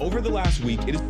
Over the last week, it is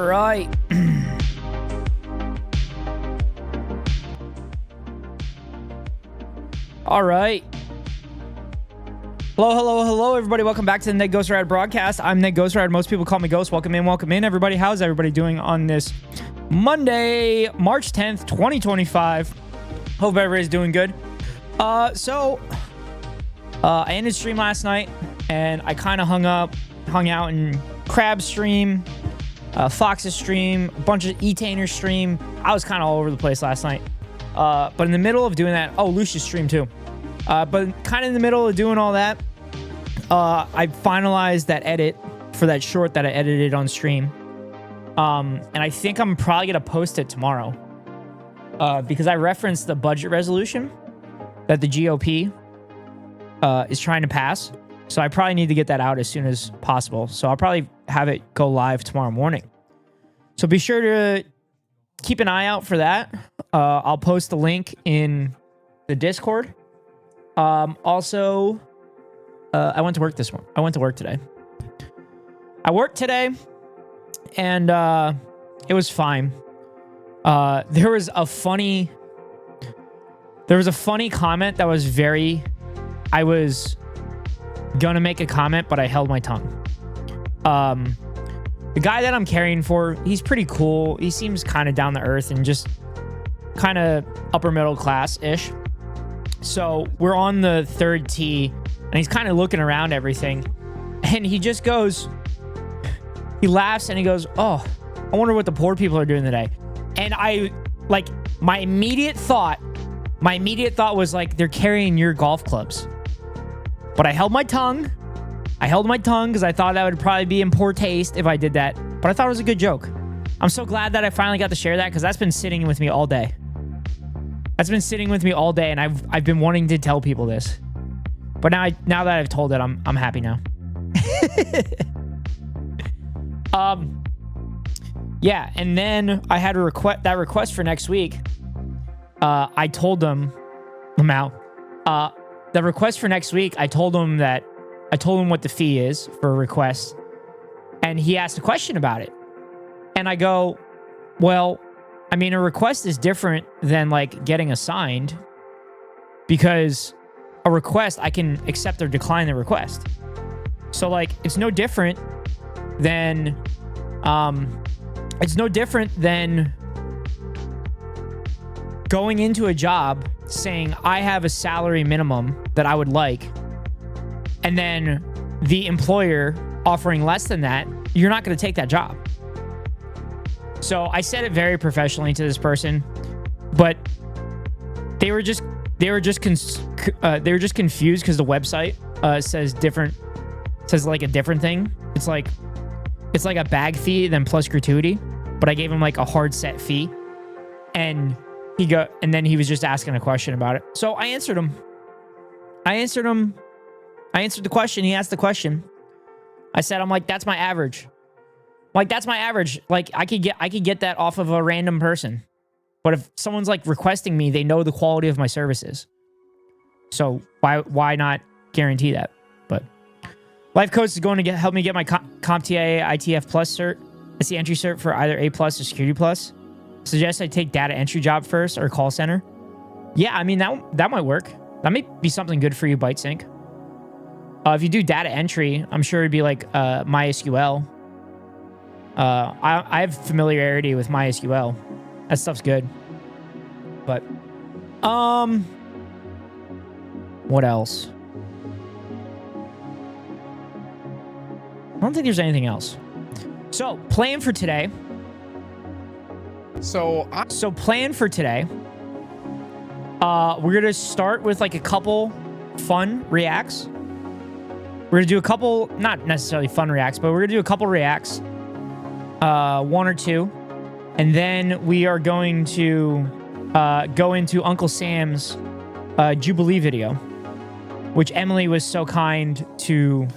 right. All right. Hello, everybody. Welcome back to the Ned Ghost Ride broadcast. I'm Ned Ghost Ride. Most people call me Ghost. Welcome in, everybody. How's everybody doing on this Monday, March 10th, 2025? Hope everybody's doing good. I ended stream last night, and I kind of hung out in Crab's stream, Fox's stream, a bunch of E-Tainer stream. I was kind of all over the place last night. But in the middle of doing that, Lucia's stream too. But kind of in the middle of doing all that, I finalized that edit for that short that I edited on stream. And I think I'm probably going to post it tomorrow. Because I referenced the budget resolution that the GOP is trying to pass. So I probably need to get that out as soon as possible. So I'll probably have it go live tomorrow morning. So be sure to keep an eye out for that. I'll post the link in the Discord. Also, I went to work this morning. I went to work today. I worked today, and it was fine. There was a funny comment that was very... I was gonna make a comment, but I held my tongue. The guy that I'm carrying for, he's pretty cool. He seems kind of down to earth and just kind of upper middle class-ish. So we're on the third tee, and he's kind of looking around everything. And he just goes, he laughs and he goes, "Oh, I wonder what the poor people are doing today." And my immediate thought was like, they're carrying your golf clubs. But I held my tongue. Because I thought that would probably be in poor taste if I did that. But I thought it was a good joke. I'm so glad that I finally got to share that, because that's been sitting with me all day. And I've been wanting to tell people this. But now that I've told it, I'm happy now. Yeah, and then I had a request for next week. I told them, the request for next week, I told him what the fee is for a request, and he asked a question about it. And I go, well, I mean, a request is different than like getting assigned, because a request, I can accept or decline the request. So like, it's no different than going into a job saying I have a salary minimum that I would like, and then the employer offering less than that. You're not going to take that job. So I said it very professionally to this person, but they were just confused because the website says like a different thing. It's like a bag fee then plus gratuity, but I gave him like a hard set fee, and then he was just asking a question about it. So I answered him. I answered the question. He asked the question. I said, I'm like, that's my average. Like, that's my average. Like, I could get that off of a random person. But if someone's like requesting me, they know the quality of my services. So why not guarantee that? But Life Coach is going to help me get my CompTIA ITF Plus cert. It's the entry cert for either A Plus or Security Plus. Suggest I take data entry job first or call center. Yeah, I mean, that might work. That may be something good for you, ByteSync. If you do data entry, I'm sure it'd be like MySQL. I have familiarity with MySQL. That stuff's good. But, what else? I don't think there's anything else. So, plan for today. Plan for today. We're going to start with like a couple fun reacts. We're going to do a couple, not necessarily fun reacts, but we're going to do a couple reacts. One or two. And then we are going to go into Uncle Sam's Jubilee video, which Emily was so kind to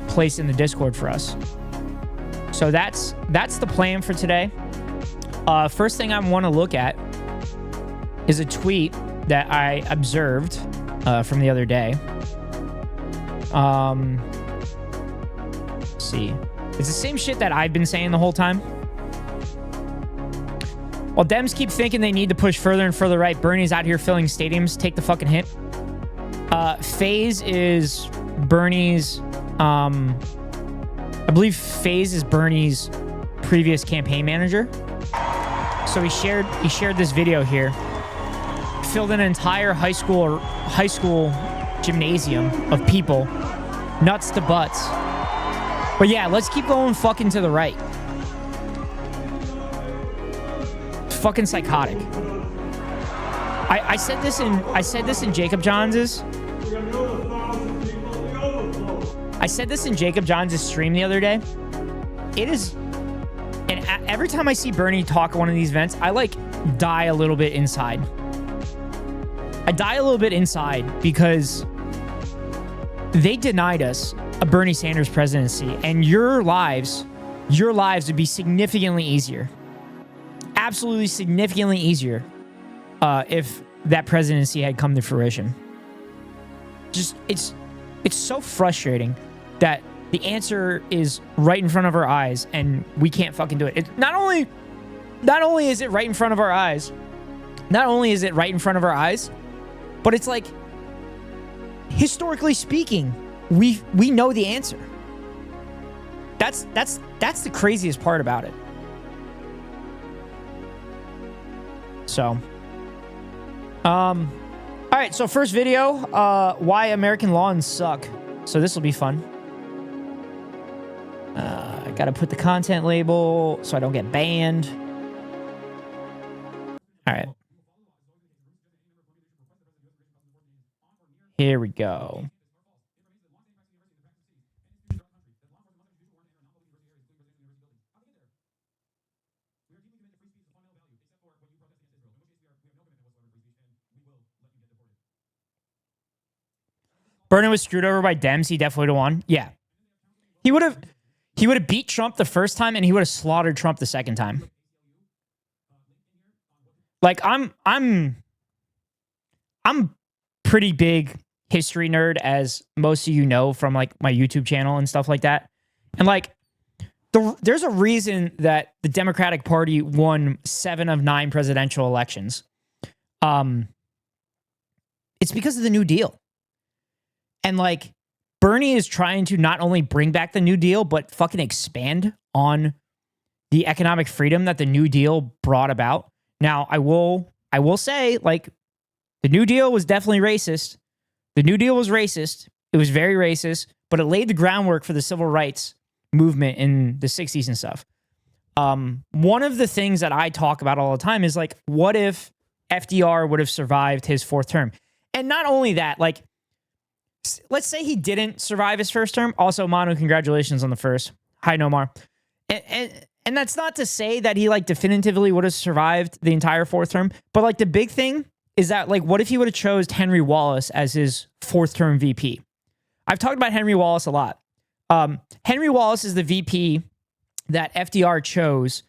place in the Discord for us. So that's the plan for today. First thing I want to look at is a tweet that I observed from the other day. Let's see. It's the same shit that I've been saying the whole time. While Dems keep thinking they need to push further and further right, Bernie's out here filling stadiums. Take the fucking hint. FaZe is Bernie's... I believe FaZe is Bernie's previous campaign manager. So he shared this video here. Filled an entire high school gymnasium of people, nuts to butts. But yeah, let's keep going fucking to the right. Fucking psychotic. I said this in Jacob Johns'. I said this in Jacob Johns' stream the other day. It is, and every time I see Bernie talk at one of these events, I like die a little bit inside. I die a little bit inside because they denied us a Bernie Sanders presidency, and your lives would be significantly easier. Absolutely significantly easier if that presidency had come to fruition. Just, it's so frustrating that the answer is right in front of our eyes and we can't fucking do it. It not only is it right in front of our eyes, but it's like, historically speaking, we know the answer. That's the craziest part about it. So, all right, so first video, why American lawns suck. So this will be fun. I gotta put the content label so I don't get banned. All right. Here we go. Bernie was screwed over by Dems. He definitely would have won. Yeah. He would have beat Trump the first time and he would have slaughtered Trump the second time. Like, I'm pretty big history nerd, as most of you know from like my YouTube channel and stuff like that. And like, there's a reason that the Democratic Party won 7 of 9 presidential elections. It's because of the New Deal. And like, Bernie is trying to not only bring back the New Deal, but fucking expand on the economic freedom that the New Deal brought about. Now, I will say, like, the New Deal was definitely racist. The New Deal was racist. It was very racist, but it laid the groundwork for the civil rights movement in the 60s and stuff. One of the things that I talk about all the time is like, what if FDR would have survived his 4th term? And not only that, like, let's say he didn't survive his first term. Also, Manu, congratulations on the first. Hi, Nomar. And that's not to say that he like definitively would have survived the entire 4th term, but like the big thing is that like, what if he would have chose Henry Wallace as his 4th term VP? I've talked about Henry Wallace a lot. Henry Wallace is the VP that FDR chose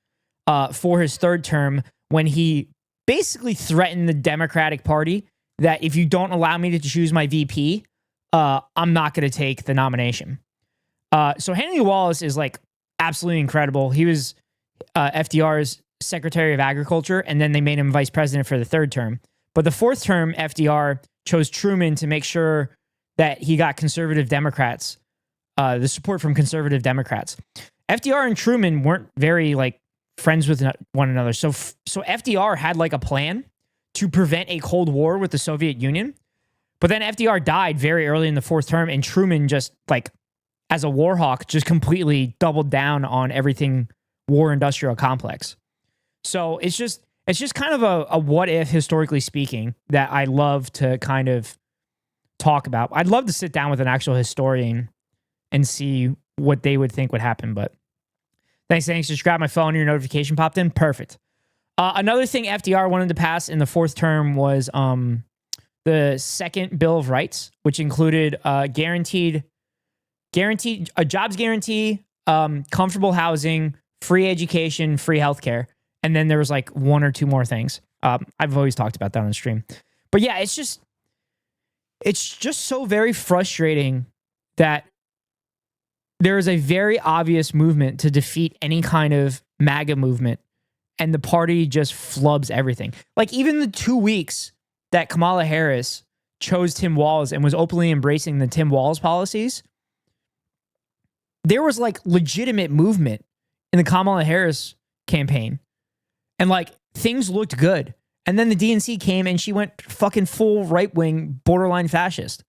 for his 3rd term when he basically threatened the Democratic Party that if you don't allow me to choose my VP, I'm not going to take the nomination. So Henry Wallace is like absolutely incredible. He was FDR's Secretary of Agriculture, and then they made him vice president for the 3rd term. But the 4th term, FDR chose Truman to make sure that he got conservative Democrats, the support from conservative Democrats. FDR and Truman weren't very like friends with one another. So FDR had like a plan to prevent a Cold War with the Soviet Union. But then FDR died very early in the 4th term, and Truman just like, as a war hawk, just completely doubled down on everything war industrial complex. So it's just kind of a what if, historically speaking, that I love to kind of talk about. I'd love to sit down with an actual historian and see what they would think would happen. But thanks. Just grab my phone. Your notification popped in. Perfect. Another thing FDR wanted to pass in the 4th term was the second Bill of Rights, which included guaranteed a jobs guarantee, comfortable housing, free education, free healthcare, and then there was like 1 or 2 more things. I've always talked about that on stream, but yeah, it's just so very frustrating that there is a very obvious movement to defeat any kind of MAGA movement, and the party just flubs everything. Like even the 2 weeks that Kamala Harris chose Tim Walz and was openly embracing the Tim Walz policies, there was like legitimate movement in the Kamala Harris campaign. And like things looked good. And then the DNC came and she went fucking full right-wing borderline fascist.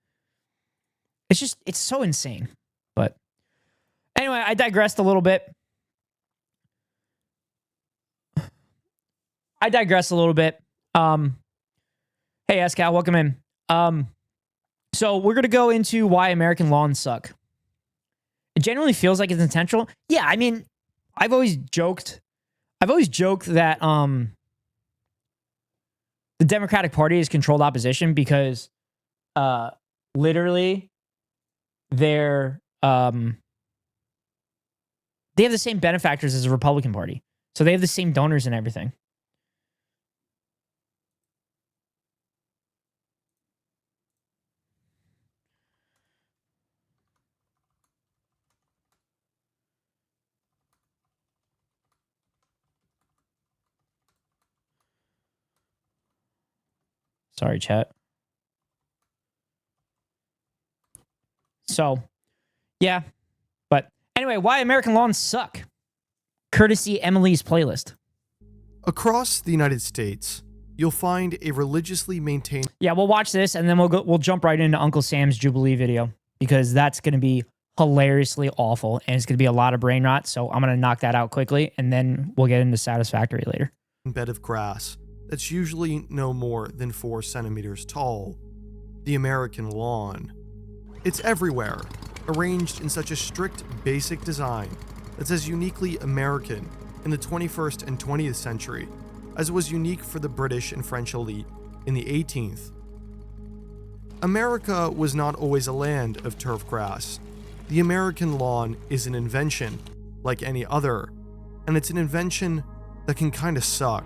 It's so insane. But anyway, I digressed a little bit. Hey, Escal, welcome in. So we're going to go into why American lawns suck. It genuinely feels like it's intentional. Yeah, I mean, I've always joked that the Democratic Party is controlled opposition because literally they have the same benefactors as the Republican Party. So they have the same donors and everything. Sorry, chat. So, yeah. But anyway, why American lawns suck. Courtesy Emily's playlist. Across the United States, you'll find a religiously maintained... Yeah, we'll watch this and then we'll jump right into Uncle Sam's Jubilee video because that's going to be hilariously awful and it's going to be a lot of brain rot. So I'm going to knock that out quickly and then we'll get into Satisfactory later. ...bed of grass that's usually no more than 4 centimeters tall. The American lawn. It's everywhere, arranged in such a strict, basic design that's as uniquely American in the 21st and 20th century as it was unique for the British and French elite in the 18th. America was not always a land of turf grass. The American lawn is an invention, like any other, and it's an invention that can kinda suck.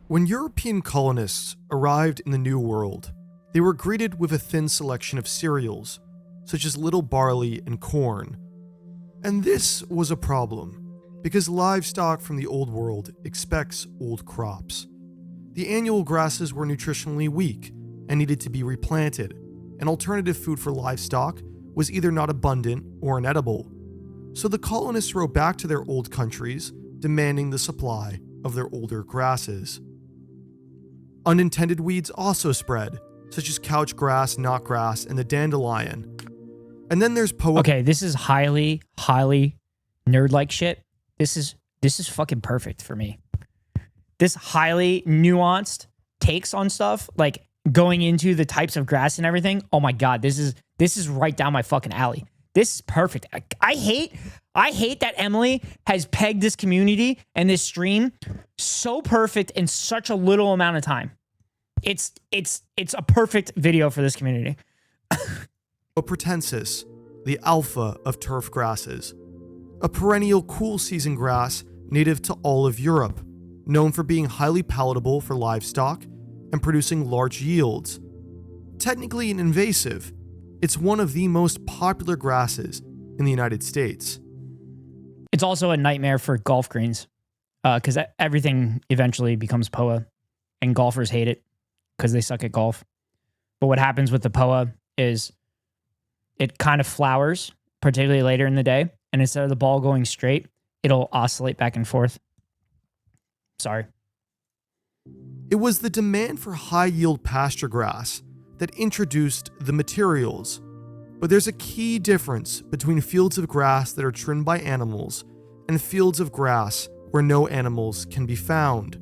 When European colonists arrived in the New World, they were greeted with a thin selection of cereals, such as little barley and corn. And this was a problem, because livestock from the Old World expects old crops. The annual grasses were nutritionally weak and needed to be replanted, and alternative food for livestock was either not abundant or inedible. So the colonists wrote back to their old countries, demanding the supply of their older grasses. Unintended weeds also spread, such as couch grass, knotgrass, and the dandelion. And then there's Okay, this is highly nerd-like shit. This is fucking perfect for me. This highly nuanced takes on stuff, like going into the types of grass and everything. Oh my god, this is right down my fucking alley. This is perfect. I hate that Emily has pegged this community and this stream so perfect in such a little amount of time. It's a perfect video for this community. Pratensis, the alpha of turf grasses, a perennial cool season grass native to all of Europe, known for being highly palatable for livestock and producing large yields. Technically an invasive, it's one of the most popular grasses in the United States. It's also a nightmare for golf greens because everything eventually becomes POA and golfers hate it because they suck at golf. But what happens with the POA is it kind of flowers, particularly later in the day, and instead of the ball going straight, it'll oscillate back and forth. Sorry. It was the demand for high-yield pasture grass that introduced the materials. But there's a key difference between fields of grass that are trimmed by animals and fields of grass where no animals can be found.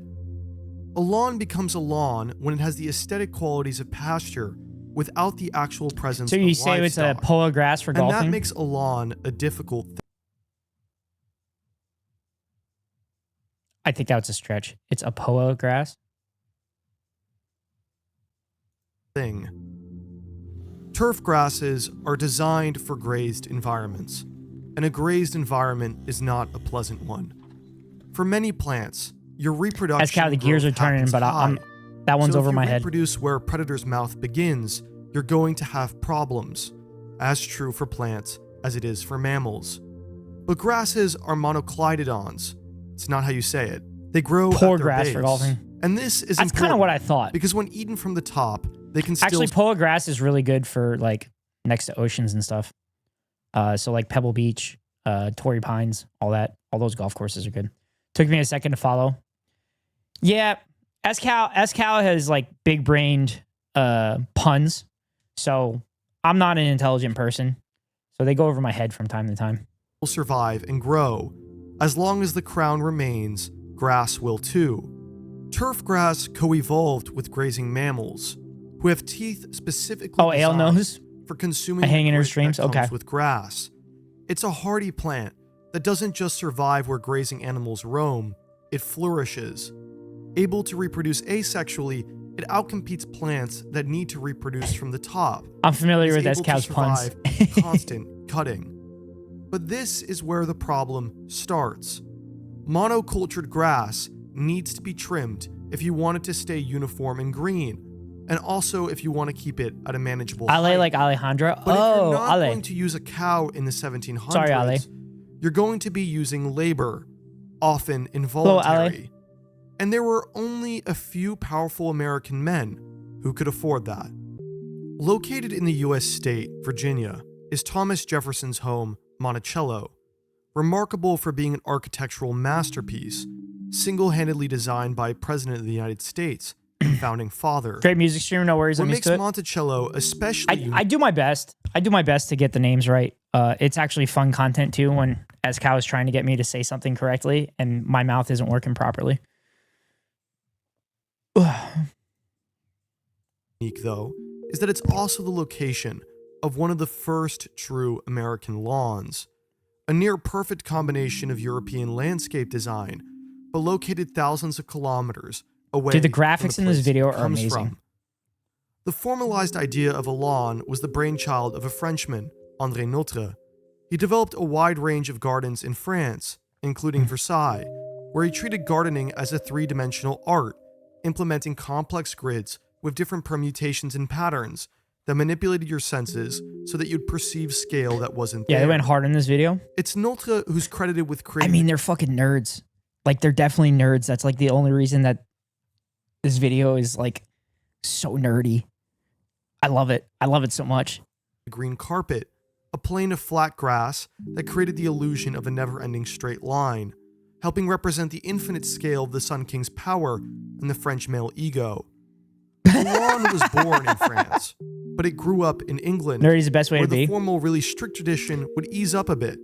A lawn becomes a lawn when it has the aesthetic qualities of pasture without the actual presence of livestock. So you say it's a POA grass for golfing? And that makes a lawn a difficult I think that's a stretch. It's a POA grass? thing. Turf grasses are designed for grazed environments, and a grazed environment is not a pleasant one. For many plants, your reproduction That's how the gears are turning, but that one's over my head. If you reproduce where a predator's mouth begins, you're going to have problems, as true for plants as it is for mammals. But grasses are monoclydodons. It's not how you say it. They grow Poor at their grass base. for golfing. And this is That's kind of what I thought. because when eaten from the top, they can still... Actually, polo grass is really good for like next to oceans and stuff. So like Pebble Beach, Torrey Pines, all that. All those golf courses are good. Took me a second to follow. Yeah, Escal has like big-brained puns. So I'm not an intelligent person. So they go over my head from time to time. will survive and grow. As long as the crown remains, grass will too. Turf grass co-evolved with grazing mammals, who have teeth specifically ale designed nose? for consuming Hanging in her the grit streams? that comes Okay. with grass. It's a hardy plant that doesn't just survive where grazing animals roam, it flourishes. Able to reproduce asexually, it outcompetes plants that need to reproduce from the top. I'm familiar It's with able to Escal's puns. survive constant cutting. But this is where the problem starts. Monocultured grass needs to be trimmed if you want it to stay uniform and green, and also if you want to keep it at a manageable Ale height. like Alejandra. But if Oh, you're not Ale. going to use a cow in the 1700s, Sorry, Ale. you're going to be using labor, often Ale. involuntary. And there were only a few powerful American men who could afford that. Located in the U.S. state, Virginia, is Thomas Jefferson's home, Monticello, remarkable for being an architectural masterpiece, single-handedly designed by President of the United States, and founding father. Great music stream, no worries. What I'm used makes to it. Monticello especially unique I do my best. I do my best to get the names right. It's actually fun content too when Escal is trying to get me to say something correctly and my mouth isn't working properly. unique, though, is that it's also the location of one of the first true American lawns, a near-perfect combination of European landscape design, but located thousands of kilometers away. Dude, the from graphics in this place video it are comes amazing. from. The formalized idea of a lawn was the brainchild of a Frenchman, André Notre. He developed a wide range of gardens in France, including Versailles, where he treated gardening as a three-dimensional art, implementing complex grids with different permutations and patterns that manipulated your senses so that you'd perceive scale that wasn't Yeah, there. they went hard in this video. It's Notre who's credited with I creating... mean, they're fucking nerds. Like, they're definitely nerds. That's like the only reason that this video is like so nerdy. I love it. I love it so much. the green carpet, a plane of flat grass that created the illusion of a never-ending straight line, helping represent the infinite scale of the Sun King's power and the French male ego. The lawn was born in France, but it grew up in England, Nerdy's the best way where to the be. formal, really strict tradition would ease up a bit.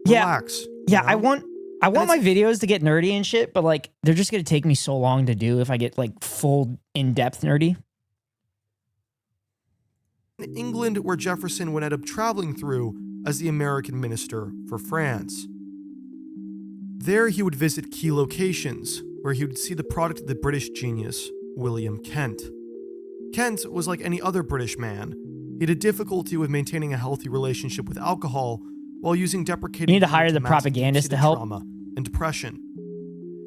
Yeah. Relax. Yeah, you I know? want my videos to get nerdy and shit, but like they're just gonna take me so long to do if I get like full in-depth nerdy. In England, where Jefferson would end up traveling through as the American minister for France. There he would visit key locations, where he would see the product of the British genius, William Kent. Kent was like any other British man. He had a difficulty with maintaining a healthy relationship with alcohol while using deprecating... You need to hire humor the mask propagandist to deep-seated help. trauma and depression.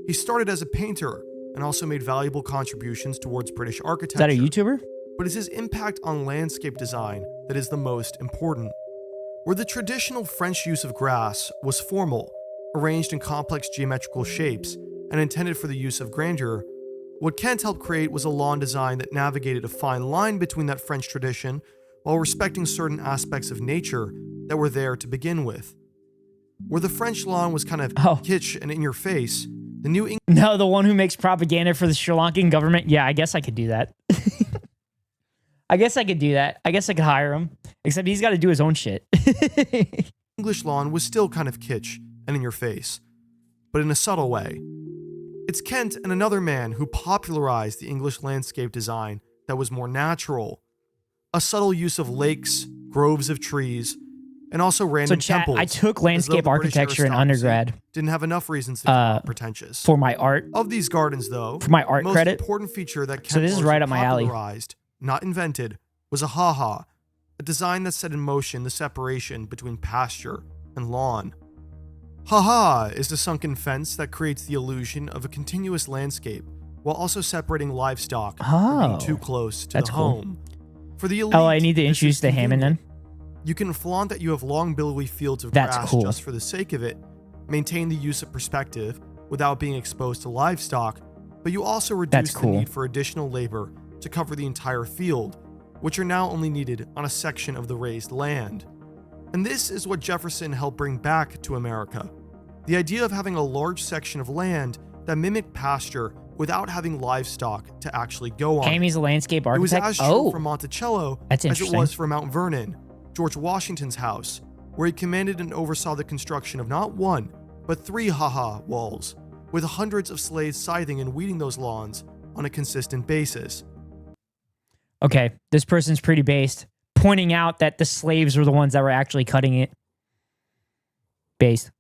He started as a painter and also made valuable contributions towards British Is architecture. that a YouTuber? But it's his impact on landscape design that is the most important. Where the traditional French use of grass was formal, arranged in complex geometrical shapes, and intended for the use of grandeur, what Kent helped create was a lawn design that navigated a fine line between that French tradition while respecting certain aspects of nature that were there to begin with. Where the French lawn was kind of kitsch and in your face, the New England... No, the one who makes propaganda for the Sri Lankan government. Yeah, I guess I could do that. I guess I could do that. I guess I could hire him. Except he's got to do his own shit. English lawn was still kind of kitsch and in your face, but in a subtle way. It's Kent and another man who popularized the English landscape design that was more natural. A subtle use of lakes, groves of trees, and also So random chat, temples. I took as though landscape the British architecture in aristocracy undergrad didn't have enough reasons to be pretentious. for my art. Of these gardens, though, For my art the most credit. important feature that Kent So this is right up my alley. popularized, not invented, was a ha-ha, a design that set in motion the separation between pasture and lawn. Ha-ha is the sunken fence that creates the illusion of a continuous landscape while also separating livestock from being Oh, too close to that's the cool. home. For the elite, Oh, I need to this is introduce the Hammond then. convenient. You can flaunt that you have long billowy fields of That's grass cool. just for the sake of it, maintain the use of perspective without being exposed to livestock, but you also reduce the need for additional labor to cover the entire field, which are now only needed on a section of the raised land. And this is what Jefferson helped bring back to America. The idea of having a large section of land that mimicked pasture without having livestock to actually go on. Amy's a landscape It was architect. as true for Monticello that's as it interesting. was for Mount Vernon, George Washington's house, where he commanded and oversaw the construction of not one, but 3 ha-ha walls, with hundreds of slaves scything and weeding those lawns on a consistent basis. Okay, this person's pretty based, pointing out that the slaves were the ones that were actually cutting it. Based.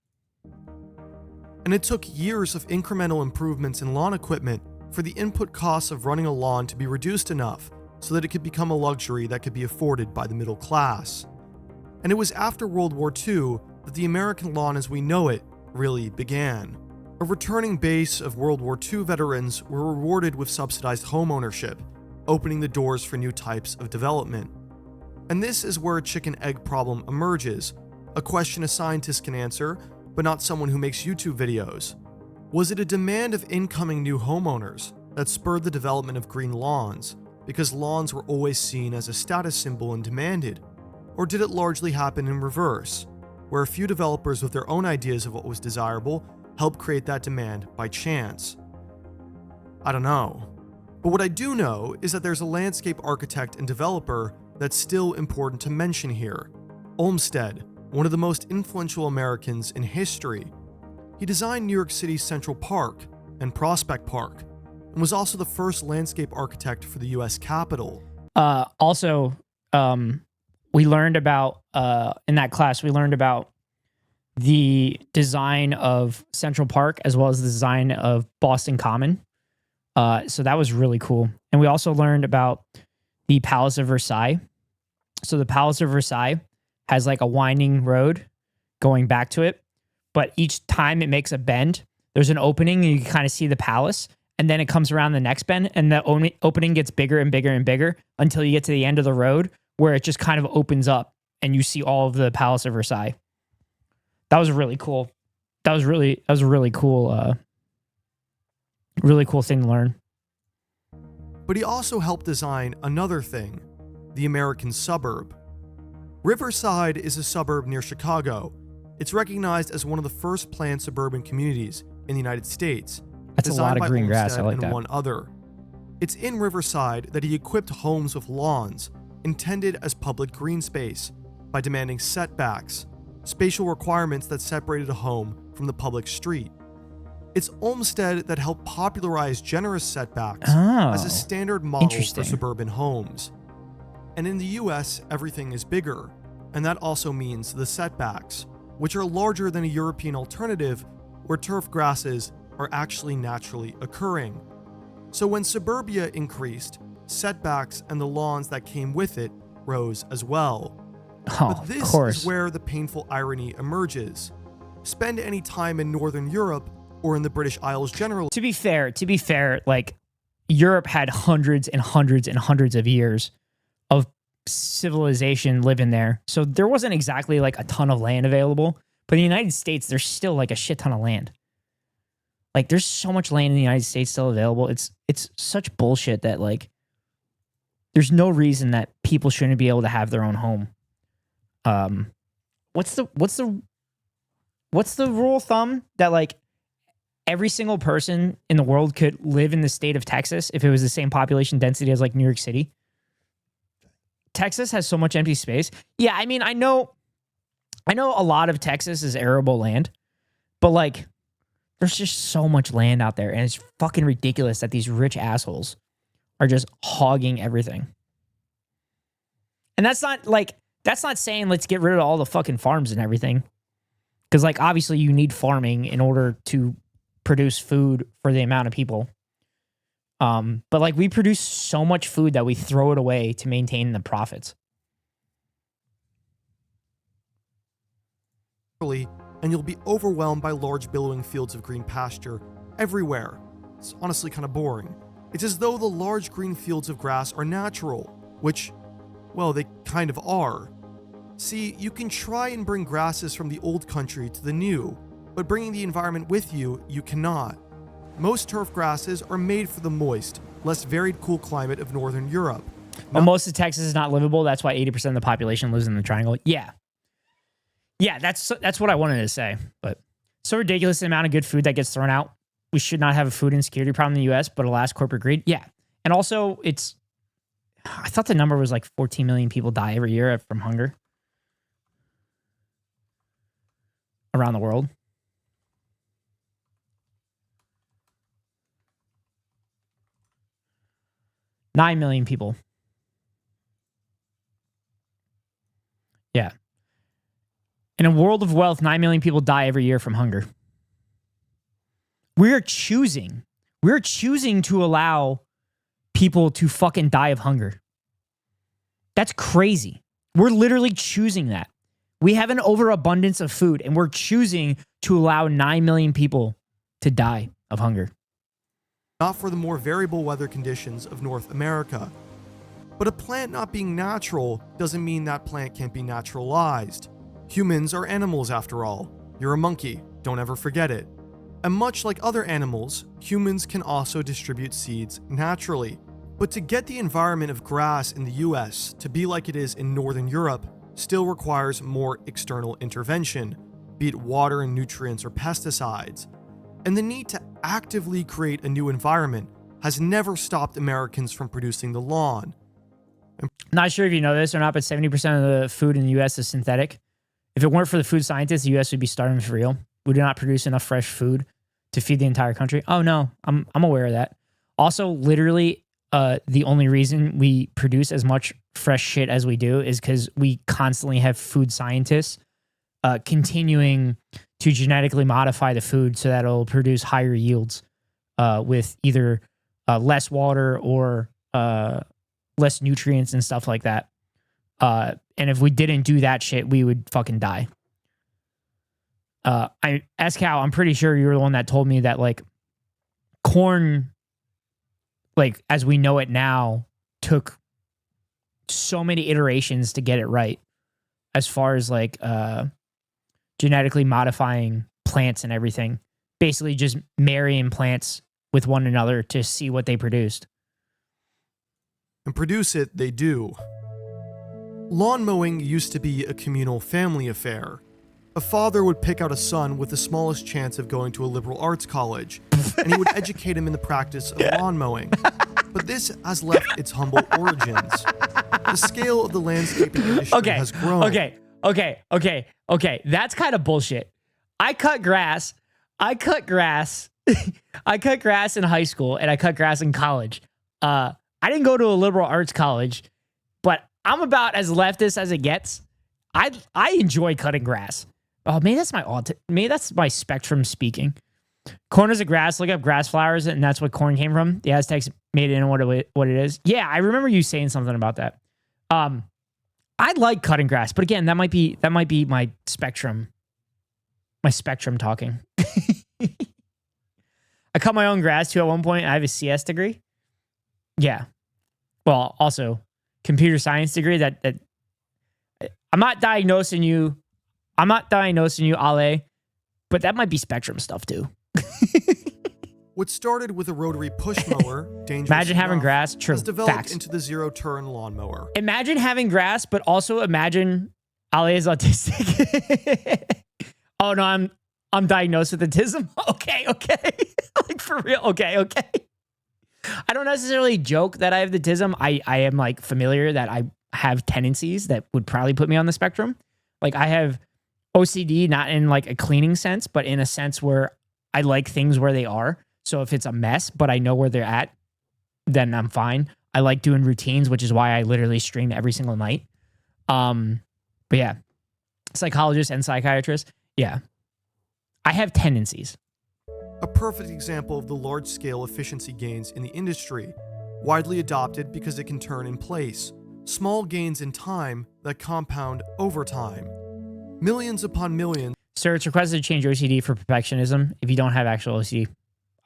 And it took years of incremental improvements in lawn equipment for the input costs of running a lawn to be reduced enough so that it could become a luxury that could be afforded by the middle class. And it was after World War II that the American lawn as we know it really began. A returning base of World War II veterans were rewarded with subsidized home ownership, opening the doors for new types of development. And this is where a chicken-egg problem emerges, a question a scientist can answer, but not someone who makes YouTube videos. Was it a demand of incoming new homeowners that spurred the development of green lawns, because lawns were always seen as a status symbol and demanded? Or did it largely happen in reverse, where a few developers with their own ideas of what was desirable helped create that demand by chance? I don't know. But what I do know is that there's a landscape architect and developer that's still important to mention here. Olmsted, one of the most influential Americans in history. He designed New York City's Central Park and Prospect Park, and was also the first landscape architect for the US Capitol. We learned about, in that class, we learned about the design of Central Park as well as the design of Boston Common. So that was really cool. And we also learned about the Palace of Versailles. So the Palace of Versailles has like a winding road going back to it, but each time it makes a bend, there's an opening and you can kind of see the palace, and then it comes around the next bend and the opening gets bigger and bigger and bigger until you get to the end of the road where it just kind of opens up and you see all of the Palace of Versailles. That was really cool. That was a really cool, really cool thing to learn. But he also helped design another thing, the American suburb. Riverside is a suburb near Chicago. It's recognized as one of the first planned suburban communities in the United States. That's a lot of green grass. I like and that. one other. It's in Riverside that he equipped homes with lawns intended as public green space by demanding setbacks, spatial requirements that separated a home from the public street. It's Olmsted that helped popularize generous setbacks as a standard model for suburban homes. And in the US, everything is bigger, and that also means the setbacks, which are larger than a European alternative where turf grasses are actually naturally occurring. So when suburbia increased, setbacks and the lawns that came with it rose as well. But this is where the painful irony emerges. Spend any time in Northern Europe or in the British Isles generally. To be fair, like Europe had hundreds and hundreds and hundreds of years of civilization living there. So there wasn't exactly like a ton of land available. But in the United States, there's still like a shit ton of land. Like there's so much land in the United States still available. It's such bullshit that like there's no reason that people shouldn't be able to have their own home. What's the rule of thumb that like every single person in the world could live in the state of Texas if it was the same population density as like New York City? Texas has so much empty space. Yeah, I mean, I know a lot of Texas is arable land, but like there's just so much land out there, and it's fucking ridiculous that these rich assholes are just hogging everything. And that's not saying let's get rid of all the fucking farms and everything. Because like obviously you need farming in order to produce food for the amount of people. But like we produce so much food that we throw it away to maintain the profits. And you'll be overwhelmed by large billowing fields of green pasture everywhere. It's honestly kind of boring. It's as though the large green fields of grass are natural, which, well, they kind of are. See, you can try and bring grasses from the old country to the new, but bringing the environment with you, you cannot. Most turf grasses are made for the moist, less varied cool climate of northern Europe. Well, most of Texas is not livable. That's why 80% of the population lives in the triangle. Yeah. Yeah, that's what I wanted to say. But so ridiculous the amount of good food that gets thrown out. We should not have a food insecurity problem in the U.S., but alas, corporate greed. Yeah. And also, I thought the number was like 14 million people die every year from hunger around the world. Nine million people. Yeah. In a world of wealth, 9 million people die every year from hunger. We're choosing to allow people to fucking die of hunger. That's crazy. We're literally choosing that. We have an overabundance of food, and we're choosing to allow 9 million people to die of hunger. Not for the more variable weather conditions of North America. But a plant not being natural doesn't mean that plant can't be naturalized. Humans are animals after all. You're a monkey, don't ever forget it. And much like other animals, humans can also distribute seeds naturally. But to get the environment of grass in the US to be like it is in Northern Europe still requires more external intervention, be it water and nutrients or pesticides. And the need to actively create a new environment has never stopped Americans from producing the lawn. Not sure if you know this or not, but 70% of the food in the U.S. is synthetic. If it weren't for the food scientists, the U.S. would be starving for real. We do not produce enough fresh food to feed the entire country. Oh, no, I'm aware of that. Also, literally, the only reason we produce as much fresh shit as we do is because we constantly have food scientists continuing to genetically modify the food so that it'll produce higher yields with either less water or less nutrients and stuff like that. And if we didn't do that shit, we would fucking die. Cal, I'm pretty sure you were the one that told me that like corn, like as we know it now, took so many iterations to get it right as far as like genetically modifying plants and everything. Basically just marrying plants with one another to see what they produced. And produce it, they do. Lawn mowing used to be a communal family affair. A father would pick out a son with the smallest chance of going to a liberal arts college, and he would educate him in the practice of lawn mowing. But this has left its humble origins. The scale of the landscaping industry has grown. Okay. That's kind of bullshit. I cut grass. I cut grass in high school, and I cut grass in college. I didn't go to a liberal arts college, but I'm about as leftist as it gets. I enjoy cutting grass. Oh, maybe that's my spectrum speaking. Corn is a grass. Look up grass flowers, and that's what corn came from. The Aztecs made it into what it is. Yeah, I remember you saying something about that. I like cutting grass, but again, that might be my spectrum. My spectrum talking. I cut my own grass too at one point. I have a CS degree. Yeah. Well, also computer science degree that I'm not diagnosing you, Ale, but that might be spectrum stuff too. What started with a rotary push mower, dangerous imagine having grass, true, has developed facts. into the zero-turn lawnmower. Imagine having grass, but also imagine Ale is autistic. Oh no, I'm diagnosed with autism. Okay. Like for real. Okay. I don't necessarily joke that I have autism. I am like familiar that I have tendencies that would probably put me on the spectrum. Like I have OCD, not in like a cleaning sense, but in a sense where I like things where they are. So if it's a mess, but I know where they're at, then I'm fine. I like doing routines, which is why I literally stream every single night. But yeah, psychologist and psychiatrist. Yeah. I have tendencies. A perfect example of the large-scale efficiency gains in the industry, widely adopted because it can turn in place. Small gains in time that compound over time. Millions upon millions. Sir, it's requested to change OCD for perfectionism. If you don't have actual OCD,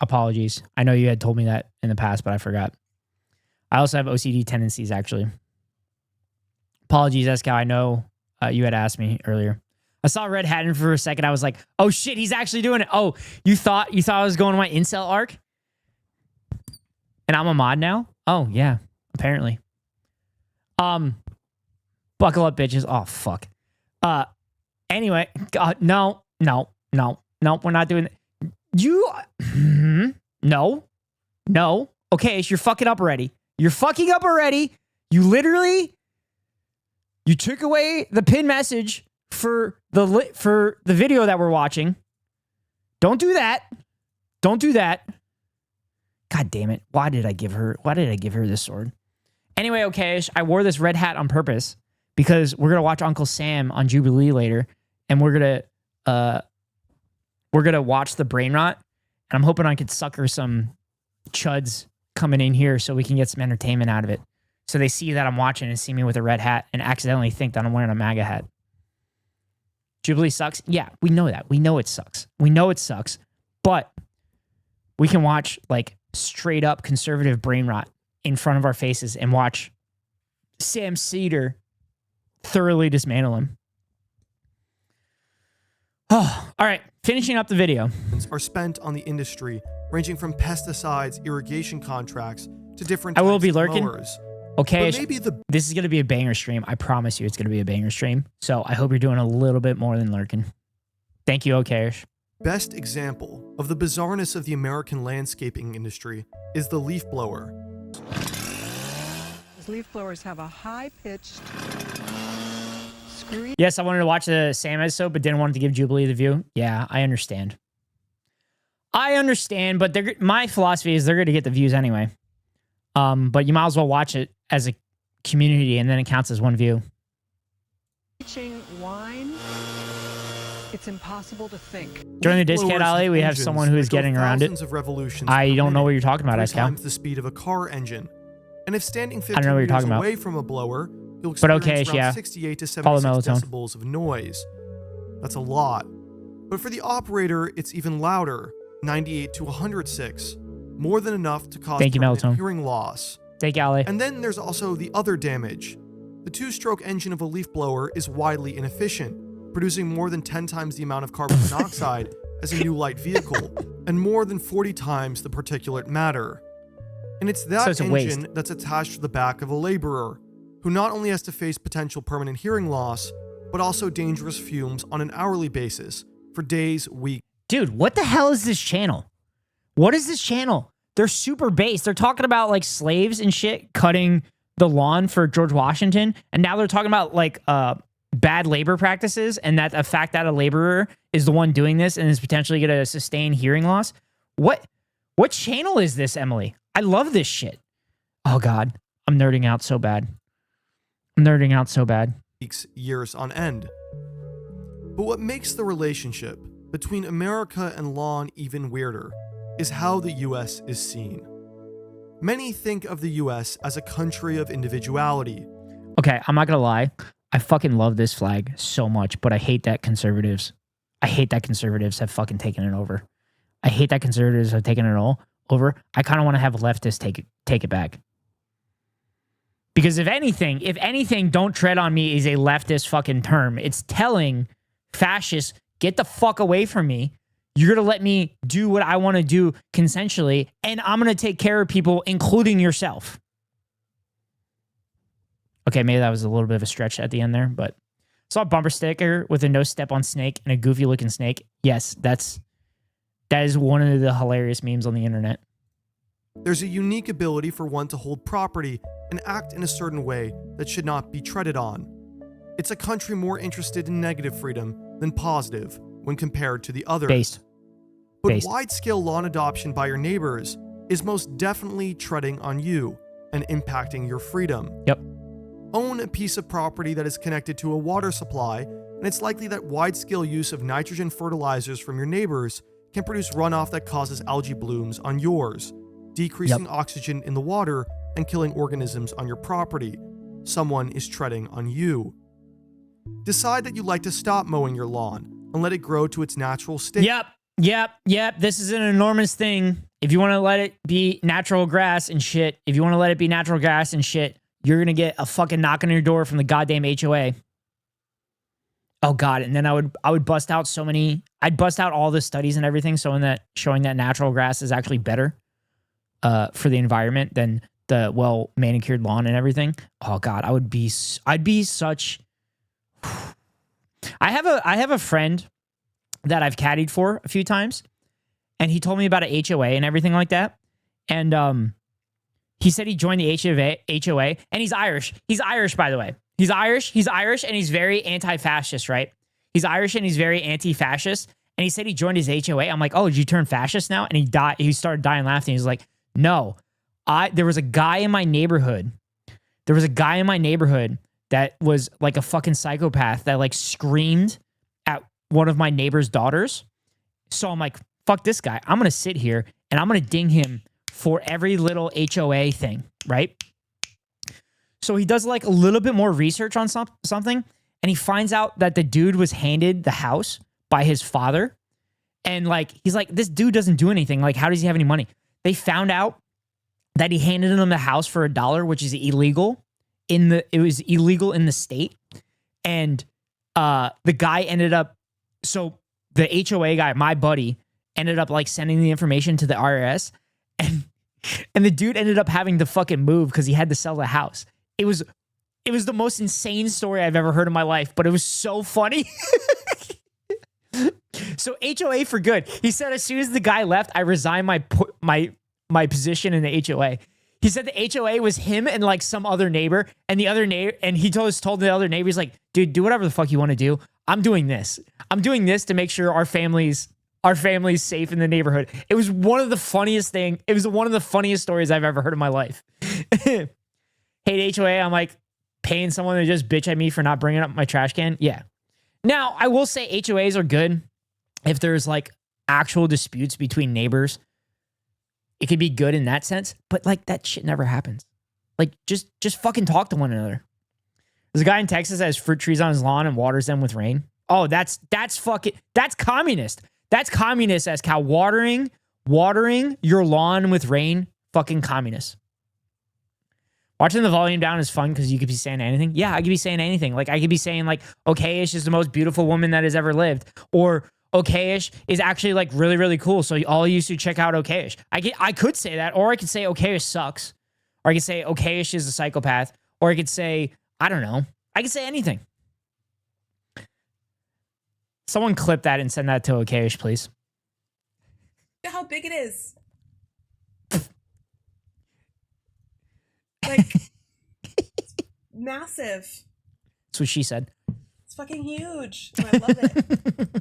apologies. I know you had told me that in the past, but I forgot. I also have OCD tendencies, actually. Apologies, Escal. I know you had asked me earlier. I saw Red Hat and for a second. I was like, oh shit, he's actually doing it. Oh, you thought I was going to my incel arc? And I'm a mod now? Oh, yeah, apparently. Buckle up, bitches. Oh, fuck. Anyway, no, we're not doing it. No. Okay, so you're fucking up already. You're fucking up already. You literally, you took away the pin message for the video that we're watching. Don't do that. Don't do that. God damn it. Why did I give her this sword? Anyway, okay, I wore this red hat on purpose because we're going to watch Uncle Sam on Jubilee later, and we're going to watch the brain rot, and I'm hoping I could sucker some chuds coming in here so we can get some entertainment out of it. So they see that I'm watching and see me with a red hat and accidentally think that I'm wearing a MAGA hat. Jubilee sucks? Yeah, we know that. We know it sucks. But we can watch like straight up conservative brain rot in front of our faces and watch Sam Seder thoroughly dismantle him. Oh, all right, finishing up the video. Are spent on the industry, ranging from pesticides, irrigation contracts, to different I will types be of lurking. mowers. Okay, But maybe the this is going to be a banger stream. I promise you it's going to be a banger stream. So I hope you're doing a little bit more than lurking. Thank you, Okaish. best example of the bizarreness of the American landscaping industry is the leaf blower. Leaf blowers have a high-pitched, scream. Yes, I wanted to watch the Sam episode, but didn't want to give Jubilee the view. Yeah, I understand. But my philosophy is they're going to get the views anyway. But you might as well watch it as a community, and then it counts as one view. Reaching wine, it's impossible to think. During the Leaf discount blowers alley, have we have engines someone who is that go getting around it. thousands of revolutions I per don't know minute, what you're talking about, 3 Icecow. times the speed of a car engine. And if standing 50 know what you're meters talking about. away from a blower, you'll But experience okay, around yeah. 68 to Follow 76 Melatonin. decibels of noise. That's a lot. But for the operator, it's even louder, 98 to 106, more than enough to cause Thank you, permanent Melatonin. hearing loss. Take alley. And then there's also the other damage. The two-stroke engine of a leaf blower is widely inefficient, producing more than 10 times the amount of carbon monoxide as a new light vehicle, and more than 40 times the particulate matter. And it's that So it's a waste. engine that's attached to the back of a laborer, who not only has to face potential permanent hearing loss, but also dangerous fumes on an hourly basis for days, weeks. Dude, what the hell is this channel? What is this channel? They're super based. They're talking about like slaves and shit cutting the lawn for George Washington, and now they're talking about like bad labor practices, and that the fact that a laborer is the one doing this and is potentially going to sustain hearing loss. What channel is this, Emily? I love this shit. Oh God, I'm nerding out so bad. Years on end. But what makes the relationship between America and lawn even weirder is how the US is seen. Many think of the US as a country of individuality. Okay, I'm not gonna lie. I fucking love this flag so much, but I hate that conservatives have fucking taken it over. I hate that conservatives have taken it all over. I kind of want to have leftists take it back. Because if anything, don't tread on me is a leftist fucking term. It's telling fascists, get the fuck away from me. You're going to let me do what I want to do consensually, and I'm going to take care of people, including yourself. Okay, maybe that was a little bit of a stretch at the end there, but saw a bumper sticker with a no step on snake and a goofy looking snake. Yes, that is one of the hilarious memes on the internet. There's a unique ability for one to hold property and act in a certain way that should not be treaded on. It's a country more interested in negative freedom than positive when compared to the others. Based. But wide-scale lawn adoption by your neighbors is most definitely treading on you and impacting your freedom. Yep. Own a piece of property that is connected to a water supply, and it's likely that wide-scale use of nitrogen fertilizers from your neighbors can produce runoff that causes algae blooms on yours, decreasing oxygen in the water and killing organisms on your property. Someone is treading on you. Decide that you like to stop mowing your lawn and let it grow to its natural state. Yep. This is an enormous thing. If you want to let it be natural grass and shit, you're going to get a fucking knock on your door from the goddamn HOA. Oh God. And then I would bust out I'd bust out all the studies and everything showing that natural grass is actually better for the environment than the well manicured lawn and everything. Oh God, I'd be such. I have a friend that I've caddied for a few times, and he told me about an HOA and everything like that. And he said he joined the HOA, and he's Irish. He's Irish, by the way. He's Irish, and he's very anti-fascist, right? He's Irish and he's very anti-fascist. And he said he joined his HOA. I'm like, oh, did you turn fascist now? And he started dying laughing. He's like, no. There was a guy in my neighborhood. That was like a fucking psychopath that like screamed at one of my neighbor's daughters. So I'm like, fuck this guy. I'm going to sit here and I'm going to ding him for every little HOA thing, right? So he does like a little bit more research on something, and he finds out that the dude was handed the house by his father. And like, he's like, this dude doesn't do anything. Like, how does he have any money? They found out that he handed him the house for $1, which is illegal. It was illegal in the state. And the guy ended up, so the HOA guy, my buddy, ended up like sending the information to the IRS, and the dude ended up having to fucking move because he had to sell the house. It was the most insane story I've ever heard in my life, but it was so funny. So HOA for good. He said as soon as the guy left, I resigned my position in the HOA. He said the HOA was him and like some other neighbor, and the other neighbor, and he told the other neighbor, he's like, dude, do whatever the fuck you want to do. I'm doing this to make sure our family's safe in the neighborhood. It was one of the funniest stories I've ever heard in my life. Hate HOA. I'm like paying someone to just bitch at me for not bringing up my trash can. Yeah. Now I will say HOAs are good if there's like actual disputes between neighbors. It could be good in that sense, but like that shit never happens. Like just fucking talk to one another. There's a guy in Texas that has fruit trees on his lawn and waters them with rain. Oh, that's communist. That's communist as cow watering your lawn with rain. Fucking communist. Watching the volume down is fun because you could be saying anything. Yeah, I could be saying anything. Like I could be saying like, Okayish is the most beautiful woman that has ever lived, or Okayish is actually like really, really cool. So all you should check out Okayish. I could say that, or I could say Okayish sucks, or I could say Okayish is a psychopath, or I could say, I don't know. I could say anything. Someone clip that and send that to Okayish, please. Look at how big it is. Like, massive. That's what she said. It's fucking huge. Oh, I love it.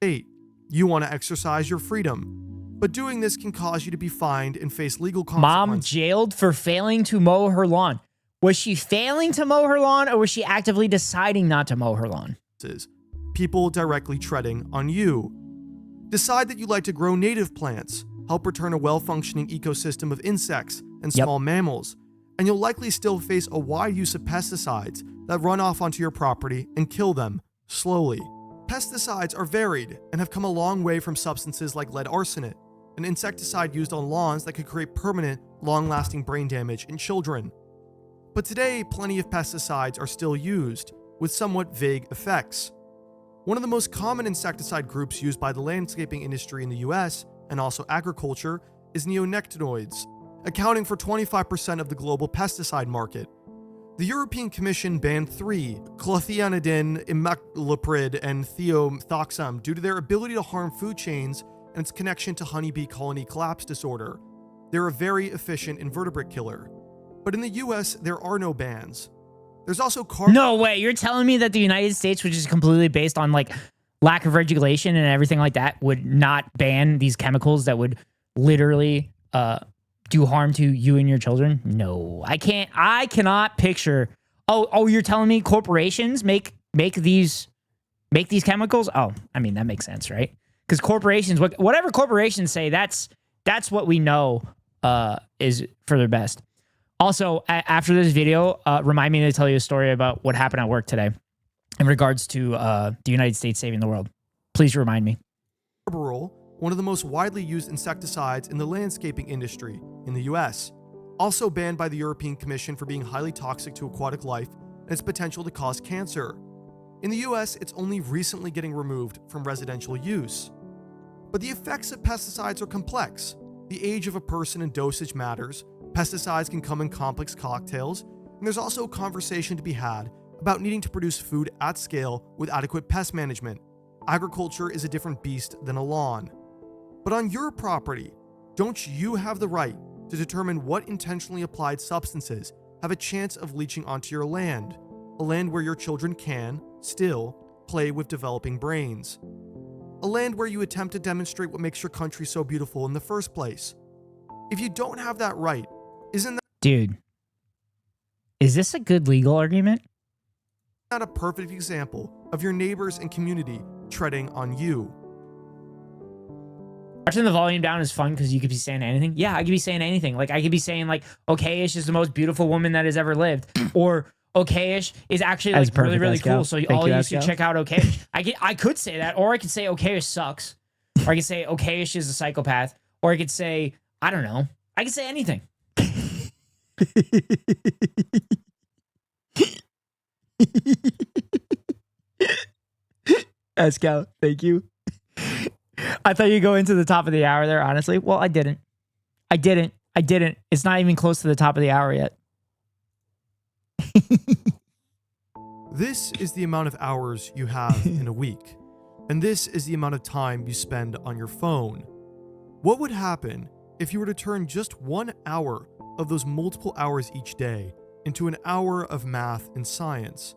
8. You want to exercise your freedom, but doing this can cause you to be fined and face legal consequences. Mom jailed for failing to mow her lawn. Was she failing to mow her lawn, or was she actively deciding not to mow her lawn? People directly treading on you. Decide that you like to grow native plants, help return a well-functioning ecosystem of insects and small mammals, and you'll likely still face a wide use of pesticides that run off onto your property and kill them slowly. Pesticides are varied and have come a long way from substances like lead arsenate, an insecticide used on lawns that could create permanent, long-lasting brain damage in children. But today, plenty of pesticides are still used, with somewhat vague effects. One of the most common insecticide groups used by the landscaping industry in the US, and also agriculture, is neonicotinoids, accounting for 25% of the global pesticide market. The European Commission banned 3, clothianidin, imidacloprid, and thiophoxam due to their ability to harm food chains and its connection to honeybee colony collapse disorder. They're a very efficient invertebrate killer. But in the US, there are no bans. There's also No way. You're telling me that the United States, which is completely based on like lack of regulation and everything like that, would not ban these chemicals that would literally do harm to you and your children? No, I cannot picture. Oh, you're telling me corporations make these chemicals? Oh, I mean, that makes sense, right? Because corporations, whatever corporations say, that's what we know is for their best. Also, after this video, remind me to tell you a story about what happened at work today in regards to the United States saving the world. Please remind me. Carbaryl, one of the most widely used insecticides in the landscaping industry in the US. Also banned by the European Commission for being highly toxic to aquatic life, and its potential to cause cancer. In the US, it's only recently getting removed from residential use. But the effects of pesticides are complex. The age of a person and dosage matters. Pesticides can come in complex cocktails, and there's also a conversation to be had about needing to produce food at scale with adequate pest management. Agriculture is a different beast than a lawn. But on your property, don't you have the right to determine what intentionally applied substances have a chance of leaching onto your land, a land where your children can, still, play with developing brains? A land where you attempt to demonstrate what makes your country so beautiful in the first place. If you don't have that right, isn't that Dude, is this a good legal argument? a perfect example of your neighbors and community treading on you? Turning the volume down is fun because you could be saying anything. Yeah, I could be saying anything. Like, I could be saying, like, Okayish is the most beautiful woman that has ever lived. Or Okayish is actually, like, really, really cool. So all you should check out Okayish. I could say that. Or I could say Okayish sucks. Or I could say Okayish is a psychopath. Or I could say, I don't know. I could say anything. Scout, thank you. I thought you'd go into the top of the hour there, honestly. Well, I didn't. It's not even close to the top of the hour yet. This is the amount of hours you have in a week, and this is the amount of time you spend on your phone. What would happen if you were to turn just 1 hour of those multiple hours each day into an hour of math and science?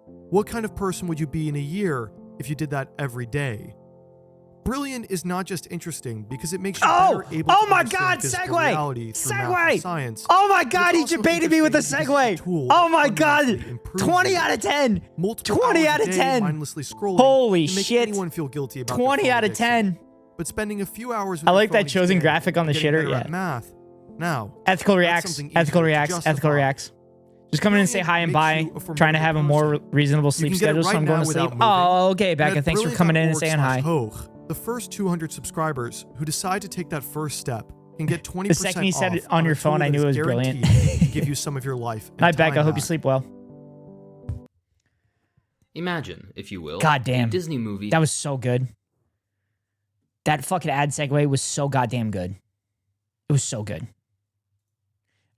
What kind of person would you be in a year if you did that every day? Brilliant is not just interesting because it makes you better able to understand physical reality through math and science. Oh my God, he debated me with a segue. Oh my God, 20 out of 10. 20 out of 10. Mindlessly scrolling Holy can make shit. anyone feel guilty about 20 out of 10. But spending a few hours with I like your phone that chosen each day graphic on the and getting shitter. better Yeah. at math. Now, Ethical that's reacts. something easier Ethical to reacts. justify. Ethical reacts. Just come in and say hi and bye. Makes you a Trying to have a more formidable reasonable You sleep can get it schedule, so right I'm going now to sleep. without moving. Oh, okay, And Becca. at Thanks for coming in and saying hi. brilliant.org/hoch, the first 200 subscribers who decide to take that first step can get 20% The second you said off it on your a tool phone, I that knew is it was brilliant. guaranteed to give you some of your life and Night, Becca. time Hope you back. sleep well. Imagine, if you will, God damn. a Disney movie. That was so good. That fucking ad segue was so goddamn good. It was so good.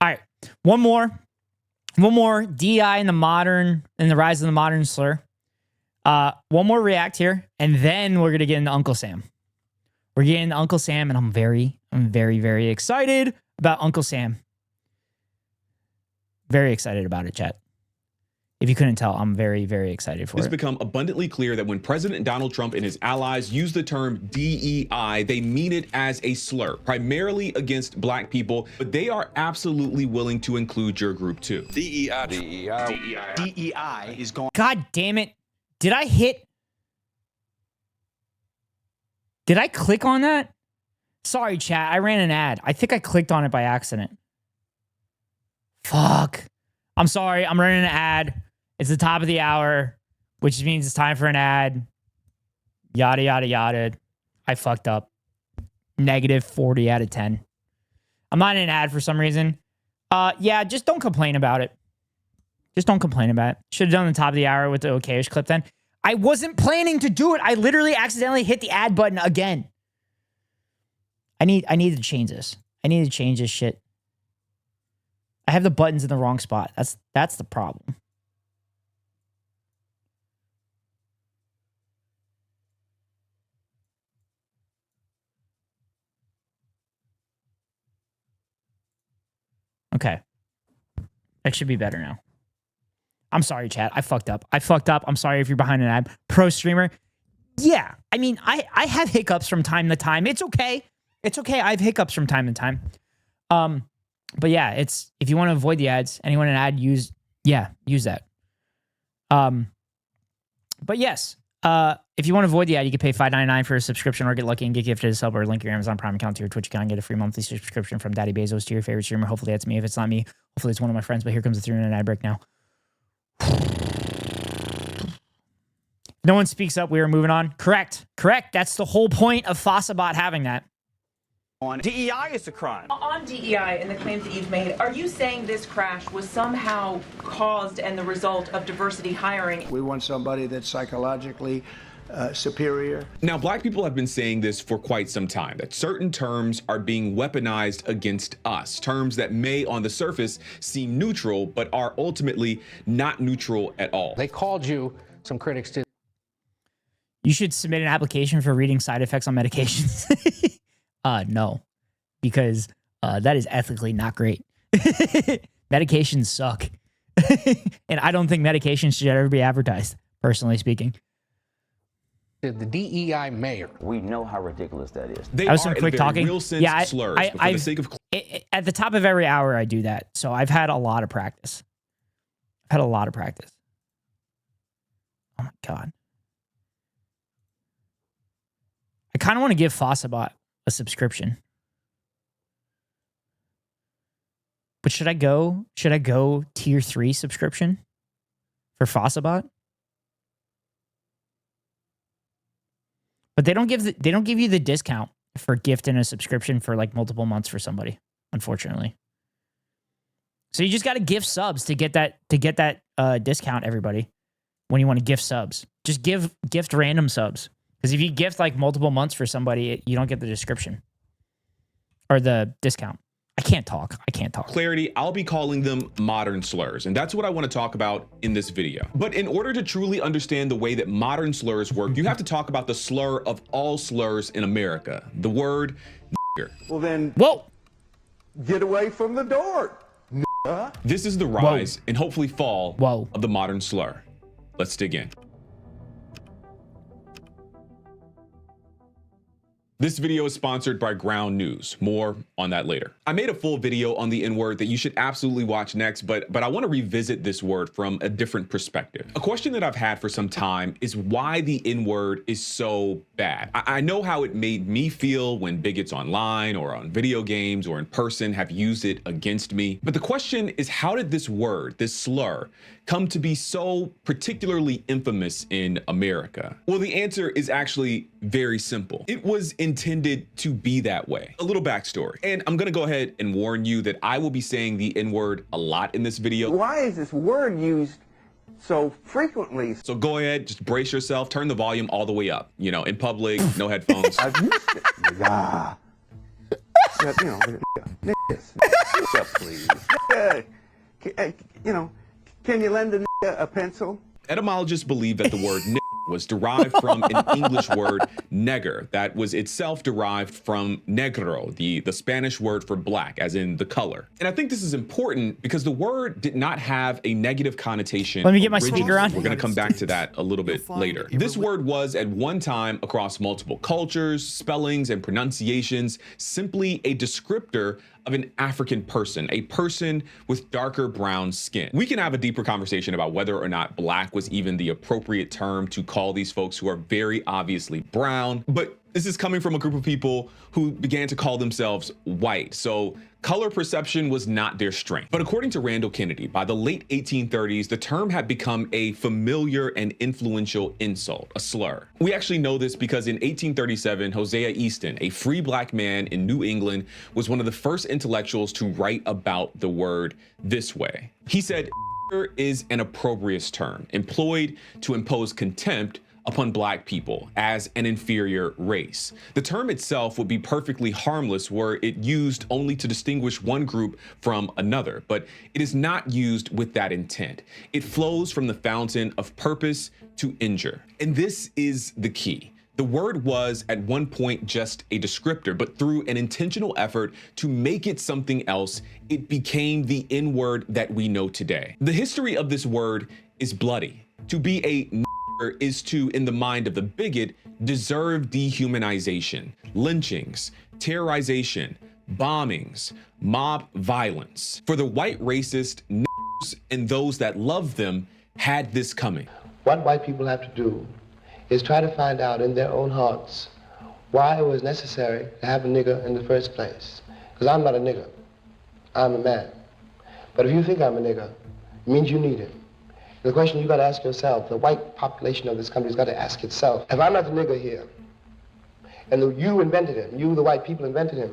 All right. One more. DI in the rise of the modern slur. One more react here, and then we're gonna get into Uncle Sam. We're getting into Uncle Sam, and I'm very, very excited about Uncle Sam. Very excited about it, chat. If you couldn't tell, I'm very, very excited for It's it. become abundantly clear that when President Donald Trump and his allies use the term DEI, they mean it as a slur, primarily against black people, but they are absolutely willing to include your group too. DEI is going. God damn it. Did I click on that? Sorry, chat. I ran an ad. I think I clicked on it by accident. Fuck. I'm sorry. I'm running an ad. It's the top of the hour, which means it's time for an ad. Yada, yada, yada. I fucked up. Negative 40 out of 10. I'm not in an ad for some reason. Yeah, just don't complain about it. Just don't complain about it. Should have done the top of the hour with the okayish clip then. I wasn't planning to do it. I literally accidentally hit the ad button again. I need to change this. I need to change this shit. I have the buttons in the wrong spot. That's the problem. Okay. That should be better now. I'm sorry, chat. I fucked up. I'm sorry if you're behind an ad. Pro streamer. Yeah. I mean, I have hiccups from time to time. It's okay. It's okay. I have hiccups from time to time. But yeah, it's if you want to avoid the ads, anyone an ad use that. But yes, if you want to avoid the ad, you can pay $5.99 for a subscription or get lucky and get gifted a sub or link your Amazon Prime account to your Twitch account and get a free monthly subscription from Daddy Bezos to your favorite streamer. Hopefully that's me. If it's not me, hopefully it's one of my friends. But here comes the 3-minute ad break now. No one speaks up. We are moving on. Correct. That's the whole point of Fossabot having that. DEI is a crime. On DEI and the claims that you've made, are you saying this crash was somehow caused and the result of diversity hiring? We want somebody that's psychologically superior. Now, black people have been saying this for quite some time, that certain terms are being weaponized against us, terms that may on the surface seem neutral, but are ultimately not neutral at all. They called you, some critics did. You should submit an application for reading side effects on medications. No, because that is ethically not great. Medications suck. And I don't think medications should ever be advertised, personally speaking. The DEI mayor. We know how ridiculous that is. They I was are some in quick a very talking. real sense Yeah, slurs, but for the sake of at the top of every hour, I do that. So I've had a lot of practice. I've had a lot of practice. Oh my God. I kind of want to give Fossabot a subscription. But should I go tier 3 subscription for Fossabot? But they don't give you the discount for gifting a subscription for like multiple months for somebody, unfortunately. So you just got to gift subs to get that discount, everybody. When you want to gift subs, just gift random subs. Because if you gift like multiple months for somebody, you don't get the description or the discount. I can't talk. Clarity, I'll be calling them modern slurs, and that's what I want to talk about in this video. But in order to truly understand the way that modern slurs work, you have to talk about the slur of all slurs in America, the word nigger. Well then, whoa, get away from the door. This is the rise and hopefully fall of the modern slur. Let's dig in. This video is sponsored by Ground News. More on that later. I made a full video on the N-word that you should absolutely watch next, but I want to revisit this word from a different perspective. A question that I've had for some time is why the N-word is so bad. I know how it made me feel when bigots online or on video games or in person have used it against me. But the question is, how did this word, this slur, come to be so particularly infamous in America? Well, the answer is actually very simple. It was intended to be that way. A little backstory. And I'm gonna go ahead and warn you that I will be saying the N-word a lot in this video. Why is this word used so frequently? So go ahead, just brace yourself, turn the volume all the way up. You know, in public, no headphones. I've used it. Yeah. You know, please. You know, can you lend a pencil? Etymologists believe that the word was derived from an English word neger that was itself derived from negro, the Spanish word for black, as in the color. And I think this is important because the word did not have a negative connotation. Let me get my speaker on. We're going to come back to that a little bit later. This word was at one time across multiple cultures, spellings, and pronunciations simply a descriptor of an African person, a person with darker brown skin. We can have a deeper conversation about whether or not black was even the appropriate term to call these folks who are very obviously brown, but this is coming from a group of people who began to call themselves white. So color perception was not their strength. But according to Randall Kennedy, by the late 1830s, the term had become a familiar and influential insult, a slur. We actually know this because in 1837, Hosea Easton, a free black man in New England, was one of the first intellectuals to write about the word this way. He said, is an opprobrious term employed to impose contempt upon black people as an inferior race. The term itself would be perfectly harmless were it used only to distinguish one group from another, but it is not used with that intent. It flows from the fountain of purpose to injure. And this is the key. The word was at one point just a descriptor, but through an intentional effort to make it something else, it became the N-word that we know today. The history of this word is bloody. To be a is to, in the mind of the bigot, deserve dehumanization, lynchings, terrorization, bombings, mob violence. For the white racist and those that love them had this coming. What white people have to do is try to find out in their own hearts why it was necessary to have a nigger in the first place. Because I'm not a nigger, I'm a man. But if you think I'm a nigger, it means you need it. The question you got to ask yourself, the white population of this country has got to ask itself, if I'm not the nigger here, and you invented him, you, the white people, invented him,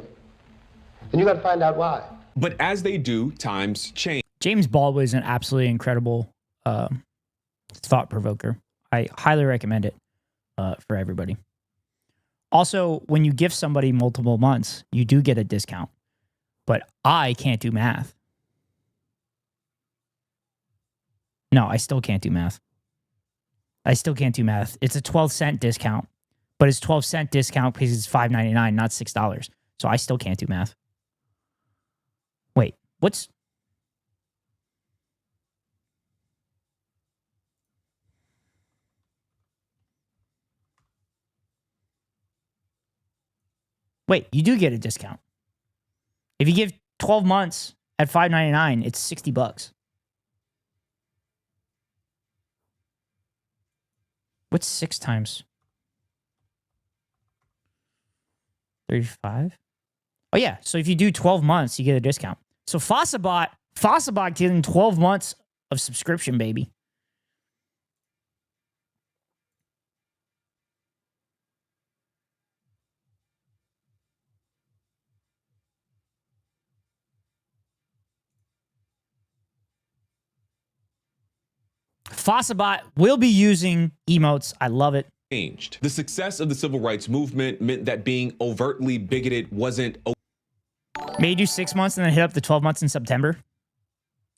And you got to find out why. But as they do, times change. James Baldwin is an absolutely incredible thought provoker. I highly recommend it for everybody. Also, when you gift somebody multiple months, you do get a discount. But I can't do math. No, I still can't do math. I still can't do math. It's a 12-cent discount, but it's 12-cent discount because it's $5.99, not $6. So I still can't do math. Wait, what's... Wait, you do get a discount. If you give 12 months at $5.99, it's $60. What's 6 times 35? Oh yeah, so if you do 12 months, you get a discount. So Fossabot getting 12 months of subscription, baby. Fossabot will be using emotes. I love it. Changed. The success of the civil rights movement meant that being overtly bigoted wasn't May you do 6 months and then hit up the 12 months in September.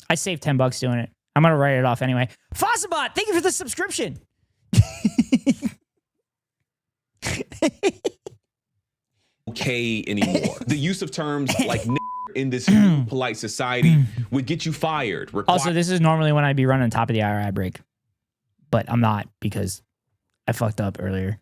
I saved $10 doing it. I'm going to write it off anyway. Fossabot, thank you for the subscription. okay anymore. The use of terms like in this new polite society would get you fired. Also, this is normally when I'd be running top of the hour ad break, but I'm not because I fucked up earlier.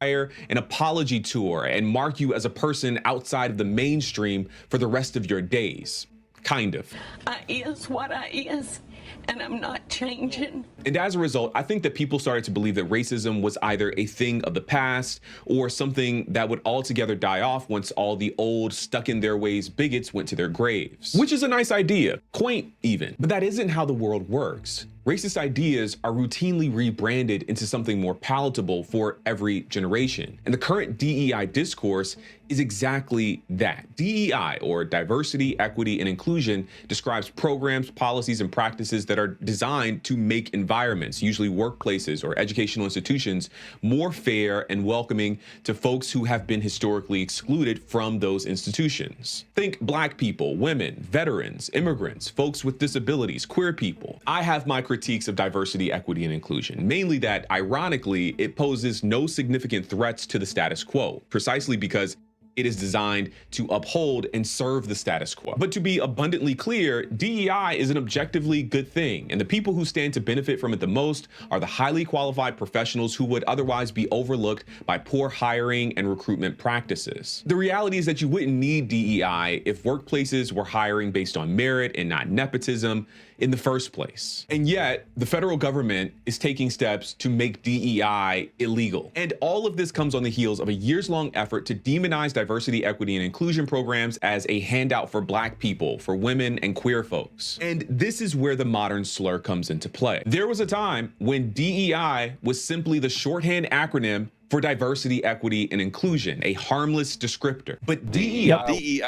An apology tour and mark you as a person outside of the mainstream for the rest of your days. Kind of. I is what I is, and I'm not changing. And as a result, I think that people started to believe that racism was either a thing of the past or something that would altogether die off once all the old, stuck-in-their-ways bigots went to their graves. Which is a nice idea, quaint even. But that isn't how the world works. Racist ideas are routinely rebranded into something more palatable for every generation. And the current DEI discourse is exactly that. DEI, or diversity, equity, and inclusion, describes programs, policies, and practices that are designed to make environments, usually workplaces or educational institutions, more fair and welcoming to folks who have been historically excluded from those institutions. Think Black people, women, veterans, immigrants, folks with disabilities, queer people. I have my critiques of diversity, equity, and inclusion, mainly that, ironically, it poses no significant threats to the status quo, precisely because it is designed to uphold and serve the status quo. But to be abundantly clear, DEI is an objectively good thing, and the people who stand to benefit from it the most are the highly qualified professionals who would otherwise be overlooked by poor hiring and recruitment practices. The reality is that you wouldn't need DEI if workplaces were hiring based on merit and not nepotism in the first place. And yet, the federal government is taking steps to make DEI illegal. And all of this comes on the heels of a years-long effort to demonize diversity, equity, and inclusion programs as a handout for Black people, for women and queer folks. And this is where the modern slur comes into play. There was a time when DEI was simply the shorthand acronym for diversity, equity, and inclusion, a harmless descriptor. But DEI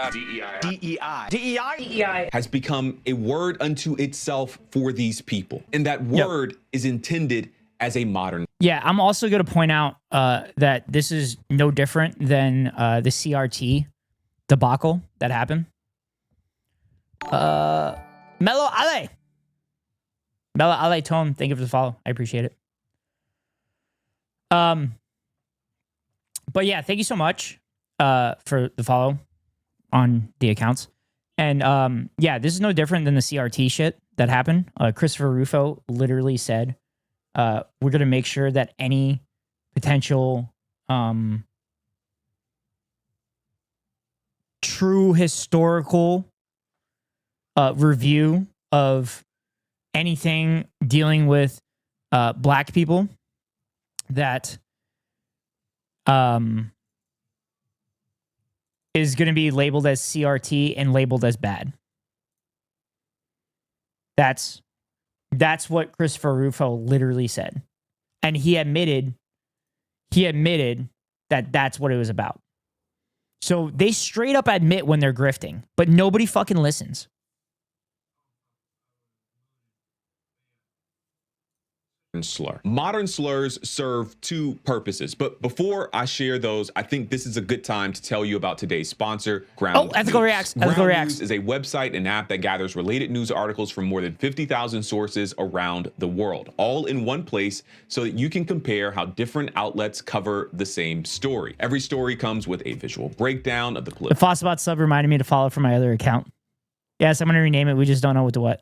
has become a word unto itself for these people. And that word is intended as a modern. Yeah, I'm also going to point out that this is no different than the CRT debacle that happened. Melo Ale. Melo Ale Tone, thank you for the follow. I appreciate it. But yeah, thank you so much for the follow on the accounts. And yeah, this is no different than the CRT shit that happened. Christopher Rufo literally said, we're going to make sure that any potential true historical review of anything dealing with Black people that is going to be labeled as CRT and labeled as bad. That's what Christopher Rufo literally said. And he admitted that that's what it was about. So they straight up admit when they're grifting, but nobody fucking listens. Slur. Modern slurs serve two purposes, but before I share those, I think this is a good time to tell you about today's sponsor, Ground News. Ethical Reacts. Ethical Reacts is a website and app that gathers related news articles from more than 50,000 sources around the world, all in one place so that you can compare how different outlets cover the same story. Every story comes with a visual breakdown of the The political Fossbot sub reminded me to follow from my other account. Yes, I'm going to rename it. We just don't know what to what.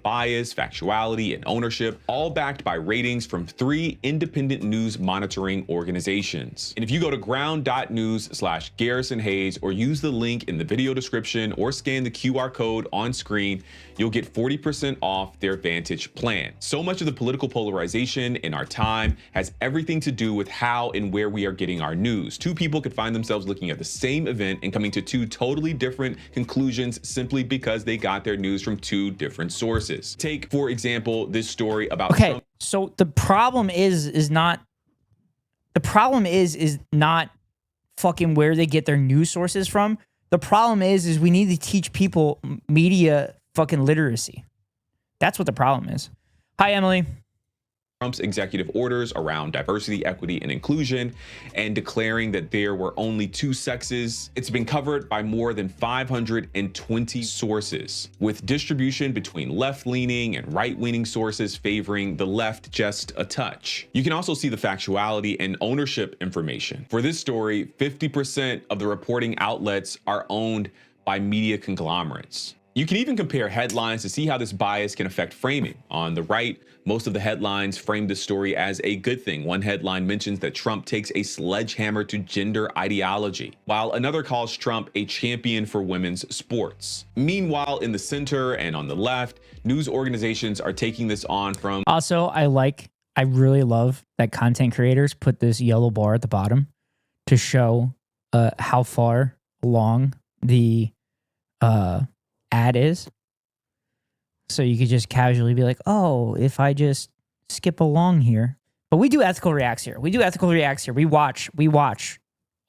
bias, factuality, and ownership, all backed by ratings from 3 independent news monitoring organizations. And if you go to ground.news/Garrison Hayes or use the link in the video description or scan the QR code on screen, you'll get 40% off their Vantage plan. So much of the political polarization in our time has everything to do with how and where we are getting our news. Two people could find themselves looking at the same event and coming to 2 totally different conclusions simply because they got their news from 2 different sources. Take, for example, this story about Trump. So the problem is not fucking where they get their news sources from. The problem is we need to teach people media fucking literacy. That's what the problem is. Hi, Emily. Trump's executive orders around diversity, equity, and inclusion, and declaring that there were only 2 sexes. It's been covered by more than 520 sources, with distribution between left-leaning and right-leaning sources favoring the left just a touch. You can also see the factuality and ownership information. For this story, 50% of the reporting outlets are owned by media conglomerates. You can even compare headlines to see how this bias can affect framing. On the right, most of the headlines frame the story as a good thing. One headline mentions that Trump takes a sledgehammer to gender ideology, while another calls Trump a champion for women's sports. Meanwhile, in the center and on the left, news organizations are taking this on from... Also, I really love that content creators put this yellow bar at the bottom to show how far along the ad is. So you could just casually be like, oh, if I just skip along here. But we do ethical reacts here. We watch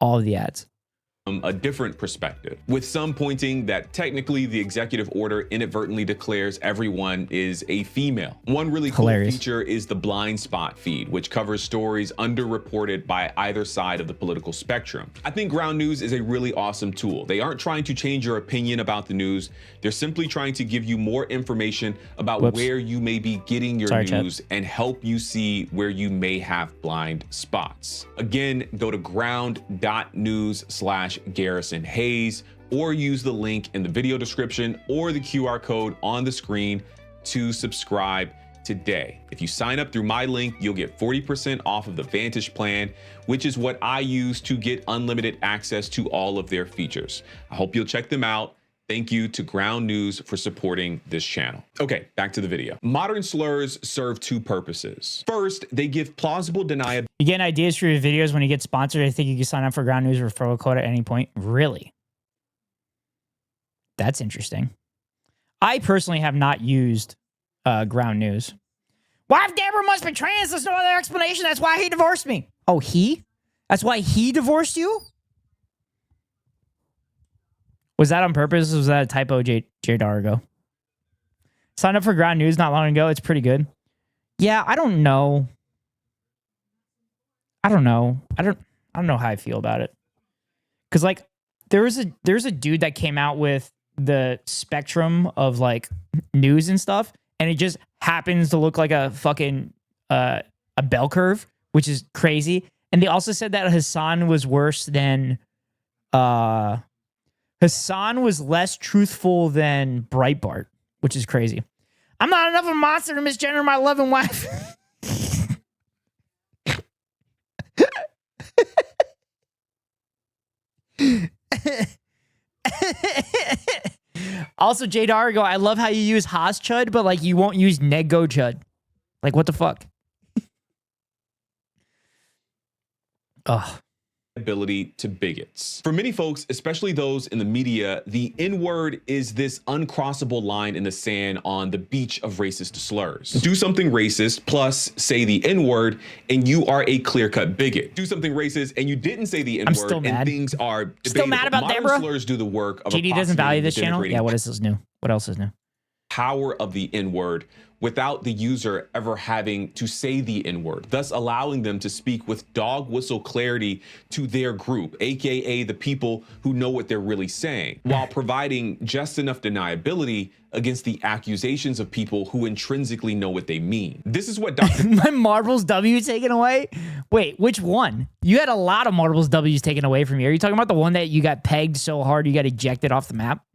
all of the ads. A different perspective, with some pointing that technically the executive order inadvertently declares everyone is a female. One really cool feature is the blind spot feed, which covers stories underreported by either side of the political spectrum. I think Ground News is a really awesome tool. They aren't trying to change your opinion about the news. They're simply trying to give you more information about where you may be getting your news and help you see where you may have blind spots. Again, go to ground.news/Garrison Hayes or use the link in the video description or the QR code on the screen to subscribe today. If you sign up through my link, you'll get 40% off of the Vantage plan, which is what I use to get unlimited access to all of their features. I hope you'll check them out. Thank you to Ground News for supporting this channel. Okay, back to the video. Modern slurs serve 2 purposes. First, they give plausible deniability. You get ideas for your videos when you get sponsored. I think you can sign up for Ground News referral code at any point. Really? That's interesting. I personally have not used Ground News. Wife Deborah must be trans. There's no other explanation. That's why he divorced me. Oh, he? That's why he divorced you? Was that on purpose? Or was that a typo, J Dargo? Signed up for Ground News not long ago. It's pretty good. Yeah, I don't know. I don't know how I feel about it. Cause like there's a dude that came out with the spectrum of like news and stuff, and it just happens to look like a fucking a bell curve, which is crazy. And they also said that Hassan was worse than Hassan was less truthful than Breitbart, which is crazy. I'm not enough of a monster to misgender my loving wife. Also, J Dargo, I love how you use Haas Chud, but like you won't use Nego Chud. Like, what the fuck? Ugh. ability to bigots. For many folks, especially those in the media, the N-word is this uncrossable line in the sand on the beach of racist slurs. Do something racist plus say the N-word and you are a clear-cut bigot. Do something racist and you didn't say the N-word and things are debatable. Still mad about Modern Deborah? Slurs do the work of GD doesn't value this channel? denigrating Yeah, what is new? What else is new? Power of the N-word without the user ever having to say the N-word, thus allowing them to speak with dog whistle clarity to their group, aka the people who know what they're really saying, while providing just enough deniability against the accusations of people who intrinsically know what they mean. This is what Dr. My Marbles W taken away? Wait, which one? You had a lot of Marbles W's taken away from you. Are you talking about the one that you got pegged so hard you got ejected off the map?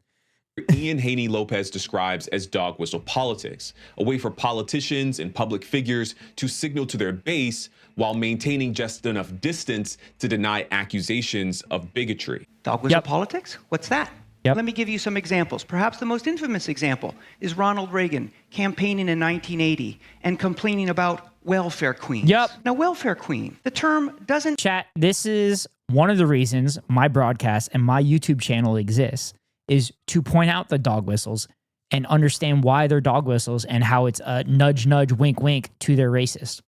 Ian Haney Lopez describes as dog whistle politics, a way for politicians and public figures to signal to their base while maintaining just enough distance to deny accusations of bigotry. Dog whistle politics? What's that? Yep. Let me give you some examples. Perhaps the most infamous example is Ronald Reagan campaigning in 1980 and complaining about welfare queens. Yep. Now, welfare queen, the term doesn't... Chat, this is one of the reasons my broadcast and my YouTube channel exists, is to point out the dog whistles and understand why they're dog whistles and how it's a nudge, nudge, wink, wink to their racist.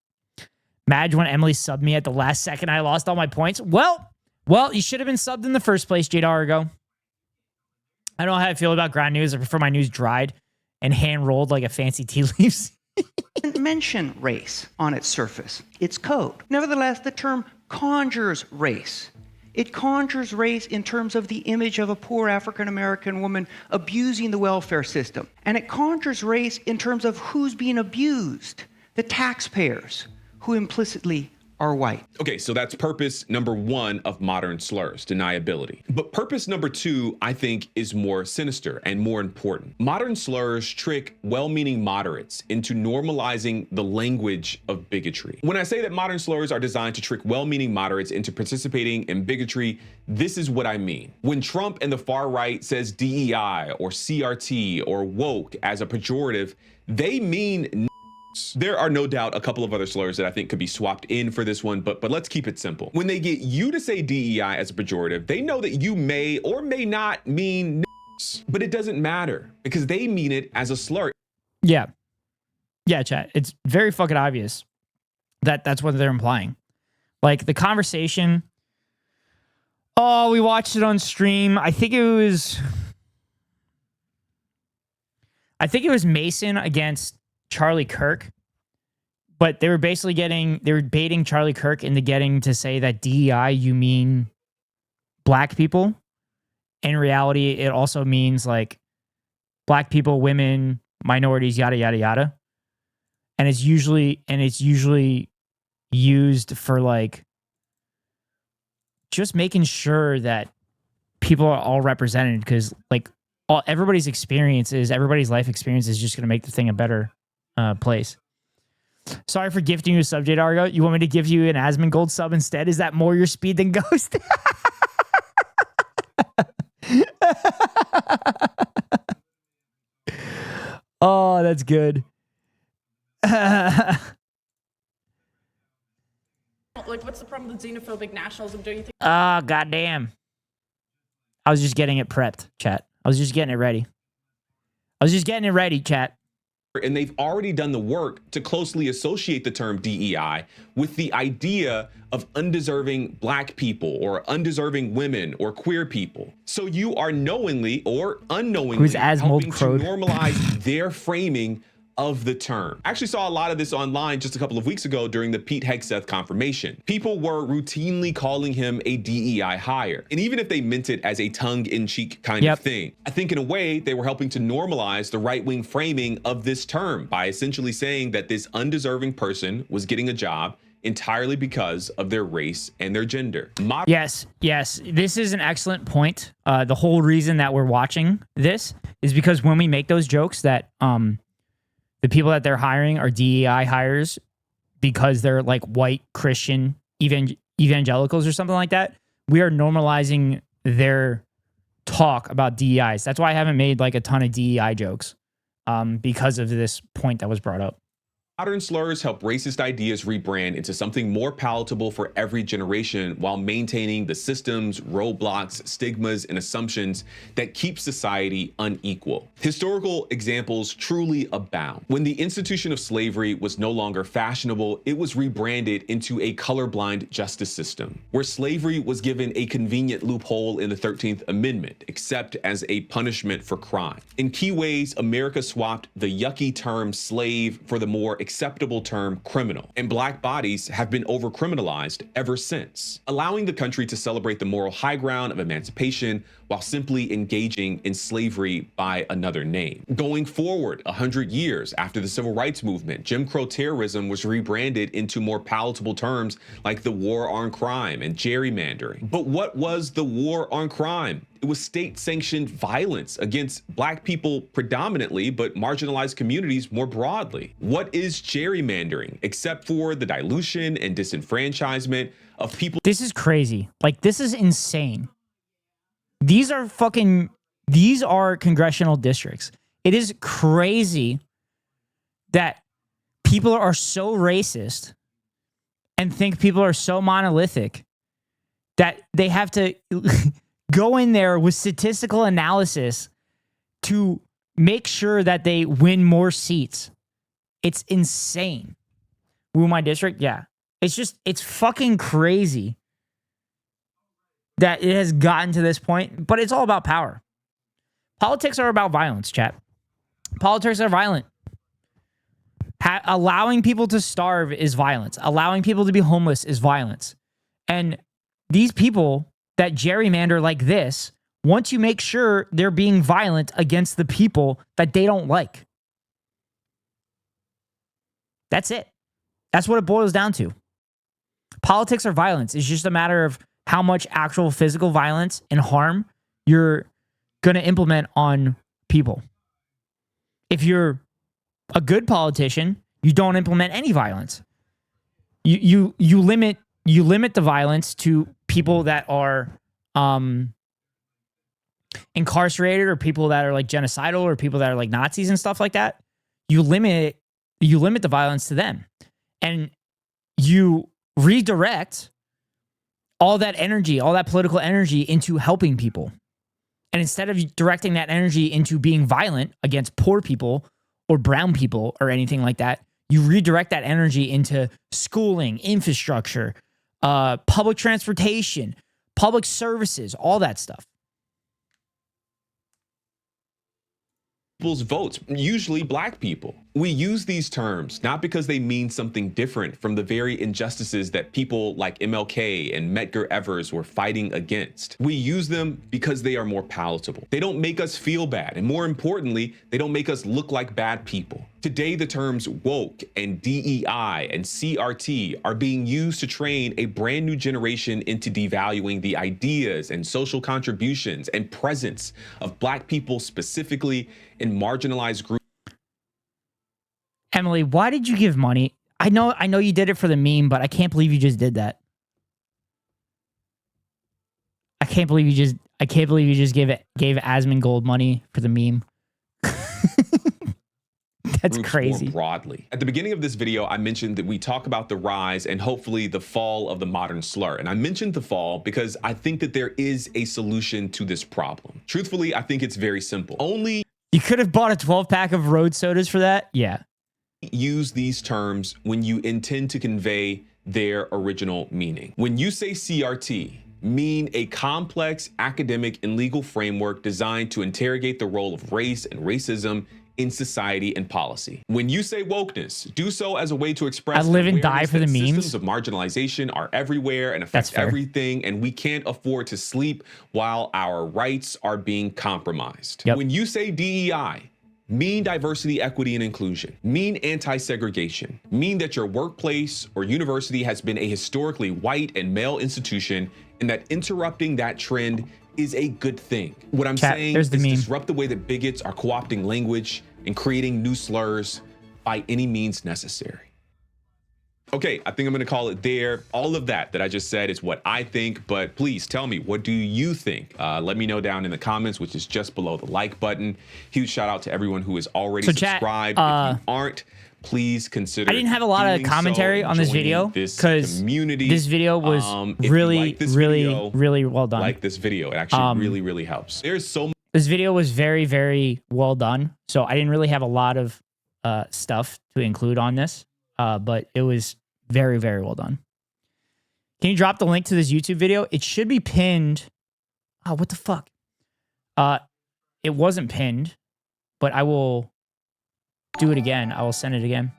Madge, when Emily subbed me at the last second, I lost all my points. Well, you should have been subbed in the first place, Jade Argo. I don't know how I feel about ground news. I prefer my news dried and hand-rolled like a fancy tea leaves. doesn't mention race on its surface. It's code. Nevertheless, the term conjures race. It conjures race in terms of the image of a poor African-American woman abusing the welfare system. And it conjures race in terms of who's being abused, the taxpayers, who implicitly are white. Okay, so that's purpose number one of modern slurs, deniability. But purpose number two, I think, is more sinister and more important. Modern slurs trick well-meaning moderates into normalizing the language of bigotry. When I say that modern slurs are designed to trick well-meaning moderates into participating in bigotry, this is what I mean. When Trump and the far right says DEI or CRT or woke as a pejorative, they mean there are no doubt a couple of other slurs that I think could be swapped in for this one, but let's keep it simple. When they get you to say DEI as a pejorative, they know that you may or may not mean but it doesn't matter because they mean it as a slur. Yeah. Yeah, chat. It's very fucking obvious that that's what they're implying. Like the conversation. Oh, we watched it on stream. I think it was Mason against Charlie Kirk, but they were basically baiting Charlie Kirk into getting to say that DEI, you mean black people. In reality, it also means like black people, women, minorities, yada, yada, yada. And it's usually used for like just making sure that people are all represented because like everybody's life experience is just going to make the thing a better place. Sorry for gifting you a sub, Jade Argo. You want me to give you an Asmon Gold sub instead? Is that more your speed than Ghost? Oh, that's good. Like, what's the problem with xenophobic nationalism? Don't you think? Ah, goddamn. I was just getting it prepped, chat. I was just getting it ready, chat. And they've already done the work to closely associate the term DEI with the idea of undeserving black people or undeserving women or queer people. So you are knowingly or unknowingly helping to normalize their framing of the term. I actually saw a lot of this online just a couple of weeks ago during the Pete Hegseth confirmation. People were routinely calling him a DEI hire. And even if they meant it as a tongue-in-cheek kind of thing, I think in a way they were helping to normalize the right-wing framing of this term by essentially saying that this undeserving person was getting a job entirely because of their race and their gender. Yes. This is an excellent point. The whole reason that we're watching this is because when we make those jokes that the people that they're hiring are DEI hires because they're like white Christian evangelicals or something like that, we are normalizing their talk about DEIs. That's why I haven't made like a ton of DEI jokes because of this point that was brought up. Modern slurs help racist ideas rebrand into something more palatable for every generation while maintaining the systems, roadblocks, stigmas, and assumptions that keep society unequal. Historical examples truly abound. When the institution of slavery was no longer fashionable, it was rebranded into a colorblind justice system, where slavery was given a convenient loophole in the 13th Amendment, except as a punishment for crime. In key ways, America swapped the yucky term slave for the more acceptable term criminal, and black bodies have been over-criminalized ever since, allowing the country to celebrate the moral high ground of emancipation while simply engaging in slavery by another name. Going forward 100 years after the Civil Rights Movement, Jim Crow terrorism was rebranded into more palatable terms like the war on crime and gerrymandering. But what was the war on crime? It was state-sanctioned violence against black people predominantly, but marginalized communities more broadly. What is gerrymandering except for the dilution and disenfranchisement of people? This is crazy. Like, this is insane. These are congressional districts. It is crazy that people are so racist and think people are so monolithic that they have to go in there with statistical analysis to make sure that they win more seats. It's insane. Woo my district? Yeah. It's fucking crazy that it has gotten to this point, but it's all about power. Politics are about violence, chat. Politics are violent. Allowing people to starve is violence. Allowing people to be homeless is violence. And these people that gerrymander like this want to make sure they're being violent against the people that they don't like. That's it. That's what it boils down to. Politics are violence. It's just a matter of how much actual physical violence and harm you're going to implement on people. If you're a good politician, you don't implement any violence. You limit the violence to people that are incarcerated or people that are like genocidal or people that are like Nazis and stuff like that. You limit the violence to them, and you redirect all that energy, all that political energy into helping people. And instead of directing that energy into being violent against poor people or brown people or anything like that, you redirect that energy into schooling, infrastructure, public transportation, public services, all that stuff. People's votes, usually black people. We use these terms not because they mean something different from the very injustices that people like MLK and Medgar Evers were fighting against. We use them because they are more palatable. They don't make us feel bad, and more importantly, they don't make us look like bad people. Today, the terms woke and DEI and CRT are being used to train a brand new generation into devaluing the ideas and social contributions and presence of black people, specifically in marginalized groups. Emily, why did you give money? I know you did it for the meme, but I can't believe you just did that. I can't believe you just gave Asmongold money for the meme. That's crazy. More broadly. At the beginning of this video, I mentioned that we talk about the rise and hopefully the fall of the modern slur. And I mentioned the fall because I think that there is a solution to this problem. Truthfully, I think it's very simple. Only you could have bought a 12-pack of road sodas for that. Yeah. Use these terms when you intend to convey their original meaning. When you say CRT, mean a complex academic and legal framework designed to interrogate the role of race and racism in society and policy. When you say wokeness, do so as a way to express I live and die for the memes. Systems of marginalization are everywhere and affect everything, and we can't afford to sleep while our rights are being compromised. Yep. When you say DEI, mean diversity, equity, and inclusion, mean anti-segregation, mean that your workplace or university has been a historically white and male institution, and that interrupting that trend is a good thing. What I'm saying is disrupt the way that bigots are co-opting language and creating new slurs by any means necessary. Okay, I think I'm gonna call it there. All of that I just said is what I think, but please tell me, what do you think? Let me know down in the comments, which is just below the like button. Huge shout out to everyone who is already subscribed. If you aren't, please consider. I didn't have a lot of doing commentary so, on this joining video this because community. this video was If you really, like this really, video, really well done. Like this video, it actually really, really helps. There's so much. This video was very, very well done. So I didn't really have a lot of stuff to include on this, but it was very, very well done. Can you drop the link to this YouTube video? It should be pinned. Oh, what the fuck? It wasn't pinned, but I will do it again. I will send it again.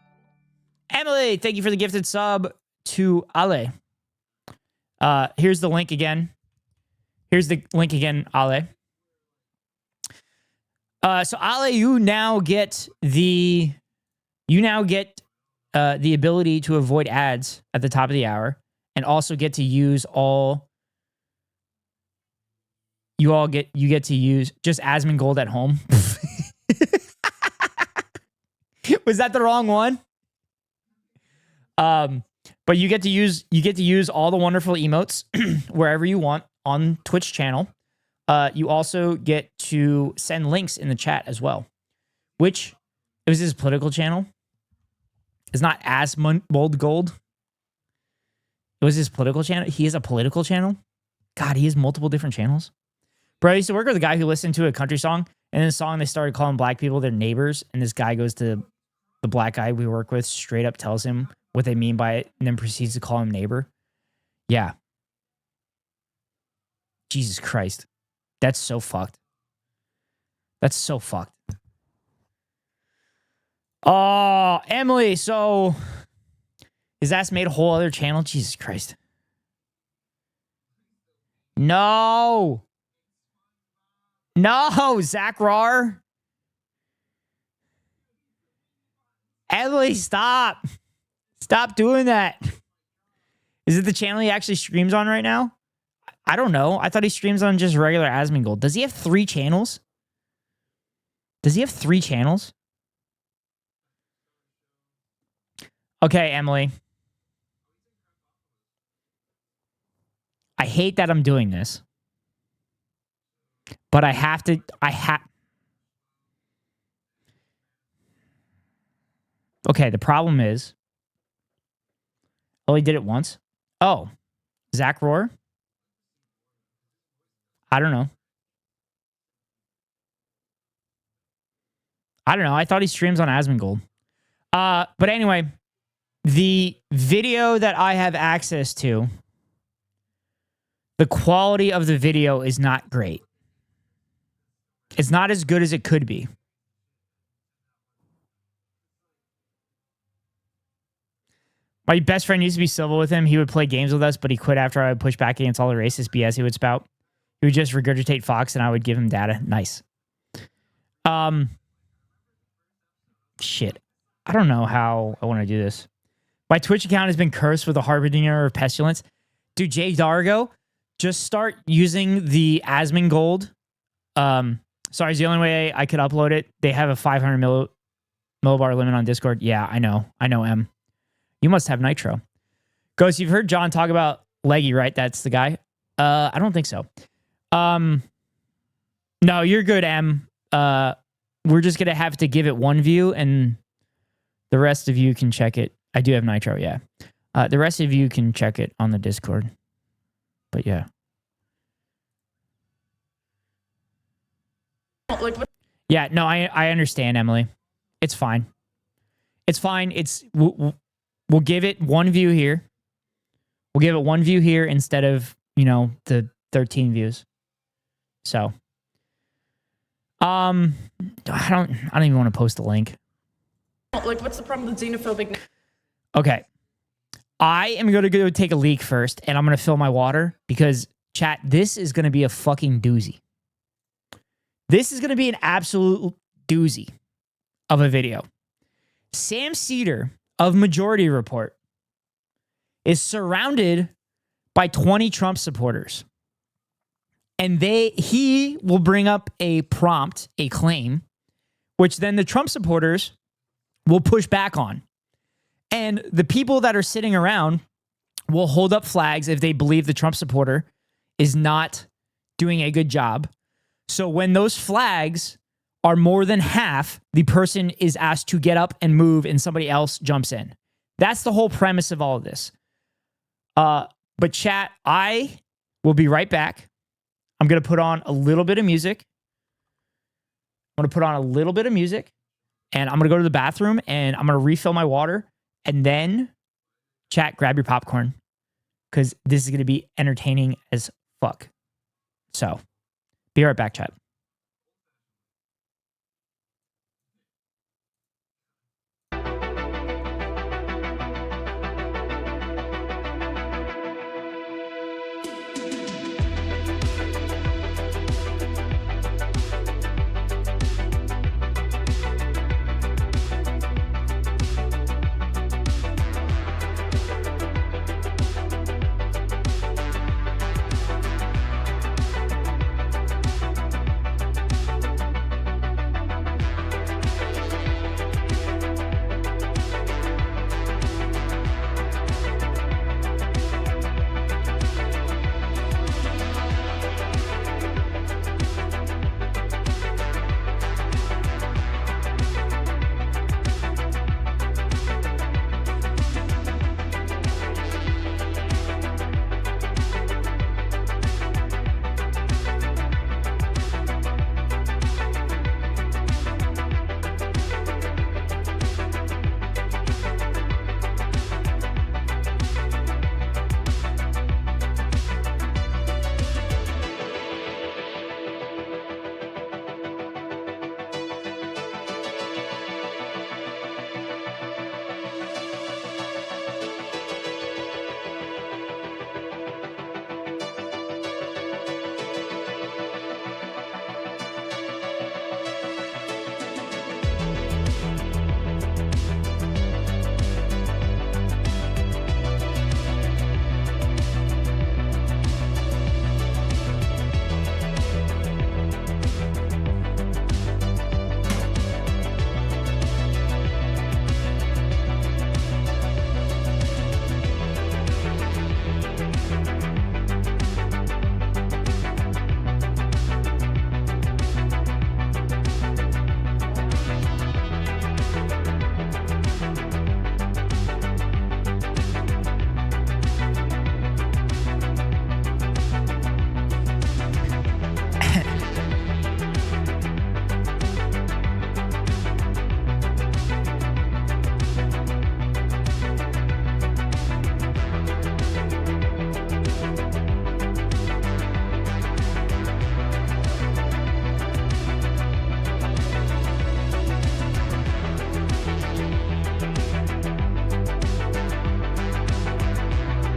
Emily, thank you for the gifted sub to Ale. Here's the link again. Here's the link again, Ale. So Ale, you now get the ability to avoid ads at the top of the hour, and also get to use you get to use just Asmongold at home. Was that the wrong one? But you get to use all the wonderful emotes wherever you want on Twitch channel. You also get to send links in the chat as well, which it was his political channel. It's not Asmongold Gold. It was his political channel. He has a political channel. God, he has multiple different channels. Bro, I used to work with a guy who listened to a country song, and in the song they started calling black people their neighbors, and this guy goes to the black guy we work with, straight up tells him what they mean by it, and then proceeds to call him neighbor. Yeah. Jesus Christ. That's so fucked. That's so fucked. Oh, Emily, so his ass made a whole other channel? Jesus Christ. No. No, Zach Rar. Emily, stop. Stop doing that. Is it the channel he actually streams on right now? I don't know. I thought he streams on just regular Asmongold. Does he have 3 channels? Does he have 3 channels? Okay, Emily. I hate that I'm doing this. But I have to... Okay, the problem is... Oh, he did it once? Oh. Zach Rohr? I don't know. I thought he streams on Asmongold. But anyway, the video that I have access to, the quality of the video is not great. It's not as good as it could be. My best friend used to be civil with him. He would play games with us, but he quit after I would push back against all the racist BS he would spout. He would just regurgitate Fox, and I would give him data. Nice. Shit. I don't know how I want to do this. My Twitch account has been cursed with a harbinger of pestilence. Dude, Jay Dargo, just start using the Asmongold. Sorry, it's the only way I could upload it. They have a 500 millibar limit on Discord. Yeah, I know. I know, M. You must have Nitro. Ghost, you've heard John talk about Leggy, right? That's the guy? I don't think so. No, you're good, M. We're just going to have to give it one view, and the rest of you can check it. I do have Nitro, yeah. The rest of you can check it on the Discord. But yeah. Yeah, no, I understand, Emily. It's fine. It's fine. We'll give it one view here. We'll give it one view here instead of, the 13 views. So, I don't even want to post a link. Like, what's the problem with xenophobic? Okay. I am going to go take a leak first, and I'm going to fill my water because, chat, this is going to be a fucking doozy. This is going to be an absolute doozy of a video. Sam Seder of Majority Report is surrounded by 20 Trump supporters. And he will bring up a prompt, a claim, which then the Trump supporters will push back on. And the people that are sitting around will hold up flags if they believe the Trump supporter is not doing a good job. So when those flags are more than half, the person is asked to get up and move and somebody else jumps in. That's the whole premise of all of this. But chat, I will be right back. I'm going to put on a little bit of music. And I'm going to go to the bathroom and I'm going to refill my water. And then, chat, grab your popcorn because this is going to be entertaining as fuck. So, be right back, chat.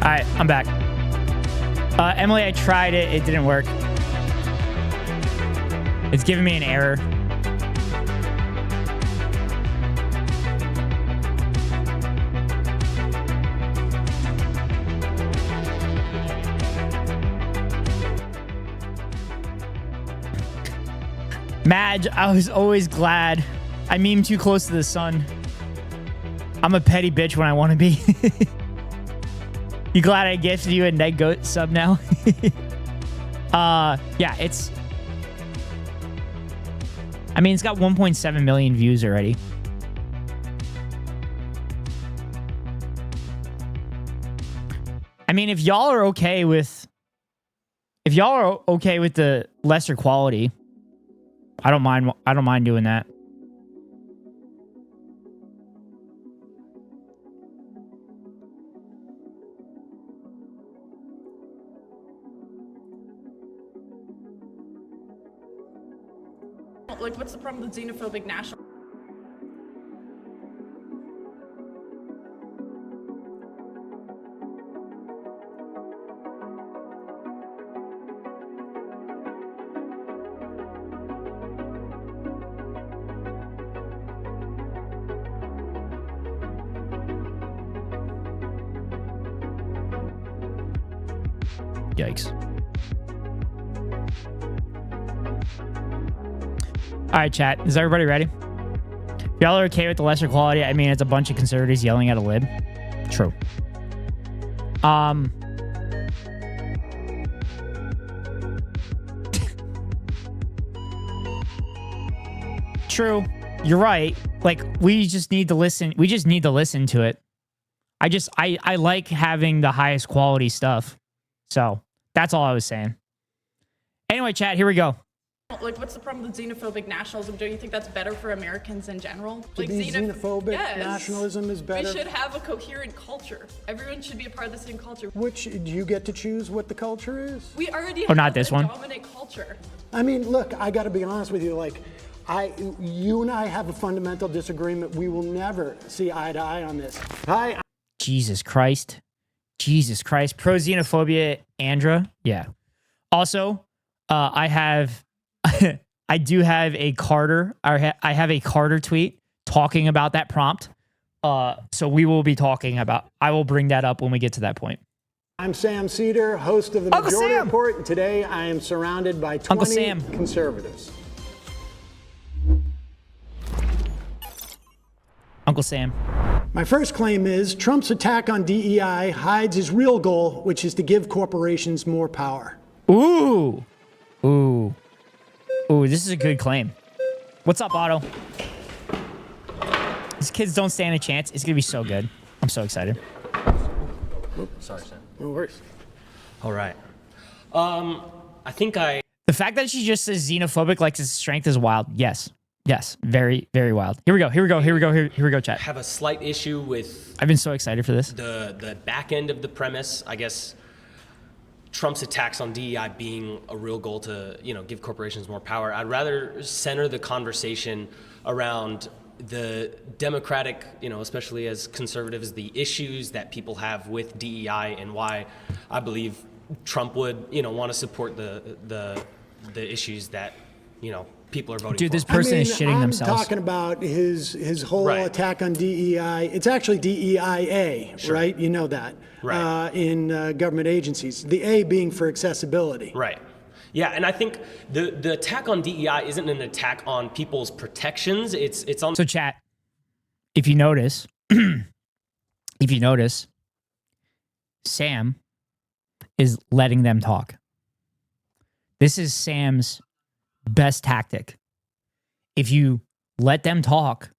All right, I'm back. Emily, I tried it. It didn't work. It's giving me an error. Madge, I was always glad. I meme too close to the sun. I'm a petty bitch when I want to be. You glad I gifted you a Ned Goat sub now? Yeah, it's... I mean, it's got 1.7 million views already. I mean, if y'all are okay with... If y'all are okay with the lesser quality, I don't mind doing that. Like, what's the problem with xenophobic national? Yikes. All right, chat. Is everybody ready? Y'all are okay with the lesser quality? I mean, it's a bunch of conservatives yelling at a lib. True. True. You're right. Like, we just need to listen. We just need to listen to it. I like having the highest quality stuff. So that's all I was saying. Anyway, chat, here we go. Like, what's the problem with xenophobic nationalism? Don't you think that's better for Americans in general? To be xenophobic nationalism is better? We should have a coherent culture. Everyone should be a part of the same culture. Which, do you get to choose what the culture is? We already not have this a one. dominant culture. I mean, look, I got to be honest with you. Like, you and I have a fundamental disagreement. We will never see eye to eye on this. Jesus Christ. Jesus Christ. Pro xenophobia, Andra. Yeah. Also, I have, I do have a Carter. I have a Carter tweet talking about that prompt. So we will be talking about. I will bring that up when we get to that point. I'm Sam Seder, host of the Uncle Majority Sam. Report, and today I am surrounded by 20 conservatives. Uncle Sam. My first claim is Trump's attack on DEI hides his real goal, which is to give corporations more power. Ooh. Ooh. Ooh, this is a good claim. What's up, Otto? These kids don't stand a chance. It's going to be so good. I'm so excited. Sorry, Sam. No worries. All right. I think The fact that she just says xenophobic like his strength is wild. Yes. Yes. Very, very wild. Here we go. Here we go. Here we go. Here we go, chat. have a slight issue with I've been so excited for this. the back end of the premise. I guess Trump's attacks on DEI being a real goal to, give corporations more power. I'd rather center the conversation around the democratic, especially as conservatives, the issues that people have with DEI and why I believe Trump would, want to support the issues that, people are voting Dude, for. this person is shitting themselves. I'm talking about his whole attack on DEI. It's actually DEIA, right? You know that. Right. In government agencies. The A being for accessibility. Right. Yeah, and I think the attack on DEI isn't an attack on people's protections. It's on. So, chat, if you notice, Sam is letting them talk. This is Sam's best tactic. If you let them talk,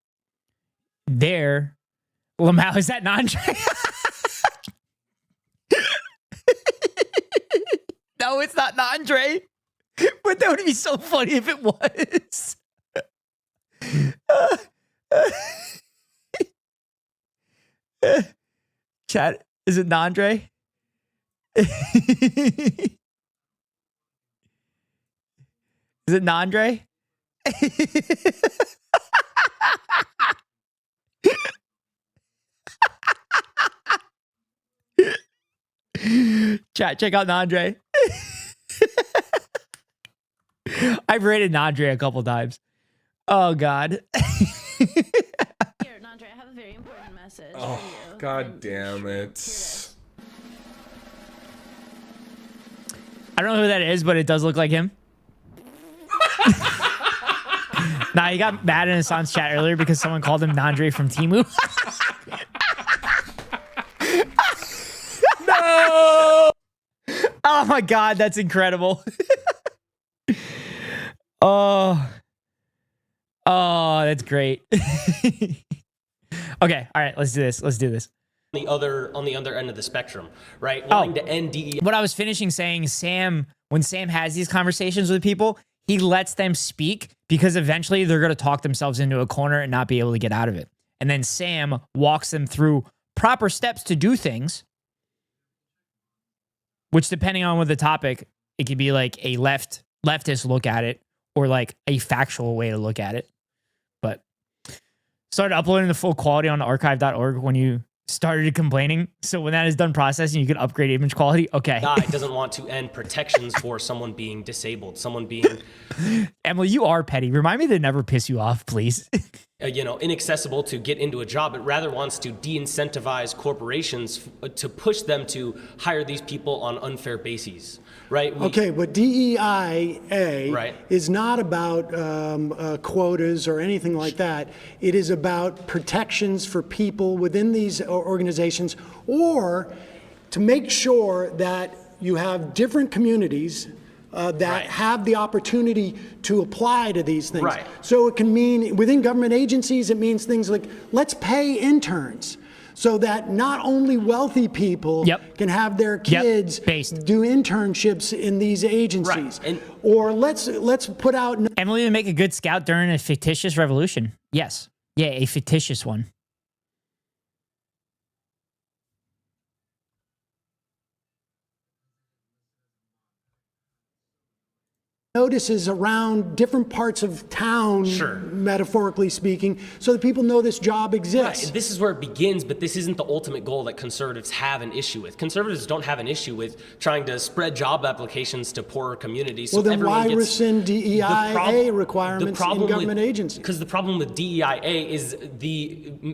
Lamau, is that Nandre? No, it's not Nandre. But that would be so funny if it was. Chat, is it Nandre? Is it Nandre? Chat, check out Nandre. I've rated Nandre a couple times. Oh, God. Here, Nandre, I have a very important message for you. God damn it. I don't know who that is, but it does look like him. Nah, he got mad in Hassan's chat earlier because someone called him Nandre from Temu. No! Oh my God, that's incredible. Oh, that's great. Okay, all right, let's do this. Let's do this. On the other end of the spectrum, right? Wanting to end DEI. What I was finishing saying, when Sam has these conversations with people, he lets them speak because eventually they're going to talk themselves into a corner and not be able to get out of it. And then Sam walks them through proper steps to do things, which depending on what the topic, it could be like a leftist look at it or like a factual way to look at it. But started uploading the full quality on archive.org when you started complaining. So when that is done processing, you can upgrade image quality. Okay. DEI doesn't want to end protections for someone being disabled, someone being... Emily, you are petty. Remind me to never piss you off, please. Inaccessible to get into a job. It rather wants to de-incentivize corporations to push them to hire these people on unfair bases, right? Okay, but DEIA is not about quotas or anything like that. It is about protections for people within these organizations, or to make sure that you have different communities that have the opportunity to apply to these things. Right. So it can mean, within government agencies, it means things like, let's pay interns so that not only wealthy people can have their kids do internships in these agencies. Or let's put out... Emily would make a good scout during a fictitious revolution. Yes. Yeah, a fictitious one. Notices around different parts of town, metaphorically speaking, so that people know this job exists. Right. This is where it begins, but this isn't the ultimate goal that conservatives have an issue with. Conservatives don't have an issue with trying to spread job applications to poorer communities. So well, then why rescind DEIA requirements in government agencies? Because the problem with DEIA is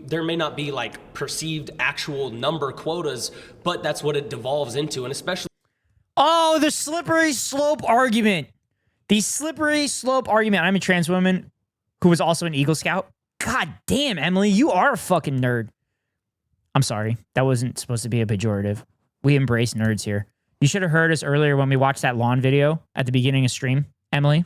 there may not be like perceived actual number quotas, but that's what it devolves into, and especially... Oh, the slippery slope argument. The slippery slope argument. I'm a trans woman who was also an Eagle Scout. God damn, Emily, you are a fucking nerd. I'm sorry. That wasn't supposed to be a pejorative. We embrace nerds here. You should have heard us earlier when we watched that lawn video at the beginning of stream, Emily.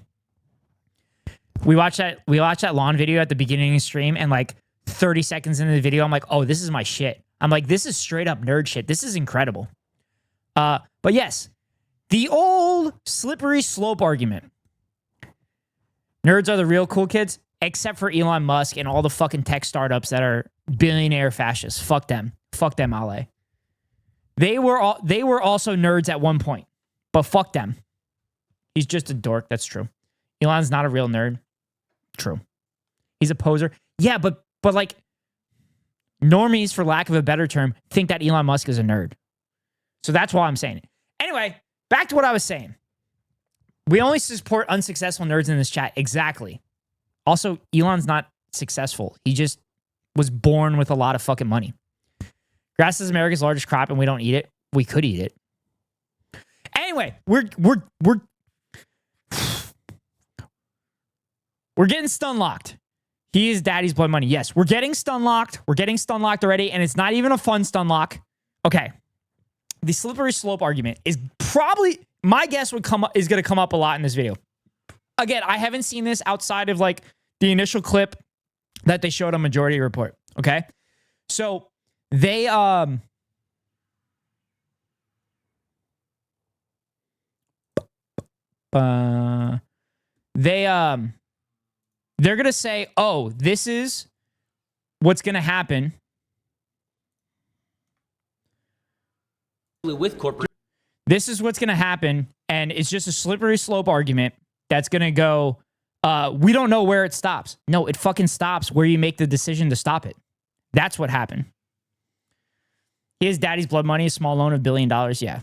We watched that lawn video at the beginning of stream, and like 30 seconds into the video, I'm like, oh, this is my shit. I'm like, this is straight up nerd shit. This is incredible. But yes, the old slippery slope argument. Nerds are the real cool kids, except for Elon Musk and all the fucking tech startups that are billionaire fascists. Fuck them. Fuck them, Ale. They were also nerds at one point, but fuck them. He's just a dork. That's true. Elon's not a real nerd. True. He's a poser. Yeah, but like normies, for lack of a better term, think that Elon Musk is a nerd. So that's why I'm saying it. Anyway, back to what I was saying. We only support unsuccessful nerds in this chat. Exactly. Also, Elon's not successful. He just was born with a lot of fucking money. Grass is America's largest crop and we don't eat it. We could eat it. Anyway, we're getting stun locked. He is daddy's blood money. Yes, we're getting stun locked. We're getting stun locked already, and it's not even a fun stun lock. Okay. The slippery slope argument is probably, my guess is going to come up a lot in this video. Again, I haven't seen this outside of like the initial clip that they showed on Majority Report. Okay. So they're going to say, oh, this is what's going to happen with corporate. This is what's going to happen, and it's just a slippery slope argument that's going to go, we don't know where it stops. No, it fucking stops where you make the decision to stop it. That's what happened. His daddy's blood money, a small loan of $1 billion. Yeah.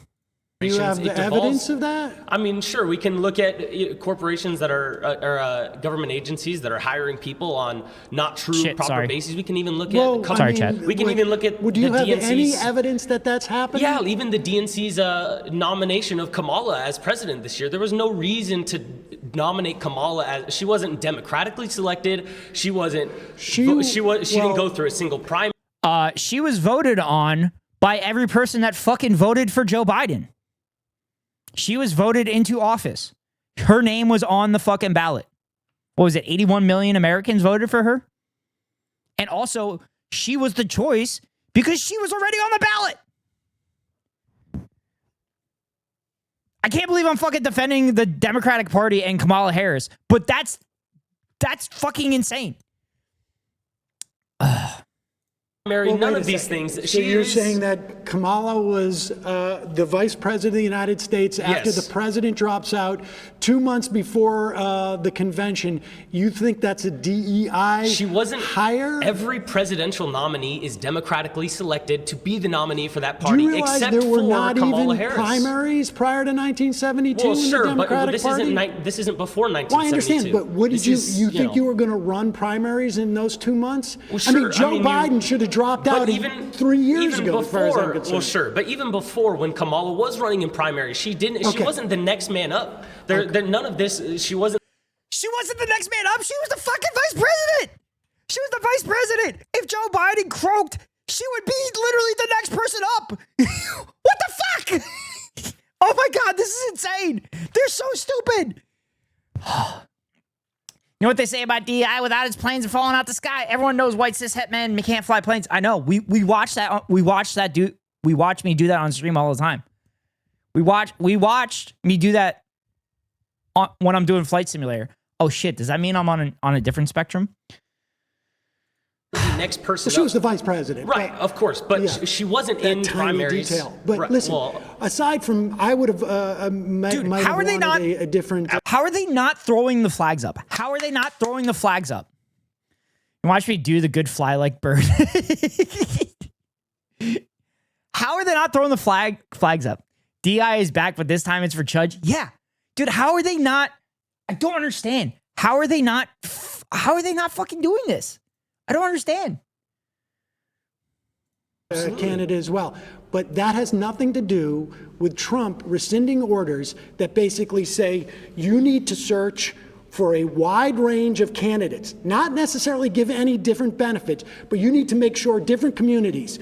Do you have the evidence of that? I mean, sure. We can look at corporations that are government agencies that are hiring people on not true proper bases. We can even look at. We can even look at. Would you have any evidence that that's happening? Yeah, even the DNC's nomination of Kamala as president this year. There was no reason to nominate Kamala as she wasn't democratically selected. She wasn't. She didn't go through a single primary. She was voted on by every person that fucking voted for Joe Biden. She was voted into office. Her name was on the fucking ballot. What was it? 81 million Americans voted for her. And also, she was the choice because she was already on the ballot. I can't believe I'm fucking defending the Democratic Party and Kamala Harris, but that's fucking insane. None of these things. So you're saying that Kamala was the vice president of the United States after the president drops out 2 months before the convention. You think that's a DEI? She wasn't higher? Every presidential nominee is democratically selected to be the nominee for that party, Do you realize except there were for not Kamala even Harris. primaries prior to 1972 well, in sure, the Democratic Party? But this isn't before 1972. Well, I understand, but what did you think you were going to run primaries in those 2 months? Well, sure. I mean, Joe Biden should have dropped out even 3 years ago, as far as I'm concerned. Well, sure, but even before, when Kamala was running in primaries, she wasn't the next man up. None of this. She wasn't the next man up. She was the fucking vice president. She was the vice president. If Joe Biden croaked, she would be literally the next person up. What the fuck? Oh my God, this is insane. They're so stupid. You know what they say about DEI? Without its planes and falling out the sky. Everyone knows white cis het men can't fly planes. I know. We watch that. We watch me do that on stream all the time. We watched me do that when I'm doing Flight Simulator. Oh shit! Does that mean I'm on a different spectrum? The next person. Well, she was the vice president, right? Of course, but yeah, she wasn't in primaries. Detail. But right, listen, aside from, I would have might how have are they not a different? How are they not throwing the flags up? How are they not throwing the flags up? You watch me do the good fly like bird. How are they not throwing the flags up? DI is back, but this time it's for Chudge. Yeah, dude. How are they not? I don't understand. How are they not fucking doing this? I don't understand. Canada as well. But that has nothing to do with Trump rescinding orders that basically say you need to search for a wide range of candidates, not necessarily give any different benefits, but you need to make sure different communities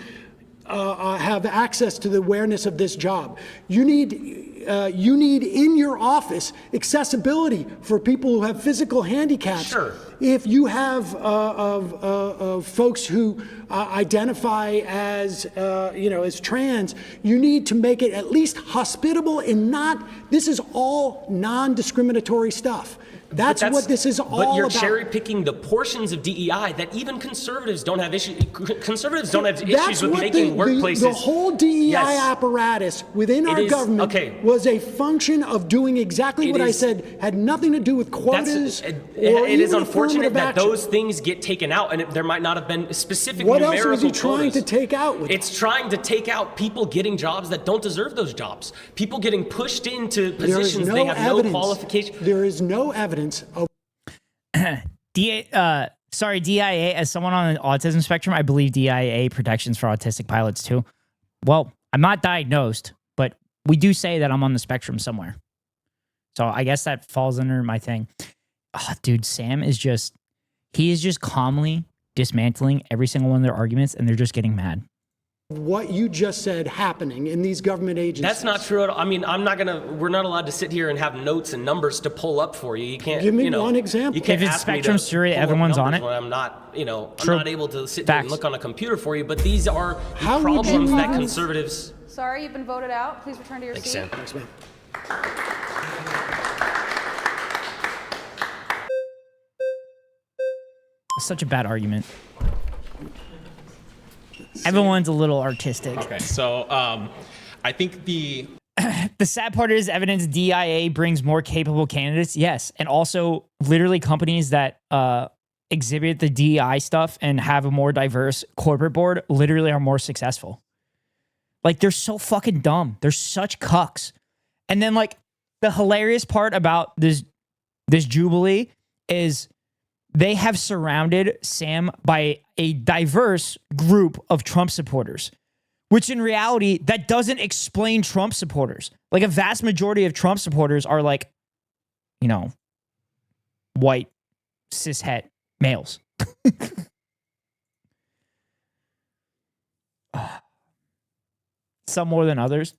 have access to the awareness of this job. You need in your office accessibility for people who have physical handicaps. Sure. If you have folks who identify as as trans, you need to make it at least hospitable and not. This is all non-discriminatory stuff. That's what this is all about. But you're cherry picking the portions of DEI that even conservatives don't have issues. Conservatives don't have issues with making workplaces. The whole DEI apparatus within our government was a function of doing exactly what I said. Had nothing to do with quotas. It is unfortunate that those things get taken out, and there might not have been specific what numerical else was he quotas. trying to take out? It's trying to take out people getting jobs that don't deserve those jobs. People getting pushed into positions they have no qualification. There is no evidence of DIA, as someone on the autism spectrum, I believe DIA protections for autistic pilots too. Well, I'm not diagnosed, but we do say that I'm on the spectrum somewhere. So I guess that falls under my thing. Oh, dude, Sam is just calmly dismantling every single one of their arguments, and they're just getting mad. What you just said happening in these government agencies. That's not true at all. I mean, we're not allowed to sit here and have notes and numbers to pull up for you. You can't give me one example. You can't if it's spectrum theory, everyone's on it. When I'm not, I'm not able to sit there and look on a computer for you. But these are the problems that conservatives. Sorry, you've been voted out. Please return to your seat. Sam. Thanks, man. Such a bad argument. Everyone's a little artistic. Okay, so I think the sad part is evidence DIA brings more capable candidates. Yes, and also literally companies that exhibit the DEI stuff and have a more diverse corporate board literally are more successful. Like, they're so fucking dumb. They're such cucks. And then, like, the hilarious part about this Jubilee is they have surrounded Sam by a diverse group of Trump supporters, which in reality, that doesn't explain Trump supporters. Like, a vast majority of Trump supporters are like, white, cishet males. Some more than others.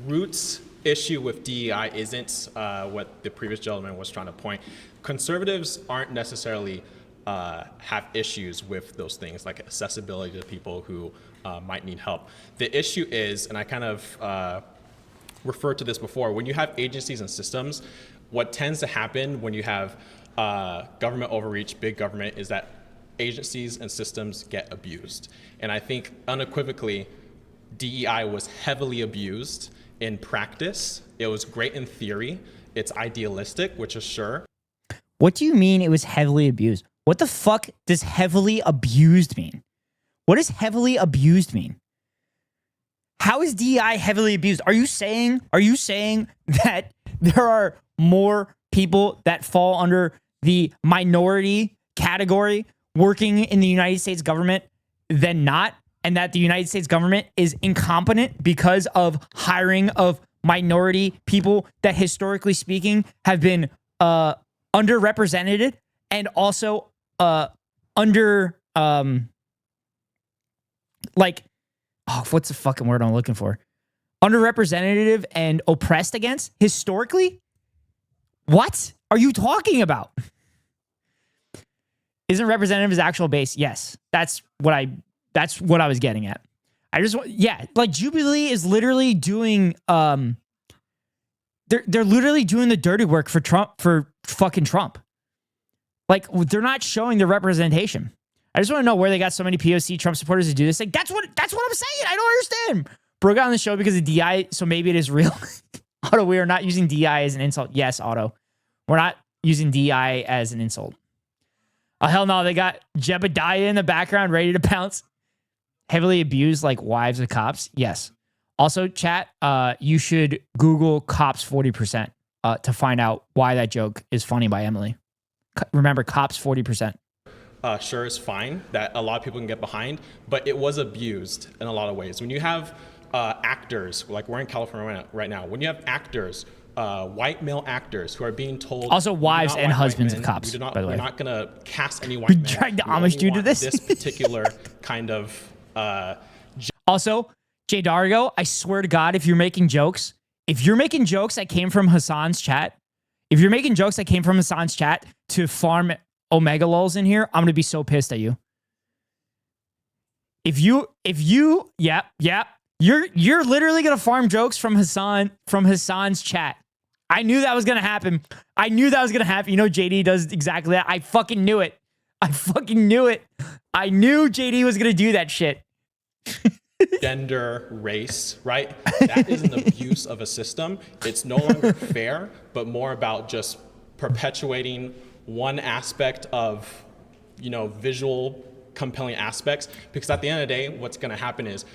Roots issue with DEI isn't what the previous gentleman was trying to point. Conservatives aren't necessarily have issues with those things like accessibility to people who might need help. The issue is, and I kind of referred to this before, when you have agencies and systems, what tends to happen when you have government overreach, big government, is that agencies and systems get abused. And I think unequivocally, DEI was heavily abused in practice. It was great in theory. It's idealistic, which is sure. What do you mean it was heavily abused? What the fuck does heavily abused mean? What does heavily abused mean? How is DEI heavily abused? Are you saying that there are more people that fall under the minority category working in the United States government than not? And that the United States government is incompetent because of hiring of minority people that, historically speaking, have been underrepresented and also what's the fucking word I'm looking for? underrepresented and oppressed against historically? What are you talking about? Isn't representative his actual base? Yes. That's what I was getting at. Like Jubilee is literally doing they're literally doing the dirty work for fucking Trump. Like, they're not showing the representation. I just want to know where they got so many POC Trump supporters to do this. Like, that's what I'm saying. I don't understand. Bro got on the show because of DI, so maybe it is real. Otto, we are not using DI as an insult. Yes, Otto. We're not using DI as an insult. Oh, hell no. They got Jebediah in the background ready to pounce. Heavily abused like wives of cops. Yes. Also, chat, you should Google cops 40% to find out why that joke is funny by Emily. Remember, cops 40%. Sure is fine, that a lot of people can get behind, but it was abused in a lot of ways. When you have actors, like we're in California right now, when you have actors, white male actors who are being told, also wives and husbands of cops, by the way. We're not going to cast any white men. Dragged the Amish dude to this. This particular kind of. Also, Jay Dario, I swear to God, if you're making jokes that came from Hassan's chat, to farm Omega lulz in here, I'm gonna be so pissed at you. You're literally gonna farm jokes from Hassan's chat. I knew that was gonna happen. You know, JD does exactly that. I fucking knew it. I knew JD was gonna do that shit. Gender, race, right? That is an abuse of a system. It's no longer fair, but more about just perpetuating one aspect of, visual compelling aspects. Because at the end of the day, what's going to happen is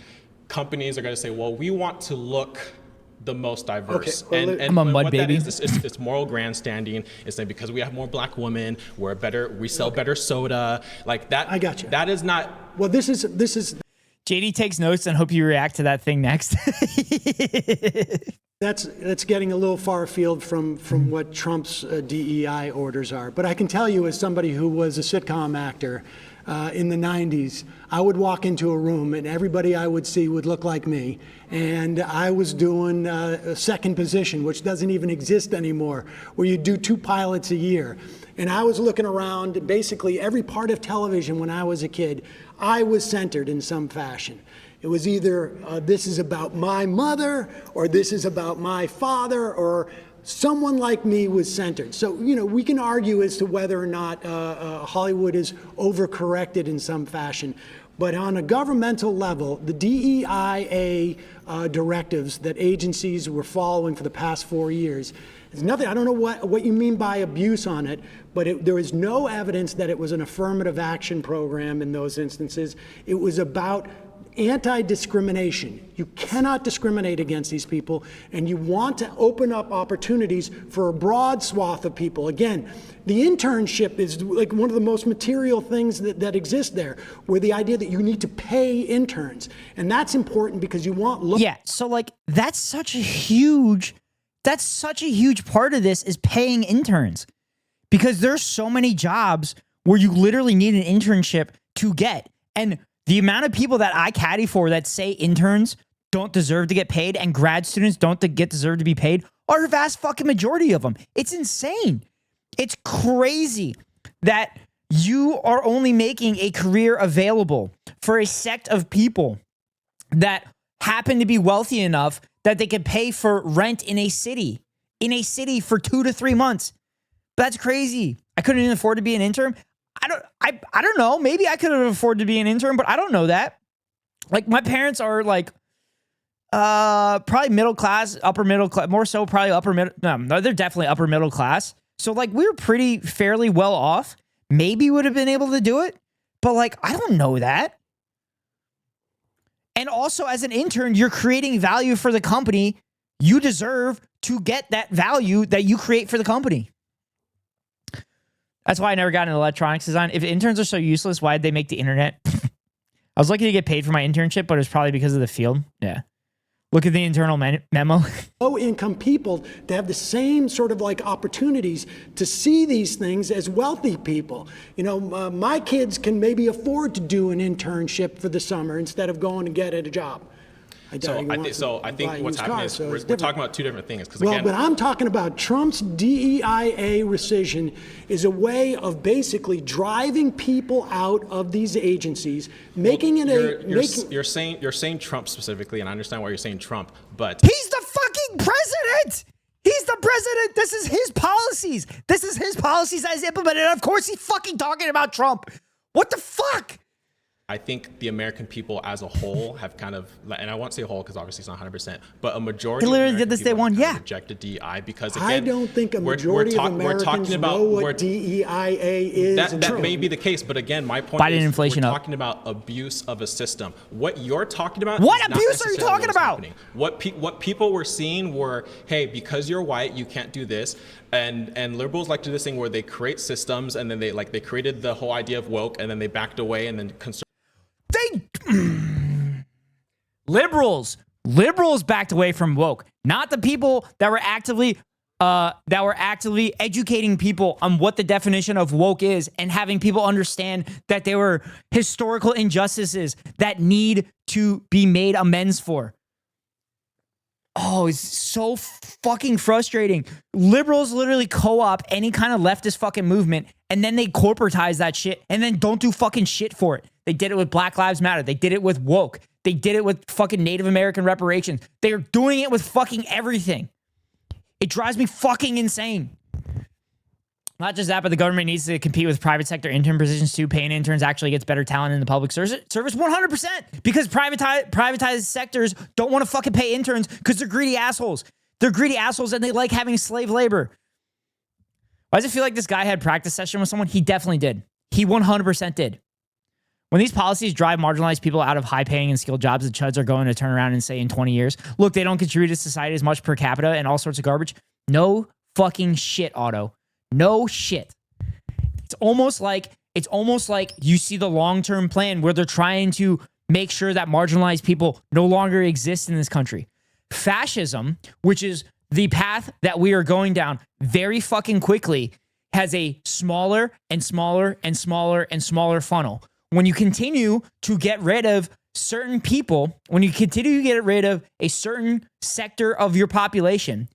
companies are going to say, well, we want to look the most diverse. Okay, well, I'm a mud baby. It's moral grandstanding. It's like, because we have more black women, we sell better soda. Like that. I got you. That is not. Well, this is. JD takes notes and hope you react to that thing next. That's getting a little far afield from what Trump's DEI orders are. But I can tell you, as somebody who was a sitcom actor in the 90s, I would walk into a room and everybody I would see would look like me. And I was doing a second position, which doesn't even exist anymore, where you do 2 pilots a year. And I was looking around basically every part of television when I was a kid. I was centered in some fashion. It was either this is about my mother, or this is about my father, or someone like me was centered. So, we can argue as to whether or not Hollywood is overcorrected in some fashion. But on a governmental level, the DEIA directives that agencies were following for the past 4 years, there's nothing, I don't know what you mean by abuse on it, but there is no evidence that it was an affirmative action program in those instances. It was about anti-discrimination. You cannot discriminate against these people, and you want to open up opportunities for a broad swath of people. Again, the internship is like one of the most material things that exist there, where the idea that you need to pay interns, and that's important because you want... Yeah, so like that's such a huge part of this is paying interns, because there's so many jobs where you literally need an internship to get. And the amount of people that I caddy for that say interns don't deserve to get paid and grad students don't deserve to be paid are a vast fucking majority of them. It's insane. It's crazy that you are only making a career available for a sect of people that happen to be wealthy enough that they could pay for rent in a city for 2 to 3 months. That's crazy. I couldn't even afford to be an intern. I don't know. Maybe I could have afforded to be an intern, but I don't know that. Like, my parents are like probably middle class, upper middle class, more so probably upper middle. No, they're definitely upper middle class. So like we were fairly well off. Maybe would have been able to do it, but like I don't know that. And also, as an intern, you're creating value for the company. You deserve to get that value that you create for the company. That's why I never got into electronics design. If interns are so useless, why did they make the internet? I was lucky to get paid for my internship, but it was probably because of the field. Yeah. Look at the internal memo. Low-income people to have the same sort of like opportunities to see these things as wealthy people. My kids can maybe afford to do an internship for the summer instead of going to get a job. I think what's happening is we're talking about two different things. Because but I'm talking about Trump's DEIA rescission is a way of basically driving people out of these agencies, making it you're saying Trump specifically, and I understand why you're saying Trump, but he's the fucking president. He's the president. This is his policies. This is his policies as implemented. And of course, he's fucking talking about Trump. What the fuck? I think the American people as a whole have kind of, and I won't say whole because obviously it's not 100%, but a majority. He literally did this day one, yeah. Rejected DEI because again, I don't think a majority of Americans know what DEIA is. That may be the case, but again, my point is we're talking about abuse of a system. What you're talking about? What abuse are you talking about? What people were seeing were, hey, because you're white, you can't do this. And liberals like to do this thing where they create systems and then they created the whole idea of woke and then they backed away and then liberals backed away from woke, not the people that were actively educating people on what the definition of woke is and having people understand that there were historical injustices that need to be made amends for. Oh, it's so fucking frustrating. Liberals literally co-op any kind of leftist fucking movement and then they corporatize that shit and then don't do fucking shit for it. They did it with Black Lives Matter. They did it with woke. They did it with fucking Native American reparations. They're doing it with fucking everything. It drives me fucking insane. Not just that, but the government needs to compete with private sector intern positions too. Paying interns actually gets better talent in the public service 100%. Because privatized sectors don't want to fucking pay interns because they're greedy assholes. They're greedy assholes and they like having slave labor. Why does it feel like this guy had practice session with someone? He definitely did. He 100% did. When these policies drive marginalized people out of high-paying and skilled jobs, the chuds are going to turn around and say in 20 years, look, they don't contribute to society as much per capita and all sorts of garbage. No fucking shit, Otto. No shit. It's almost like you see the long-term plan where they're trying to make sure that marginalized people no longer exist in this country. Fascism, which is the path that we are going down very fucking quickly, has a smaller and smaller and smaller and smaller funnel. When you continue to get rid of certain people, when you continue to get rid of a certain sector of your population,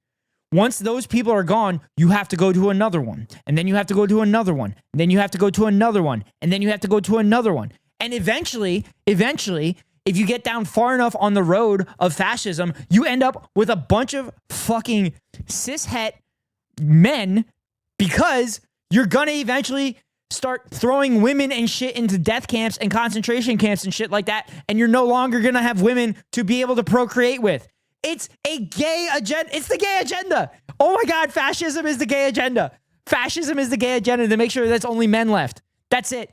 once those people are gone, you have to go to another one. And then you have to go to another one. And then you have to go to another one. And then you have to go to another one. And eventually, if you get down far enough on the road of fascism, you end up with a bunch of fucking cishet men because you're gonna eventually start throwing women and shit into death camps and concentration camps and shit like that. And you're no longer gonna have women to be able to procreate with. It's a gay agenda. It's the gay agenda. Oh my God, fascism is the gay agenda. Fascism is the gay agenda to make sure that's only men left. That's it.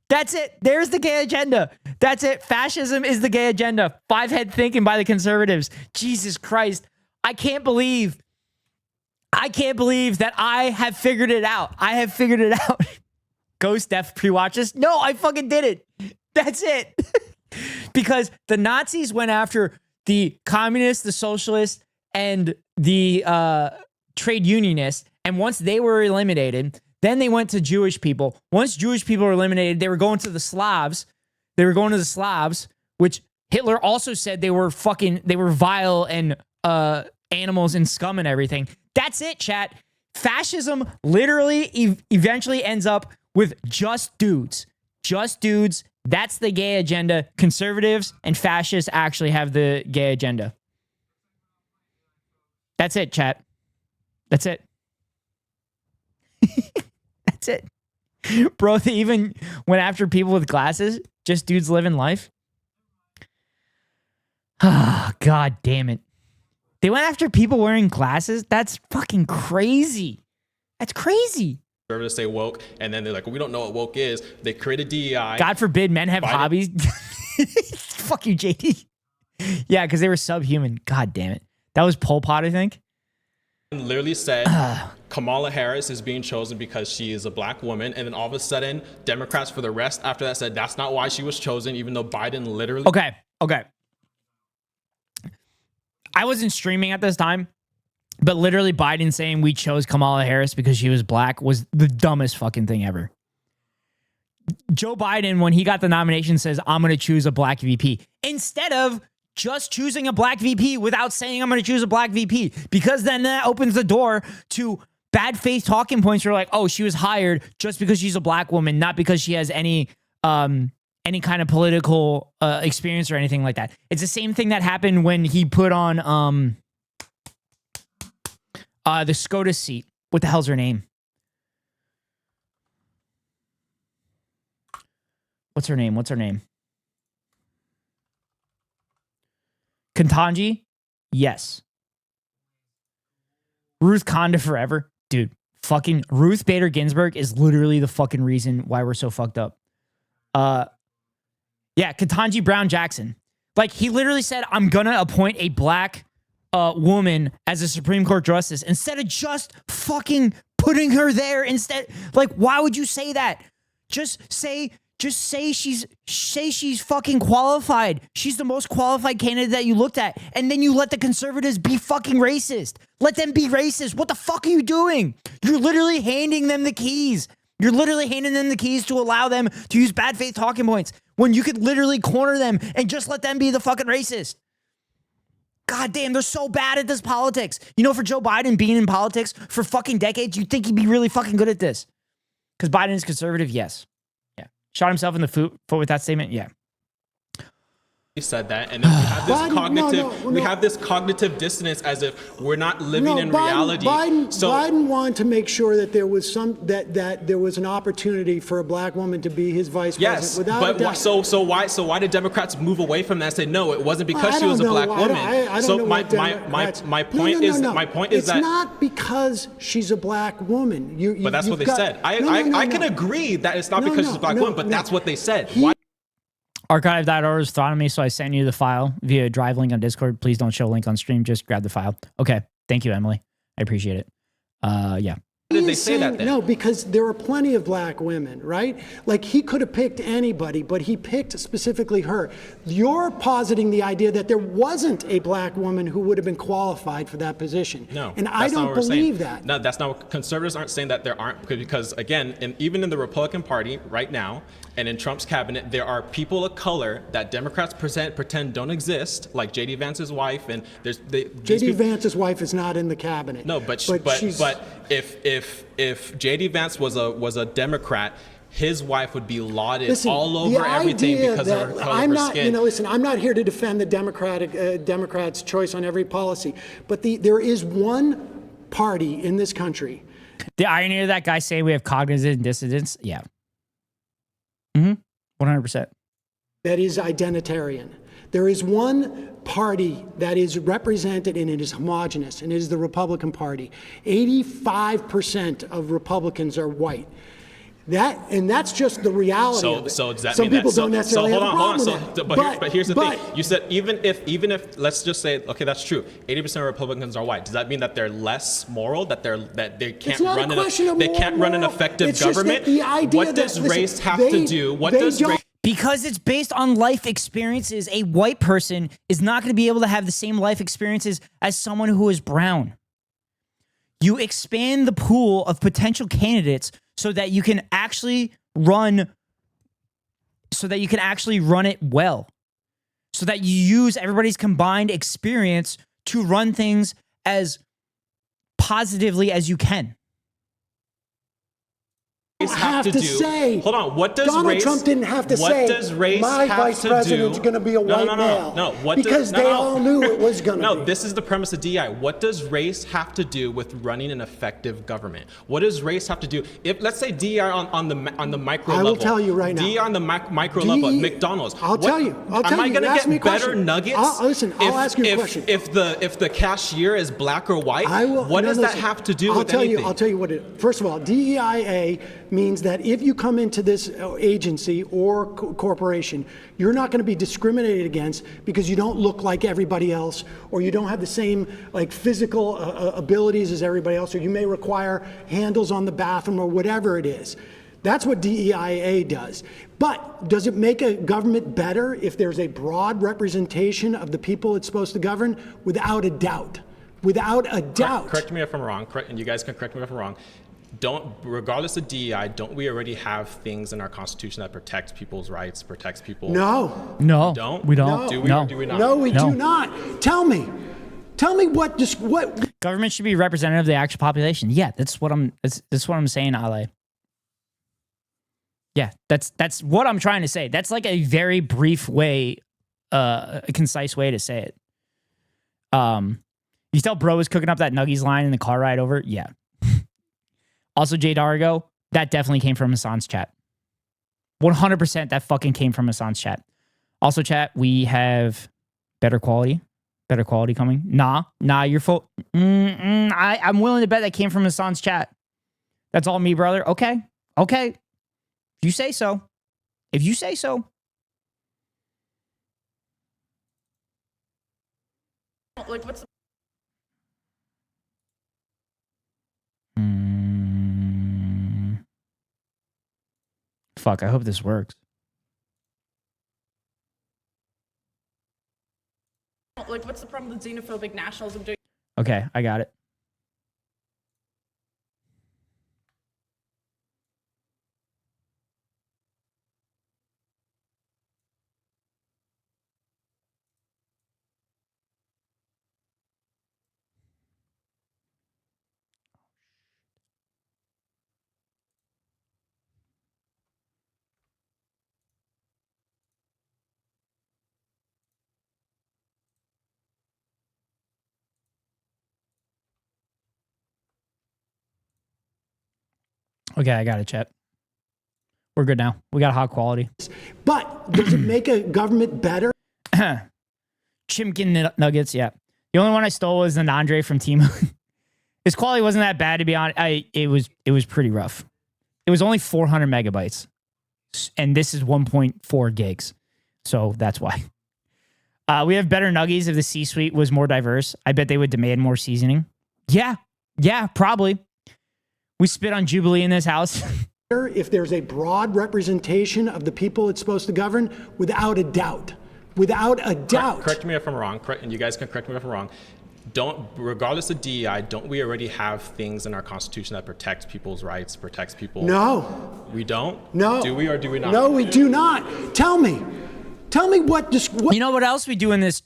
That's it. There's the gay agenda. That's it. Fascism is the gay agenda. Five-head thinking by the conservatives. Jesus Christ. I can't believe that I have figured it out. Ghost Death pre-watches. No, I fucking did it. That's it. Because the Nazis went after the communists, the socialists, and the trade unionists. And once they were eliminated, then they went to Jewish people. Once Jewish people were eliminated, they were going to the Slavs. Which Hitler also said they were vile and animals and scum and everything. That's it, chat. Fascism literally eventually ends up with just dudes. Just dudes. That's the gay agenda. Conservatives and fascists actually have the gay agenda. That's it, chat. That's it. That's it. Bro, they even went after people with glasses. Just dudes living life. Ah, God damn it. They went after people wearing glasses? That's fucking crazy. That's crazy. Conservatives say woke, and then they're like, well, we don't know what woke is. They created DEI. God forbid men have hobbies. Fuck you, JD. Yeah, because they were subhuman. God damn it. That was Pol Pot, I think. Literally said Kamala Harris is being chosen because she is a black woman, and then all of a sudden, Democrats for the rest after that said that's not why she was chosen, even though Biden literally... Okay. I wasn't streaming at this time, but literally Biden saying we chose Kamala Harris because she was black was the dumbest fucking thing ever. Joe Biden, when he got the nomination, says, I'm going to choose a black VP. Instead of just choosing a black VP without saying I'm going to choose a black VP. Because then that opens the door to bad faith talking points. You're like, oh, she was hired just because she's a black woman, not because she has any kind of political experience or anything like that. It's the same thing that happened when he put on the SCOTUS seat. What the hell's her name? What's her name? Ketanji? Yes. Ruth Conda forever. Dude, fucking Ruth Bader Ginsburg is literally the fucking reason why we're so fucked up. Yeah, Ketanji Brown Jackson. Like, he literally said, I'm gonna appoint a black woman as a Supreme Court justice instead of just fucking putting her there instead. Like, why would you say that? Just say she's fucking qualified. She's the most qualified candidate that you looked at. And then you let the conservatives be fucking racist. Let them be racist. What the fuck are you doing? You're literally handing them the keys. You're literally handing them the keys to allow them to use bad faith talking points when you could literally corner them and just let them be the fucking racist. God damn, they're so bad at this politics. You know, for Joe Biden being in politics for fucking decades, you'd think he'd be really fucking good at this. Because Biden is conservative, yes. Shot himself in the foot with that statement? Yeah. He said that, and then we have this cognitive dissonance as if we're not living in reality. Biden wanted to make sure that there was that there was an opportunity for a black woman to be his vice president. But so why did Democrats move away from that and say no? It wasn't because she was a black woman. My point is it's not because she's a black woman. But that's what they said. I can agree that it's not because she's a black woman, but that's what they said. Archive.org is thrown on me, so I sent you the file via drive link on Discord. Please don't show link on stream. Just grab the file. Okay. Thank you, Emily. I appreciate it. Yeah. Why did they say that then? No, because there are plenty of black women, right? Like, he could have picked anybody, but he picked specifically her. You're positing the idea that there wasn't a black woman who would have been qualified for that position. No. And I don't believe that. No, that's not what conservatives aren't saying, that there aren't, because again, even in the Republican Party right now and in Trump's cabinet, there are people of color that Democrats pretend don't exist, like J.D. Vance's wife, and J.D. Vance's wife is not in the cabinet. No, but if J.D. Vance was a Democrat, his wife would be lauded all over everything because of her color of her skin. Listen, I'm not here to defend the Democrats' choice on every policy, but there is one party in this country. The irony of that guy saying we have cognitive dissonance, yeah. 100%. That is identitarian. There is one party that is represented and it is homogenous, and it is the Republican Party. 85% of Republicans are white. That's just the reality of it. So does that Some mean people that? don't necessarily have a problem with that. But here's the thing. You said even if let's just say, okay, that's true. 80% of Republicans are white. Does that mean that they're less moral? That they can't run an effective government? What does race have to do? Because it's based on life experiences. A white person is not going to be able to have the same life experiences as someone who is brown. You expand the pool of potential candidates so that you can actually run it well. So that you use everybody's combined experience to run things as positively as you can. Have to say. Hold on. What does Donald Trump didn't have to say. What does race my have vice president's going to be a white male? No. Because they all knew it was going to be. No, this is the premise of DEI. What does race have to do with running an effective government? What does race have to do? If let's say DEI on the micro level. I will tell you right now. DEI on the micro level at McDonald's. I'll tell you. Am I going to get better nuggets? I'll ask you a question. If the cashier is black or white, what does that have to do with anything? I'll tell you what it. First of all, DEIA means that if you come into this agency or corporation, you're not going to be discriminated against because you don't look like everybody else, or you don't have the same physical abilities as everybody else, or you may require handles on the bathroom or whatever it is. That's what DEIA does. But does it make a government better if there's a broad representation of the people it's supposed to govern? Without a doubt. Without a doubt. Correct me if I'm wrong, and you guys can correct me if I'm wrong. regardless of DEI, don't we already have things in our Constitution that protect people's rights, protects people? No. No. We don't? We don't. Do we or do we not? No, we do not. Tell me what government should be representative of the actual population. Yeah, that's what I'm saying, Ale. Yeah, that's what I'm trying to say. That's like a very brief way, a concise way to say it. You tell bro was cooking up that Nuggies line in the car ride over? Yeah. Also, Jay Dargo, that definitely came from Hassan's chat. 100% that fucking came from Hassan's chat. Also, chat, we have better quality coming. Nah, you're full. I'm willing to bet that came from Hassan's chat. That's all me, brother. Okay. If you say so. Like, what's Fuck, I hope this works. what's the problem with xenophobic nationalism doing? Okay, I got it. Okay, I got it, chat. We're good now. We got hot quality. But does it make a government better? Chimkin nuggets, yeah. The only one I stole was an Andre from Timo. His quality wasn't that bad, to be honest. It was pretty rough. It was only 400 megabytes. And this is 1.4 gigs. So that's why. We have better nuggies if the C-suite was more diverse. I bet they would demand more seasoning. Yeah, probably. We spit on Jubilee in this house. If there's a broad representation of the people it's supposed to govern, without a doubt. Correct me if I'm wrong, and you guys can correct me if I'm wrong. Regardless of DEI, don't we already have things in our Constitution that protects people's rights, protects people? No. We don't? No. Do we or do we not? No, we do not. Tell me what. You know what else we do in this?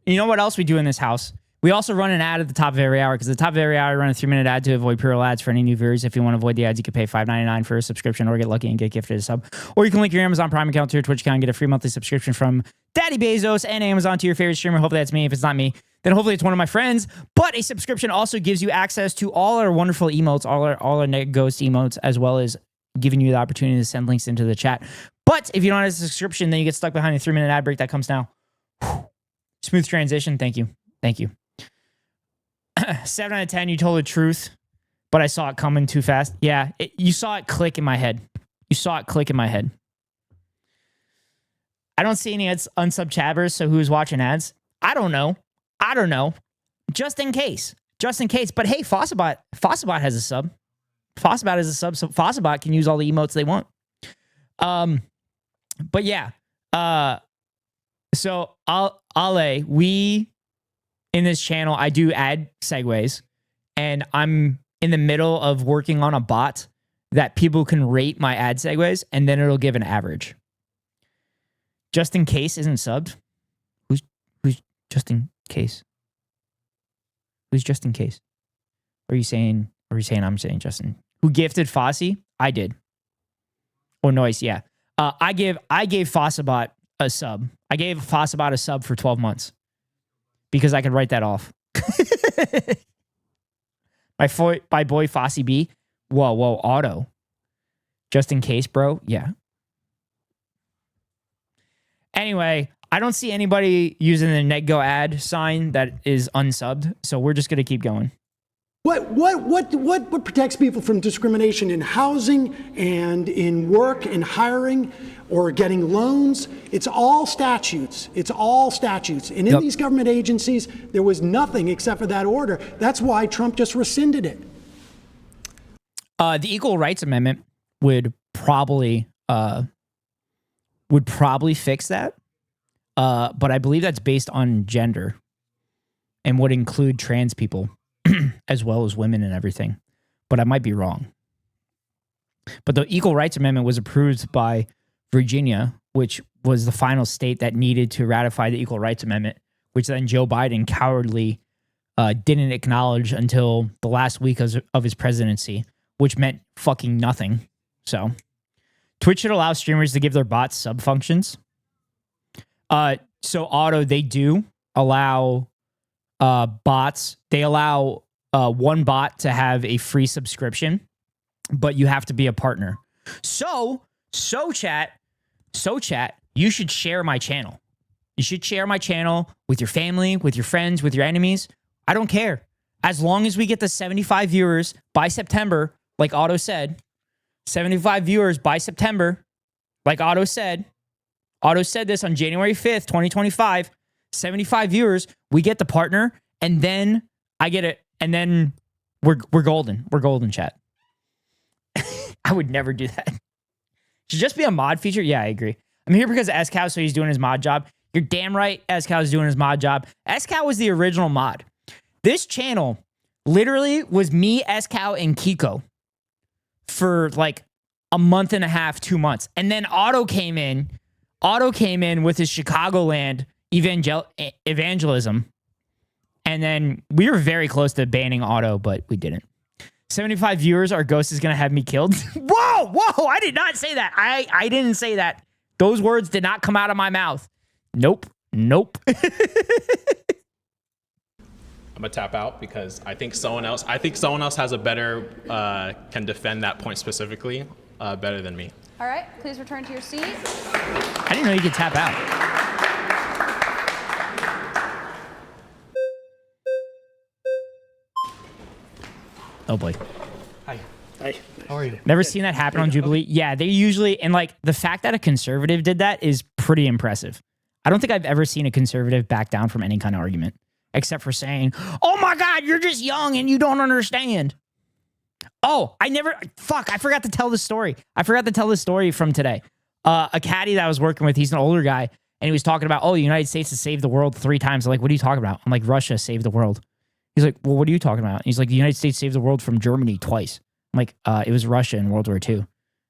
You know what else we do in this house? We also run an ad at the top of every hour, because at the top of every hour, I run a 3-minute ad to avoid pre-roll ads for any new viewers. If you want to avoid the ads, you can pay $5.99 for a subscription or get lucky and get gifted a sub. Or you can link your Amazon Prime account to your Twitch account and get a free monthly subscription from Daddy Bezos and Amazon to your favorite streamer. Hopefully that's me. If it's not me, then hopefully it's one of my friends. But a subscription also gives you access to all our wonderful emotes, all our Ghost emotes, as well as giving you the opportunity to send links into the chat. But if you don't have a subscription, then you get stuck behind the 3-minute ad break that comes now. Smooth transition. Thank you. 7 out of 10, you told the truth, but I saw it coming too fast. Yeah, you saw it click in my head. I don't see any unsub chabbers, so who's watching ads? I don't know. Just in case. But hey, Fossabot has a sub. So Fossabot can use all the emotes they want. But yeah. So Ale, we in this channel, I do ad segues, and I'm in the middle of working on a bot that people can rate my ad segues, and then it'll give an average. Just in case isn't subbed. Who's just in case? Who's just in case? Are you saying I'm saying Justin? Who gifted Fossey? I did. Or Noise, yeah. I gave Fossabot a sub. I gave Fossabot a sub for 12 months. Because I could write that off. My boy Fossey B. Whoa, auto. Just in case, bro. Yeah. Anyway, I don't see anybody using the NetGo ad sign that is unsubbed, so we're just gonna keep going. What protects people from discrimination in housing and in work and hiring or getting loans? It's all statutes. And in these government agencies, there was nothing except for that order. That's why Trump just rescinded it. The Equal Rights Amendment would probably fix that. But I believe that's based on gender and would include trans people as well as women and everything. But I might be wrong. But the Equal Rights Amendment was approved by Virginia, which was the final state that needed to ratify the Equal Rights Amendment, which then Joe Biden cowardly didn't acknowledge until the last week of his presidency, which meant fucking nothing. So Twitch should allow streamers to give their bots sub functions. So Otto, they do allow bots. They allow one bot to have a free subscription, but you have to be a partner. So chat, you should share my channel. You should share my channel with your family, with your friends, with your enemies. I don't care. As long as we get the 75 viewers by September, like Otto said, 75 viewers by September, like Otto said. Otto said this on January 5th, 2025. 75 viewers, we get the partner, and then I get it, and then we're golden. We're golden, chat. I would never do that. Should just be a mod feature? Yeah, I agree. I'm here because of S-Cow, so he's doing his mod job. You're damn right S-Cow is doing his mod job. S-Cow was the original mod. This channel literally was me, S-Cow, and Kiko for like a month and a half, 2 months. And then Otto came in with his Chicagoland evangelism. And then we were very close to banning Otto, but we didn't. 75 viewers, our ghost is going to have me killed. Whoa, I did not say that. I didn't say that. Those words did not come out of my mouth. Nope. I'm gonna tap out because I think someone else has a better, can defend that point specifically better than me. All right, please return to your seat. I didn't know you could tap out. Oh boy. Hi. How are you? Never seen that happen on Jubilee. Yeah, they usually, and like the fact that a conservative did that is pretty impressive. I don't think I've ever seen a conservative back down from any kind of argument, except for saying, oh my God, you're just young and you don't understand. Oh, I forgot to tell the story. I forgot to tell the story from today. A caddy that I was working with, he's an older guy, and he was talking about, the United States has saved the world 3 times. I'm like, what are you talking about? I'm like, Russia saved the world. He's like, well, what are you talking about? He's like, the United States saved the world from Germany twice. I'm like, it was Russia in World War II.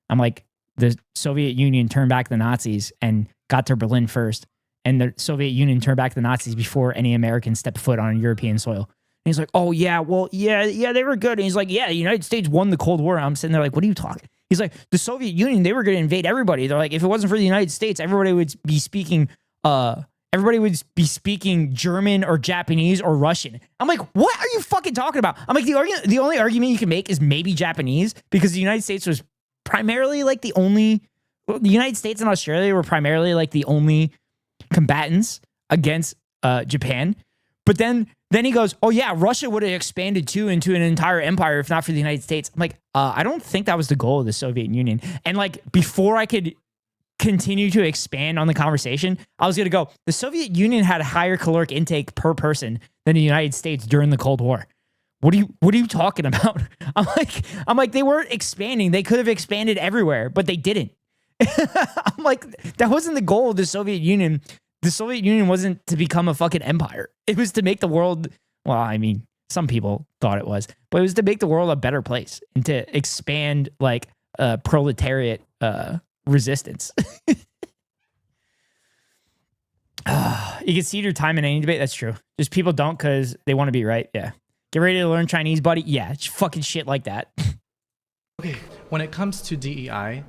I'm like, the Soviet Union turned back the Nazis and got to Berlin first. And the Soviet Union turned back the Nazis before any Americans stepped foot on European soil. And he's like, oh, yeah, well, yeah, they were good. And he's like, yeah, the United States won the Cold War. And I'm sitting there like, what are you talking? He's like, the Soviet Union, they were going to invade everybody. They're like, if it wasn't for the United States, everybody would be speaking German or Japanese or Russian. I'm like, what are you fucking talking about? I'm like, the only argument you can make is maybe Japanese, because the United States was primarily like the United States and Australia were primarily like the only combatants against Japan. But then he goes, oh yeah, Russia would have expanded too into an entire empire if not for the United States. I'm like, I don't think that was the goal of the Soviet Union. And like, before I could continue to expand on the conversation, I was going to go, the Soviet Union had a higher caloric intake per person than the United States during the Cold War. What are you talking about? I'm like, they weren't expanding. They could have expanded everywhere, but they didn't. I'm like, that wasn't the goal of the Soviet Union. The Soviet Union wasn't to become a fucking empire. It was to make the world, well, I mean, some people thought it was, but it was to make the world a better place and to expand like proletariat resistance. You can see your time in any debate. That's true. Just people don't because they want to be right. Yeah. Get ready to learn Chinese, buddy. Yeah, it's fucking shit like that. Okay, when it comes to DEI,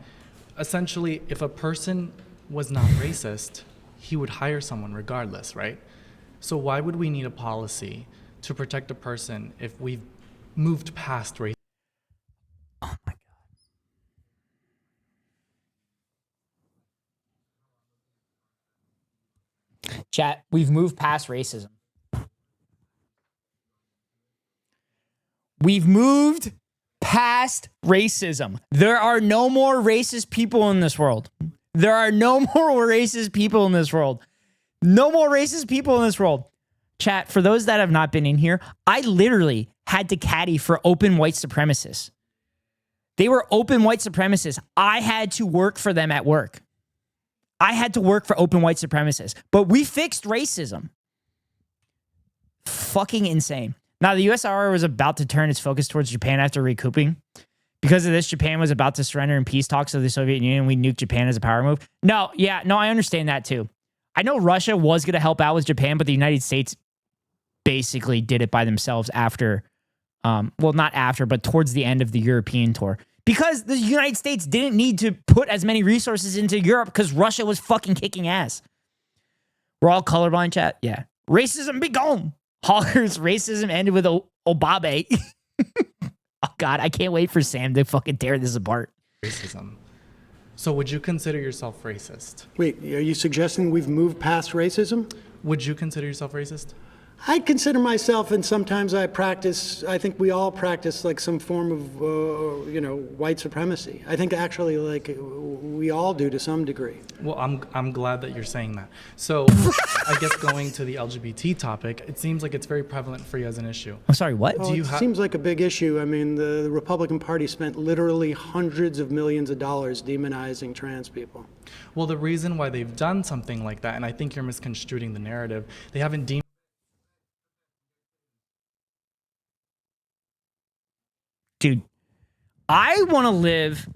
essentially, if a person was not racist, he would hire someone regardless, right? So why would we need a policy to protect a person if we've moved past race? Oh my God. Chat, we've moved past racism. We've moved past racism. There are no more racist people in this world. There are no more racist people in this world. No more racist people in this world. Chat, for those that have not been in here, I literally had to caddy for open white supremacists. They were open white supremacists. I had to work for them at work. I had to work for open white supremacists. But we fixed racism. Fucking insane. Now, the USSR was about to turn its focus towards Japan after recouping. Because of this, Japan was about to surrender in peace talks to the Soviet Union. We nuked Japan as a power move. No, I understand that too. I know Russia was going to help out with Japan, but the United States basically did it by themselves after, well, not after, but towards the end of the European tour. Because the United States didn't need to put as many resources into Europe because Russia was fucking kicking ass. We're all colorblind, chat? Yeah. Racism be gone. Hoggers, racism ended with Obabe. Oh, God, I can't wait for Sam to fucking tear this apart. Racism. So would you consider yourself racist? Wait, are you suggesting we've moved past racism? Would you consider yourself racist? I consider myself, and sometimes I think we all practice like some form of, white supremacy. I think actually like we all do to some degree. Well, I'm glad that you're saying that. So I guess going to the LGBT topic, it seems like it's very prevalent for you as an issue. I'm sorry, what? Well, it seems like a big issue. I mean, the Republican Party spent literally hundreds of millions of dollars demonizing trans people. Well, the reason why they've done something like that, and I think you're misconstruing the narrative, they haven't demonized. Dude, I want to live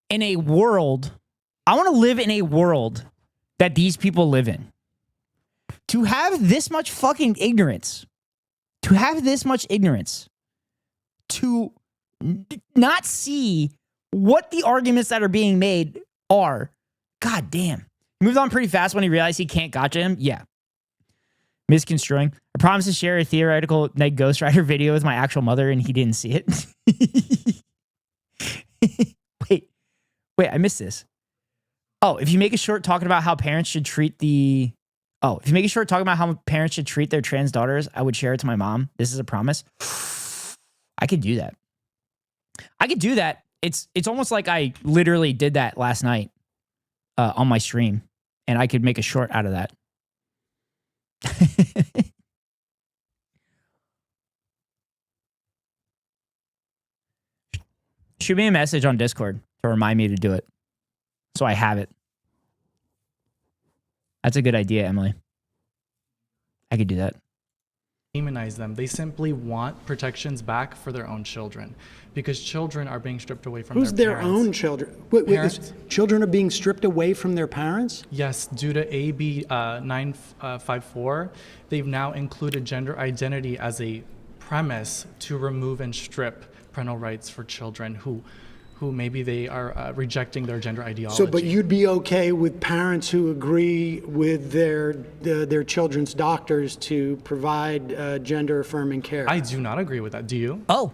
in a world. I want to live in a world that these people live in. To have this much fucking ignorance, to not see what the arguments that are being made are. God damn. He moved on pretty fast when he realized he can't gotcha him. Yeah. Misconstruing. I promised to share a theoretical Ghost Rider video with my actual mother, and he didn't see it. Wait, I missed this. Oh, if you make a short talking about how parents should treat their trans daughters, I would share it to my mom. This is a promise. I could do that. It's almost like I literally did that last night on my stream, and I could make a short out of that. Shoot me a message on Discord to remind me to do it, so I have it. That's a good idea, Emily. I could do that. Demonize them. They simply want protections back for their own children, because children are being stripped away from their parents. Who's their own children? Children are being stripped away from their parents? Yes, due to AB 954, they've now included gender identity as a premise to remove and strip parental rights for children who maybe they are rejecting their gender ideology. So, but you'd be okay with parents who agree with their children's doctors to provide gender-affirming care? I do not agree with that. Do you? Oh.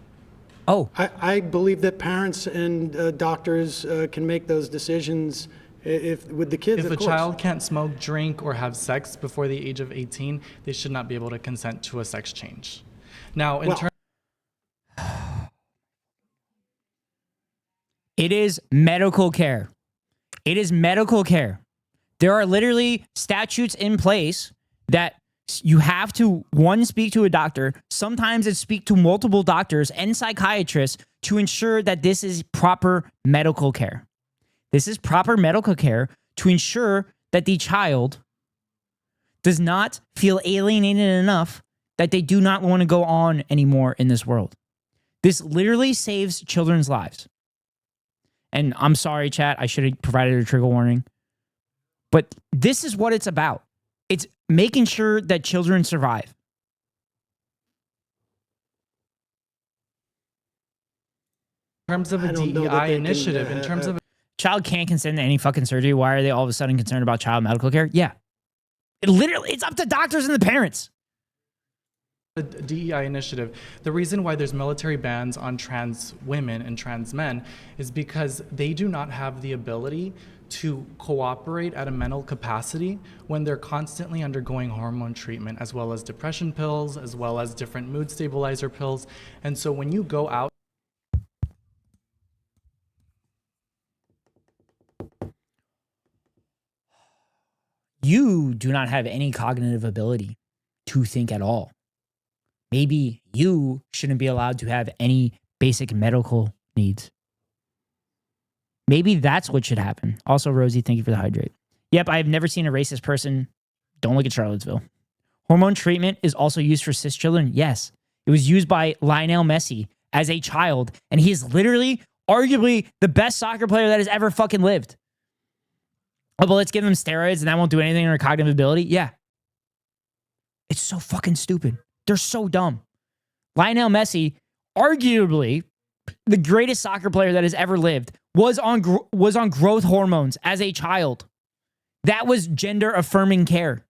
I believe that parents and doctors can make those decisions with the kids. If a child can't smoke, drink, or have sex before the age of 18, they should not be able to consent to a sex change. Now, in terms It is medical care. There are literally statutes in place that you have to, one, speak to a doctor. Sometimes it's speak to multiple doctors and psychiatrists to ensure that this is proper medical care. This is proper medical care to ensure that the child does not feel alienated enough that they do not want to go on anymore in this world. This literally saves children's lives. And I'm sorry, chat, I should have provided a trigger warning. But this is what it's about. It's making sure that children survive. in terms of a DEI initiative, in terms of child can't consent to any fucking surgery. Why are they all of a sudden concerned about child medical care? Yeah. It's up to doctors and the parents. The DEI initiative, the reason why there's military bans on trans women and trans men is because they do not have the ability to cooperate at a mental capacity when they're constantly undergoing hormone treatment, as well as depression pills, as well as different mood stabilizer pills. And so when you go out, you do not have any cognitive ability to think at all. Maybe you shouldn't be allowed to have any basic medical needs. Maybe that's what should happen. Also, Rosie, thank you for the hydrate. Yep, I have never seen a racist person. Don't look at Charlottesville. Hormone treatment is also used for cis children. Yes, it was used by Lionel Messi as a child, and he is literally, arguably, the best soccer player that has ever fucking lived. Oh, but let's give him steroids and that won't do anything or cognitive ability? Yeah. It's so fucking stupid. They're so dumb. Lionel Messi, arguably the greatest soccer player that has ever lived, was on growth hormones as a child. That was gender affirming care.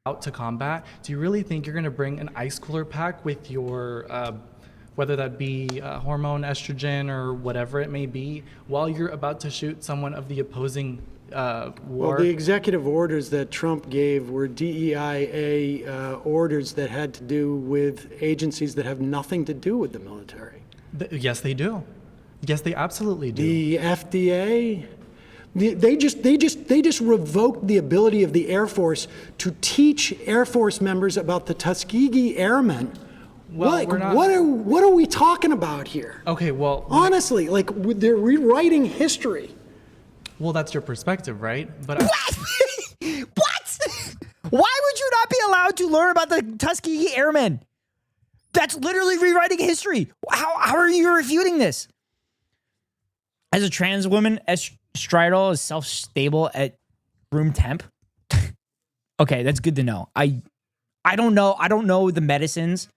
Out to combat, do you really think you're going to bring an ice cooler pack with your, whether that be hormone, estrogen, or whatever it may be, while you're about to shoot someone of the opposing war? Well, the executive orders that Trump gave were DEIA orders that had to do with agencies that have nothing to do with the military. Yes, they do. Yes, they absolutely do. The FDA. They just revoked the ability of the Air Force to teach Air Force members about the Tuskegee Airmen. Well, what are we talking about here? Okay, well, honestly, like they're rewriting history. Well, that's your perspective, right? But what? Why would you not be allowed to learn about the Tuskegee Airmen? That's literally rewriting history. How are you refuting this? As a trans woman, estridiol is self-stable at room temp. Okay, that's good to know. I don't know. I don't know the medicines.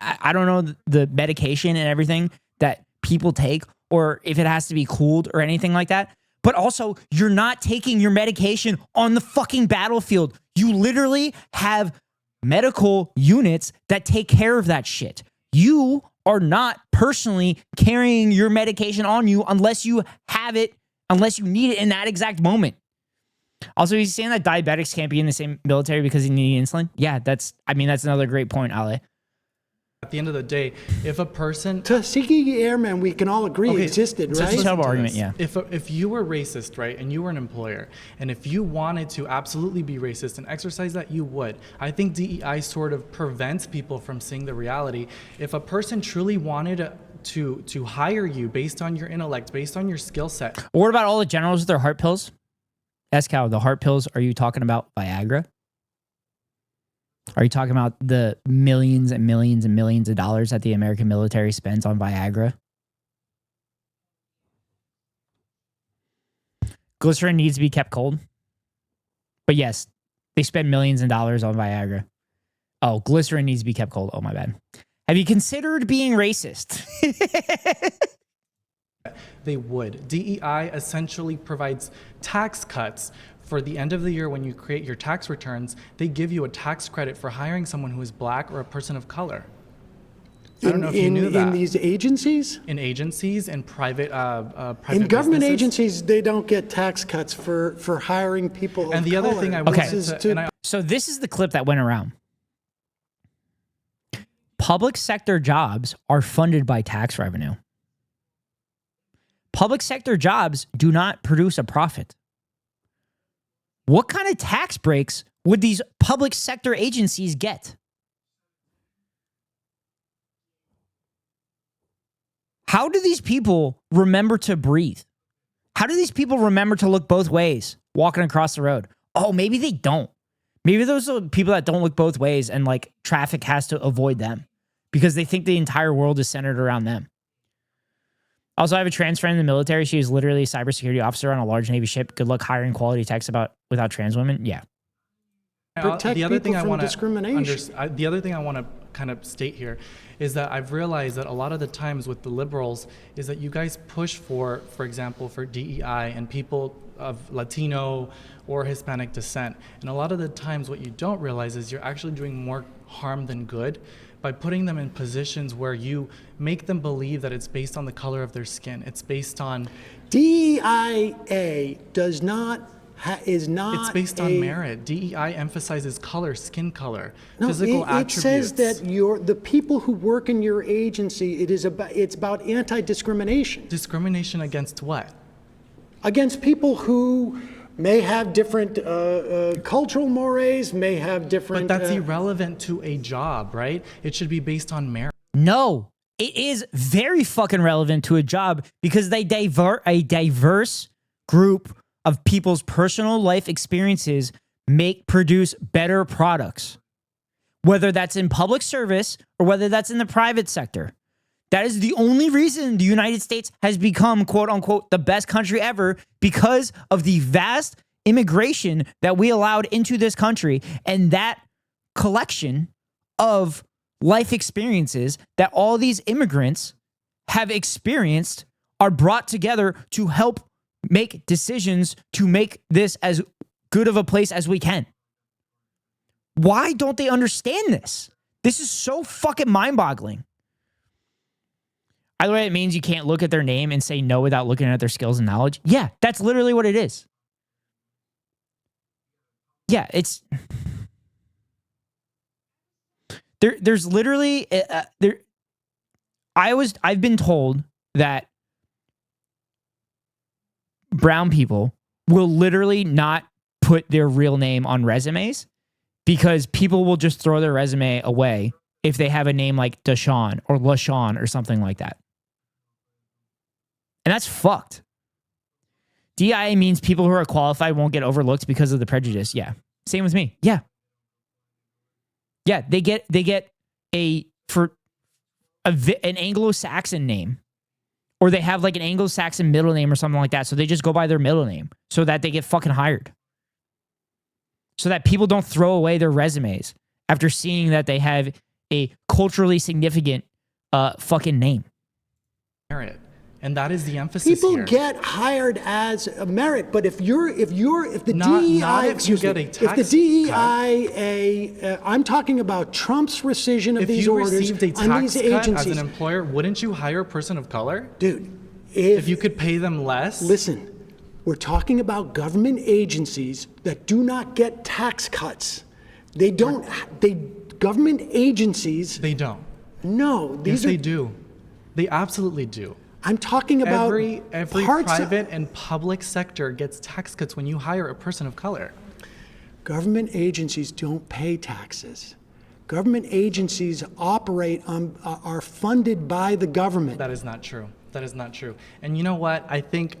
I don't know the medication and everything that people take, or if it has to be cooled or anything like that. But also, you're not taking your medication on the fucking battlefield. You literally have medical units that take care of that shit. You are not personally carrying your medication on you unless you have it, unless you need it in that exact moment. Also, he's saying that diabetics can't be in the same military because they need insulin. Yeah, that's another great point, Ale. At the end of the day, if a person... Tuskegee Airmen, we can all agree, existed, right? That's a terrible argument, yeah. If you were racist, right, and you were an employer, and if you wanted to absolutely be racist and exercise that, you would. I think DEI sort of prevents people from seeing the reality. If a person truly wanted to hire you based on your intellect, based on your skill set... What about all the generals with their heart pills? Escal, the heart pills, are you talking about Viagra? Are you talking about the millions and millions and millions of dollars that the American military spends on Viagra? Glycerin needs to be kept cold. But yes, they spend millions of dollars on Viagra. Oh, glycerin needs to be kept cold. Oh, my bad. Have you considered being racist? They would. DEI essentially provides tax cuts for the end of the year. When you create your tax returns, they give you a tax credit for hiring someone who is black or a person of color. I don't know if you knew that. In these agencies? In agencies and private in government businesses. Agencies, they don't get tax cuts for hiring people and of the color. Other thing I will So this is the clip that went around. Public sector jobs are funded by tax revenue. Public sector jobs do not produce a profit. What kind of tax breaks would these public sector agencies get? How do these people remember to breathe? How do these people remember to look both ways walking across the road? Oh, maybe they don't. Maybe those are people that don't look both ways and like traffic has to avoid them because they think the entire world is centered around them. Also, I have a trans friend in the military. She is literally a cybersecurity officer on a large Navy ship. Good luck hiring quality techs without trans women. Yeah. Protect the other people thing from discrimination. The other thing I want to kind of state here is that I've realized that a lot of the times with the liberals is that you guys push for example, for DEI and people of Latino or Hispanic descent. And a lot of the times what you don't realize is you're actually doing more harm than good by putting them in positions where you make them believe that it's based on the color of their skin. It's based on... DEIA does not... is not It's based on merit. DEI emphasizes color, skin color, physical it attributes. It says that the people who work in your agency, it's about anti-discrimination. Discrimination against what? Against people who may have different cultural mores, may have different... But that's irrelevant to a job, right? It should be based on merit. No, it is very fucking relevant to a job because they divert a diverse group of people's personal life experiences produce better products. whether that's in public service or whether that's in the private sector. That is the only reason the United States has become, quote unquote, the best country ever, because of the vast immigration that we allowed into this country and that collection of life experiences that all these immigrants have experienced are brought together to help make decisions to make this as good of a place as we can. Why don't they understand this? This is so fucking mind-boggling. Either way, it means you can't look at their name and say no without looking at their skills and knowledge. Yeah, that's literally what it is. Yeah, it's... There's literally... I've been told that brown people will literally not put their real name on resumes because people will just throw their resume away if they have a name like Deshaun or LaShawn or something like that. And that's fucked. DIA means people who are qualified won't get overlooked because of the prejudice. Yeah. Same with me. Yeah. Yeah, they get an Anglo-Saxon name, or they have like an Anglo-Saxon middle name or something like that. So they just go by their middle name so that they get fucking hired. So that people don't throw away their resumes after seeing that they have a culturally significant fucking name. Merit. And that is the emphasis People here. get hired as a merit, but if the DEI, I'm talking about Trump's rescission of these orders If you received a on these tax cut agencies. as an employer, wouldn't you hire a person of color? Dude, if you could pay them less? Listen, we're talking about government agencies that do not get tax cuts. They don't. Government agencies. They don't. No, yes, they do. They absolutely do. I'm talking about every private and public sector gets tax cuts when you hire a person of color. Government agencies don't pay taxes. Government agencies operate are funded by the government. That is not true. That is not true. And you know what? I think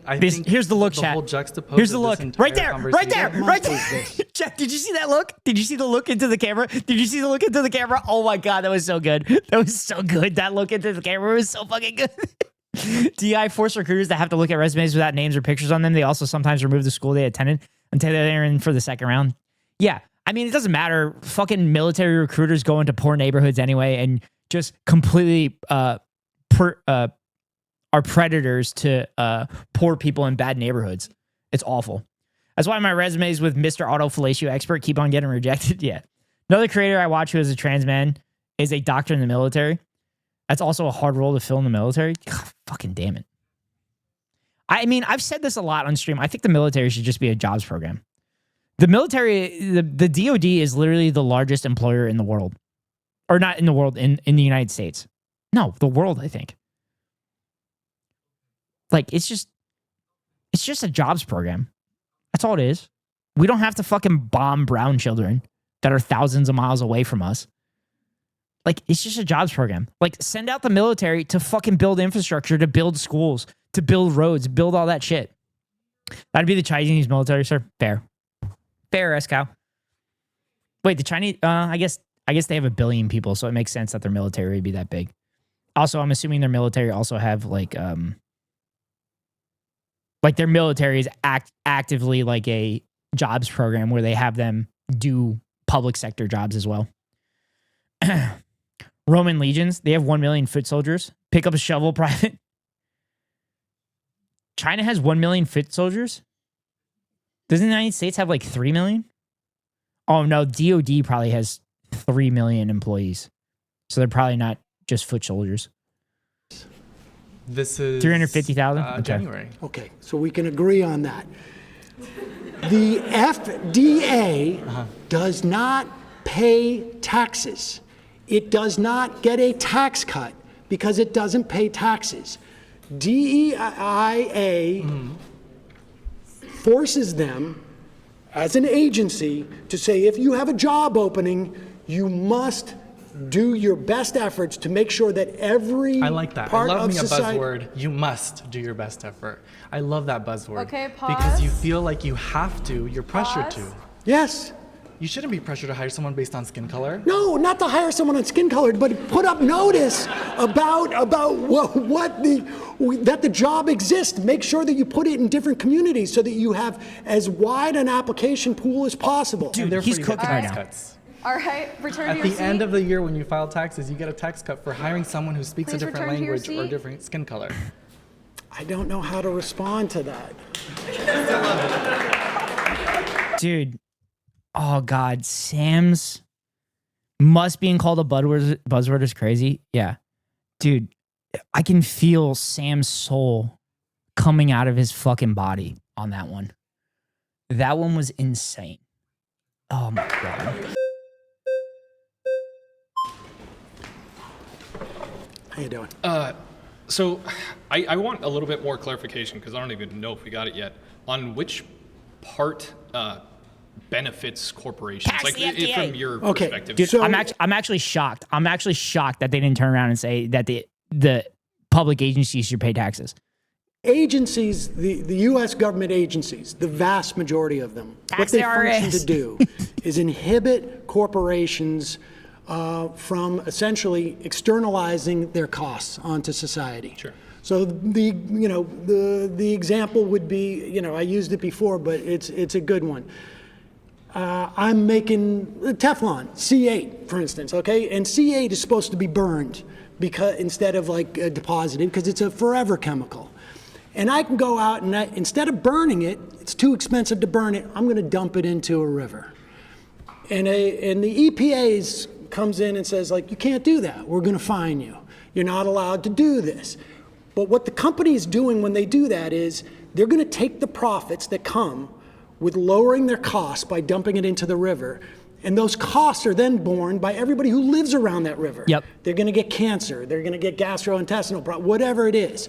here's the look, chat. Whole juxtapose here's the of look. this Right there. Right there. conversation- Right there. Chat, did you see that look? Did you see the look into the camera? Did you see the look into the camera? Oh my God, that was so good. That was so good. That look into the camera was so fucking good. DI force recruiters that have to look at resumes without names or pictures on them. They also sometimes remove the school they attended until they're in for the second round. Yeah. I mean, it doesn't matter. Fucking military recruiters go into poor neighborhoods anyway and just completely are predators to poor people in bad neighborhoods. It's awful. That's why my resumes with Mr. Auto Fellatio Expert keep on getting rejected. Yeah. Another creator I watch who is a trans man is a doctor in the military. That's also a hard role to fill in the military. God, fucking damn it. I mean, I've said this a lot on stream. I think the military should just be a jobs program. The military, the DOD is literally the largest employer in the world. Or not in the world, in the United States. No, the world, I think. Like, it's just a jobs program. That's all it is. We don't have to fucking bomb brown children that are thousands of miles away from us. Like, it's just a jobs program. Like, send out the military to fucking build infrastructure, to build schools, to build roads, build all that shit. That'd be the Chinese military, sir. Fair. Fair, S-Cow. Wait, the Chinese, I guess they have 1 billion people, so it makes sense that their military would be that big. Also, I'm assuming their military also have, like their military is actively like a jobs program where they have them do public sector jobs as well. Roman legions, they have 1 million foot soldiers. Pick up a shovel, private. China has 1 million foot soldiers? Doesn't the United States have like 3 million? Oh no, DOD probably has 3 million employees. So they're probably not just foot soldiers. This is 350,000? January. Okay, so we can agree on that. The FDA does not pay taxes. It does not get a tax cut because it doesn't pay taxes. DEIA forces them as an agency to say, if you have a job opening, you must do your best efforts to make sure that every I like that. part I love of me a society. buzzword. You must do your best effort. I love that buzzword. Okay, pause. Because you feel like you have to. You're pressured to. Yes. You shouldn't be pressured to hire someone based on skin color. No, not to hire someone on skin color, but put up notice about that the job exists. Make sure that you put it in different communities so that you have as wide an application pool as possible. Dude, he's cooking right now. All right, return to At your the seat. end of the year when you file taxes, you get a tax cut for hiring someone who speaks Please a different return to your language or seat. different skin color. I don't know how to respond to that. Dude. Oh, God. Sam's must being called a buzzword is crazy. Yeah. Dude, I can feel Sam's soul coming out of his fucking body on that one. That one was insane. Oh, my God. How you doing? So I want a little bit more clarification because I don't even know if we got it yet on which part benefits corporations, Tax like the FDA. from your perspective. Dude, I'm actually shocked. I'm actually shocked that they didn't turn around and say that the public agencies should pay taxes. Agencies, the U.S. government agencies, the vast majority of them, what they function to do is inhibit corporations from essentially externalizing their costs onto society. Sure. So the example would be, I used it before, but it's a good one. I'm making Teflon, C8, for instance, okay? And C8 is supposed to be burned because instead of deposited because it's a forever chemical. And I can go out and instead of burning it, it's too expensive to burn it, I'm gonna dump it into a river. And the EPA comes in and says, you can't do that. We're gonna fine you. You're not allowed to do this. But what the company is doing when they do that is they're gonna take the profits that come with lowering their costs by dumping it into the river. And those costs are then borne by everybody who lives around that river. Yep. They're gonna get cancer, they're gonna get gastrointestinal problems, whatever it is.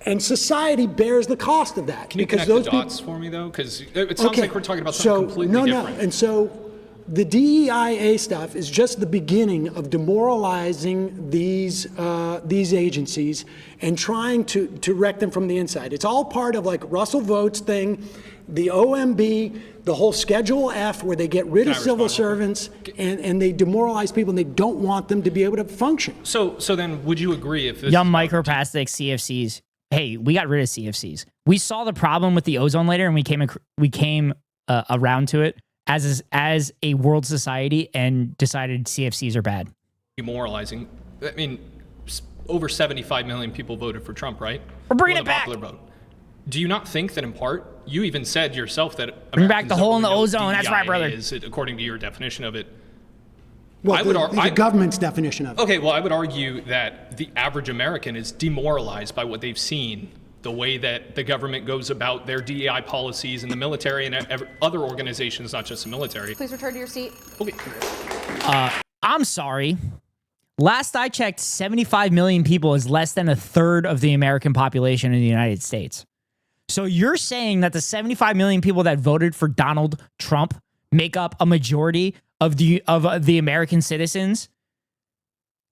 And society bears the cost of that. Can you connect the dots for me though? Because it sounds like we're talking about something completely different. And so the DEIA stuff is just the beginning of demoralizing these agencies and trying to wreck them from the inside. It's all part of Russell Votes thing, the OMB, the whole Schedule F where they get rid of civil servants and they demoralize people and they don't want them to be able to function. So then would you agree if this Young microplastics, CFCs. Hey, we got rid of CFCs. We saw the problem with the ozone layer and we came around to it as a world society and decided CFCs are bad. demoralizing? I mean, over 75 million people voted for Trump, right? We're bringing it back. Popular vote. Do you not think that in part, you even said yourself that bring back the Americans hole in don't the know ozone. That's right, DEIA brother. is, according to your definition of it. Well, the government's definition of it. Okay, well, I would argue that the average American is demoralized by what they've seen, the way that the government goes about their DEI policies and the military and other organizations, not just the military. Please return to your seat. Okay. I'm sorry. Last I checked, 75 million people is less than a third of the American population in the United States. So you're saying that the 75 million people that voted for Donald Trump make up a majority of the American citizens?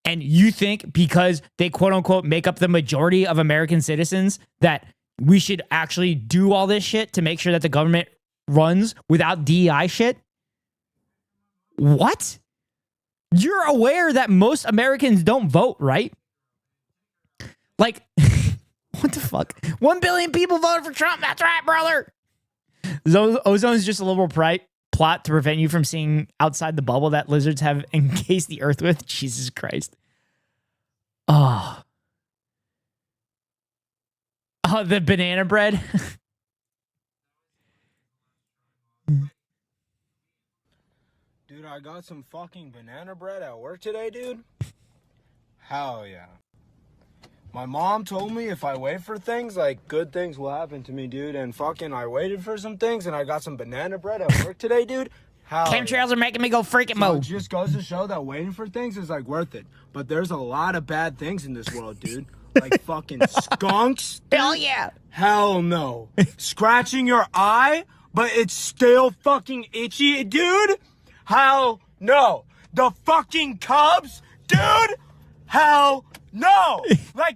And you think because they quote unquote make up the majority of American citizens that we should actually do all this shit to make sure that the government runs without DEI shit? What? You're aware that most Americans don't vote, right? Like, what the fuck? 1 billion people voted for Trump. That's right, brother. Ozone is just a little plot to prevent you from seeing outside the bubble that lizards have encased the earth with. Jesus Christ. Oh, the banana bread. Dude, I got some fucking banana bread at work today, dude. Hell yeah. My mom told me if I wait for things, good things will happen to me, dude. And fucking I waited for some things and I got some banana bread at work today, dude. Chemtrails are making me go freaking mode. It just goes to show that waiting for things is worth it. But there's a lot of bad things in this world, dude. Like fucking skunks. Hell yeah. Hell no. Scratching your eye, but it's still fucking itchy, dude. Hell no. The fucking Cubs, dude. Hell no.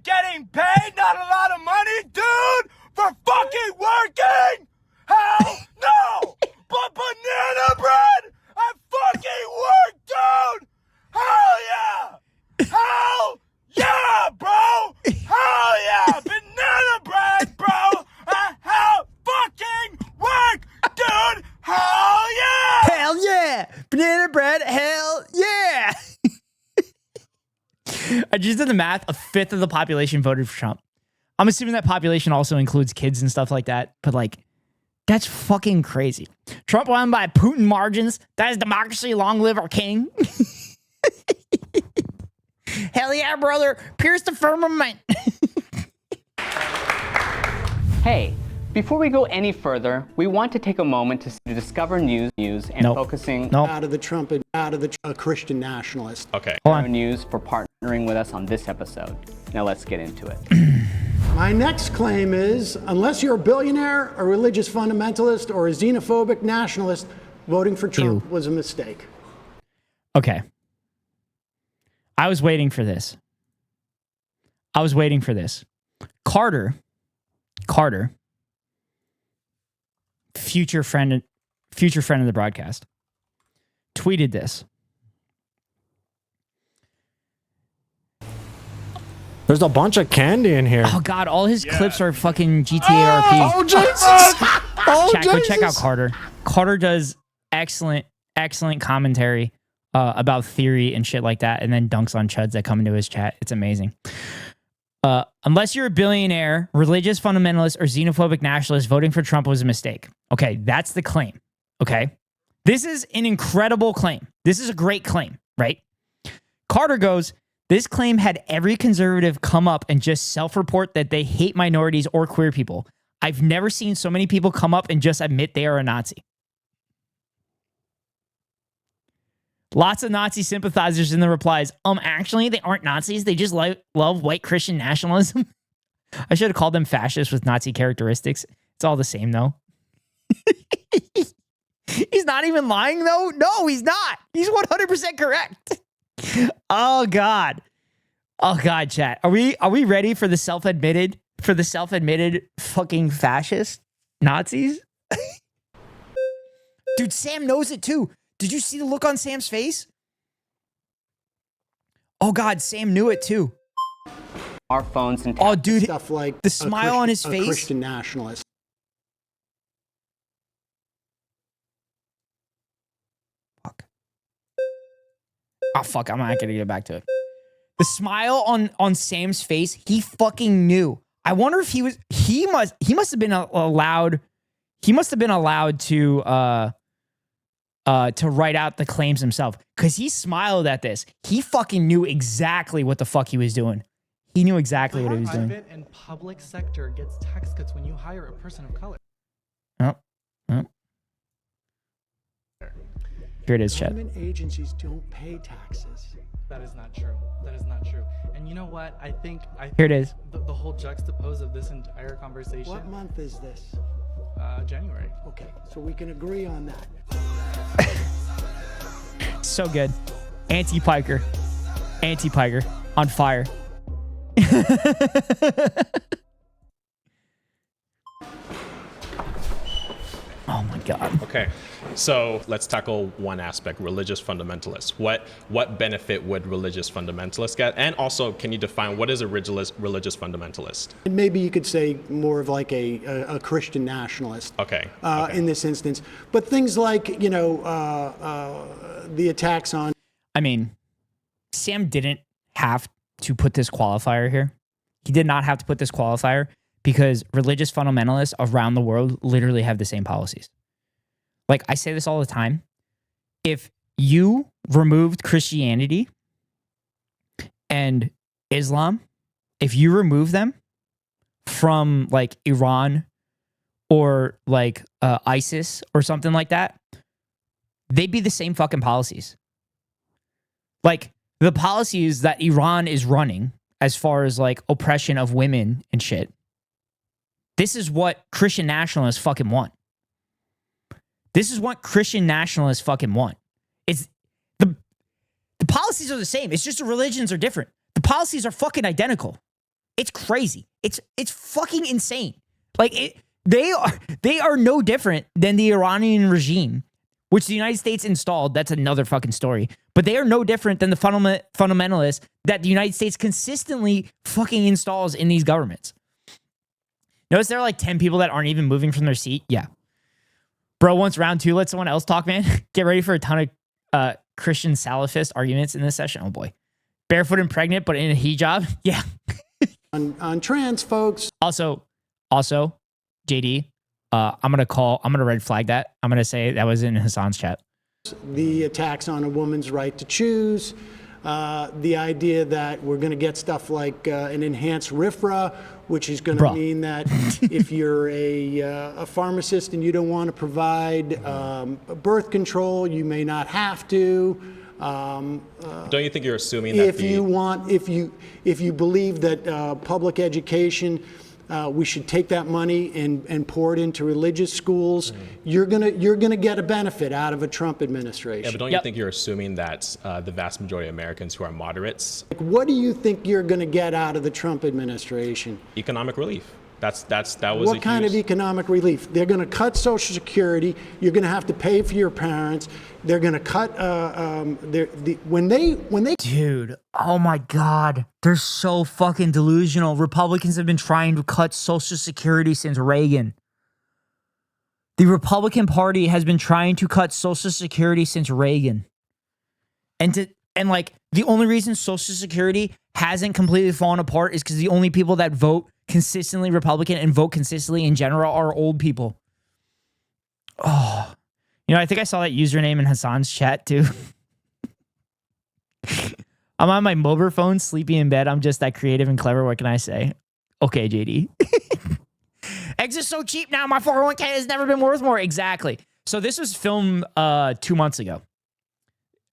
Getting paid, not a lot of money, dude, for fucking working. Hell no. But banana bread at fucking work, dude! Hell yeah! Hell yeah, bro! Hell yeah! Banana bread, bro! At fucking work, dude! Hell yeah! Hell yeah! Banana bread, hell yeah! I just did the math. A fifth of the population voted for Trump. I'm assuming that population also includes kids and stuff like that. But like, that's fucking crazy. Trump won by Putin margins. That is democracy. Long live our king. Hell yeah, brother. Pierce the firmament. Hey, before we go any further, we want to take a moment to discover news and focusing out of the Christian nationalist. Okay. News for partnering with us on this episode. Now let's get into it. My next claim is, unless you're a billionaire, a religious fundamentalist, or a xenophobic nationalist, voting for Trump was a mistake. Okay. I was waiting for this. Carter, future friend of the broadcast, tweeted this. There's a bunch of candy in here. Oh God, all his clips are fucking GTA RP. Oh Jesus! Chat, go check out Carter. Carter does excellent commentary about theory and shit like that, and then dunks on chuds that come into his chat. It's amazing. Unless you're a billionaire, religious fundamentalist, or xenophobic nationalist, voting for Trump was a mistake. Okay, that's the claim. Okay, this is an incredible claim. This is a great claim, right? Carter goes, this claim had every conservative come up and just self-report that they hate minorities or queer people. I've never seen so many people come up and just admit they are a Nazi. Lots of Nazi sympathizers in the replies. Actually, they aren't Nazis. They just love white Christian nationalism. I should have called them fascists with Nazi characteristics. It's all the same, though. He's not even lying, though. No, he's not. He's 100% correct. Oh God, chat. Are we ready for the self-admitted fucking fascist Nazis? Dude, Sam knows it too. Did you see the look on Sam's face? Oh God, Sam knew it too. Our phones and dude, stuff like the smile on his face. Christian nationalist. Oh fuck, I'm not gonna get back to it. The smile on Sam's face, he fucking knew. I wonder if he must have been allowed to write out the claims himself, because he smiled at this. He fucking knew exactly what the fuck he was doing. He knew exactly what he was doing. Private and public sector gets tax cuts when you hire a person of color. Oh. Here it is, chat. Government agencies don't pay taxes. That is not true. And you know what? I think here it is. The whole juxtapose of this entire conversation. What month is this? January. Okay, so we can agree on that. So good. Anti-Piker on fire. Oh my God. Okay, so let's tackle one aspect: religious fundamentalists. What benefit would religious fundamentalists get? And also, can you define what is a religious fundamentalist? And maybe you could say more of like a Christian nationalist. Okay. In this instance, but things like the attacks on. I mean, Sam didn't have to put this qualifier here. He did not have to put this qualifier, because religious fundamentalists around the world literally have the same policies. Like, I say this all the time. If you removed Christianity and Islam, if you remove them from like Iran or like ISIS or something like that, they'd be the same fucking policies. Like, the policies that Iran is running as far as like oppression of women and shit, this is what Christian nationalists fucking want. It's the policies are the same. It's just the religions are different. The policies are fucking identical. It's crazy. It's fucking insane. Like, They are no different than the Iranian regime, which the United States installed. That's another fucking story. But they are no different than the fundamentalists that the United States consistently fucking installs in these governments. Notice there are like 10 people that aren't even moving from their seat. Yeah. Bro, once round 2, let someone else talk, man. Get ready for a ton of Christian Salafist arguments in this session. Oh boy. Barefoot and pregnant, but in a hijab. Yeah. on trans folks. Also, JD, I'm gonna red flag that. I'm gonna say that was in Hassan's chat. The attacks on a woman's right to choose, the idea that we're going to get stuff like an enhanced RFRA, which is going to mean that if you're a pharmacist and you don't want to provide birth control, you may not have to. Don't you think you're assuming that if you believe that public education, we should take that money and pour it into religious schools, you're gonna get a benefit out of a Trump administration. Yeah, but don't you think you're assuming that the vast majority of Americans who are moderates? What do you think you're gonna get out of the Trump administration? Economic relief. That was what kind of economic relief? They're going to cut Social Security. You're going to have to pay for your parents. They're going to cut when they. Dude, oh my God, they're so fucking delusional. Republicans have been trying to cut Social Security since Reagan. The Republican Party has been trying to cut Social Security since Reagan, and the only reason Social Security hasn't completely fallen apart is because the only people that vote consistently Republican and vote consistently in general are old people. Oh, I think I saw that username in Hassan's chat too. I'm on my mobile phone, sleepy in bed. I'm just that creative and clever. What can I say? Okay, JD. Eggs are so cheap now. My 401k has never been worth more. Exactly. So this was filmed 2 months ago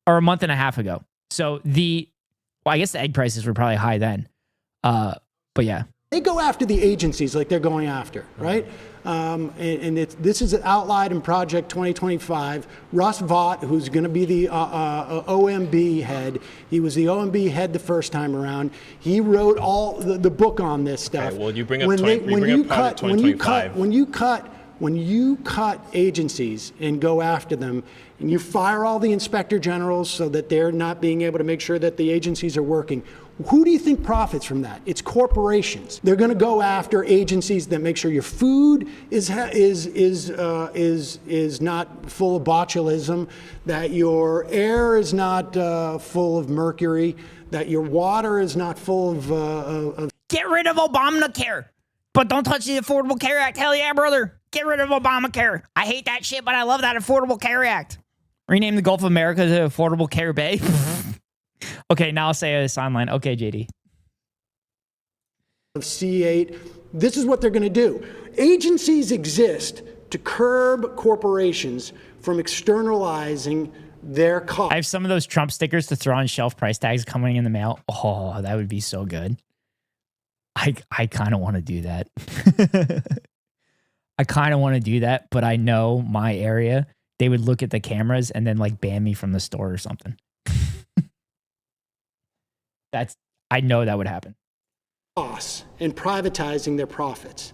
or a month and a half ago. So I guess the egg prices were probably high then. But yeah. They go after the agencies like they're going after, right? This is outlined in Project 2025. Russ Vought, who's going to be the OMB head, he was the OMB head the first time around. He wrote all the book on this stuff. Okay, well, you bring up Project 2025. When you cut agencies and go after them, and you fire all the inspector generals so that they're not being able to make sure that the agencies are working, who do you think profits from that? It's corporations. They're going to go after agencies that make sure your food is not full of botulism, that your air is not full of mercury, that your water is not full of. Get rid of Obamacare, but don't touch the Affordable Care Act. Hell yeah, brother. Get rid of Obamacare. I hate that shit, but I love that Affordable Care Act. Rename the Gulf of America to Affordable Care Bay. Okay, now I'll say this online. Okay, JD. Of C8, this is what they're going to do. Agencies exist to curb corporations from externalizing their costs. I have some of those Trump stickers to throw on shelf price tags coming in the mail. Oh, that would be so good. I kind of want to do that. I kind of want to do that, but I know my area, they would look at the cameras and then like ban me from the store or something. I know that would happen. And privatizing their profits.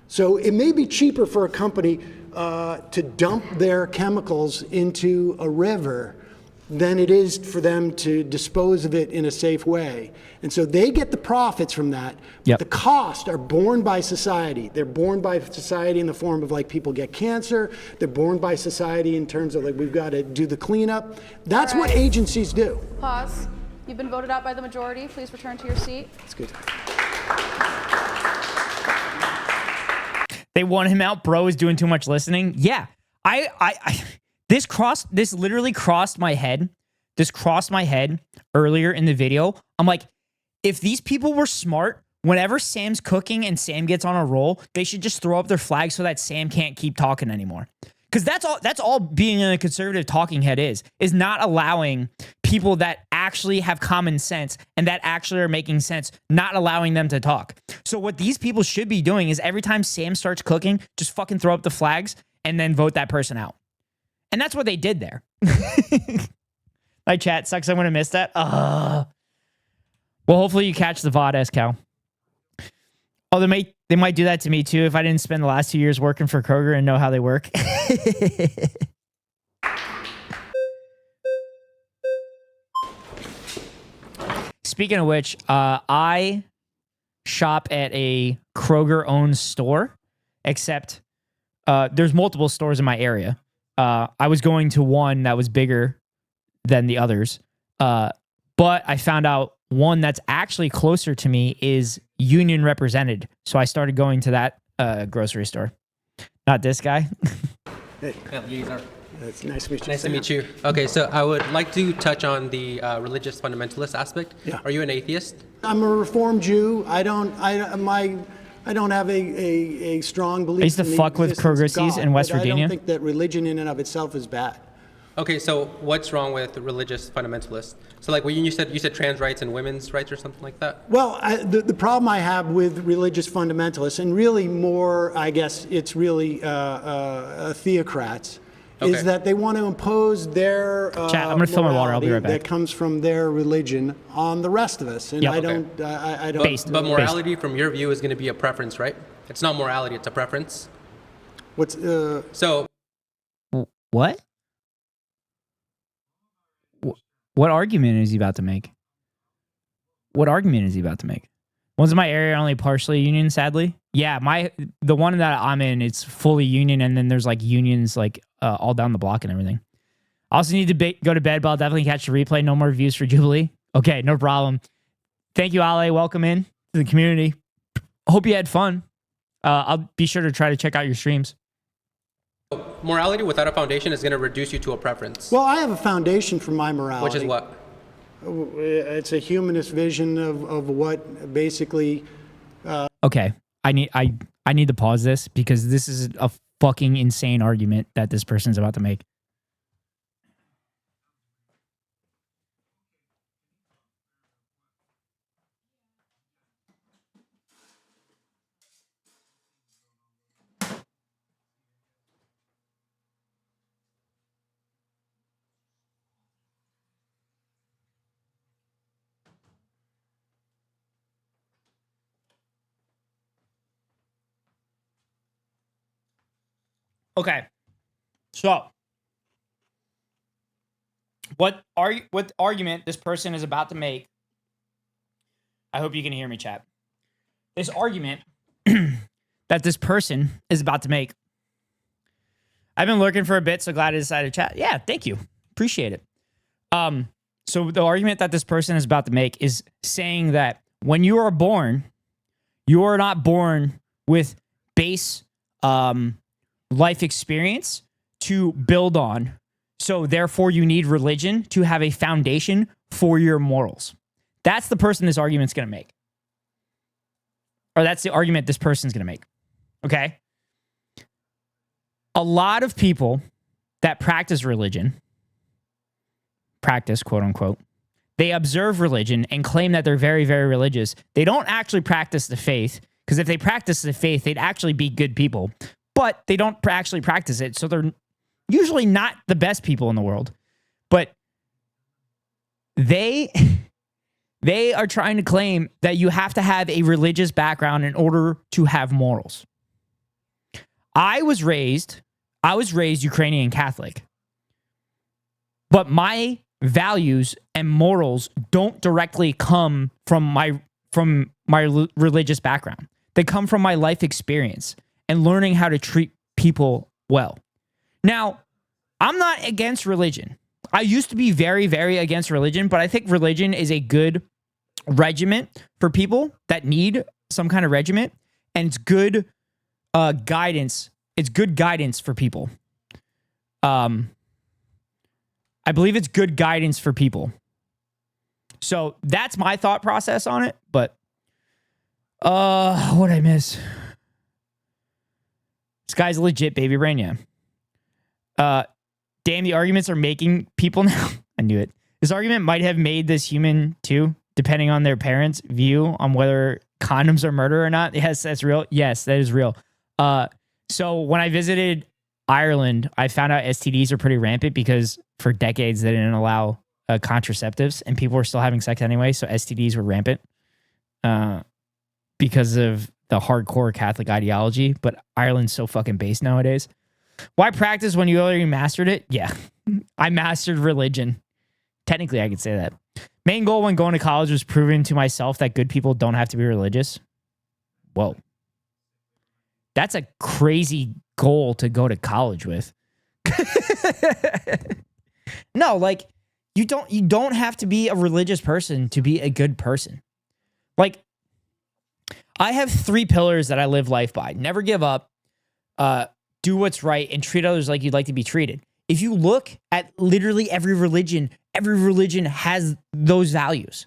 So it may be cheaper for a company to dump their chemicals into a river than it is for them to dispose of it in a safe way. And so they get the profits from that. Yep. The costs are borne by society. They're borne by society in the form of like people get cancer. They're borne by society in terms of like we've got to do the cleanup. That's what agencies do. Pause. You've been voted out by the majority. Please return to your seat. That's good. They want him out. Bro is doing too much listening. Yeah. This literally crossed my head. This crossed my head earlier in the video. I'm like, if these people were smart, whenever Sam's cooking and Sam gets on a roll, they should just throw up their flag so that Sam can't keep talking anymore. Because that's all being a conservative talking head is not allowing people that actually have common sense and that actually are making sense, not allowing them to talk. So what these people should be doing is every time Sam starts cooking, just fucking throw up the flags and then vote that person out. And that's what they did there. My chat sucks. I'm going to miss that. Well, hopefully you catch the VOD, Cal. Oh, they might do that to me too if I didn't spend the last 2 years working for Kroger and know how they work. Speaking of which, I shop at a Kroger-owned store, except there's multiple stores in my area. I was going to one that was bigger than the others, but I found out one that's actually closer to me is union represented. So I started going to that grocery store. Not this guy. Hey. It's nice to meet you. Nice to meet you. Okay, so I would like to touch on the religious fundamentalist aspect. Yeah. Are you an atheist? I'm a Reformed Jew. I don't have a strong belief. I used to fuck with progressives in West Virginia. I don't think that religion in and of itself is bad. Okay, so what's wrong with religious fundamentalists? So like when you said trans rights and women's rights or something like that? Well, the problem I have with religious fundamentalists, and really more, I guess it's really theocrats, is that they want to impose their Chat, I'm gonna fill my water. I'll be right back. That comes from their religion on the rest of us, and Yep. I don't. But morality, from your view, is going to be a preference, right? It's not morality; it's a preference. What's so? What? What argument is he about to make? What argument is he about to make? One's in my area only partially union, sadly. Yeah, the one that I'm in, it's fully union, and then there's like unions like all down the block and everything. I also need to go to bed, but I'll definitely catch the replay. No more views for Jubilee. Okay, no problem. Thank you, Ale. Welcome in to the community. Hope you had fun. I'll be sure to try to check out your streams. Morality without a foundation is going to reduce you to a preference. Well, I have a foundation for my morality. Which is what? It's a humanist vision of what basically. Okay, I need to pause this because this is a fucking insane argument that this person's about to make. Okay, so what argument this person is about to make? I hope you can hear me, chat. This argument that this person is about to make. I've been lurking for a bit, so glad I decided to chat. Yeah, thank you, appreciate it. So the argument that this person is about to make is saying that when you are born, you are not born with base life experience to build on. So therefore you need religion to have a foundation for your morals. That's the person this argument's going to make. Or that's the argument this person's going to make. Okay? A lot of people that practice religion, quote unquote, they observe religion and claim that they're very, very religious. They don't actually practice the faith, because if they practice the faith, they'd actually be good people. But they don't actually practice it, so they're usually not the best people in the world. But they are trying to claim that you have to have a religious background in order to have morals. I was raised Ukrainian Catholic. But my values and morals don't directly come from my religious background. They come from my life experience and learning how to treat people well. Now, I'm not against religion. I used to be very, very against religion, but I think religion is a good regiment for people that need some kind of regiment, and it's good guidance. It's good guidance for people. I believe it's good guidance for people. So that's my thought process on it, but what'd I miss? This guy's legit, baby brain, yeah. Damn, the arguments are making people now. I knew it. This argument might have made this human too, depending on their parents' view on whether condoms are murder or not. Yes, that's real. Yes, that is real. So when I visited Ireland, I found out STDs are pretty rampant because for decades they didn't allow contraceptives and people were still having sex anyway. So STDs were rampant because of the hardcore Catholic ideology, but Ireland's so fucking based nowadays. Why practice when you already mastered it? Yeah, I mastered religion. Technically, I could say that. Main goal when going to college was proving to myself that good people don't have to be religious. Whoa. That's a crazy goal to go to college with. No, like you don't have to be a religious person to be a good person. Like I have 3 pillars that I live life by. Never give up, do what's right, and treat others like you'd like to be treated. If you look at literally every religion has those values.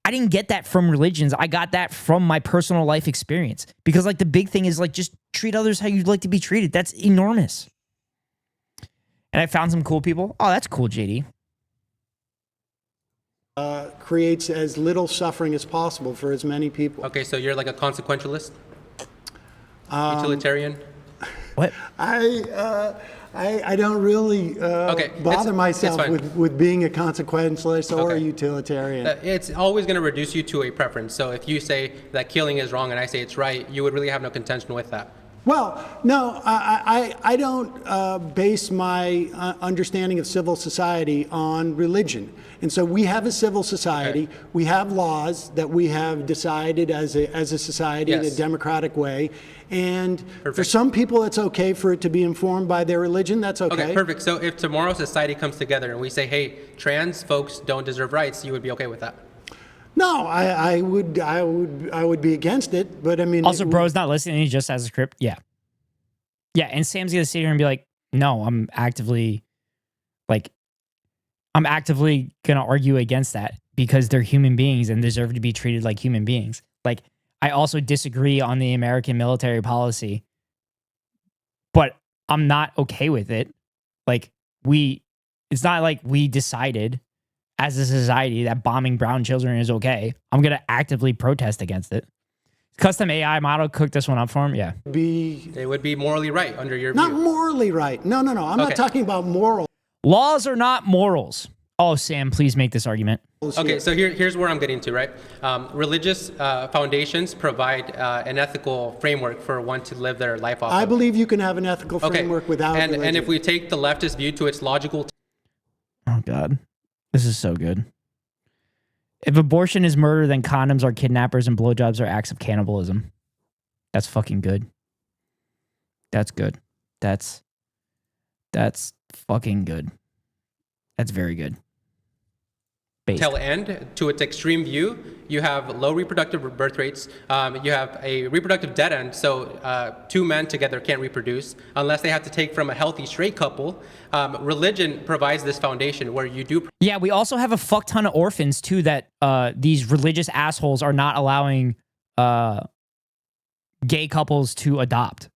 I didn't get that from religions. I got that from my personal life experience. Because like the big thing is like just treat others how you'd like to be treated. That's enormous. And I found some cool people. Oh, that's cool, JD. Creates as little suffering as possible for as many people. Okay, so you're like a consequentialist? Utilitarian? What? I don't really bother myself with being a consequentialist or a utilitarian. It's always going to reduce you to a preference. So if you say that killing is wrong and I say it's right, you would really have no contention with that. Well, no, I don't base my understanding of civil society on religion. And so we have a civil society. Okay. We have laws that we have decided as a society in a democratic way. And for some people, it's okay for it to be informed by their religion. That's okay. Okay, perfect. So if tomorrow society comes together and we say, hey, trans folks don't deserve rights, you would be okay with that? No, I would be against it, but I mean. Also, bro's not listening. He just has a script. Yeah, yeah. And Sam's gonna sit here and be like, "No, I'm actively gonna argue against that because they're human beings and deserve to be treated like human beings." Like, I also disagree on the American military policy, but I'm not okay with it. Like, it's not like we decided as a society that bombing brown children is okay. I'm going to actively protest against it. Custom AI model cooked this one up for him. Yeah. It would be morally right under your view. Not morally right. No. I'm not talking about moral. Laws are not morals. Oh, Sam, please make this argument. Okay, so here's where I'm getting to, right? Religious foundations provide an ethical framework for one to live their life off of. I believe you can have an ethical framework without religion. And if we take the leftist view to its logical... Oh, God. This is so good. If abortion is murder, then condoms are kidnappers and blowjobs are acts of cannibalism. That's fucking good. That's good. That's fucking good. That's very good. Till end, to its extreme view, you have low reproductive birth rates. You have a reproductive dead end, so 2 men together can't reproduce unless they have to take from a healthy straight couple. Religion provides this foundation where you do. Yeah, we also have a fuck ton of orphans too that these religious assholes are not allowing gay couples to adopt.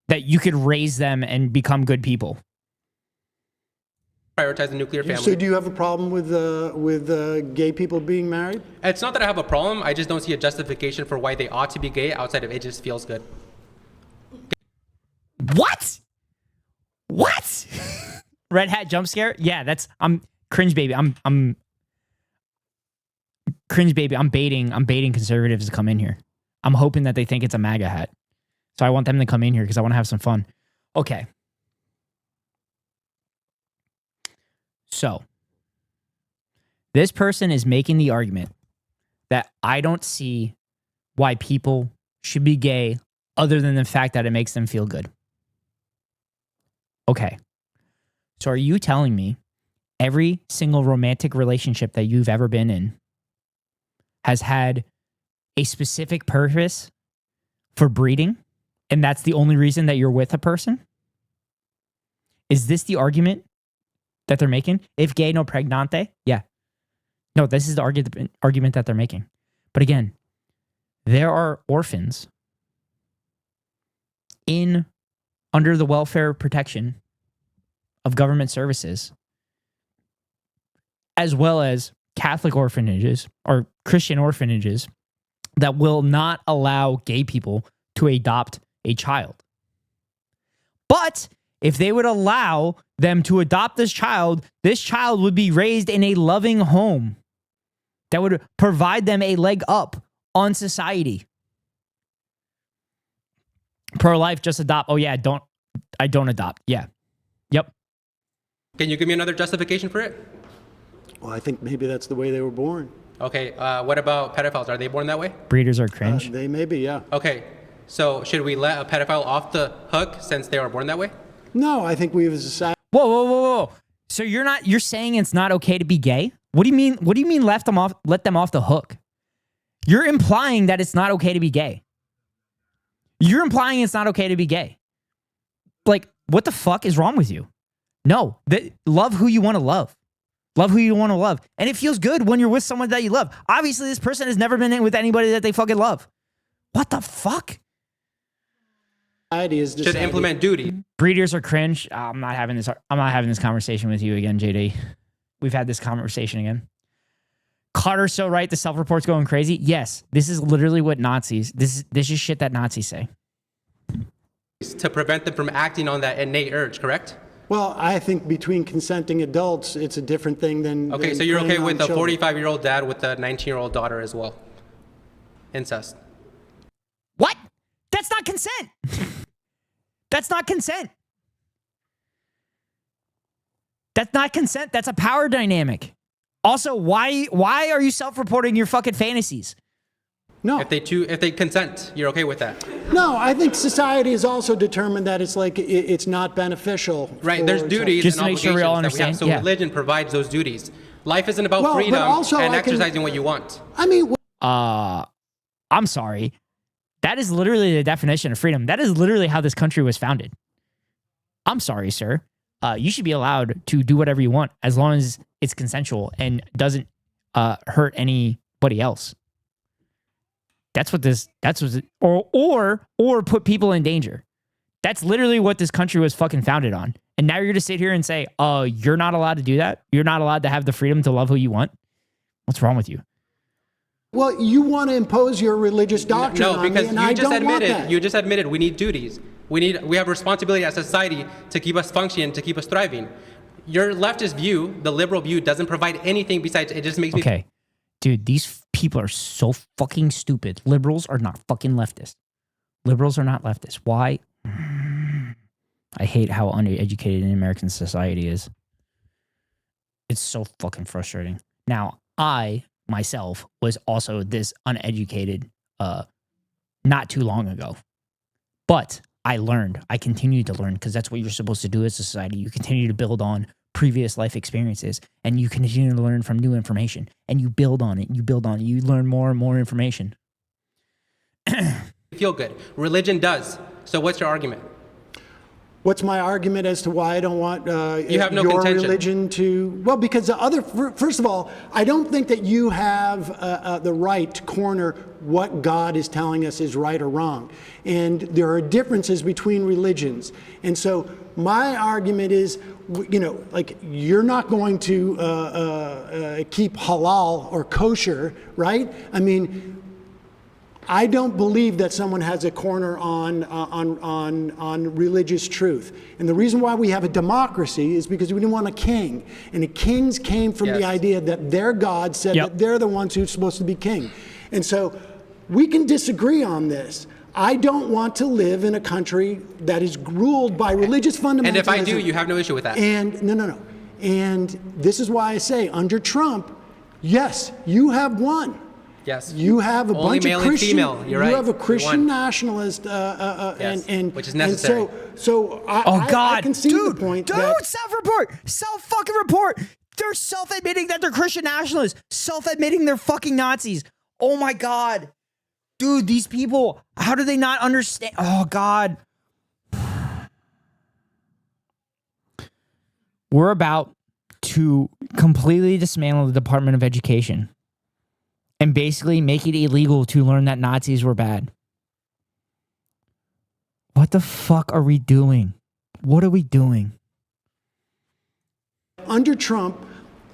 That you could raise them and become good people. Prioritize the nuclear family. So do you have a problem with gay people being married? It's not that I have a problem. I just don't see a justification for why they ought to be gay outside of it just feels good. What? Red hat jump scare? Yeah, I'm cringe baby. I'm cringe baby. I'm baiting conservatives to come in here. I'm hoping that they think it's a MAGA hat. So I want them to come in here because I want to have some fun. Okay. So, this person is making the argument that I don't see why people should be gay other than the fact that it makes them feel good. Okay. So, are you telling me every single romantic relationship that you've ever been in has had a specific purpose for breeding, and that's the only reason that you're with a person? Is this the argument that they're making? If gay, no pregnante? Yeah. No, this is the argument that they're making. But again, there are orphans under the welfare protection of government services, as well as Catholic orphanages or Christian orphanages that will not allow gay people to adopt a child. But if they would allow them to adopt this child would be raised in a loving home that would provide them a leg up on society. Pro-life, just adopt. Oh yeah, I don't adopt. Yeah. Yep. Can you give me another justification for it? Well, I think maybe that's the way they were born. Okay, what about pedophiles? Are they born that way? Breeders are cringe. They may be, yeah. Okay, so should we let a pedophile off the hook since they were born that way? No, I think we as a society. Whoa. So you're saying it's not okay to be gay? What do you mean? What do you mean let them off the hook? You're implying that it's not okay to be gay. You're implying it's not okay to be gay. Like, what the fuck is wrong with you? No, love who you want to love. Love who you want to love. And it feels good when you're with someone that you love. Obviously, this person has never been with anybody that they fucking love. What the fuck? Should implement duty. Breeders are cringe. I'm not having this conversation with you again, JD. We've had this conversation again. Carter's so right. The self-report's going crazy. Yes, this is literally what Nazis. This is shit that Nazis say. To prevent them from acting on that innate urge, correct? Well, I think between consenting adults, it's a different thing than. Okay, so you're okay with a 45-year-old dad with a 19-year-old daughter as well? Incest. What? That's not consent. That's not consent. That's not consent. That's a power dynamic. Also, why are you self-reporting your fucking fantasies? No. If they consent, you're okay with that? No, I think society has also determined that it's not beneficial. Right, there's duties and obligations that we have, so religion provides those duties. Life isn't about freedom and exercising what you want. I mean... I'm sorry. That is literally the definition of freedom. That is literally how this country was founded. I'm sorry, sir. You should be allowed to do whatever you want as long as it's consensual and doesn't hurt anybody else. Or put people in danger. That's literally what this country was fucking founded on. And now you're going to sit here and say, oh, you're not allowed to do that? You're not allowed to have the freedom to love who you want? What's wrong with you? Well, you want to impose your religious doctrine on me, and I don't want that. You just admitted we need duties. We have responsibility as a society to keep us functioning, to keep us thriving. Your leftist view, the liberal view, doesn't provide anything besides it just makes me... Okay. Dude, these people are so fucking stupid. Liberals are not fucking leftists. Liberals are not leftists. Why? I hate how undereducated in American society is. It's so fucking frustrating. Now, I, myself, was also this uneducated not too long ago. But I learned. I continue to learn because that's what you're supposed to do as a society. You continue to build on previous life experiences and you continue to learn from new information and you build on it. You learn more and more information. Feel good. Religion does. So what's your argument? What's my argument as to why I don't want you have no your contention. religion to... Well, because first of all, I don't think that you have the right to corner what God is telling us is right or wrong. And there are differences between religions. And so my argument is, like, you're not going to keep halal or kosher, right? I mean... I don't believe that someone has a corner on religious truth. And the reason why we have a democracy is because we didn't want a king. And the kings came from the idea that their God said that they're the ones who's supposed to be king. And so we can disagree on this. I don't want to live in a country that is ruled by religious fundamentalism. And if I do, you have no issue with that. And no. And this is why I say under Trump, yes, you have won. Yes. You have a Only bunch male of Christian. and female. You're right. You have a Christian One. nationalist, Yes, and which is necessary. And so I can see the point. That, self-fucking report. They're self-admitting that they're Christian nationalists, self-admitting they're fucking Nazis. Oh my God, dude, these people. How do they not understand? Oh God. We're about to completely dismantle the Department of Education and basically make it illegal to learn that Nazis were bad. What the fuck are we doing? What are we doing? Under Trump,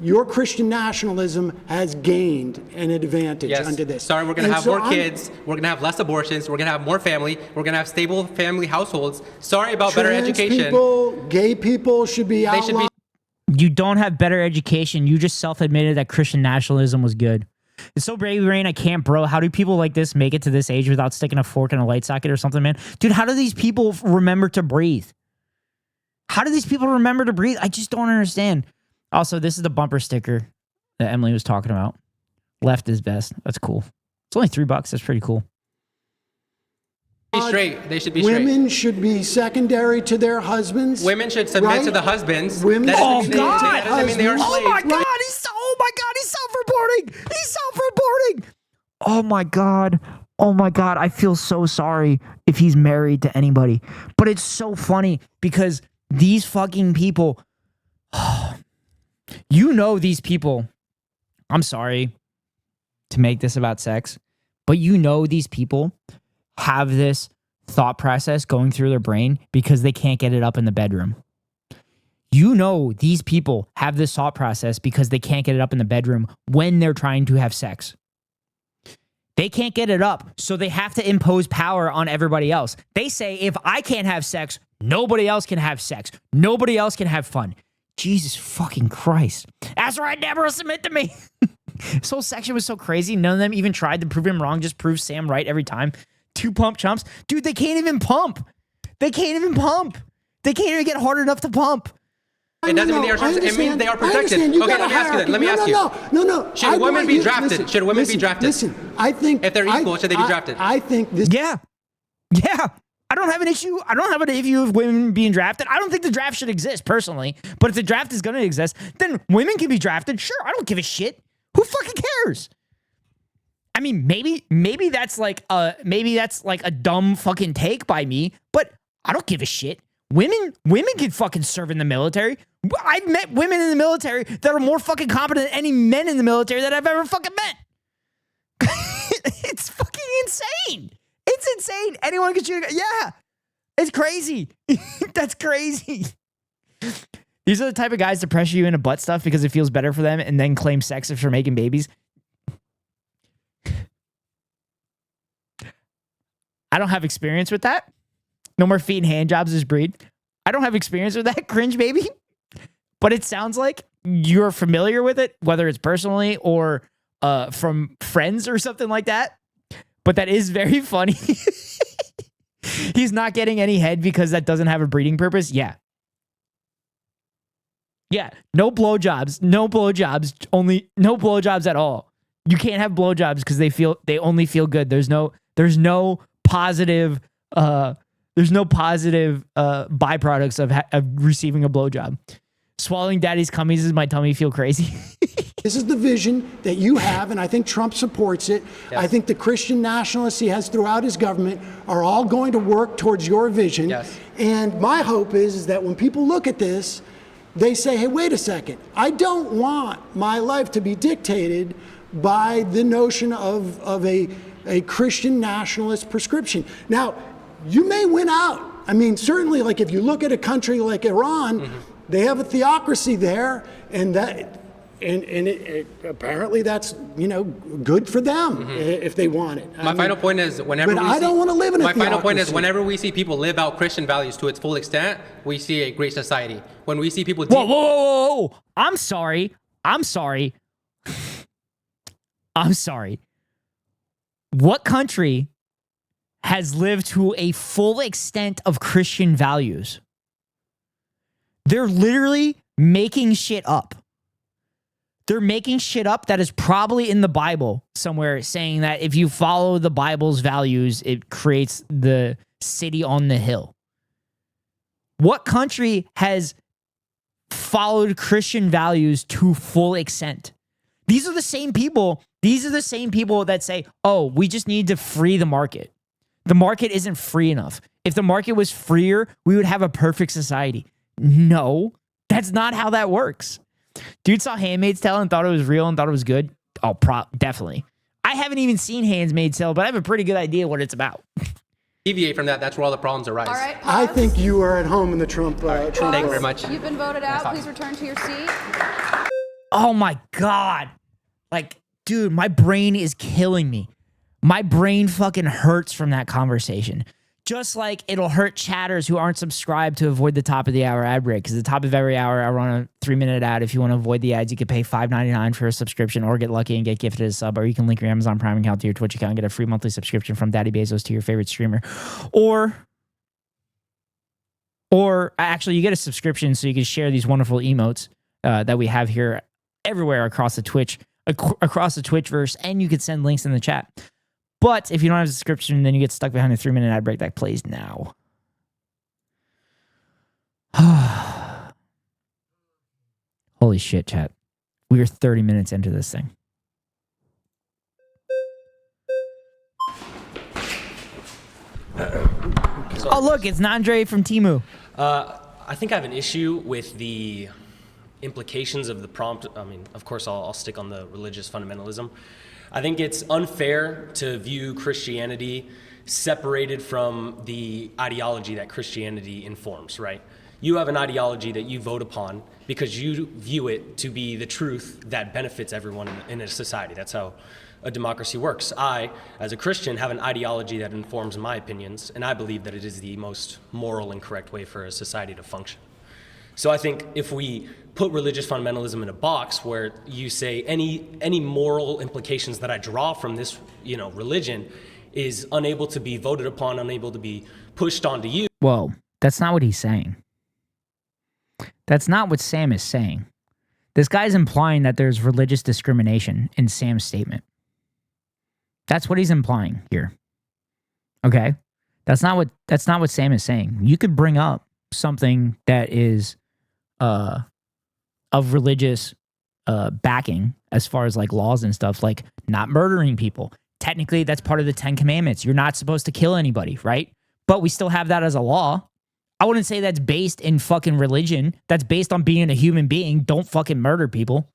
your Christian nationalism has gained an advantage under this. Sorry, we're going to have more kids. We're going to have less abortions. We're going to have more family. We're going to have stable family households. Sorry about better education. People, gay people should be outlawed. You don't have better education. You just self-admitted that Christian nationalism was good. It's so baby brain, I can't, bro. How do people like this make it to this age without sticking a fork in a light socket or something, man? Dude, how do these people remember to breathe? How do these people remember to breathe? I just don't understand. Also, this is the bumper sticker that Emily was talking about. Left is best. That's cool. It's only $3. That's pretty cool. Be straight. They should be straight. Women should be secondary to their husbands. Women should submit to the husbands. Women that doesn't mean they are slaves. Oh my God! He's self-reporting. He's self-reporting. Oh my God. Oh my God. I feel so sorry if he's married to anybody. But it's so funny because these fucking people, you know, these people. I'm sorry to make this about sex, but you know, these people have this thought process going through their brain because they can't get it up in the bedroom. You know, these people have this thought process because they can't get it up in the bedroom when they're trying to have sex. They can't get it up, so they have to impose power on everybody else. They say, if I can't have sex, nobody else can have sex. Nobody else can have fun. Jesus fucking Christ. That's right, Deborah, submit to me. This whole section was so crazy. None of them even tried to prove him wrong, just prove Sam right every time. 2 pump chumps. Dude, they can't even pump. They can't even pump. They can't even get hard enough to pump. It doesn't mean they are chumps. It means they are protected. Okay, let me ask you that. Let me ask you. No. Should women be drafted? Should women be drafted? Listen, I think if they're equal, should they be drafted? I think this. Yeah. I don't have an issue. I don't have an issue with women being drafted. I don't think the draft should exist personally. But if the draft is going to exist, then women can be drafted. Sure, I don't give a shit. Who fucking cares? I mean, maybe that's like a dumb fucking take by me, but I don't give a shit. Women can fucking serve in the military. I've met women in the military that are more fucking competent than any men in the military that I've ever fucking met. It's fucking insane. It's insane. Anyone can shoot a gun. Yeah. It's crazy. That's crazy. These are the type of guys to pressure you into butt stuff because it feels better for them and then claim sex if you're making babies. I don't have experience with that. No more feet and hand jobs as breed. I don't have experience with that. Cringe, baby. But it sounds like you're familiar with it, whether it's personally or from friends or something like that. But that is very funny. He's not getting any head because that doesn't have a breeding purpose. Yeah. Yeah. No blowjobs. No blowjobs. Only no blowjobs at all. You can't have blowjobs because they only feel good. There's no positive byproducts of receiving a blowjob. Swallowing daddy's cummies is my tummy feel crazy. This is the vision that you have, and I think Trump supports it. Yes. I think the Christian nationalists he has throughout his government are all going to work towards your vision. Yes. And my hope is that when people look at this, they say, hey, wait a second. I don't want my life to be dictated by the notion of a Christian nationalist prescription. Now, you may win out. I mean, certainly, like if you look at a country like Iran, they have a theocracy there, and apparently that's good for them if they want it. My final point is whenever but I don't want to live in a theocracy. My final point is whenever we see people live out Christian values to its full extent, we see a great society. When we see people whoa. I'm sorry. What country has lived to a full extent of Christian values? They're literally making shit up. They're making shit up that is probably in the Bible somewhere, saying that if you follow the Bible's values, it creates the city on the hill. What country has followed Christian values to full extent? These are the same people. These are the same people that say, oh, we just need to free the market. The market isn't free enough. If the market was freer, we would have a perfect society. No, that's not how that works. Dude saw Handmaid's Tale and thought it was real and thought it was good. Oh, definitely. I haven't even seen Handmaid's Tale, but I have a pretty good idea what it's about. Deviate from that. That's where all the problems arise. All right, I think you are at home in the Trump. Thank you very much. You've been voted out. Please return to your seat. Oh my God. Like, dude, my brain is killing me. My brain fucking hurts from that conversation. Just like it'll hurt chatters who aren't subscribed to avoid the top of the hour ad break, because the top of every hour I run a 3-minute ad. If you want to avoid the ads, you could pay $5.99 for a subscription or get lucky and get gifted a sub, or you can link your Amazon Prime account to your Twitch account and get a free monthly subscription from Daddy Bezos to your favorite streamer. Or actually you get a subscription so you can share these wonderful emotes that we have here everywhere across the Twitchverse, and you can send links in the chat. But if you don't have a subscription, then you get stuck behind the 3-minute ad break that plays now. Holy shit, chat. We are 30 minutes into this thing. Oh, look, it's Nandre from Temu. I think I have an issue with the implications of the prompt. I mean, of course, I'll stick on the religious fundamentalism. I think it's unfair to view Christianity separated from the ideology that Christianity informs, right? You have an ideology that you vote upon because you view it to be the truth that benefits everyone in a society. That's how a democracy works. I, as a Christian, have an ideology that informs my opinions, and I believe that it is the most moral and correct way for a society to function. So I think if we put religious fundamentalism in a box where you say any moral implications that I draw from this, religion is unable to be voted upon, unable to be pushed onto you. Whoa, that's not what he's saying. That's not what Sam is saying. This guy's implying that there's religious discrimination in Sam's statement. That's what he's implying here. Okay? That's not what Sam is saying. You could bring up something that is of religious backing as far as like laws and stuff, like not murdering people. Technically, that's part of the 10 Commandments. You're not supposed to kill anybody, right? But we still have that as a law. I wouldn't say that's based in fucking religion. That's based on being a human being. Don't fucking murder people.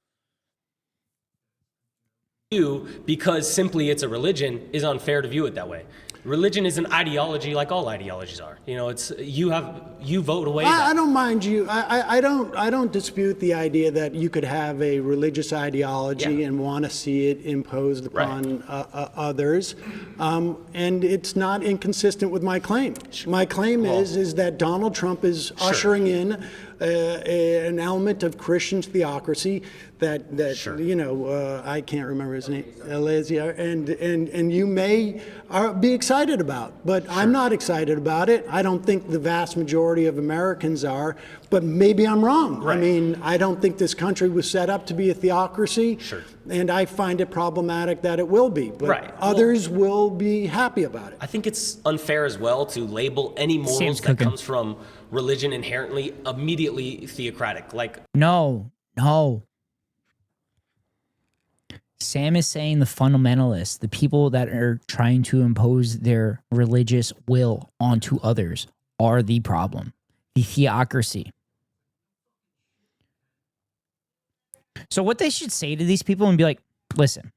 Because simply it's a religion is unfair to view it that way. Religion is an ideology like all ideologies are. It's you vote away. I don't mind you. I don't dispute the idea that you could have a religious ideology and want to see it imposed upon others, and it's not inconsistent with my claim. My claim is that Donald Trump is ushering in an element of Christian theocracy that I can't remember his name, Alesia, and you may be excited about, but I'm not excited about it. I don't think the vast majority of Americans are, but maybe I'm wrong. I mean, I don't think this country was set up to be a theocracy, and I find it problematic that it will be, but others will be happy about it. I think it's unfair as well to label any morals that comes from religion inherently immediately theocratic. No. Sam is saying the fundamentalists, the people that are trying to impose their religious will onto others, are the problem. The theocracy. So what they should say to these people and be like, listen,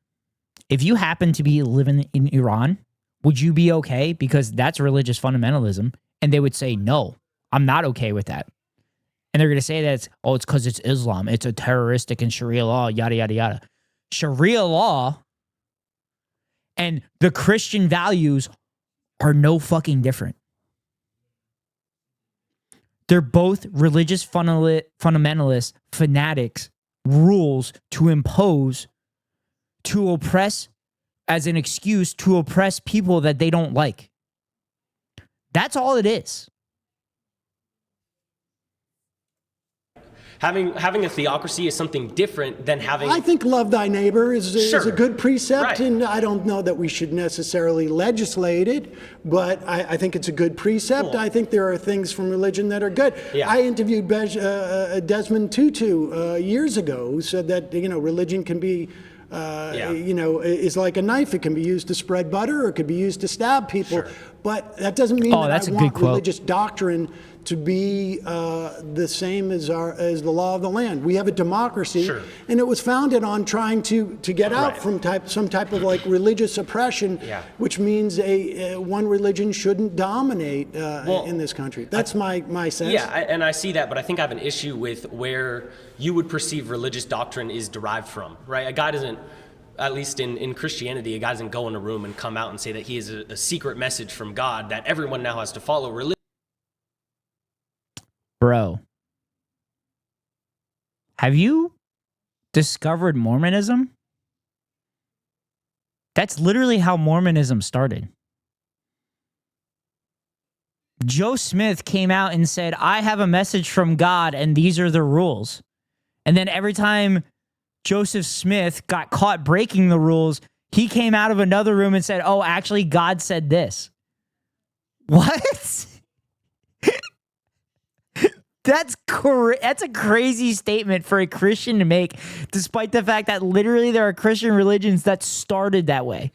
if you happen to be living in Iran, would you be okay? Because that's religious fundamentalism. And they would say, no, I'm not okay with that. And they're going to say that it's because it's Islam. It's a terroristic and Sharia law, yada, yada, yada. Sharia law and the Christian values are no fucking different. They're both religious fundamentalists, fanatics, rules to impose, to oppress as an excuse to oppress people that they don't like. That's all it is. Having a theocracy is something different than having... I think love thy neighbor is a good precept, and I don't know that we should necessarily legislate it, but I think it's a good precept. Cool. I think there are things from religion that are good. Yeah. I interviewed Desmond Tutu years ago, who said that religion can be... is like a knife. It can be used to spread butter or it could be used to stab people. But that doesn't mean that I want religious doctrine to be the same as the law of the land. We have a democracy, and it was founded on trying to get out from some type of like religious oppression, which means one religion shouldn't dominate in this country. That's my sense. Yeah, and I see that, but I think I have an issue with where you would perceive religious doctrine is derived from, right? A guy doesn't at least in Christianity, a guy doesn't go in a room and come out and say that he is a secret message from God that everyone now has to follow. Bro, have you discovered Mormonism? That's literally how Mormonism started. Joe Smith came out and said, I have a message from God and these are the rules. And then every time Joseph Smith got caught breaking the rules, he came out of another room and said, oh, actually, God said this. What? That's a crazy statement for a Christian to make, despite the fact that literally there are Christian religions that started that way.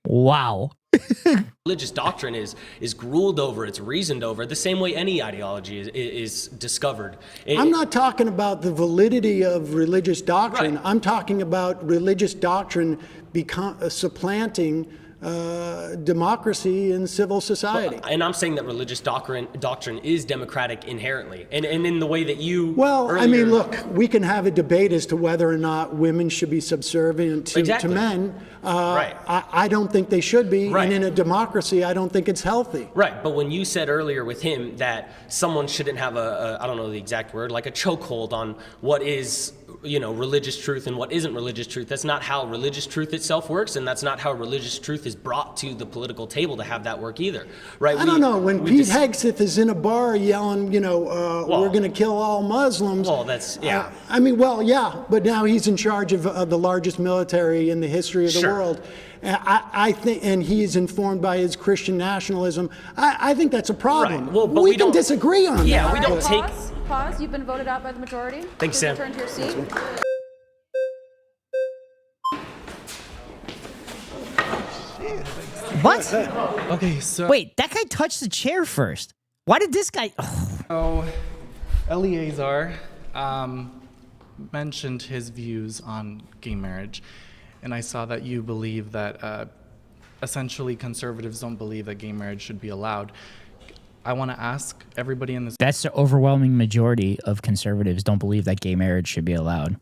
Wow. Religious doctrine is ruled over, it's reasoned over, the same way any ideology is discovered. I'm not talking about the validity of religious doctrine. Right. I'm talking about religious doctrine supplanting democracy and civil society. And I'm saying that religious doctrine is democratic inherently, and in the way that you. Well, earlier, I mean, look, we can have a debate as to whether or not women should be subservient to men. Right. I don't think they should be, and in a democracy, I don't think it's healthy. Right, but when you said earlier with him that someone shouldn't have I don't know the exact word, like a chokehold on what is, religious truth and what isn't religious truth. That's not how religious truth itself works, and that's not how religious truth is brought to the political table to have that work either, right? I don't know. When Pete Hegseth is in a bar yelling, we're going to kill all Muslims. Well, that's, yeah. But now he's in charge of the largest military in the history of the world. I think, and he is informed by his Christian nationalism. I think that's a problem. Right. Well, but we can disagree on that. Yeah, we don't take... Pause. You've been voted out by the majority. Thanks, Sam. Return to your seat. What? Okay, so... Wait, that guy touched the chair first. Why did this guy... Oh, Eleazar mentioned his views on gay marriage, and I saw that you believe that essentially conservatives don't believe that gay marriage should be allowed. I want to ask everybody in this... That's the overwhelming majority of conservatives don't believe that gay marriage should be allowed.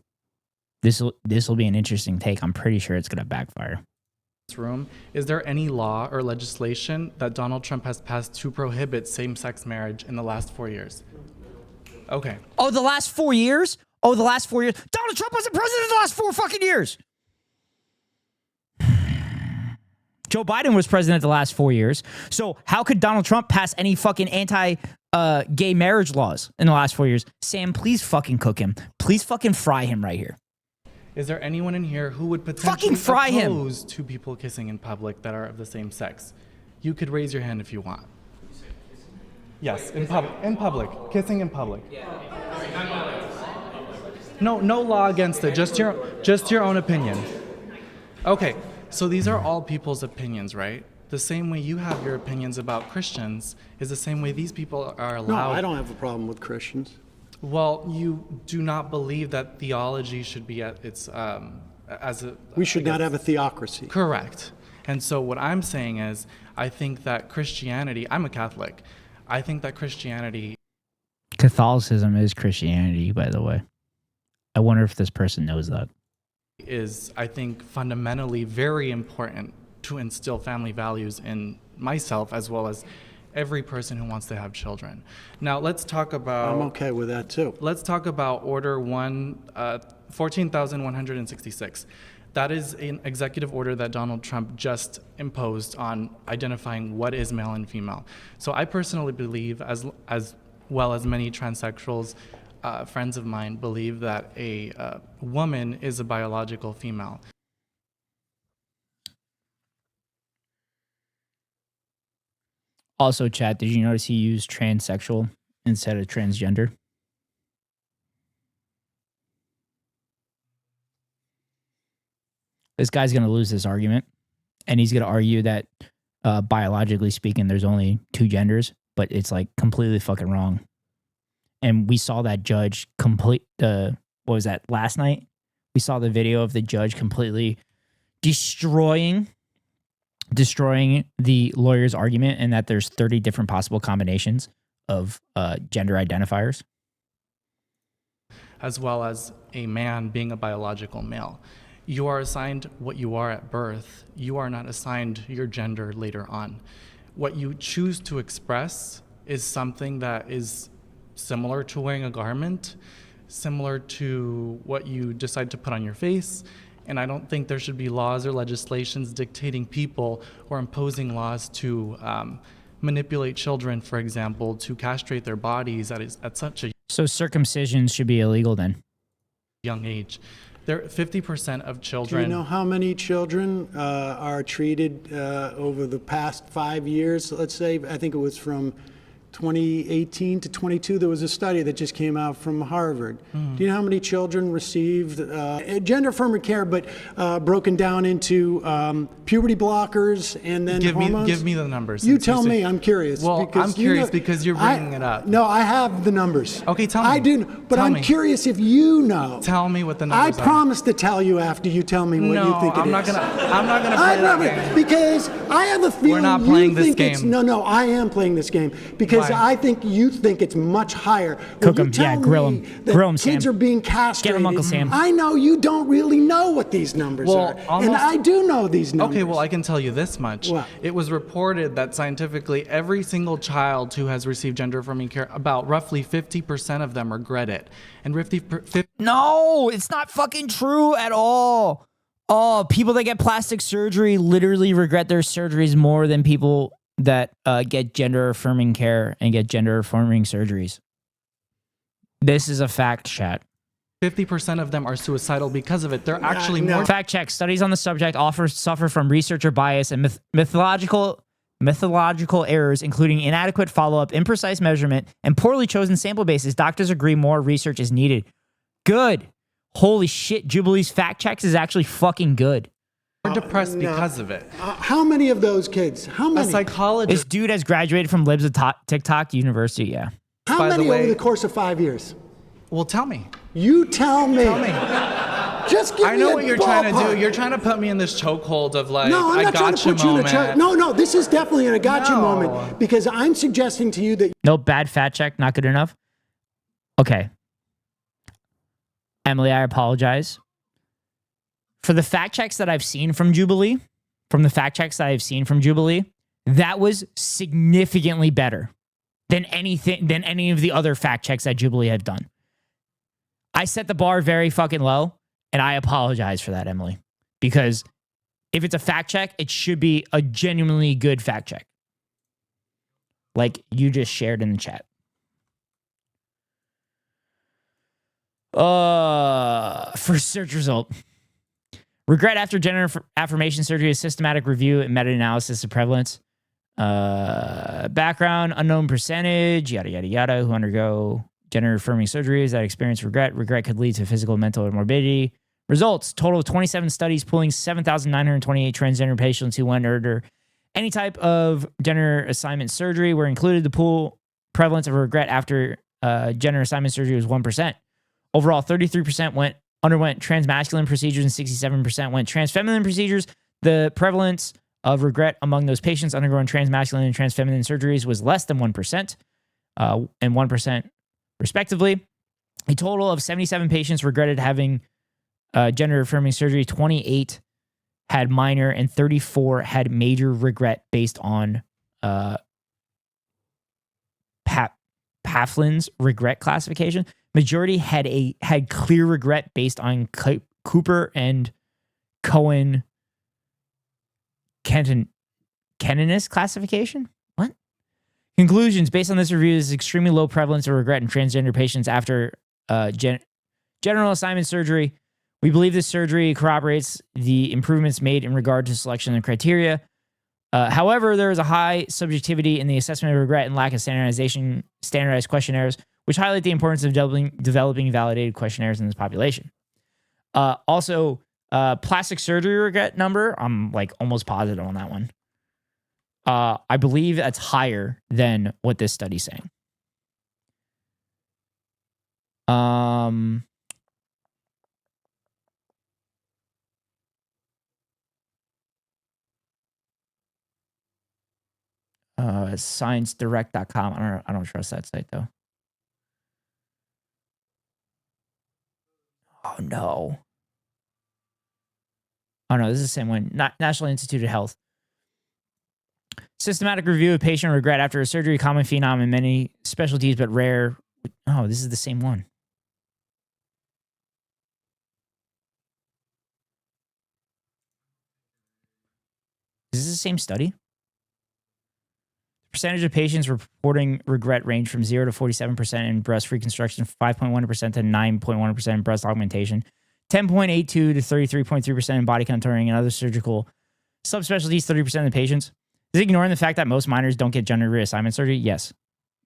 This will be an interesting take. I'm pretty sure it's going to backfire. Room, is there any law or legislation that Donald Trump has passed to prohibit same-sex marriage in the last 4 years? Okay. Oh, the last 4 years? Oh, the last 4 years. Donald Trump wasn't president the last 4 fucking years. Joe Biden was president the last 4 years. So how could Donald Trump pass any fucking anti-gay marriage laws in the last 4 years? Sam, please fucking cook him. Please fucking fry him right here. Is there anyone in here who would potentially oppose two people kissing in public that are of the same sex? You could raise your hand if you want. Yes, in public, kissing in public. No law against it. Just your own opinion. Okay, so these are all people's opinions, right? The same way you have your opinions about Christians is the same way these people are allowed. No, I don't have a problem with Christians. Well, you do not believe that theology should be at its We should not have a theocracy. Correct. And so what I'm saying is, I think that Christianity, I'm a Catholic, I think that Catholicism is Christianity, by the way. I wonder if this person knows that. Is, I think, fundamentally very important to instill family values in myself as well as every person who wants to have children. Now, let's talk about... I'm okay with that, too. Let's talk about Order 14,166. That is an executive order that Donald Trump just imposed on identifying what is male and female. So I personally believe, as well as many transsexuals, friends of mine, believe that a woman is a biological female. Also, chat, did you notice he used transsexual instead of transgender? This guy's going to lose this argument, and he's going to argue that biologically speaking, there's only two genders, but it's like completely fucking wrong. And we saw that judge what was that, last night? We saw the video of the judge completely destroying the lawyer's argument, and that there's 30 different possible combinations of gender identifiers. as well as a man being a biological male. You are assigned what you are at birth. You are not assigned your gender later on. What you choose to express is something that is similar to wearing a garment, similar to what you decide to put on your face. And I don't think there should be laws or legislations dictating people or imposing laws to manipulate children, for example, to castrate their bodies at such a So circumcision should be illegal then? young age. 50% of children. Do you know how many children are treated over the past 5 years? Let's say, I think it was from 2018 to 22, there was a study that just came out from Harvard. Do you know how many children received gender-affirming care, but broken down into puberty blockers and then hormones? Give me the numbers. You tell me. I'm curious. Well, I'm curious because you're bringing it up. No, I have the numbers. Okay, tell me. I do, but I'm curious if you know. Tell me what the numbers are. I promise to tell you after you tell me what you think it is. I'm not gonna play that game. Because I have a feeling we're not playing this game. No, I am playing this game because I think you think it's much higher. Cook him, yeah, grill him. Grill him, Sam. Kids are being castrated. Get him, Uncle Sam. I know you don't really know what these numbers are. And I do know these numbers. Okay, well, I can tell you this much. What? It was reported that scientifically every single child who has received gender-affirming care, about roughly 50% of them regret it. And No, it's not fucking true at all. Oh, people that get plastic surgery literally regret their surgeries more than people that get gender-affirming care and get gender-affirming surgeries. This is a fact, chat. 50% of them are suicidal because of it. They're actually more... Fact check. Studies on the subject suffer from researcher bias and methodological errors, including inadequate follow-up, imprecise measurement, and poorly chosen sample bases. Doctors agree more research is needed. Good. Holy shit, Jubilee's fact checks is actually fucking good. We're depressed because of it. How many of those kids? How many? A psychologist. This dude has graduated from Libs of TikTok University, yeah. How many over the course of 5 years? Well, tell me. You tell me. Tell me. Just give me I know what you're trying to do. You're trying to put me in this chokehold of like, no, I'm not trying to put you in a choke. No, this is definitely a gotcha moment because I'm suggesting to you that. No, bad fact check, not good enough. Okay. Emily, I apologize. For the fact checks that I've seen from Jubilee, that was significantly better than any of the other fact checks that Jubilee have done. I set the bar very fucking low, and I apologize for that, Emily. Because if it's a fact check, it should be a genuinely good fact check. Like you just shared in the chat. For search result. Regret after gender affirmation surgery, a systematic review and meta-analysis of prevalence. Background, unknown percentage, yada, yada, yada, who undergo gender-affirming surgeries that experience regret. Regret could lead to physical and mental morbidity. Results, total of 27 studies pooling 7,928 transgender patients who went under any type of gender assignment surgery were included. The pool prevalence of regret after gender assignment surgery was 1%. Overall, 33% underwent transmasculine procedures and 67% went transfeminine procedures. The prevalence of regret among those patients undergoing transmasculine and transfeminine surgeries was less than 1% and 1% respectively. A total of 77 patients regretted having gender-affirming surgery. 28 had minor and 34 had major regret based on Paflin's regret classification. Majority had clear regret based on Cooper and Cohen Kennenis classification. What? Conclusions. Based on this review, there is extremely low prevalence of regret in transgender patients after general assignment surgery. We believe this surgery corroborates the improvements made in regard to selection and criteria. However, there is a high subjectivity in the assessment of regret and lack of standardized questionnaires, which highlight the importance of developing validated questionnaires in this population. Also, plastic surgery regret number, I'm like almost positive on that one. I believe that's higher than what this study's saying. ScienceDirect.com. I don't trust that site though. Oh, no. Oh, no, this is the same one. National Institute of Health. Systematic review of patient regret after a surgery, common phenom in many specialties, but rare. Oh, this is the same one. Is this the same study? Percentage of patients reporting regret range from 0 to 47% in breast reconstruction, 5.1% to 9.1% in breast augmentation, 10.82 to 33.3% in body contouring and other surgical subspecialties, 30% of the patients. Is it ignoring the fact that most minors don't get gender reassignment surgery? Yes,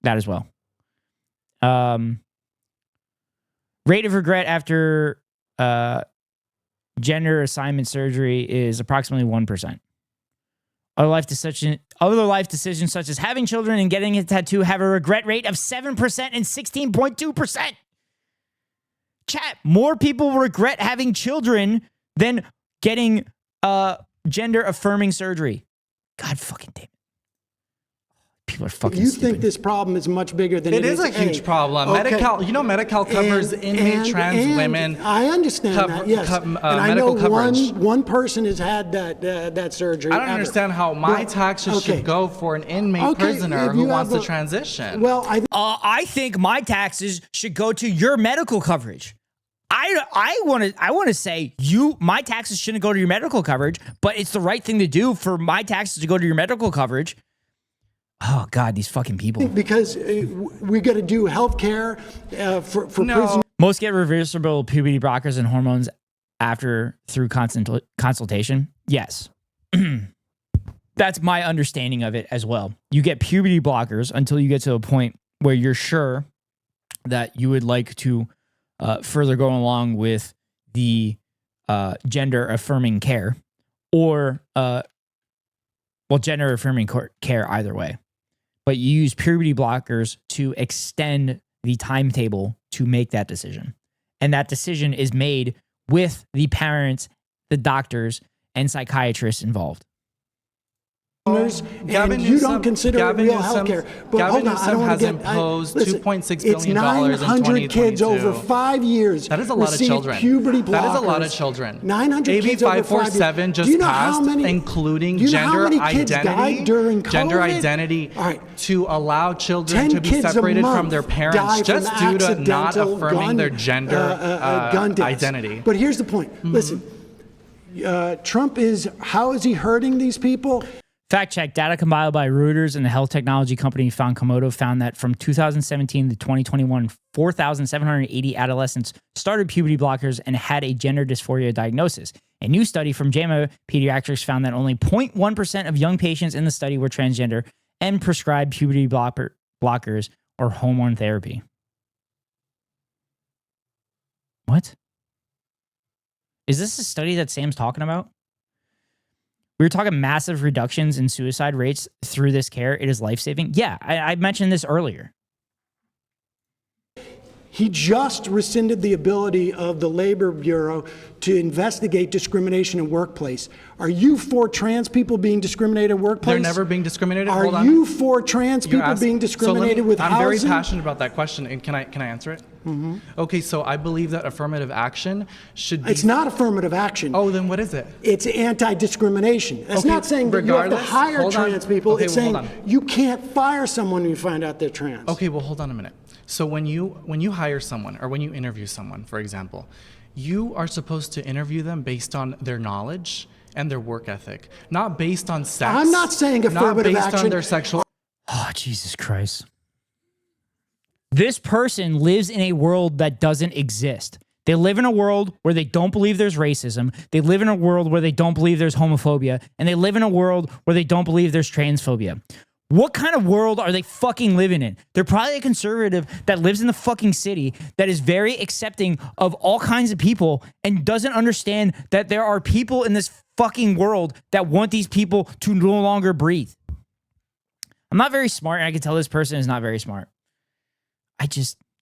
that as well. Rate of regret after gender assignment surgery is approximately 1%. Other life decisions such as having children and getting a tattoo have a regret rate of 7% and 16.2%. Chat, more people regret having children than getting gender affirming surgery. God fucking damn it. People are fucking stupid. You think this problem is much bigger than it is? It is a huge problem. Okay. Medi-Cal, you know, Medi-Cal covers trans women. I understand that, yes. And I know one person has had that surgery. I don't understand how my taxes should go for an inmate prisoner who wants to transition. Well, I think my taxes should go to your medical coverage. I want to say my taxes shouldn't go to your medical coverage, but it's the right thing to do for my taxes to go to your medical coverage. Oh, God, these fucking people. Because we got to do health care for prisoners. Most get reversible puberty blockers and hormones through consultation. Yes. That's my understanding of it as well. You get puberty blockers until you get to a point where you're sure that you would like to further go along with the gender affirming care or, gender affirming care either way. But you use puberty blockers to extend the timetable to make that decision. And that decision is made with the parents, the doctors, and psychiatrists involved. Gavin and you don't consider it real health care. But Gavin hold on, I don't Newsom want has to get imposed listen, $2.6 billion it's in 900 kids over 5 years. That is a lot of receive children. Puberty blockers. That is a lot of children. 900 AB kids over 5 years. 547 just Do you know passed, how many, including do you know how gender many kids died identity, during COVID? gender identity to allow children 10 to be kids a separated from month their parents die just from due to not accidental affirming their gender gun deaths. identity. But here's the point. Listen, Trump how is he hurting these people? Fact check, data compiled by Reuters and the health technology company Komodo found that from 2017 to 2021, 4,780 adolescents started puberty blockers and had a gender dysphoria diagnosis. A new study from JAMA Pediatrics found that only 0.1% of young patients in the study were transgender and prescribed puberty blockers or hormone therapy. What? Is this a study that Sam's talking about? We were talking massive reductions in suicide rates through this care. It is life-saving. Yeah, I mentioned this earlier. He just rescinded the ability of the Labor Bureau to investigate discrimination in workplace. Are you for trans people being discriminated in workplace? They're never being discriminated. Are you for trans people being discriminated with housing? I'm very passionate about that question, and can I answer it? Mm-hmm. Okay, so I believe that affirmative action should be... It's not affirmative action. Oh, then what is it? It's anti-discrimination. It's not saying that you have to hire trans people. It's saying you can't fire someone when you find out they're trans. Okay, well, hold on a minute. So when you hire someone or when you interview someone, for example, you are supposed to interview them based on their knowledge and their work ethic, not based on sex. I'm not saying affirmative action. Not based on their sexual... Oh, Jesus Christ. This person lives in a world that doesn't exist. They live in a world where they don't believe there's racism. They live in a world where they don't believe there's homophobia. And they live in a world where they don't believe there's transphobia. What kind of world are they fucking living in? They're probably a conservative that lives in the fucking city that is very accepting of all kinds of people and doesn't understand that there are people in this fucking world that want these people to no longer breathe. I'm not very smart, and I can tell this person is not very smart.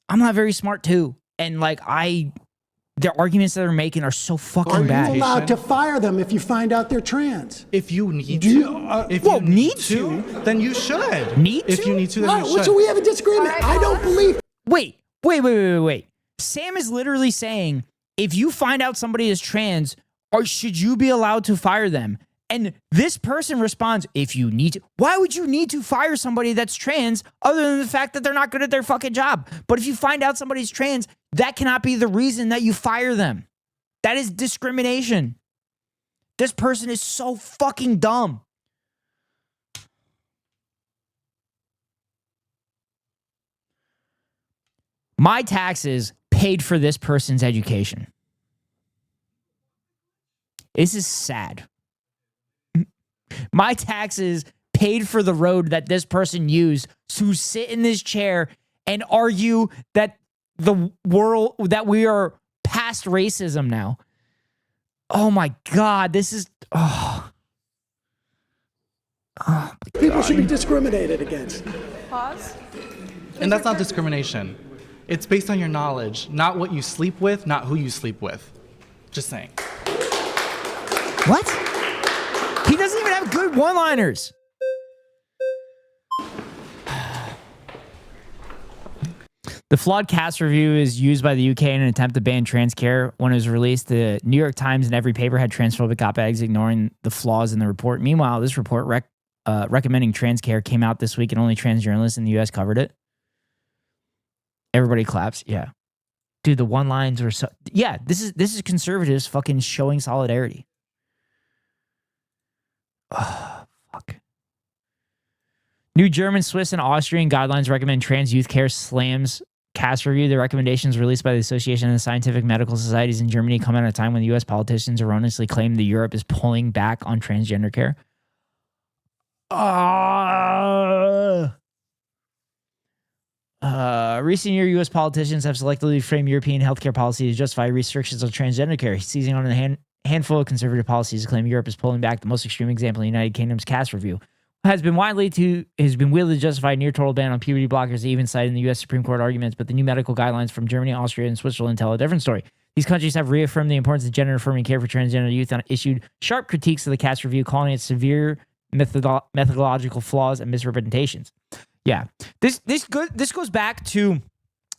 I'm not very smart too. And the arguments that they're making are so fucking bad. Are you allowed to fire them if you find out they're trans? If you need to. If you need to, then you should. Need to? If you need to, then you should. So we have a disagreement. I don't believe. Wait. Sam is literally saying if you find out somebody is trans, or should you be allowed to fire them? And this person responds, if you need to. Why would you need to fire somebody that's trans other than the fact that they're not good at their fucking job? But if you find out somebody's trans, that cannot be the reason that you fire them. That is discrimination. This person is so fucking dumb. My taxes paid for this person's education. This is sad. My taxes paid for the road that this person used to sit in this chair and argue that the world, that we are past racism now. Oh my God, this is, People should be discriminated against. Pause. And that's not discrimination. It's based on your knowledge, not what you sleep with, not who you sleep with. Just saying. What? He doesn't even have good one-liners. The flawed cast review is used by the UK in an attempt to ban trans care. When it was released, the New York Times and every paper had transphobic op-eds ignoring the flaws in the report. Meanwhile, this report recommending trans care came out this week and only trans journalists in the US covered it. Everybody claps. Yeah. Dude, the one-lines were so... Yeah, this is conservatives fucking showing solidarity. Oh, fuck. New German, Swiss, and Austrian guidelines recommend trans youth care slams cast review. The recommendations released by the Association of the Scientific Medical Societies in Germany come at a time when the U.S. politicians erroneously claim that Europe is pulling back on transgender care. Recent year, U.S. politicians have selectively framed European healthcare policy to justify restrictions on transgender care, seizing on a handful of conservative policies to claim Europe is pulling back. The most extreme example in the United Kingdom's cast review has been wielded to justify a near total ban on puberty blockers, even cited in the U.S. Supreme Court arguments. But the new medical guidelines from Germany, Austria, and Switzerland tell a different story. These countries have reaffirmed the importance of gender-affirming care for transgender youth and issued sharp critiques of the cast review, calling it severe methodological flaws and misrepresentations. Yeah, this goes back to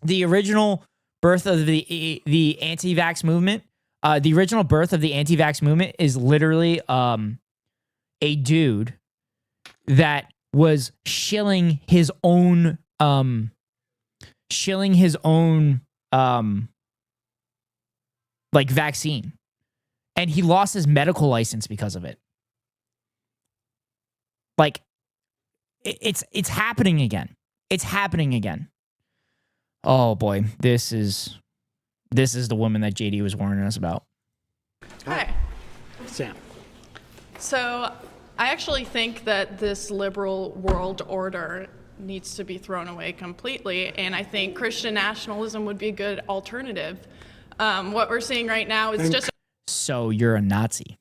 the original birth of the anti-vax movement. The original birth of the anti-vax movement is literally a dude that was shilling his own like vaccine, and he lost his medical license because of it. Like, it's happening again. It's happening again. Oh boy, this is the woman that JD was warning us about. Hi. Sam. So I actually think that this liberal world order needs to be thrown away completely, and I think Christian nationalism would be a good alternative. What we're seeing right now is just... So you're a Nazi.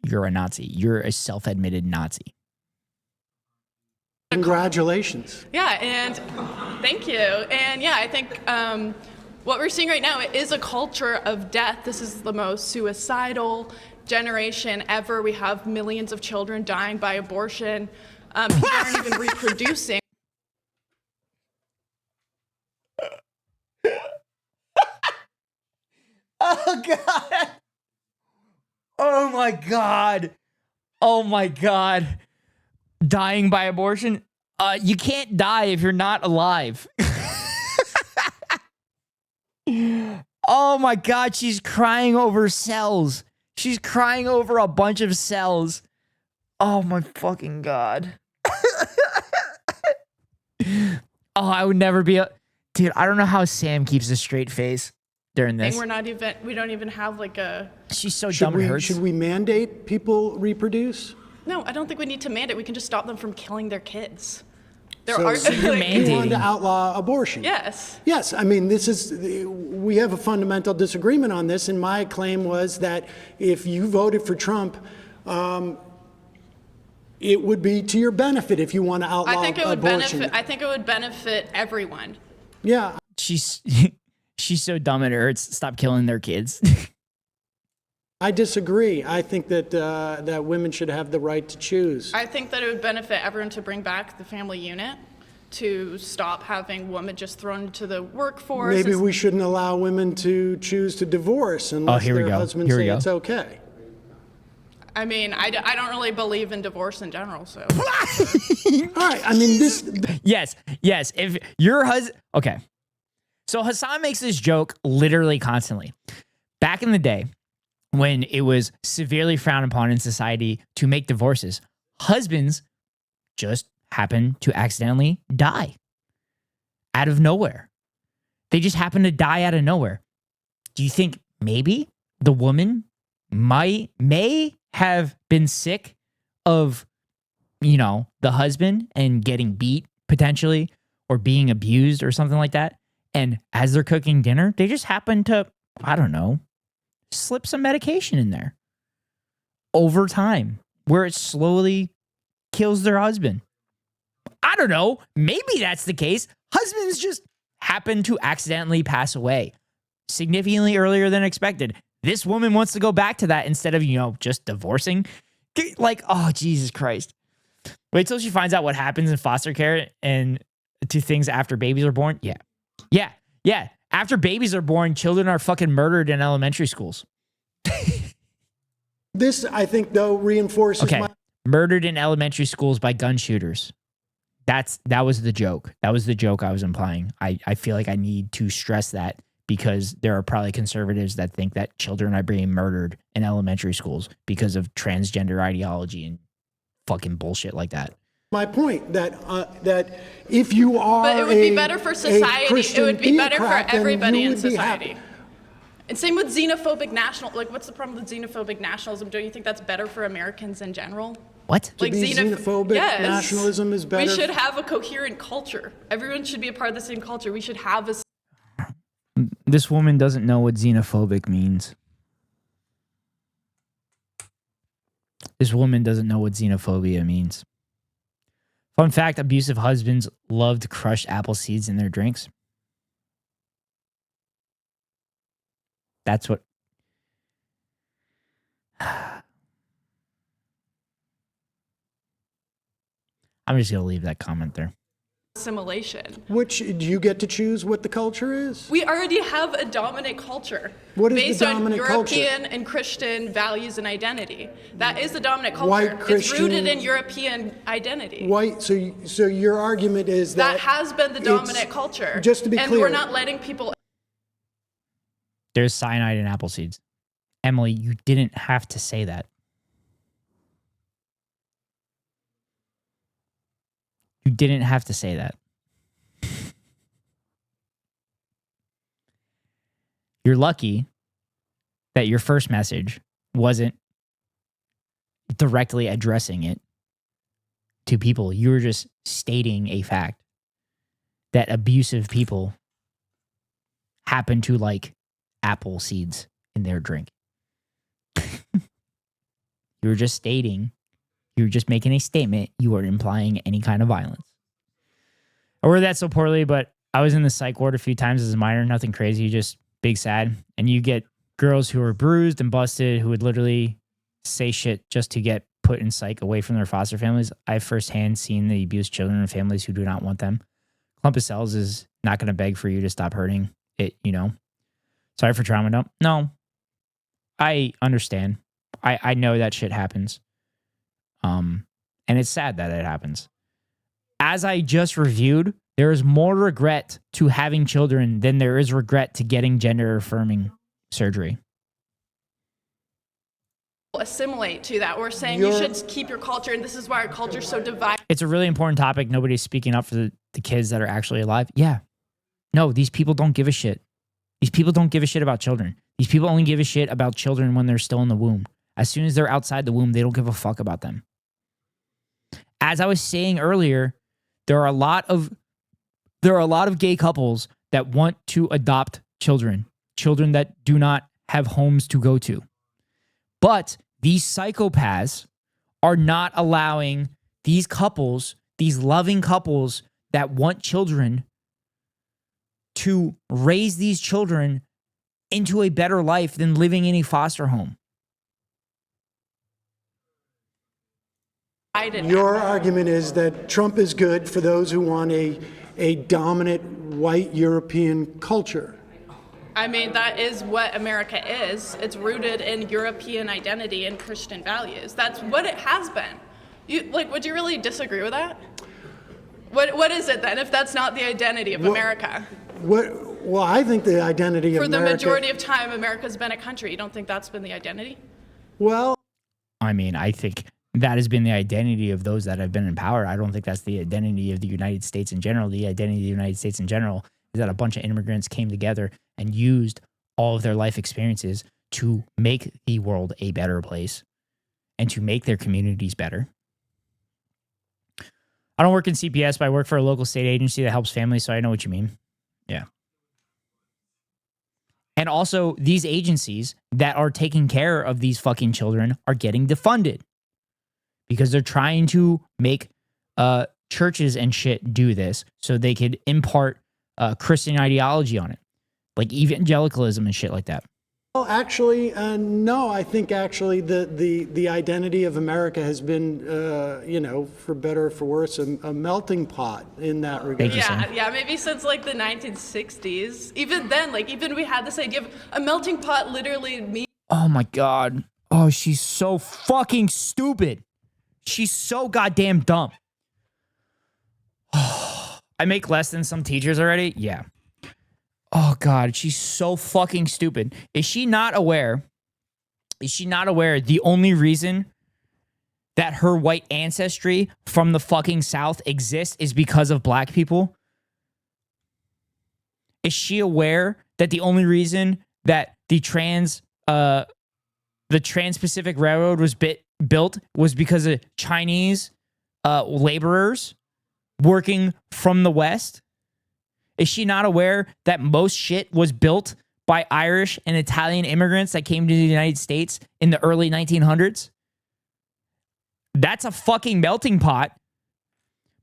You're a Nazi. You're a self-admitted Nazi. Congratulations. Yeah, and thank you. And yeah, I think what we're seeing right now is a culture of death. This is the most suicidal generation ever. We have millions of children dying by abortion. People aren't even reproducing. Oh, God. Oh, my God. Oh, my God. Dying by abortion? You can't die if you're not alive. Oh, my God. She's crying over cells. She's crying over a bunch of cells. Oh, my fucking God. Oh, I would never be... Dude, I don't know how Sam keeps a straight face during this. We don't even have like a... She's so dumb it hurts. Should we mandate people reproduce? No, I don't think we need to mandate. We can just stop them from killing their kids. So you're mandating. You want to outlaw abortion? Yes. Yes. I mean, we have a fundamental disagreement on this, and my claim was that if you voted for Trump, it would be to your benefit if you want to outlaw abortion. I think it would benefit everyone. Yeah. She's so dumb it hurts. Stop killing their kids. I disagree. I think that that women should have the right to choose. I think that it would benefit everyone to bring back the family unit, to stop having women just thrown into the workforce. Maybe we shouldn't allow women to choose to divorce unless their husbands say it's okay. I mean, I don't really believe in divorce in general, so. All right, I mean, this... Yes. If your husband... Okay. So Hassan makes this joke literally constantly. Back in the day, when it was severely frowned upon in society to make divorces, husbands just happened to accidentally die out of nowhere. They just happened to die out of nowhere. Do you think maybe the woman may have been sick of, the husband and getting beat potentially or being abused or something like that? And as they're cooking dinner, they just happen to, I don't know, slip some medication in there over time where it slowly kills their husband. I don't know. Maybe that's the case. Husbands just happen to accidentally pass away significantly earlier than expected. This woman wants to go back to that instead of, just divorcing. Like, oh, Jesus Christ. Wait till she finds out what happens in foster care and to things after babies are born. Yeah. After babies are born, children are fucking murdered in elementary schools. This, I think, though, reinforces murdered in elementary schools by gun shooters. That was the joke. That was the joke I was implying. I feel like I need to stress that because there are probably conservatives that think that children are being murdered in elementary schools because of transgender ideology and fucking bullshit like that. My point that if you are, but it would be better for society. It would be better for everybody in society. Happy. And same with xenophobic what's the problem with xenophobic nationalism? Don't you think that's better for Americans in general? What? Like xenophobic nationalism is better. We should have a coherent culture. Everyone should be a part of the same culture. We should have a. This woman doesn't know what xenophobic means. This woman doesn't know what xenophobia means. Fun fact, abusive husbands loved crushed apple seeds in their drinks. That's what... I'm just going to leave that comment there. Assimilation. Which, do you get to choose what the culture is? We already have a dominant culture. What is based the dominant on culture? European and Christian values and identity. That is the dominant culture. White Christian, it's rooted in European identity. White. So your argument is that has been the dominant culture. Just to be clear, and we're not letting people. There's cyanide in apple seeds. Emily, you didn't have to say that. You didn't have to say that. You're lucky that your first message wasn't directly addressing it to people. You were just stating a fact that abusive people happen to like apple seeds in their drink. You were just stating. You were just making a statement. You weren't implying any kind of violence. I worded that so poorly, but I was in the psych ward a few times as a minor. Nothing crazy, just big sad. And you get girls who are bruised and busted who would literally say shit just to get put in psych away from their foster families. I've firsthand seen the abused children in families who do not want them. Clump of Cells is not going to beg for you to stop hurting it, Sorry for trauma dump. No, I understand. I know that shit happens. And it's sad that it happens. As I just reviewed, there is more regret to having children than there is regret to getting gender affirming surgery. Assimilate to that. We're saying you should keep your culture, and this is why our culture is so divided. It's a really important topic. Nobody's speaking up for the kids that are actually alive. Yeah. No, these people don't give a shit. These people don't give a shit about children. These people only give a shit about children when they're still in the womb. As soon as they're outside the womb, they don't give a fuck about them. As I was saying earlier, there are a lot of gay couples that want to adopt children that do not have homes to go to. But these psychopaths are not allowing these couples, these loving couples that want children, to raise these children into a better life than living in a foster home. Your argument is that Trump is good for those who want a dominant white European culture. I mean, that is what America is. It's rooted in European identity and Christian values. That's what it has been. Would you really disagree with that? What is it then, if that's not the identity of America? Well, I think the identity of For the America... majority of time, America's been a country. You don't think that's been the identity? Well... I mean, I think that has been the identity of those that have been in power. I don't think that's the identity of the United States in general. The identity of the United States in general is that a bunch of immigrants came together and used all of their life experiences to make the world a better place and to make their communities better. I don't work in CPS, but I work for a local state agency that helps families, so I know what you mean. Yeah. And also, these agencies that are taking care of these fucking children are getting defunded because they're trying to make churches and shit do this so they could impart Christian ideology on it, like evangelicalism and shit like that. Well, actually, no. I think actually the identity of America has been, for better or for worse, a melting pot in that regard. Yeah, maybe since like the 1960s. Even then, even we had this idea of a melting pot literally means... Oh my God. Oh, she's so fucking stupid. She's so goddamn dumb. I make less than some teachers already? Yeah. Oh God, she's so fucking stupid. Is she not aware the only reason that her white ancestry from the fucking South exists is because of black people? Is she aware that the only reason that the Trans-Pacific Railroad was built was because of Chinese laborers working from the West? Is she not aware that most shit was built by Irish and Italian immigrants that came to the United States in the early 1900s? That's a fucking melting pot.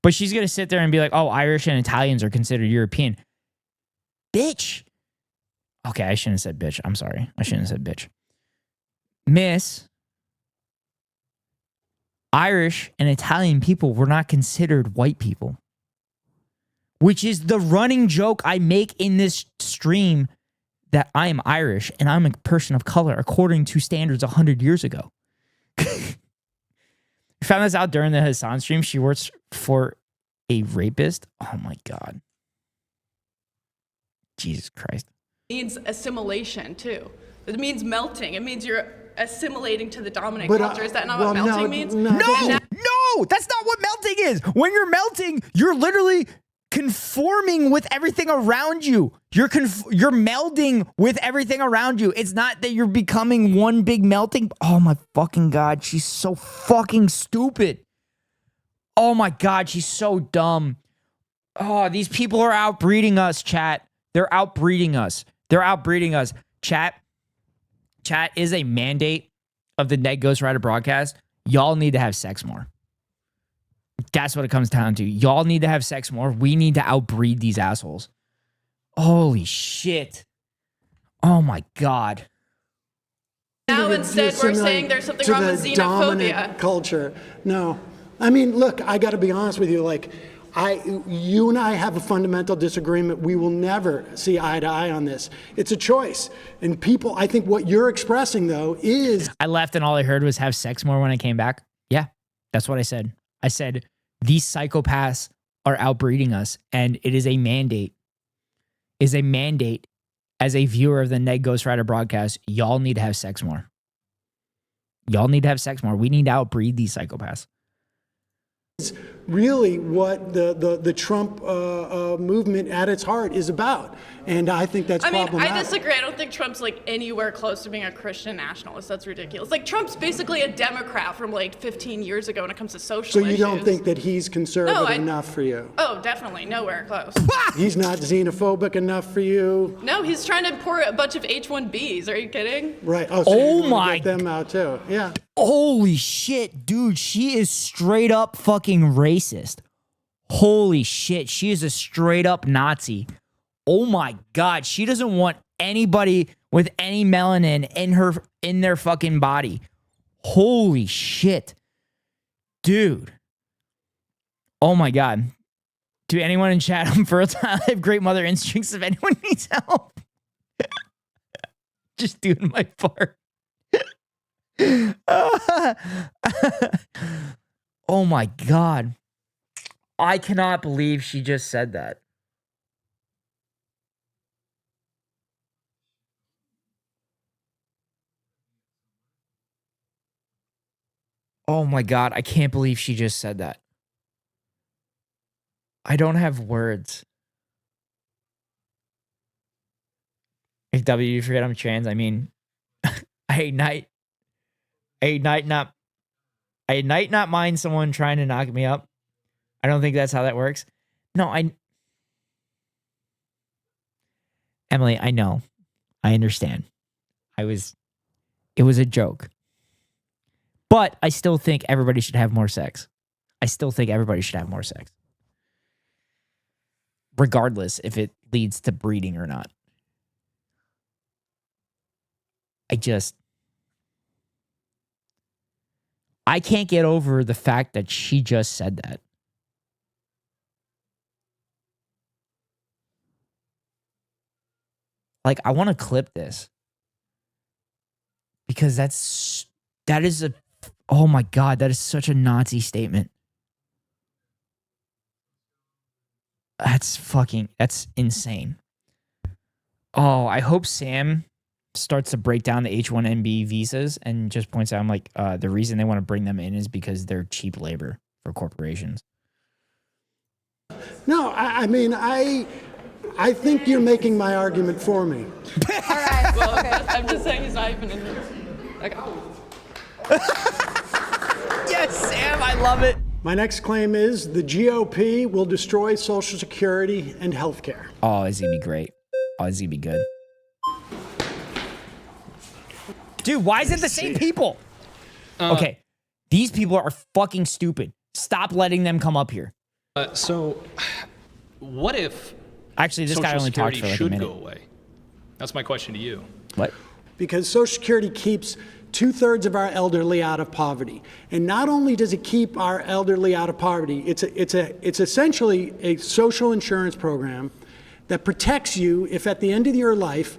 But she's going to sit there and be like, oh, Irish and Italians are considered European. Bitch. Okay, I shouldn't have said bitch. I'm sorry. I shouldn't have said bitch. Miss, Irish and Italian people were not considered white people. Which is the running joke I make in this stream, that I am Irish and I'm a person of color according to standards 100 years ago. I found this out during the Hassan stream. She works for a rapist. Oh my God. Jesus Christ. It means assimilation too. It means melting. It means you're assimilating to the dominant culture. Is that not what melting means? No, that's not what melting is. When you're melting, you're literally conforming with everything around you. You're melding with everything around you. It's not that you're becoming one big melting. Oh my fucking God. She's so fucking stupid. Oh my God. She's so dumb. Oh, these people are outbreeding us, chat. They're outbreeding us. Chat is a mandate of the Ned Ghost Rider broadcast. Y'all need to have sex more. That's what it comes down to. Y'all need to have sex more. We need to outbreed these assholes. Holy shit. Oh my God. Now instead we're saying there's something wrong with xenophobia. Culture. No. I mean, look, I got to be honest with you. You and I have a fundamental disagreement. We will never see eye to eye on this. It's a choice. And people, I think what you're expressing, though, is... I left and all I heard was have sex more when I came back. Yeah, that's what I said. I said, these psychopaths are outbreeding us, and it is a mandate. As a viewer of the Ned Ghost Rider broadcast, y'all need to have sex more. We need to outbreed these psychopaths. Really what the Trump movement at its heart is about. And I think that's problematic. I disagree. I don't think Trump's anywhere close to being a Christian nationalist. That's ridiculous. Trump's basically a Democrat from 15 years ago when it comes to social issues. So you don't think that he's conservative enough for you? Oh, definitely. Nowhere close. He's not xenophobic enough for you? No, he's trying to import a bunch of H-1Bs. Are you kidding? Right. Oh, so you want to get them out too. Yeah. Holy shit, dude. She is straight up fucking racist. Holy shit. She is a straight up Nazi. Oh my God. She doesn't want anybody with any melanin in their fucking body. Holy shit. Dude. Oh my God. To anyone in chat, I'm fertile. I have great mother instincts if anyone needs help. Just doing my part. Oh my God. I cannot believe she just said that. Oh my God. I can't believe she just said that. I don't have words. If W, you forget I'm trans, I mean, I might not mind someone trying to knock me up. I don't think that's how that works. No, Emily, I know. I understand. It was a joke. But I still think everybody should have more sex. I still think everybody should have more sex. Regardless if it leads to breeding or not. I can't get over the fact that she just said that. Like, I want to clip this. Because oh my God, that is such a Nazi statement. That's insane. Oh, I hope Sam starts to break down the H-1B visas and just points out, I'm like, the reason they want to bring them in is because they're cheap labor for corporations. No, I mean, I think you're making my argument for me. All right. Well, okay. I'm just saying he's not even in this. Okay. Yes, Sam, I love it. My next claim is the GOP will destroy Social Security and health care. Oh, it's going to be great. Oh, it's going to be good. Dude, why is it the same people? Okay, these people are fucking stupid. Stop letting them come up here. So, what if actually this guy only talked for like a minute? Go away? That's my question to you. What? Because Social Security keeps 2/3 of our elderly out of poverty, and not only does it keep our elderly out of poverty, it's essentially a social insurance program that protects you if at the end of your life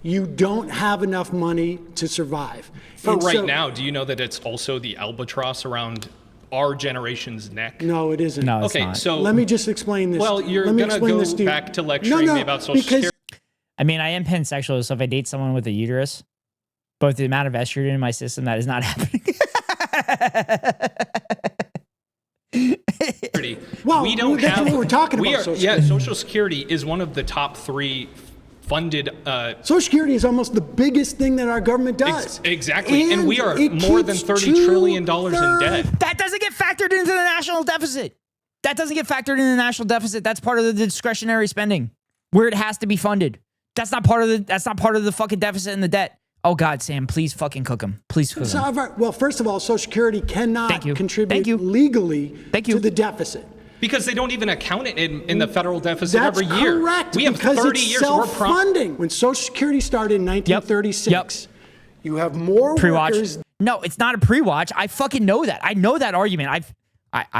you don't have enough money to survive. For now, do you know that it's also the albatross around our generation's neck? No, it isn't. No, it's okay, not. so let me just explain this. Well, you're going to go back to lecturing me about Social Security. I mean, I am pansexual, so if I date someone with a uterus, both the amount of estrogen in my system, that is not happening. Well, we don't that's have what we're talking about. Social Security is one of the top 3 funded. Social Security is almost the biggest thing that our government does. Exactly, and we are more than $30 trillion in debt. That doesn't get factored into the national deficit. That's part of the discretionary spending, where it has to be funded. That's not part of the fucking deficit and the debt. Oh God, Sam, please fucking cook them. Please cook them. Well, first of all, Social Security cannot contribute legally to the deficit. Because they don't even account it in the federal deficit every year. Correct. We have 30 years. Self-funding. When Social Security started in 1936, you have more workers. No, it's not a pre-watch. I fucking know that. I know that argument. I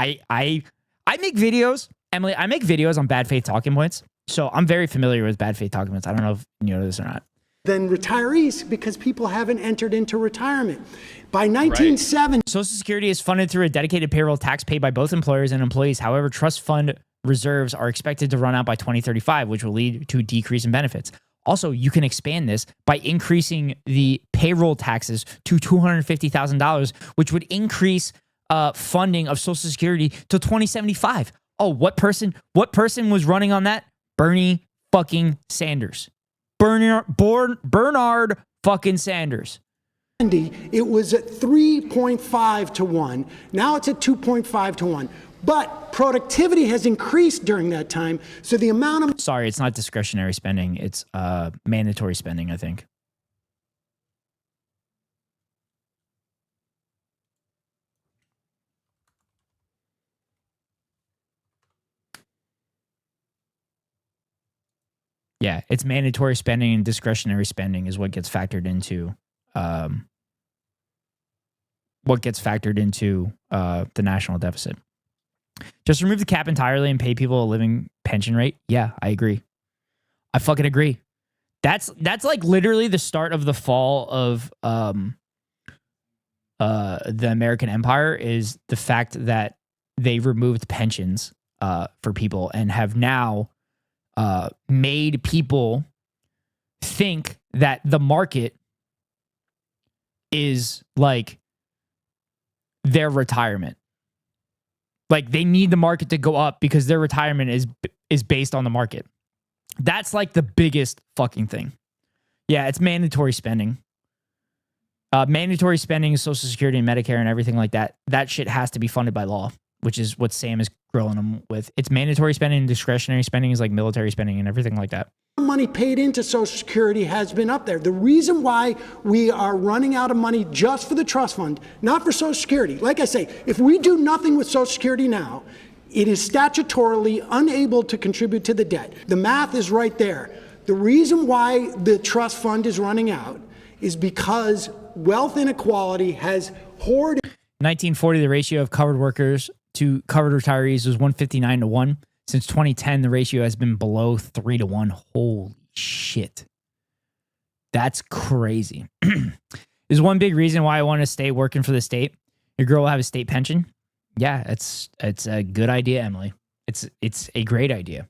make videos, Emily. I make videos on bad faith talking points. So I'm very familiar with bad faith talking points. I don't know if you know this or not. Than retirees because people haven't entered into retirement. By 1970, Social Security is funded through a dedicated payroll tax paid by both employers and employees. However, trust fund reserves are expected to run out by 2035, which will lead to a decrease in benefits. Also, you can expand this by increasing the payroll taxes to $250,000, which would increase funding of Social Security to 2075. Oh, what person was running on that? Bernie fucking Sanders. Bernard fucking Sanders. It was at 3.5 to 1. Now it's at 2.5 to 1. But productivity has increased during that time. So the amount of... Sorry, it's not discretionary spending. It's mandatory spending, I think. Yeah, it's mandatory spending and discretionary spending is what gets factored into what gets factored into the national deficit. Just remove the cap entirely and pay people a living pension rate. Yeah, I agree. I fucking agree. That's like literally the start of the fall of the American Empire, is the fact that they removed pensions for people and have now made people think that the market is like their retirement. Like they need the market to go up because their retirement is based on the market. That's like the biggest fucking thing. Yeah, it's mandatory spending. Mandatory spending is Social Security and Medicare and everything like that. That shit has to be funded by law, which is what Sam is grilling them with. It's mandatory spending and discretionary spending is like military spending and everything like that. Money paid into Social Security has been up there. The reason why we are running out of money just for the trust fund, not for Social Security. Like I say, if we do nothing with Social Security now, it is statutorily unable to contribute to the debt. The math is right there. The reason why the trust fund is running out is because wealth inequality has hoarded. 1940, the ratio of covered workers to covered retirees was 159 to 1. Since 2010, the ratio has been below 3 to 1. Holy shit. That's crazy. There's one big reason why I want to stay working for the state. Your girl will have a state pension. Yeah, it's a good idea, Emily. It's a great idea.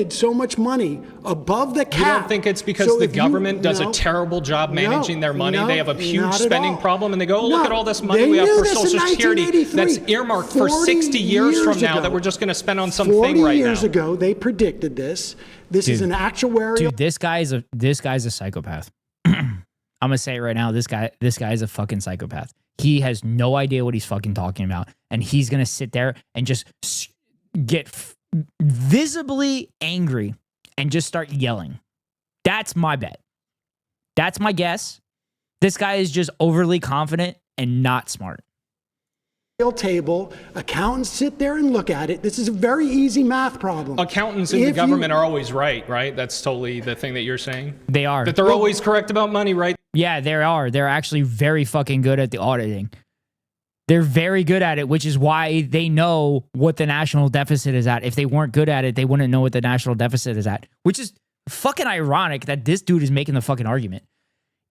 So much money above the cap. You don't think it's because the government does a terrible job managing their money? They have a huge spending problem and they go, oh, look at all this money we have for Social Security that's earmarked for 60 years from now that we're just going to spend on something right now. 40 years ago, they predicted this. This is an actuarial. Dude, this guy's a psychopath. I'm going to say it right now. This guy is a fucking psychopath. He has no idea what he's fucking talking about. And he's going to sit there and just get visibly angry and just start yelling. That's my bet. That's my guess. This guy is just overly confident and not smart. Table, accountants sit there and look at it. This is a very easy math problem. Accountants in the government are always right? That's totally the thing that you're saying? They are. That they're always correct about money, right? Yeah, they are. They're actually very fucking good at the auditing. They're very good at it, which is why they know what the national deficit is at. If they weren't good at it, they wouldn't know what the national deficit is at, which is fucking ironic that this dude is making the fucking argument.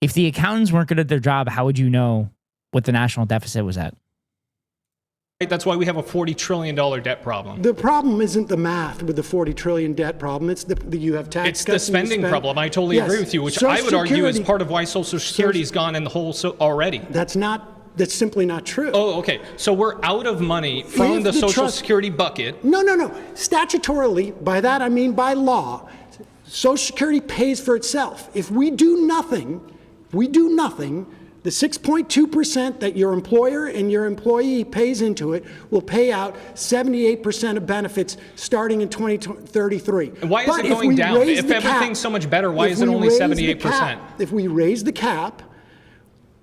If the accountants weren't good at their job, how would you know what the national deficit was at? That's why we have a $40 trillion debt problem. The problem isn't the math with the $40 trillion debt problem. It's the you have tax It's cuts the spending problem. I totally agree with you, which I would argue is part of why Social Security's gone in the hole already. That's simply not true. Oh, okay. So we're out of money from the Social Security bucket. No. Statutorily, by that I mean by law, Social Security pays for itself. If we do nothing, the 6.2% that your employer and your employee pays into it will pay out 78% of benefits starting in 2033. And why is it going down? If everything's so much better, why is it only 78%? If we raise the cap,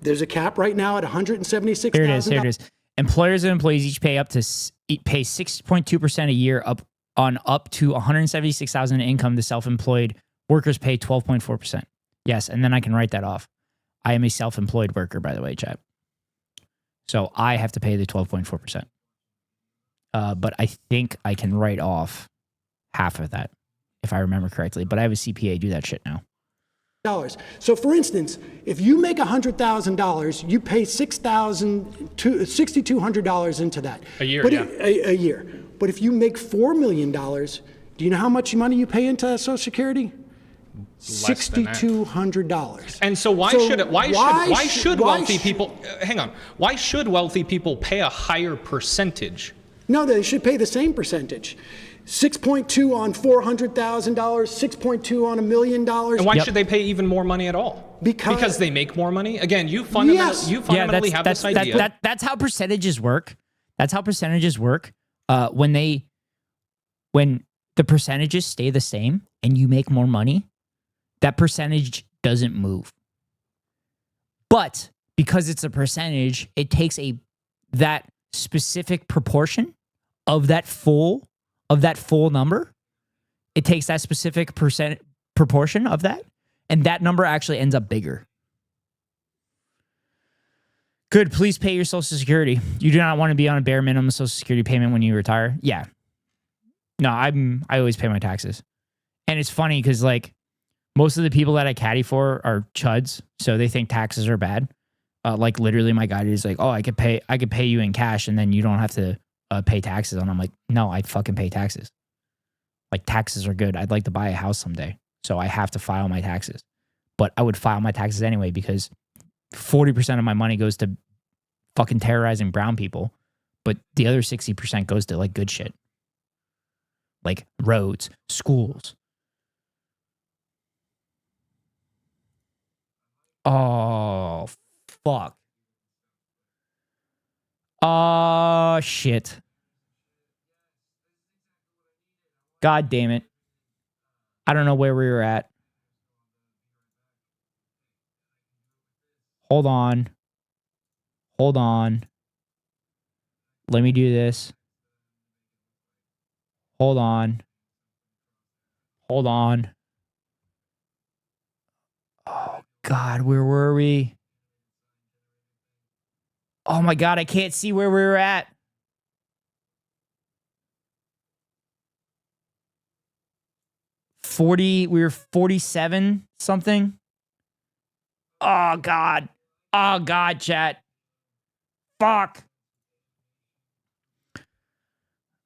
there's a cap right now at $176,000. Here it is. Employers and employees each pay 6.2% a year up to $176,000 in income. The self-employed workers pay 12.4%. Yes, and then I can write that off. I am a self-employed worker, by the way, chat. So I have to pay the 12.4%. But I think I can write off half of that, if I remember correctly. But I have a CPA do that shit now. So for instance, if you make $100,000, you pay $6,200 into that. A year, a year. But if you make $4 million, do you know how much money you pay into Social Security? $6,200. And so why should wealthy people pay a higher percentage? No, they should pay the same percentage. 6.2 on $400,000, 6.2 on $1 million. And why should they pay even more money at all? Because they make more money? Again, you fundamentally have this idea. That's how percentages work. That's how percentages work. When the percentages stay the same and you make more money, that percentage doesn't move. But because it's a percentage, it takes that specific proportion of that full number. It takes that specific proportion of that, and that number actually ends up bigger. Good. Please pay your Social Security. You do not want to be on a bare minimum Social Security payment when you retire. Yeah. No, I always pay my taxes. And it's funny because like most of the people that I caddy for are chuds, so they think taxes are bad. Like literally my guy is like, oh, I could pay you in cash and then you don't have to pay taxes. And I'm like, no, I fucking pay taxes. Like taxes are good. I'd like to buy a house someday. So I have to file my taxes. But I would file my taxes anyway because 40% of my money goes to fucking terrorizing brown people. But the other 60% goes to like good shit. Like roads, schools. Oh, fuck. Oh, shit. God damn it. I don't know where we were at. Hold on. Hold on. Let me do this. Hold on. Hold on. Oh, God, where were we? Oh, my God, I can't see where we were at. We were 47 something. Oh, God. Oh, God, chat. Fuck.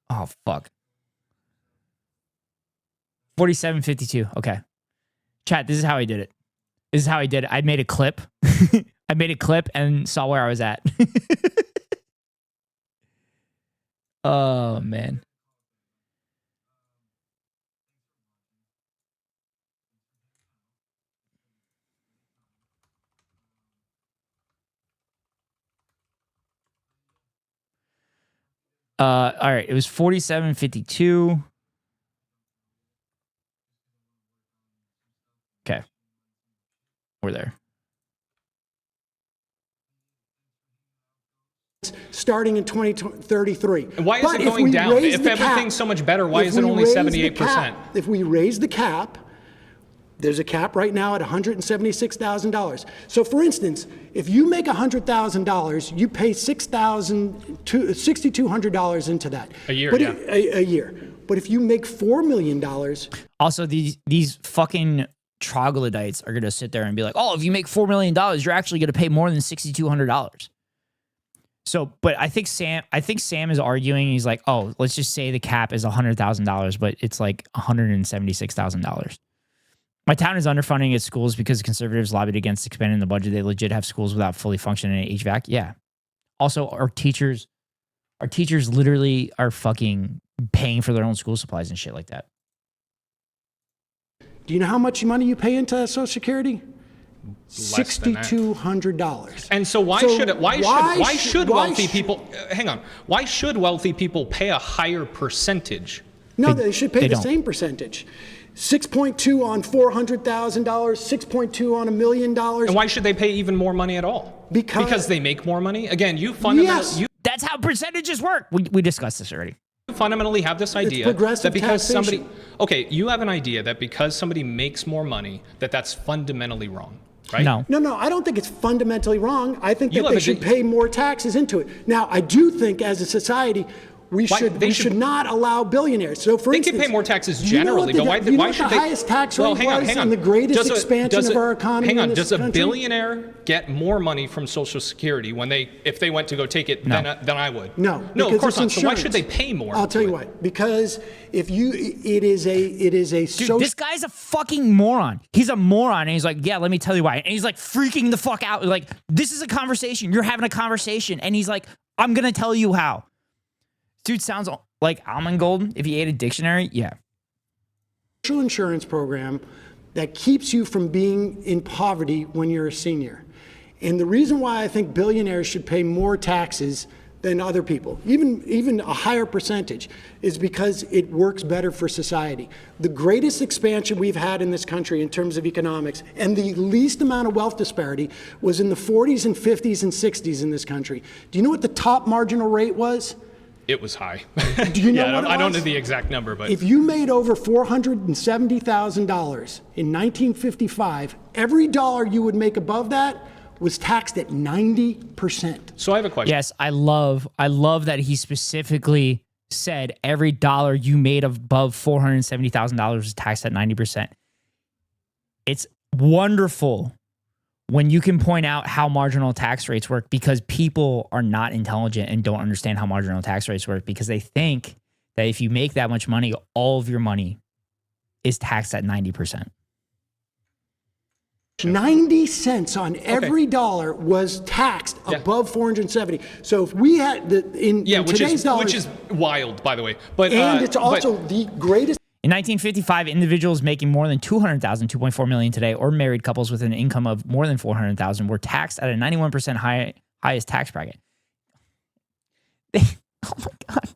Oh, fuck. 47.52. Okay. Chat, this is how I did it. This is how I did it. I made a clip. I made a clip and saw where I was at. Oh, man. All right, it was 47.52. Okay. We're there. Starting in 2033. And why is it going down? If everything's so much better, why is it only 78%? If we raise the cap, there's a cap right now at $176,000. So for instance, if you make $100,000, you pay $6,200 into that. A year, but yeah. A year. But if you make $4 million. Also, these fucking troglodytes are going to sit there and be like, oh, if you make $4 million, you're actually going to pay more than $6,200. So, but I think Sam is arguing, he's like, oh, let's just say the cap is $100,000, but it's like $176,000. My town is underfunding its schools because conservatives lobbied against expanding the budget. They legit have schools without fully functioning HVAC. Yeah. Also, our teachers literally are fucking paying for their own school supplies and shit like that. Do you know how much money you pay into Social Security? $6,200. And so why should wealthy people pay a higher percentage? No, they should pay the same percentage. 6.2 on $400,000, 6.2 on $1 million. And why should they pay even more money at all? Because they make more money? Again, that's how percentages work. We discussed this already. You fundamentally have this idea that because somebody, you have an idea that because somebody makes more money, that's fundamentally wrong. Right? No, I don't think it's fundamentally wrong. I think that they should pay more taxes into it. Now, I do think as a society, we should not allow billionaires. So, for instance, they can pay more taxes generally, but why should they? The highest tax rate was and the greatest expansion of our economy. Hang on, does a billionaire get more money from Social Security if they went to go take it than I would? No, of course not. So why should they pay more? I'll tell you why. Because it is a Dude, this guy's a fucking moron. He's a moron, and he's like, yeah, let me tell you why. And he's like freaking the fuck out. Like, this is a conversation. You're having a conversation, and he's like, I'm gonna tell you how. Dude sounds like almond golden if he ate a dictionary. Yeah. Social insurance program that keeps you from being in poverty when you're a senior. And the reason why I think billionaires should pay more taxes than other people, even a higher percentage, is because it works better for society. The greatest expansion we've had in this country in terms of economics and the least amount of wealth disparity was in the 40s and 50s and 60s in this country. Do you know what the top marginal rate was? It was high. Do you know what it was? I don't know the exact number, but if you made over $470,000 in 1955, every dollar you would make above that was taxed at 90%. So I have a question. Yes, I love that he specifically said every dollar you made above $470,000 is taxed at 90%. It's wonderful when you can point out how marginal tax rates work, because people are not intelligent and don't understand how marginal tax rates work, because they think that if you make that much money, all of your money is taxed at 90%. 90 cents on every dollar was taxed above 470. So if we had in today's dollars, which is wild, by the way. But and it's also the greatest. In 1955, individuals making more than $200,000, $2.4 million today, or married couples with an income of more than $400,000 were taxed at a 91% highest tax bracket. Oh my God.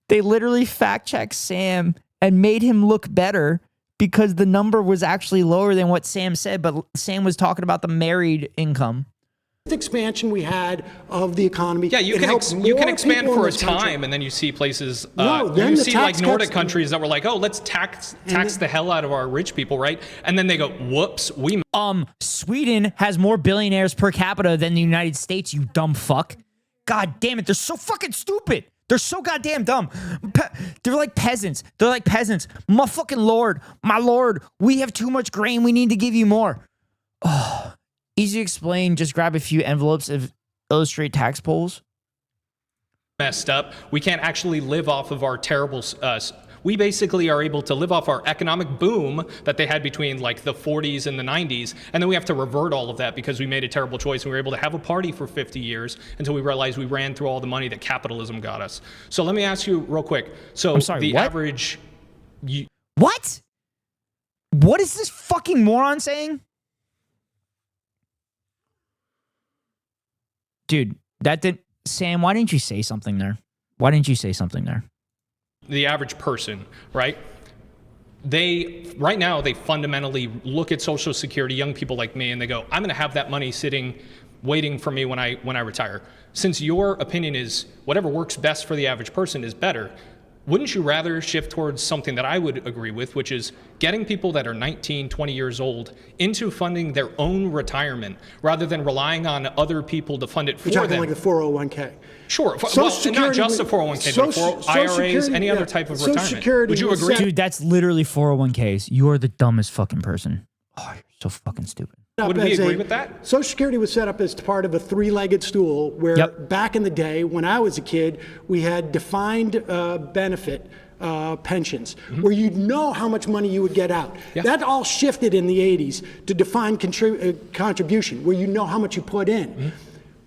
They literally fact-checked Sam and made him look better because the number was actually lower than what Sam said, but Sam was talking about the married income. Expansion we had of the economy. Yeah, you can expand for a time, and then you see places. You see like Nordic countries that were like, oh, let's tax the hell out of our rich people, right? And then they go, whoops, we. Sweden has more billionaires per capita than the United States. You dumb fuck. God damn it, they're so fucking stupid. They're so goddamn dumb. They're like peasants. They're like peasants. My fucking lord, my lord, we have too much grain. We need to give you more. Oh, easy to explain. Just grab a few envelopes of illustrate tax polls. Messed up. We can't actually live off of our terrible. We basically are able to live off our economic boom that they had between like the 40s and the 90s, and then we have to revert all of that because we made a terrible choice. And we were able to have a party for 50 years until we realized we ran through all the money that capitalism got us. So let me ask you real quick. So I'm sorry, the what? average. What? What is this fucking moron saying? Dude, that did. Sam, why didn't you say something there? Why didn't you say something there? The average person, right? Right now, they fundamentally look at Social Security, young people like me, and they go, I'm going to have that money sitting, waiting for me when I retire. Since your opinion is whatever works best for the average person is better, wouldn't you rather shift towards something that I would agree with, which is getting people that are 19, 20 years old into funding their own retirement rather than relying on other people to fund it for them? You're talking like the 401k. Sure. Well, not just the 401k, but IRAs, any other type of retirement. Would you agree? Dude, that's literally 401ks. You are the dumbest fucking person. Oh, you're so fucking stupid. Would we agree with that? Social Security was set up as part of a three-legged stool where back in the day when I was a kid, we had defined benefit pensions where you'd know how much money you would get out. That all shifted in the 80s to defined contribution where you know how much you put in.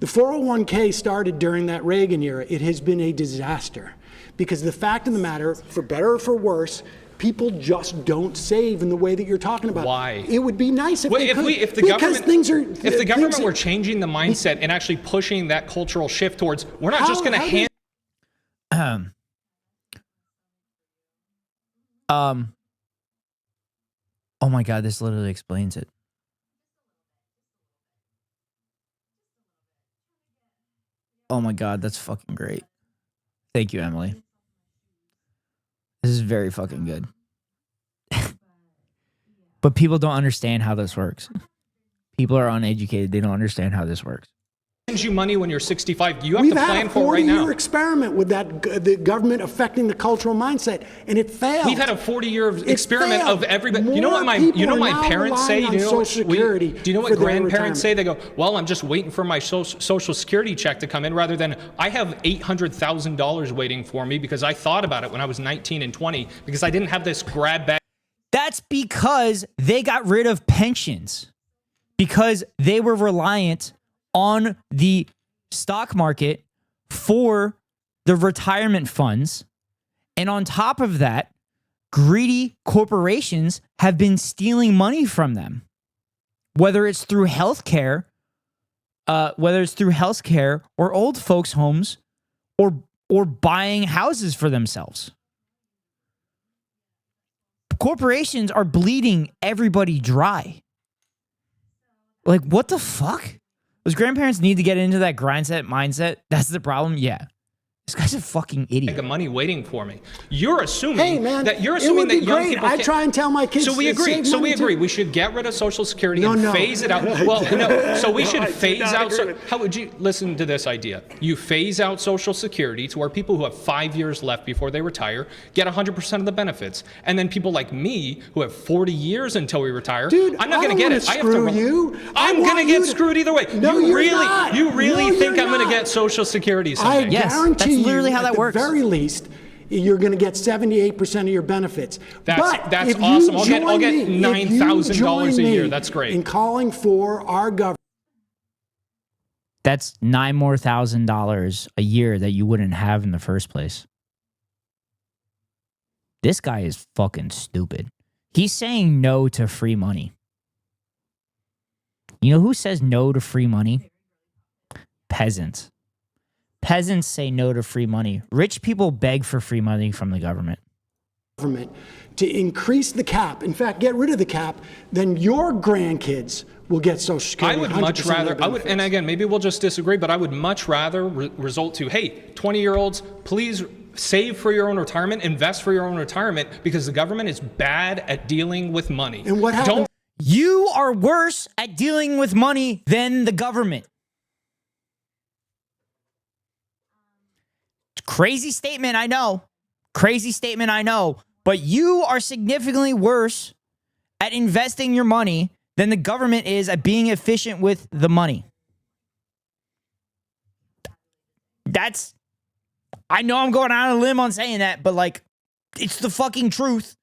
The 401k started during that Reagan era. It has been a disaster because the fact of the matter, for better or for worse, people just don't save in the way that you're talking about. Why? It would be nice if they could. If the government were changing the mindset and actually pushing that cultural shift towards, we're not just going to hand. Oh my God, this literally explains it. Oh my God, that's fucking great. Thank you, Emily. This is very fucking good. But people don't understand how this works. People are uneducated. They don't understand how this works. You money when you're 65. You have to plan for it right now. We've had a 40-year experiment with the government affecting the cultural mindset, and it failed. We've had a 40-year experiment of everybody. You know what my parents say? Do you know what grandparents say? They go, well, I'm just waiting for my social security check to come in, rather than I have $800,000 waiting for me because I thought about it when I was 19 and 20 because I didn't have this grab bag. That's because they got rid of pensions because they were reliant on the stock market for the retirement funds. And on top of that, greedy corporations have been stealing money from them, whether it's through healthcare, or old folks' homes, or buying houses for themselves. Corporations are bleeding everybody dry. Like, what the fuck? Those grandparents need to get into that grindset mindset. That's the problem. Yeah. This guy's a fucking idiot. Of money waiting for me. You're assuming Hey, man, that it would be young great. people. I try and tell my kids. So we to agree. save So we money agree. too. We should get rid of Social Security and phase it out. Well, no. So we should phase out. How would you listen to this idea? You phase out Social Security to where people who have 5 years left before they retire get 100% of the benefits, and then people like me who have 40 years until we retire. Dude, I'm not going to get it. I have to. You. I'm going to get screwed either way. No, you you're really, not. you really No, think you're I'm going to not. get Social Security someday? I guarantee that's literally you, how that at works. the very least, you're going to get 78% of your benefits. That's if you awesome. I'll join get me- if you $9,000 a join year. me That's great. In calling for our government. That's $9,000 more a year that you wouldn't have in the first place. This guy is fucking stupid. He's saying no to free money. You know who says no to free money? Peasants. Peasants say no to free money. Rich people beg for free money from the government. To increase the cap, in fact, get rid of the cap, then your grandkids will get Social Security. I would 100% much of their rather, benefits. and again, maybe we'll just disagree, but I would much rather result to, hey, 20-year-olds, please save for your own retirement, invest for your own retirement, because the government is bad at dealing with money. And what happened? You are worse at dealing with money than the government. Crazy statement, I know. Crazy statement, I know. But you are significantly worse at investing your money than the government is at being efficient with the money. I know I'm going out on a limb on saying that, but like, it's the fucking truth.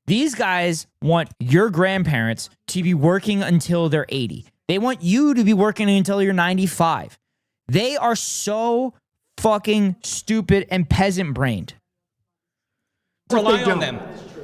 These guys want your grandparents to be working until they're 80. They want you to be working until you're 95. They are so fucking stupid and peasant-brained. Rely on them.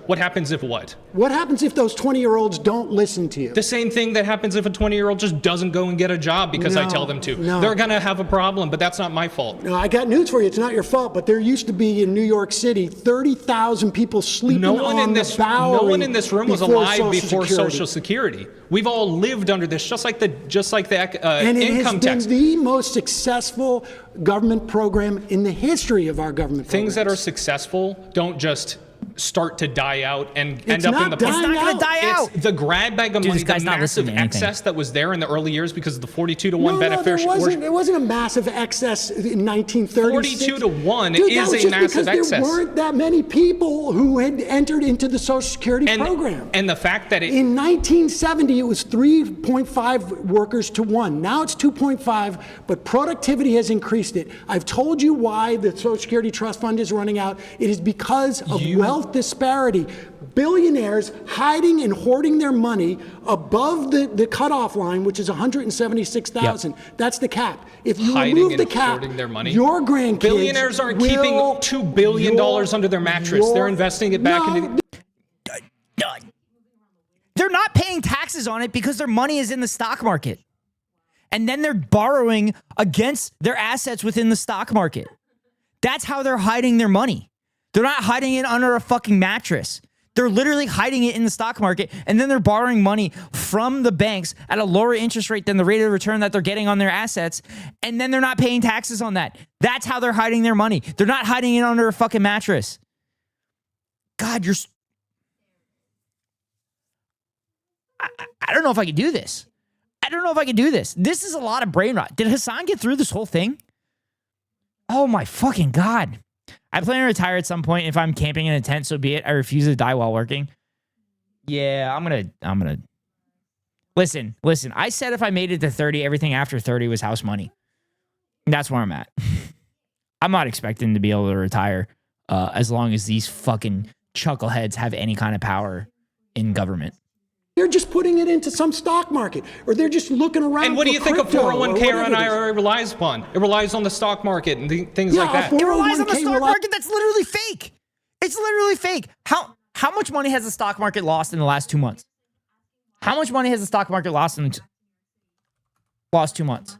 What happens if what? What happens if those 20-year-olds don't listen to you? The same thing that happens if a 20-year-old just doesn't go and get a job because I tell them to. No. They're going to have a problem, but that's not my fault. No, I got news for you. It's not your fault, but there used to be in New York City 30,000 people sleeping on the Bowery. No one in this room was alive before Security. Social Security. We've all lived under this, just like the And it income has tax. been the most successful government program in the history of our government. Things that are successful don't just start to die out and It's end up not in the dying It's not going to die out. It's the grab bag of Dude, money, this guy's the not massive listening to anything. excess that was there in the early years because of the 42 to 1 No, there beneficial. wasn't. It wasn't a massive excess in 1936. 42 to 1 Dude, is that was a just massive because excess. There weren't that many people who had entered into the Social Security program. And the fact that in 1970 it was 3.5 workers to 1. Now it's 2.5, but productivity has increased it. I've told you why the Social Security Trust Fund is running out. It is because of wealth disparity. Billionaires hiding and hoarding their money above the cutoff line, which is 176,000. That's the cap. If you hiding remove and the cap, hoarding their money. your grandkids Billionaires aren't keeping $2 billion under their mattress. They're investing it back into. They're not paying taxes on it because their money is in the stock market. And then they're borrowing against their assets within the stock market. That's how they're hiding their money. They're not hiding it under a fucking mattress. They're literally hiding it in the stock market, and then they're borrowing money from the banks at a lower interest rate than the rate of return that they're getting on their assets, and then they're not paying taxes on that. That's how they're hiding their money. They're not hiding it under a fucking mattress. God, I don't know if I can do this. I don't know if I can do this. This is a lot of brain rot. Did Hassan get through this whole thing? Oh my fucking God. I plan to retire at some point. If I'm camping in a tent, so be it. I refuse to die while working. Yeah, I'm gonna. Listen. I said if I made it to 30, everything after 30 was house money. That's where I'm at. I'm not expecting to be able to retire as long as these fucking chuckleheads have any kind of power in government. They're just putting it into some stock market, or they're just looking around. And what do you think a crypto, 401k or an whatever it is. IRA relies upon? It relies on the stock market and things Yeah, like that. It relies on the stock market. That's literally fake. It's literally fake. How much money has the stock market lost in the last 2 months? How much money has the stock market lost in the last 2 months?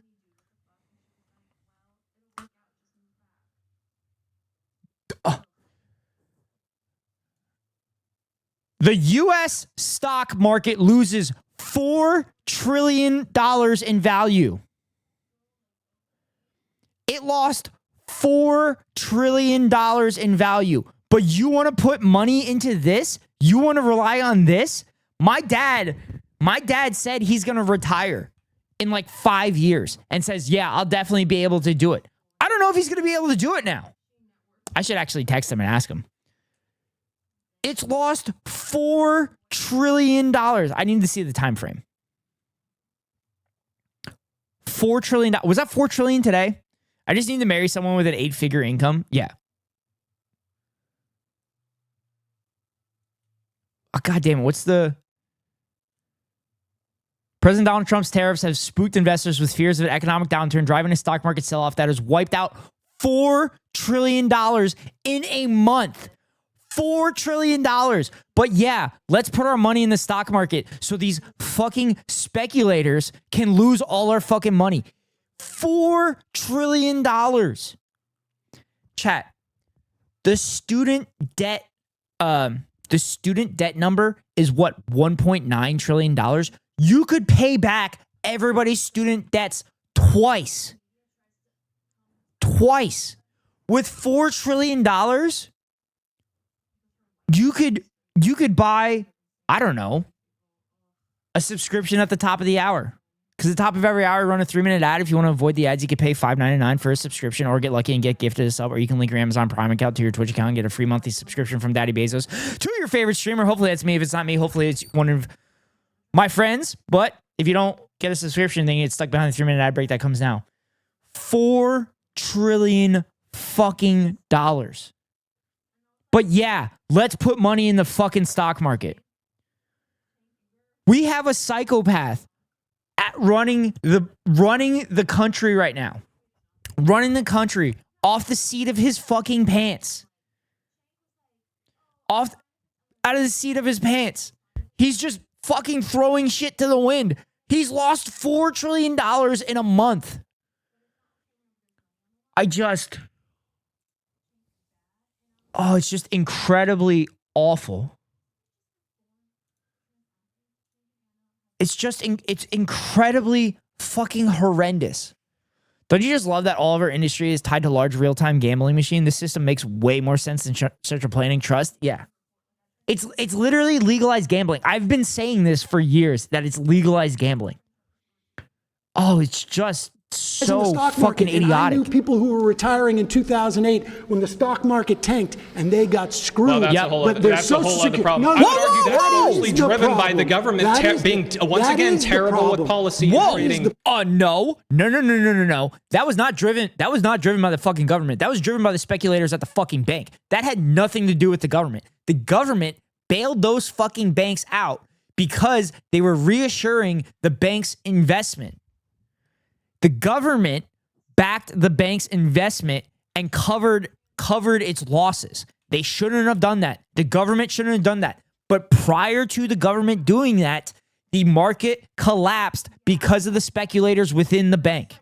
The U.S. stock market loses $4 trillion in value. It lost $4 trillion in value. But you want to put money into this? You want to rely on this? My dad said he's going to retire in like 5 years and says, yeah, I'll definitely be able to do it. I don't know if he's going to be able to do it now. I should actually text him and ask him. It's lost $4 trillion. I need to see the time frame. $4 trillion. Was that $4 trillion today? I just need to marry someone with an 8-figure income. Yeah. Oh, God damn it. What's the... President Donald Trump's tariffs have spooked investors with fears of an economic downturn, driving a stock market sell-off that has wiped out $4 trillion in a month. $4 trillion. But yeah, let's put our money in the stock market so these fucking speculators can lose all our fucking money. $4 trillion. Chat. The student debt number is what? $1.9 trillion. You could pay back everybody's student debts twice. Twice. With $4 trillion, you could buy, I don't know, a subscription at the top of the hour. Because at the top of every hour, run a 3-minute ad. If you want to avoid the ads, you could pay $5.99 for a subscription or get lucky and get gifted a sub. Or you can link your Amazon Prime account to your Twitch account and get a free monthly subscription from Daddy Bezos to your favorite streamer. Hopefully that's me. If it's not me, hopefully it's one of my friends. But if you don't get a subscription, then you get stuck behind the 3-minute ad break that comes now. $4 trillion fucking dollars. But yeah, let's put money in the fucking stock market. We have a psychopath at running the country right now. Running the country off the seat of his fucking pants. Out of the seat of his pants. He's just fucking throwing shit to the wind. He's lost $4 trillion in a month. It's just incredibly awful. It's incredibly fucking horrendous. Don't you just love that all of our industry is tied to large real-time gambling machine? This system makes way more sense than central planning trust. Yeah. It's literally legalized gambling. I've been saying this for years, that it's legalized gambling. Oh, it's just so fucking idiotic. I knew people who were retiring in 2008 when the stock market tanked and they got screwed. Well, that's a whole other problem. I would argue that's actually driven by the government being once again terrible with policy. No. That was not driven by the fucking government. That was driven by the speculators at the fucking bank. That had nothing to do with the government. The government bailed those fucking banks out because they were reassuring the bank's investment. The government backed the bank's investment and covered its losses. They shouldn't have done that. The government shouldn't have done that. But prior to the government doing that, the market collapsed because of the speculators within the bank.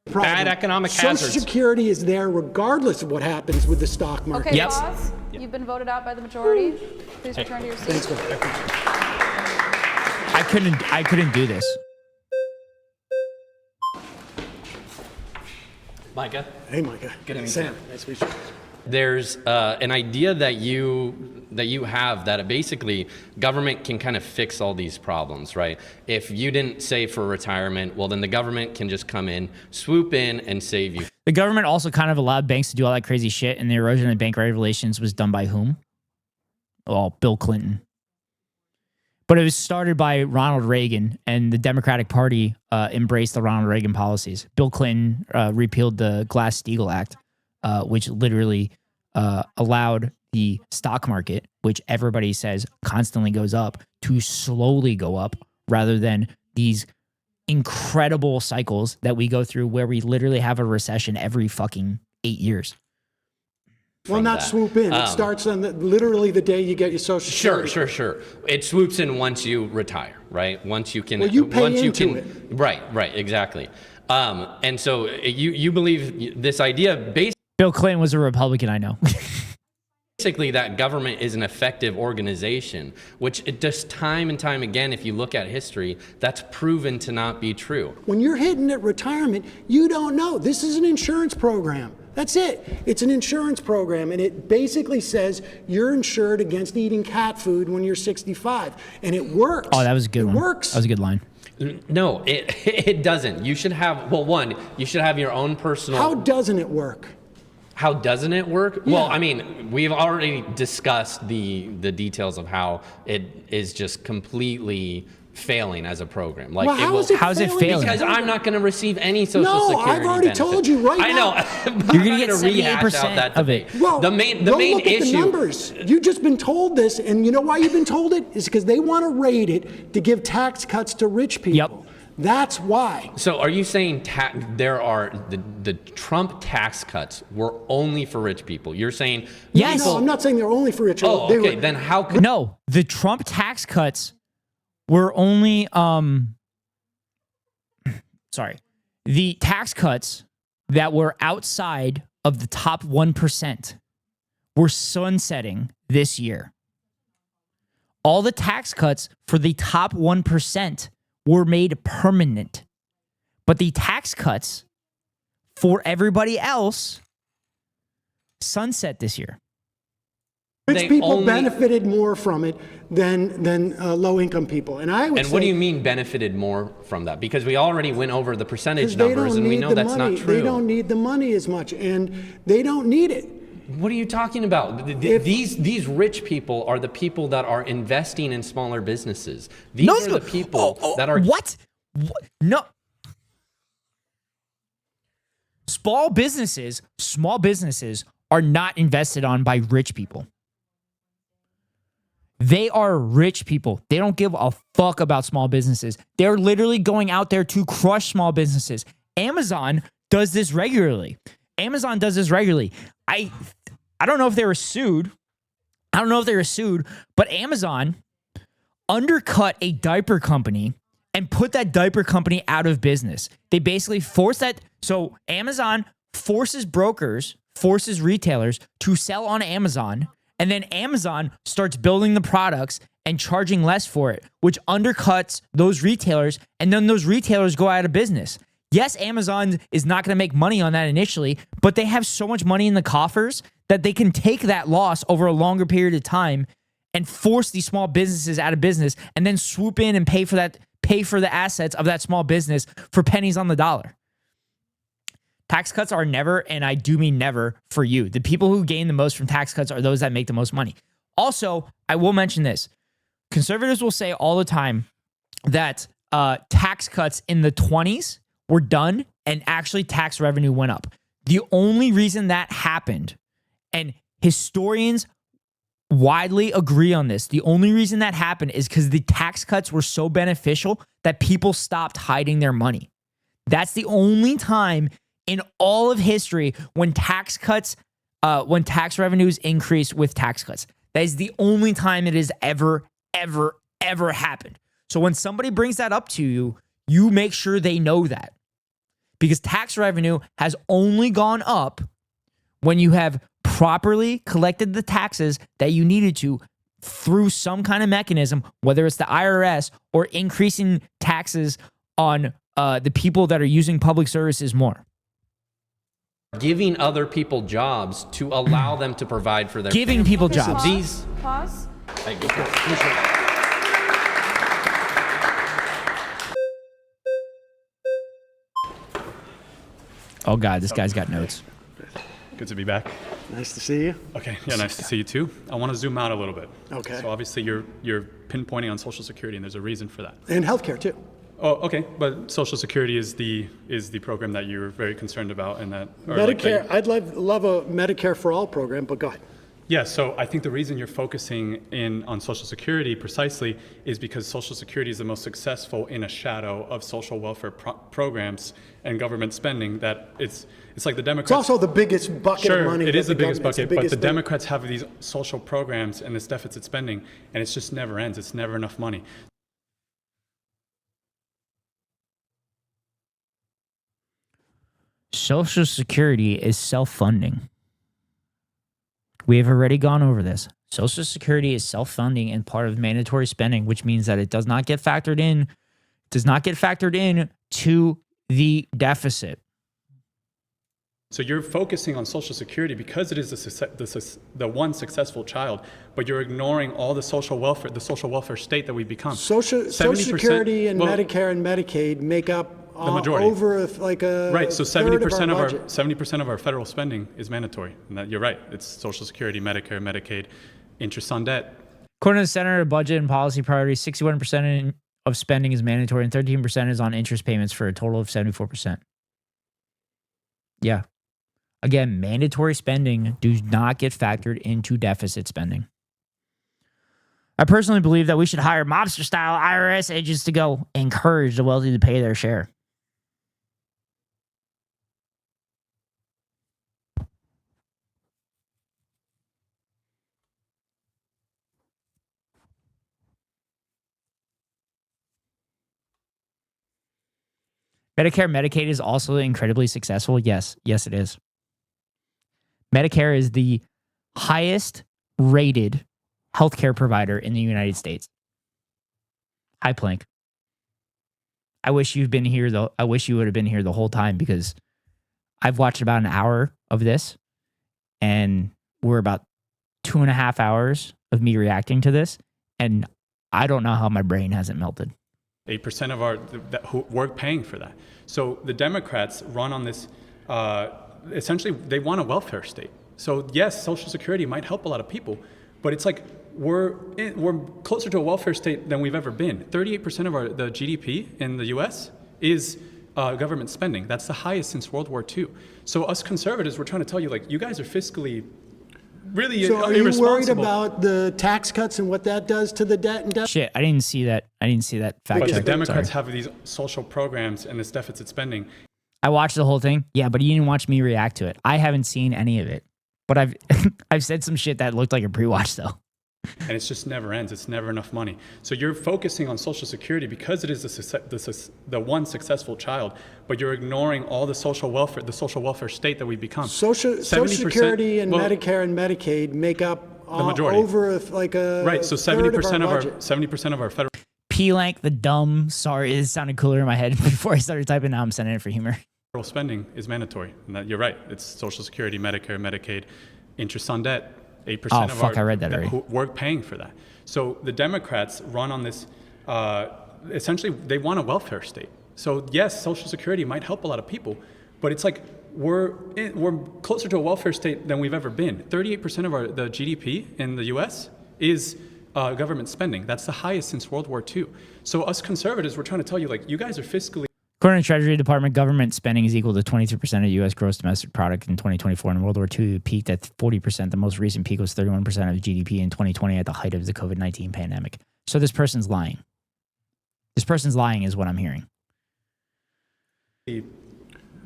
Bad economic hazards. Social Security is there regardless of what happens with the stock market. Okay, pause. You've been voted out by the majority. Please return to your seat. I couldn't do this. Micah. Hey, Micah. Good to meet Sam. you. Nice to meet you. There's an idea that you have that basically government can kind of fix all these problems, right? If you didn't save for retirement, well, then the government can just come in, swoop in, and save you. The government also kind of allowed banks to do all that crazy shit, and the erosion of bank regulations was done by whom? Well, Bill Clinton. But it was started by Ronald Reagan, and the Democratic Party embraced the Ronald Reagan policies. Bill Clinton repealed the Glass-Steagall Act, which literally allowed the stock market, which everybody says constantly goes up, to slowly go up rather than these incredible cycles that we go through where we literally have a recession every fucking 8 years. Well, not that. Swoop in. It starts on literally the day you get your Social Security. Sure. It swoops in once you retire, right? Once you can. Well, you pay into it. Right, exactly. And so you believe this idea based. Bill Clinton was a Republican, I know. Basically, that government is an effective organization, which it just time and time again, if you look at history, that's proven to not be true. When you're hitting at retirement, you don't know. This is an insurance program. That's it. It's an insurance program, and it basically says you're insured against eating cat food when you're 65, and it works. Oh, that was a good one. It works. That was a good line. No, it doesn't. You should have, well, one, you should have your own personal... How doesn't it work? How doesn't it work? Yeah. Well, I mean, we've already discussed the details of how it is just completely failing as a program. Like, well, how's it failing? Because I'm not going to receive any Social Security I've already benefits. told you right now. I know. You're going to get 78% of it. Well, the main look issue. At the numbers. You've just been told this, and you know why you've been told it? Is because they want to raid it to give tax cuts to rich people. Yep. That's why. So are you saying there are the Trump tax cuts were only for rich people? You're saying yes. No, I'm not saying they're only for rich people. Oh, okay. Then how could... No, the Trump tax cuts were only sorry. The tax cuts that were outside of the top 1% were sunsetting this year. All the tax cuts for the top 1% were made permanent. But the tax cuts for everybody else sunset this year. Rich people benefited more from it than low-income people. And I would And what do you mean benefited more from that? Because we already went over the percentage numbers and we know that's not true. They don't need the money as much, and they don't need it. What are you talking about? These rich people are the people that are investing in smaller businesses. These are the people that are... What? No. Small businesses are not invested on by rich people. They are rich people. They don't give a fuck about small businesses. They're literally going out there to crush small businesses. Amazon does this regularly. I don't know if they were sued. But Amazon undercut a diaper company and put that diaper company out of business. They basically forced that. So Amazon forces retailers to sell on Amazon, and then Amazon starts building the products and charging less for it, which undercuts those retailers, and then those retailers go out of business. Yes, Amazon is not going to make money on that initially, but they have so much money in the coffers that they can take that loss over a longer period of time and force these small businesses out of business, and then swoop in and pay for the assets of that small business for pennies on the dollar. Tax cuts are never, and I do mean never, for you. The people who gain the most from tax cuts are those that make the most money. Also, I will mention this. Conservatives will say all the time that tax cuts in the 20s were done and actually tax revenue went up. The only reason that happened, and historians widely agree on this, the only reason that happened is because the tax cuts were so beneficial that people stopped hiding their money. That's the only time in all of history when tax revenues increased with tax cuts. That is the only time it has ever happened. So when somebody brings that up to you, you make sure they know that. Because tax revenue has only gone up when you have properly collected the taxes that you needed to through some kind of mechanism, whether it's the IRS or increasing taxes on the people that are using public services more. Giving other people jobs to allow them to provide for their giving people jobs. Pause. Oh God, this guy's got notes. Good to be back. Nice to see you. Okay, yeah, nice to see you too. I want to zoom out a little bit. Okay. So obviously you're pinpointing on Social Security, and there's a reason for that. And healthcare too. Oh, okay, but Social Security is the program that you're very concerned about, and that Medicare. I'd love a Medicare for all program, but go ahead. Yeah, so I think the reason you're focusing in on Social Security precisely is because Social Security is the most successful in a shadow of social welfare programs and government spending. That it's like the Democrats. It's also the biggest bucket of money. Sure, it is the biggest bucket, but the Democrats have these social programs and this deficit spending, and it just never ends. It's never enough money. Social Security is self-funding. We have already gone over this. Social Security is self-funding and part of mandatory spending, which means that it does not get factored in, to the deficit. So you're focusing on Social Security because it is the one successful child, but you're ignoring all the social welfare state that we've become. Social Security and Medicare and Medicaid make up the majority. Over like a right. So 70% 70% of our federal spending is mandatory, and that, you're right. It's Social Security, Medicare, Medicaid, interest on debt. According to the Center of Budget and Policy Priorities, 61% of spending is mandatory and 13% is on interest payments for a total of 74%. Yeah. Again, mandatory spending does not get factored into deficit spending. I personally believe that we should hire mobster-style IRS agents to go encourage the wealthy to pay their share. Medicare, Medicaid is also incredibly successful. Yes, it is. Medicare is the highest rated healthcare provider in the United States. Hi, Plank. I wish you'd been here though. I wish you would have been here the whole time because I've watched about an hour of this and we're about 2.5 hours of me reacting to this. And I don't know how my brain hasn't melted. 8% of we're paying for that. So the Democrats run on this, essentially they want a welfare state. So yes, Social Security might help a lot of people, but it's like we're closer to a welfare state than we've ever been. 38% of the GDP in the US is government spending. That's the highest since World War II. So us conservatives, we're trying to tell you, like, you guys are fiscally really so are you worried irresponsible. about the tax cuts and what that does to the debt and debt? Shit, I didn't see that. Fact But check. the Democrats Sorry. have these social programs and this deficit spending. I watched the whole thing. Yeah, but you didn't watch me react to it. I haven't seen any of it. But I've I've said some shit that looked like a pre-watch though. And it's just never ends. It's never enough money. So you're focusing on Social Security because it is the one successful child, but you're ignoring all the social welfare state that we've become. Social Security and Medicare and Medicaid make up the majority. Over like a right. So 70% of our federal. P-Lank the dumb. Sorry, it sounded cooler in my head before I started typing. Now I'm sending it for humor. Federal spending is mandatory, and that, you're right. It's Social Security, Medicare, Medicaid, interest on debt. 8% of I read that already. We're paying for that. So the Democrats run on this, essentially they want a welfare state. So yes, Social Security might help a lot of people, but it's like we're closer to a welfare state than we've ever been. 38% of the GDP in the US is government spending. That's the highest since World War II. So us conservatives, we're trying to tell you, like, you guys are fiscally. According to Treasury Department, government spending is equal to 23% of U.S. gross domestic product in 2024. In World War II, it peaked at 40%. The most recent peak was 31% of GDP in 2020 at the height of the COVID-19 pandemic. So this person's lying. This person's lying is what I'm hearing.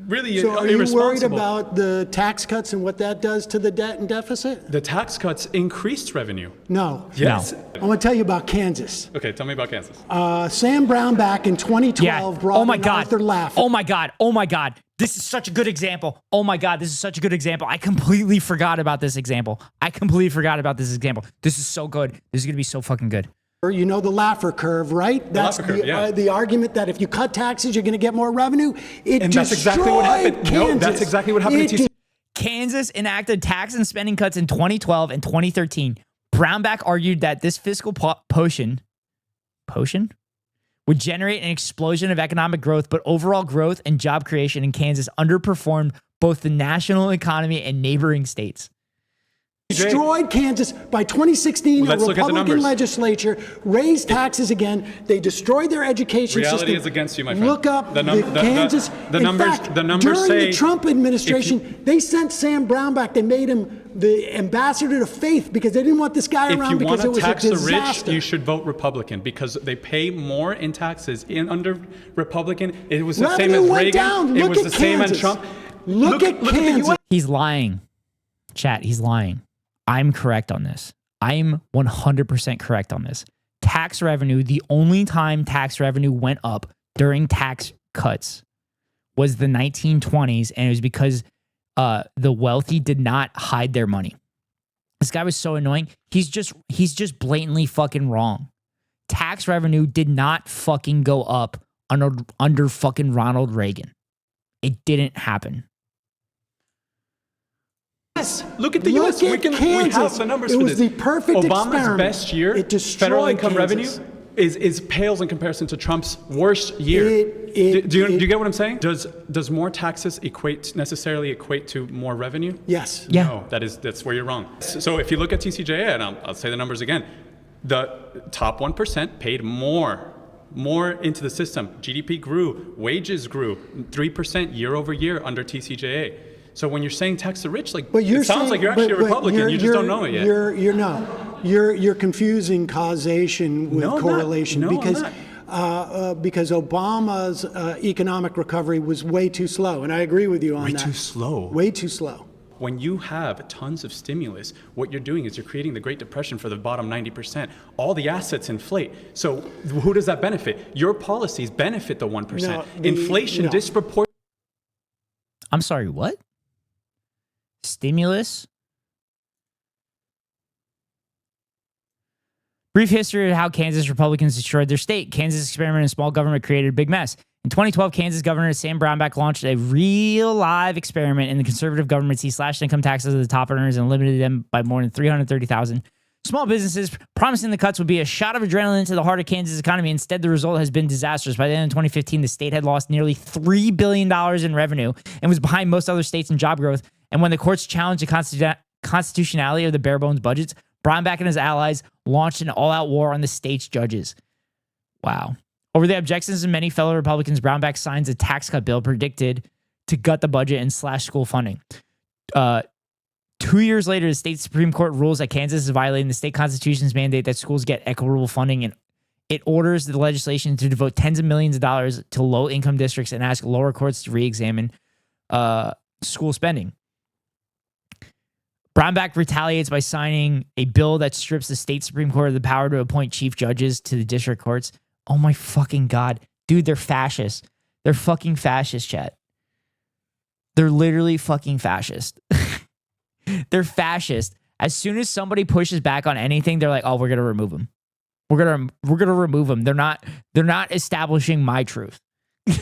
Really so are you worried irresponsible. about the tax cuts and what that does to the debt and deficit? The tax cuts increased revenue. No. Yes. No. I want to tell you about Kansas. Okay, tell me about Kansas. Sam Brownback in 2012 brought in Arthur Laffer. Oh my God. Oh my God. This is such a good example. Oh my God. This is such a good example. I completely forgot about this example. This is so good. This is going to be so fucking good. You know the Laffer curve, right? That's the argument that if you cut taxes, you're going to get more revenue. And that's exactly what happened. Kansas. No, that's exactly what happened to TC. Kansas enacted tax and spending cuts in 2012 and 2013. Brownback argued that this fiscal potion would generate an explosion of economic growth, but overall growth and job creation in Kansas underperformed both the national economy and neighboring states. Destroyed Kansas by 2016. Let's a look at the Republican numbers. legislature raised taxes again. They destroyed their education Reality system. is against you, my friend. Look up Kansas. The In numbers. fact, The numbers during say the Trump administration, they sent Sam Brownback. They made him the ambassador to faith because they didn't want this guy if around you because want it was to tax a the disaster. rich, you should vote Republican because they pay more in taxes under Republican. It was the same Revenue as went Reagan. down. It Look was at the same as Kansas. Trump. Look at Kansas. the US. He's lying. Chat, he's lying. I'm correct on this. I'm 100% correct on this. Tax revenue, the only time tax revenue went up during tax cuts was the 1920s, and it was because the wealthy did not hide their money. This guy was so annoying. He's just blatantly fucking wrong. Tax revenue did not fucking go up under fucking Ronald Reagan. It didn't happen. Yes, look at the U.S. We have the numbers for this. It was the perfect Obama's experiment. best year, It destroyed federal income Kansas. revenue is pales in comparison to Trump's worst year. Do you get what I'm saying? Does more taxes necessarily equate to more revenue? Yes. Yeah. No, that's where you're wrong. So if you look at TCJA, and I'll say the numbers again, the top 1% paid more into the system. GDP grew, wages grew 3% year over year under TCJA. So when you're saying tax the rich, it sounds like you're actually a Republican. You just don't know it yet. You're confusing causation with correlation because Obama's economic recovery was way too slow, and I agree with you on that. Way too slow. Way too slow. When you have tons of stimulus, what you're doing is you're creating the Great Depression for the bottom 90%. All the assets inflate. So who does that benefit? Your policies benefit the 1%. Inflation disproportionately. I'm sorry, what? Stimulus? Brief history of how Kansas Republicans destroyed their state. Kansas experiment in small government created a big mess. In 2012, Kansas Governor Sam Brownback launched a real live experiment in the conservative government. He slashed income taxes of the top earners and limited them by more than 330,000 small businesses, promising the cuts would be a shot of adrenaline into the heart of Kansas' economy. Instead, the result has been disastrous. By the end of 2015, the state had lost nearly $3 billion in revenue and was behind most other states in job growth. And when the courts challenged the constitutionality of the bare bones budgets, Brownback and his allies launched an all-out war on the state's judges. Wow. Over the objections of many fellow Republicans, Brownback signs a tax cut bill predicted to gut the budget and slash school funding. 2 years later, the state Supreme Court rules that Kansas is violating the state constitution's mandate that schools get equitable funding, and it orders the legislation to devote tens of millions of dollars to low-income districts and ask lower courts to re-examine school spending. Brownback retaliates by signing a bill that strips the state Supreme Court of the power to appoint chief judges to the district courts. Oh my fucking God. Dude, they're fascist. They're fucking fascist, chat. They're literally fucking fascist. They're fascist. As soon as somebody pushes back on anything, they're like, "Oh, we're gonna remove them. We're gonna remove them." They're not establishing my truth.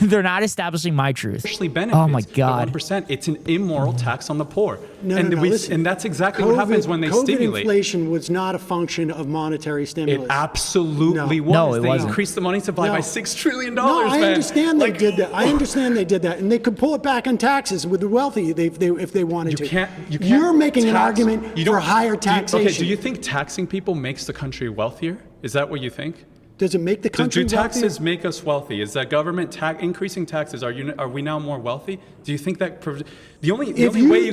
They're not establishing my truth. Actually benefits oh my God. 1%. It's an immoral tax on the poor. Listen, and that's exactly what happens when they stimulate. Inflation was not a function of monetary stimulus. It absolutely was. No, it they wasn't. Increased the money supply by $6 trillion, No, I man. understand they did that. I understand they did that. And they could pull it back on taxes with the wealthy if they wanted to. You're making an argument for higher taxation. Okay, do you think taxing people makes the country wealthier? Is that what you think? Does it make the country Do taxes wealthier? make us wealthy? Is that government increasing taxes? Are we now more wealthy? Do you think that the only way you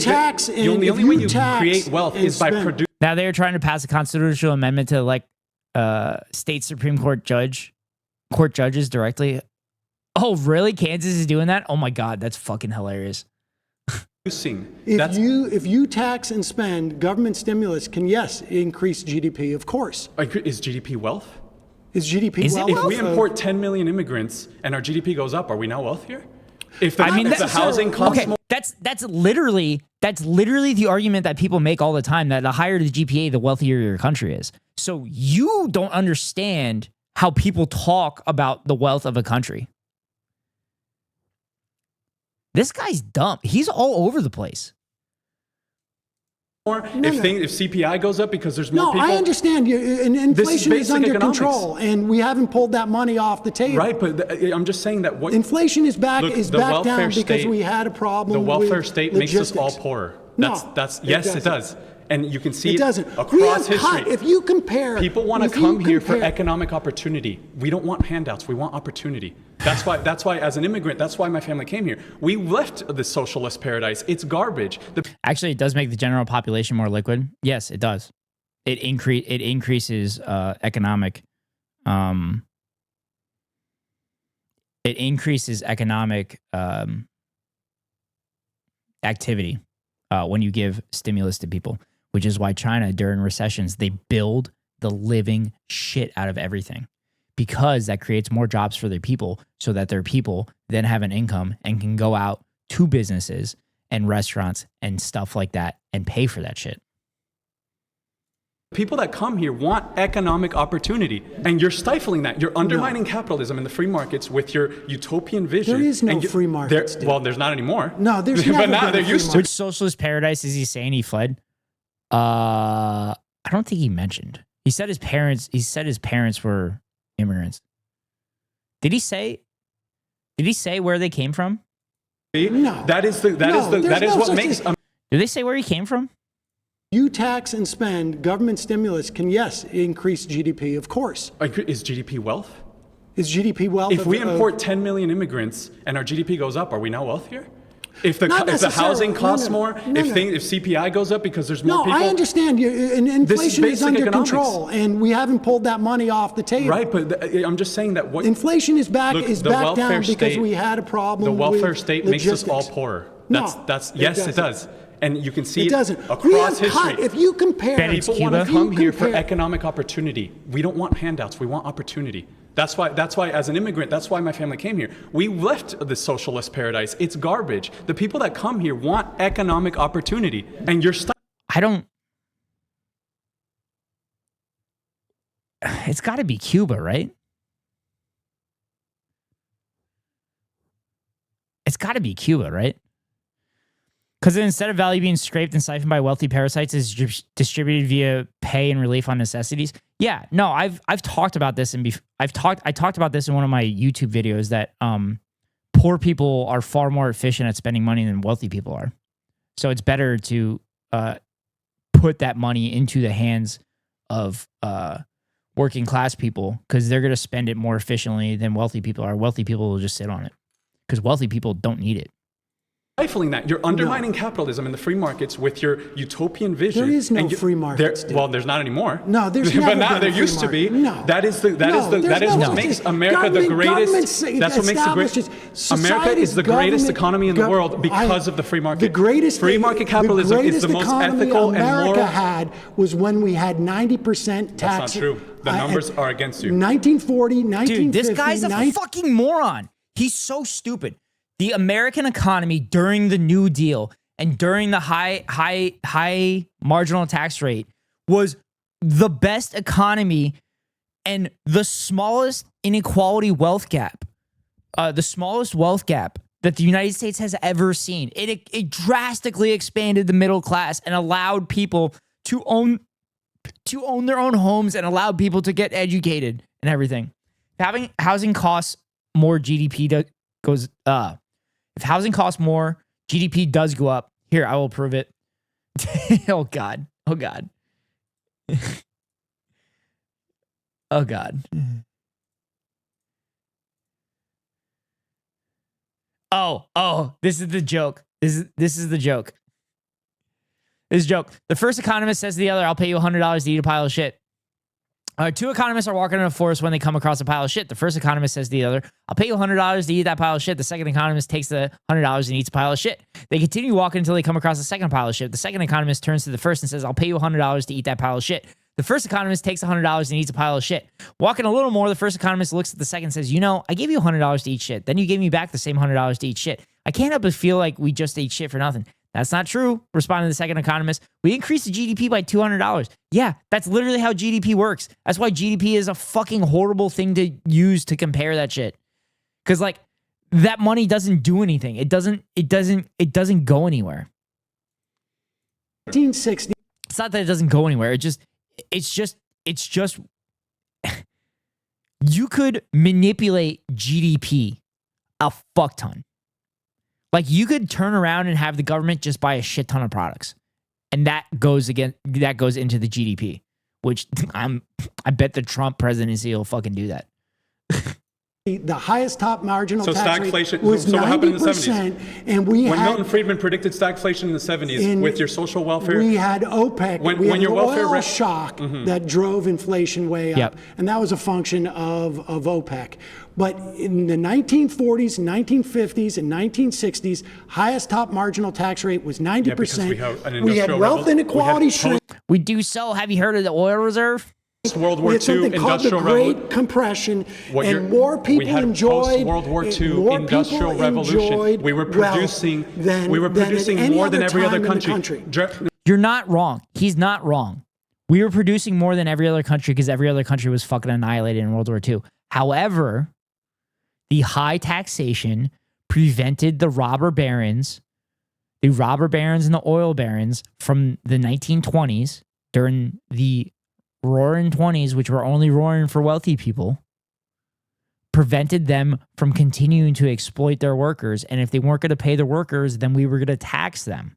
create wealth is by producing? Now they are trying to pass a constitutional amendment to elect state Supreme Court court judges directly. Oh, really? Kansas is doing that? Oh my God, that's fucking hilarious. If you tax and spend, government stimulus can, yes, increase GDP, of course. Is GDP wealth? Is GDP wealth? If we import 10 million immigrants and our GDP goes up, are we now wealthier? If the housing costs more. That's literally the argument that people make all the time, that the higher the GPA, the wealthier your country is. So you don't understand how people talk about the wealth of a country. This guy's dumb. He's all over the place. If CPI goes up because there's more people. No, I understand. And inflation is under control, and we haven't pulled that money off the table. Right, but I'm just saying that inflation is back down because we had a problem. The welfare with state logistics. makes us all poorer. Yes, it does. And you can see it doesn't. Across history. If you compare, people want to come here for economic opportunity. We don't want handouts. We want opportunity. That's why, as an immigrant, that's why my family came here. We left the socialist paradise. It's garbage. Actually, it does make the general population more liquid. Yes, it does. It increases economic. It increases economic activity when you give stimulus to people, which is why China, during recessions, they build the living shit out of everything, because that creates more jobs for their people, so that their people then have an income and can go out to businesses and restaurants and stuff like that and pay for that shit. People that come here want economic opportunity, and you're stifling that. You're undermining capitalism and the free markets with your utopian vision. There is no free markets. Well, there's not anymore. No, there's never but now been there a free used to. Which socialist paradise is he saying he fled? I don't think he mentioned. He said his parents. He said his parents were immigrants. Did he say? Did he say where they came from? No. That is what makes. Did they say where he came from? You tax and spend, government stimulus can, yes, increase GDP, of course. Is GDP wealth? Is GDP wealth? If we import 10 million immigrants and our GDP goes up, are we now wealthier? If the Not housing costs more, if CPI goes up because there's more people. No, I understand. Inflation is under economics. Control, and we haven't pulled that money off the table. Right, but I'm just saying that what inflation is back look, down because we had a problem. The welfare with state logistics. makes us all poorer. Yes, it does. And you can see it doesn't. across history. If you compare, people want to come here for economic opportunity. We don't want handouts. We want opportunity. That's why, as an immigrant, that's why my family came here. We left the socialist paradise. It's garbage. The people that come here want economic opportunity, and you're stuck. I don't. It's got to be Cuba, right? It's got to be Cuba, right? Because instead of value being scraped and siphoned by wealthy parasites, is distributed via pay and relief on necessities. Yeah, no, I've talked about this, and I talked about this in one of my YouTube videos that poor people are far more efficient at spending money than wealthy people are. So it's better to put that money into the hands of working class people because they're going to spend it more efficiently than wealthy people are. Wealthy people will just sit on it because wealthy people don't need it. Stifling that. You're undermining capitalism and the free markets with your utopian vision. There is no free markets. Well, there's not anymore. No, there's never but now been there a free used to be. No. That is what makes America the greatest. That's what makes the greatest. America is the greatest economy in the world because of the free market. The greatest free market capitalism is the most ethical and moral. America had was when we had 90% tax. That's not true. The numbers are against you. 1940, 1950. Dude, this guy's a fucking moron. He's so stupid. The American economy during the New Deal and during the high marginal tax rate was the best economy and the smallest inequality wealth gap, the smallest wealth gap that the United States has ever seen. It drastically expanded the middle class and allowed people to own their own homes and allowed people to get educated and everything. Having housing costs more, GDP goes up. If housing costs more, GDP does go up. Here, I will prove it. Oh, God. Oh, God. Oh, God. Oh, this is the joke. This is the joke. This is a joke. The first economist says to the other, I'll pay you $100 to eat a pile of shit. Two economists are walking in a forest when they come across a pile of shit. The first economist says to the other, I'll pay you $100 to eat that pile of shit. The second economist takes the $100 and eats a pile of shit. They continue walking until they come across a second pile of shit. The second economist turns to the first and says, I'll pay you $100 to eat that pile of shit. The first economist takes $100 and eats a pile of shit. Walking a little more, the first economist looks at the second and says, I gave you $100 to eat shit. Then you gave me back the same $100 to eat shit. I can't help but feel like we just ate shit for nothing. That's not true, responded the second economist. We increased the GDP by $200. Yeah, that's literally how GDP works. That's why GDP is a fucking horrible thing to use to compare that shit. Because that money doesn't do anything. It doesn't go anywhere. 1960. It's not that it doesn't go anywhere. It's just you could manipulate GDP a fuck ton. You could turn around and have the government just buy a shit ton of products. And that goes into the GDP, which I bet the Trump presidency will fucking do that. The highest top marginal tax stagflation rate was 90%, what happened in the 70s? And when Milton Friedman predicted stagflation in the 70s with your social welfare. We had OPEC. We had your welfare oil shock that drove inflation way up. And that was a function of OPEC. But in the 1940s, 1950s, and 1960s, highest top marginal tax rate was 90%. We had wealth inequality shrink. We do so. Have you heard of the oil reserve? World War II industrial Great Compression, and more people enjoyed World War II industrial revolution. We were producing more than every other country. You're not wrong. He's not wrong. We were producing more than every other country because every other country was fucking annihilated in World War II. However, the high taxation prevented the robber barons and the oil barons from the 1920s during the roaring 20s, which were only roaring for wealthy people, prevented them from continuing to exploit their workers. And if they weren't going to pay the workers, then we were going to tax them.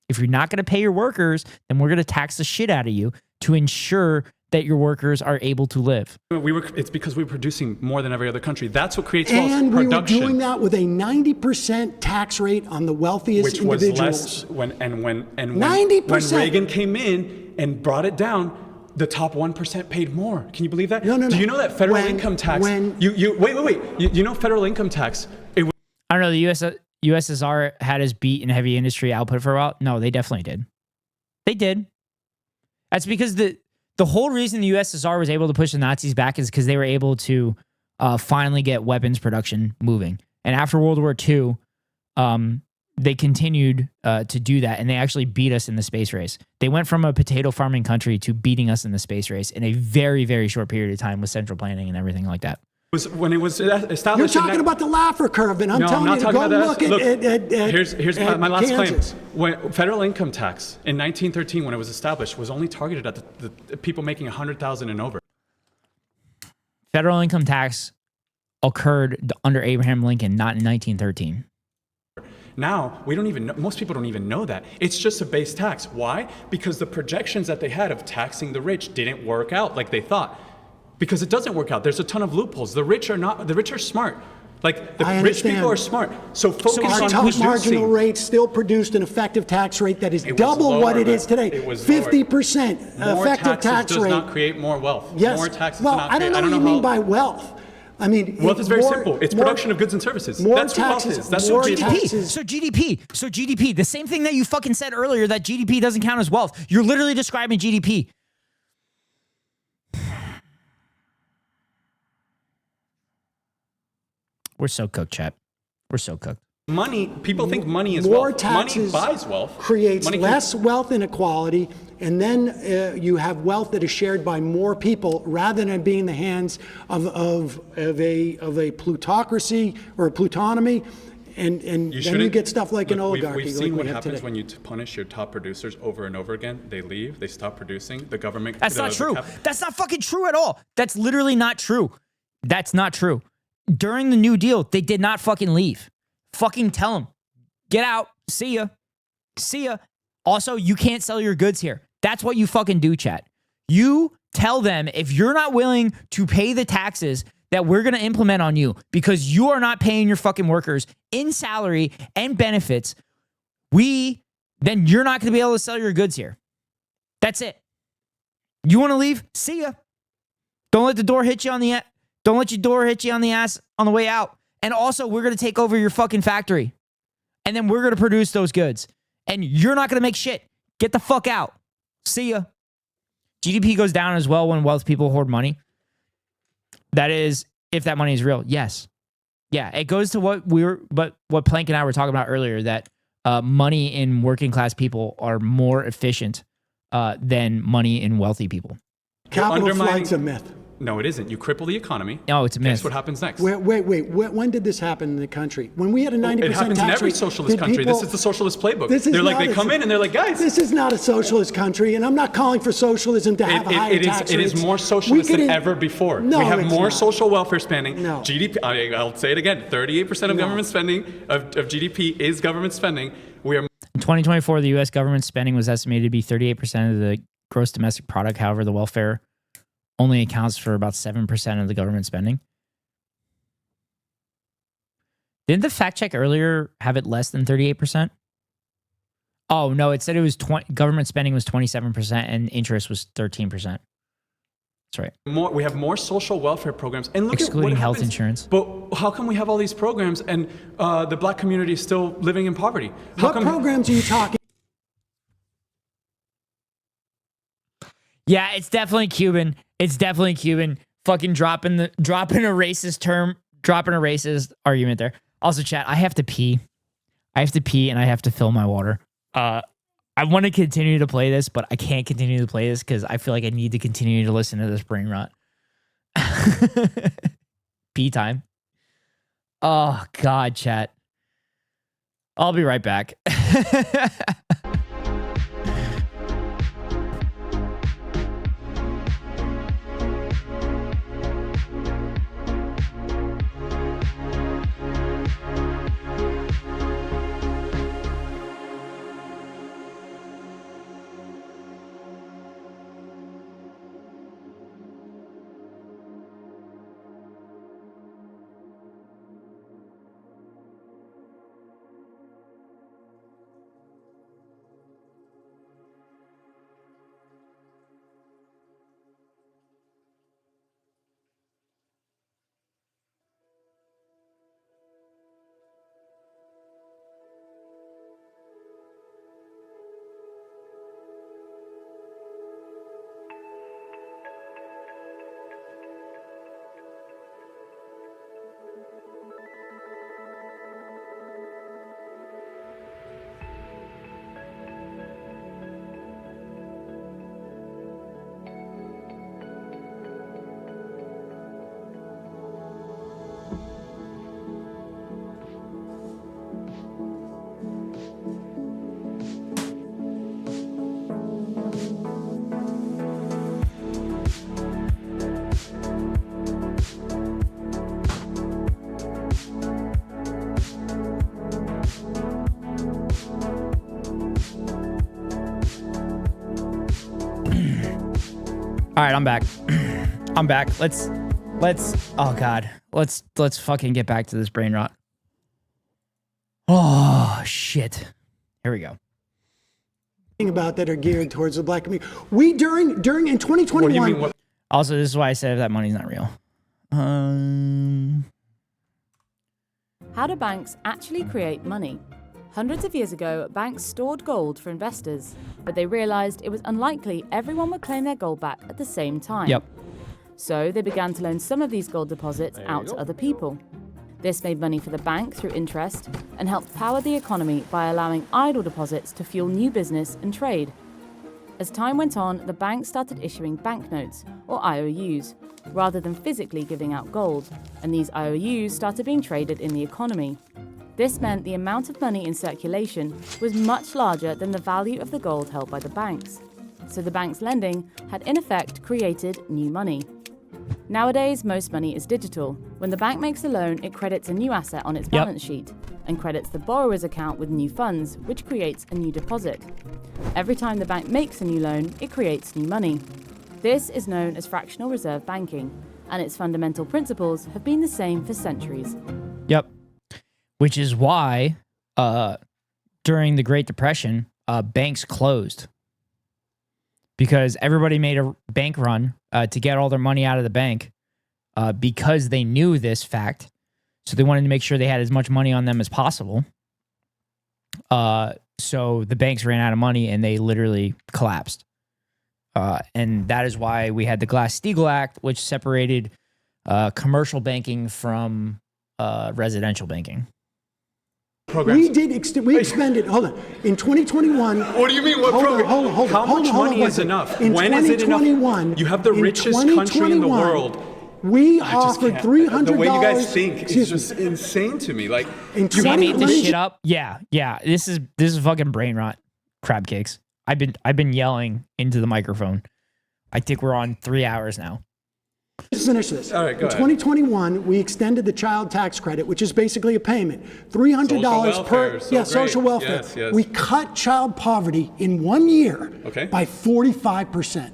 If you're not going to pay your workers, then we're going to tax the shit out of you to ensure that your workers are able to live. It's because we were producing more than every other country. That's what creates wealth. And production. we were doing that with a 90% tax rate on the wealthiest individuals. Which was less when Reagan came in and brought it down, the top 1% paid more. Can you believe that? No. Do you know that federal income tax? Wait. You know federal income tax? I don't know. The USSR had us beat in heavy industry output for a while. No, they definitely did. They did. That's because the whole reason the USSR was able to push the Nazis back is because they were able to finally get weapons production moving. And after World War II, they continued to do that, and they actually beat us in the space race. They went from a potato farming country to beating us in the space race in a very, very short period of time with central planning and everything like that. When it was established. You're talking about the Laffer curve, and I'm telling you to go look at here's my last Kansas. claim. When federal income tax in 1913, when it was established, was only targeted at the people making $100,000 and over. Federal income tax occurred under Abraham Lincoln, not in 1913. Now, we don't even know, most people don't even know that. It's just a base tax. Why? Because the projections that they had of taxing the rich didn't work out like they thought. Because it doesn't work out. There's a ton of loopholes. The rich are smart. Like, the rich people are smart. So focus on our top marginal rate still produced an effective tax rate that is double what it is today. 50% effective tax rate. Does not create more wealth. Yes. More taxes well, do not I don't know what you mean by wealth. I mean, wealth is very simple. It's production of goods and services. That's what wealth is. That's what GDP. So GDP. The same thing that you fucking said earlier, that GDP doesn't count as wealth. You're literally describing GDP. We're so cooked, chat. We're so cooked. Money, people think money is more wealth. Taxes money buys wealth. Creates less wealth inequality, and then you have wealth that is shared by more people rather than being in the hands of a plutocracy or a plutonomy. And then you get stuff like an oligarchy. We've seen like what happens when you punish your top producers over and over again. They leave. They stop producing. The government. That's not true. That's not fucking true at all. That's literally not true. That's not true. During the New Deal, they did not fucking leave. Fucking tell them. Get out. See ya. See ya. Also, you can't sell your goods here. That's what you fucking do, chat. You tell them if you're not willing to pay the taxes that we're going to implement on you because you are not paying your fucking workers in salary and benefits, then you're not going to be able to sell your goods here. That's it. You want to leave? See ya. Don't let the door hit you on the Don't let your door hit you on the ass on the way out. And also, we're going to take over your fucking factory. And then we're going to produce those goods. And you're not going to make shit. Get the fuck out. See ya. GDP goes down as well when wealth people hoard money. That is, if that money is real. Yes. Yeah, it goes to what Plank and I were talking about earlier, that money in working class people are more efficient than money in wealthy people. Capital flight's a myth. No, it isn't. You cripple the economy. No, it's a myth. Guess what happens next? Wait. When did this happen in the country? When we had a 90% tax rate? It happens in every socialist country. This is the socialist playbook. They come in and they're like, guys. This is not a socialist country, and I'm not calling for socialism to have a higher tax rate. It is more socialist than ever before. No, we have it's more not. social welfare spending. No. GDP, I'll say it again, 38% of government spending, of GDP is government spending. We are. In 2024, the U.S. government spending was estimated to be 38% of the gross domestic product. However, the welfare only accounts for about 7% of the government spending. Didn't the fact check earlier have it less than 38%? Oh, no, it said it was government spending was 27% and interest was 13%. That's right. We have more social welfare programs. And look excluding at what health happens. Insurance. But how come we have all these programs and the black community is still living in poverty? What programs are you talking? Yeah, it's definitely Cuban. It's definitely Cuban. Fucking dropping a racist argument there. Also, chat, I have to pee and I have to fill my water. I want to continue to play this, but I can't continue to play this because I feel like I need to continue to listen to this brain rot. Pee time. Oh, God, chat. I'll be right back. All right, I'm back. I'm back. Let's oh God. Let's fucking get back to this brain rot. Oh shit. Here we go. About that are geared towards the black community. We during in 2021. What do you mean, also, this is why I said that money's not real. How do banks actually create money? Hundreds of years ago, banks stored gold for investors, but they realized it was unlikely everyone would claim their gold back at the same time. Yep. So they began to loan some of these gold deposits out to other people. This made money for the bank through interest and helped power the economy by allowing idle deposits to fuel new business and trade. As time went on, the bank started issuing banknotes, or IOUs, rather than physically giving out gold, and these IOUs started being traded in the economy. This meant the amount of money in circulation was much larger than the value of the gold held by the banks. So the bank's lending had in effect created new money. Nowadays, most money is digital. When the bank makes a loan, it credits a new asset on its balance sheet and credits the borrower's account with new funds, which creates a new deposit. Every time the bank makes a new loan, it creates new money. This is known as fractional reserve banking, and its fundamental principles have been the same for centuries. Yep. Which is why during the Great Depression, banks closed. Because everybody made a bank run to get all their money out of the bank because they knew this fact. So they wanted to make sure they had as much money on them as possible. So the banks ran out of money and they literally collapsed. And that is why we had the Glass-Steagall Act, which separated commercial banking from residential banking. We expended, hold on, in 2021. What do you mean, what program? Hold on. How much money is enough? When is it enough? You have the richest country in the world. We offered $300. The way you guys think is just insane to me. Like, you made this shit up? Yeah. This is fucking brain rot. Crab cakes. I've been yelling into the microphone. I think we're on 3 hours now. Let's finish this. All right, go ahead. In 2021, we extended the child tax credit, which is basically a payment, $300 per social welfare. Yes. We cut child poverty in 1 year by 45%.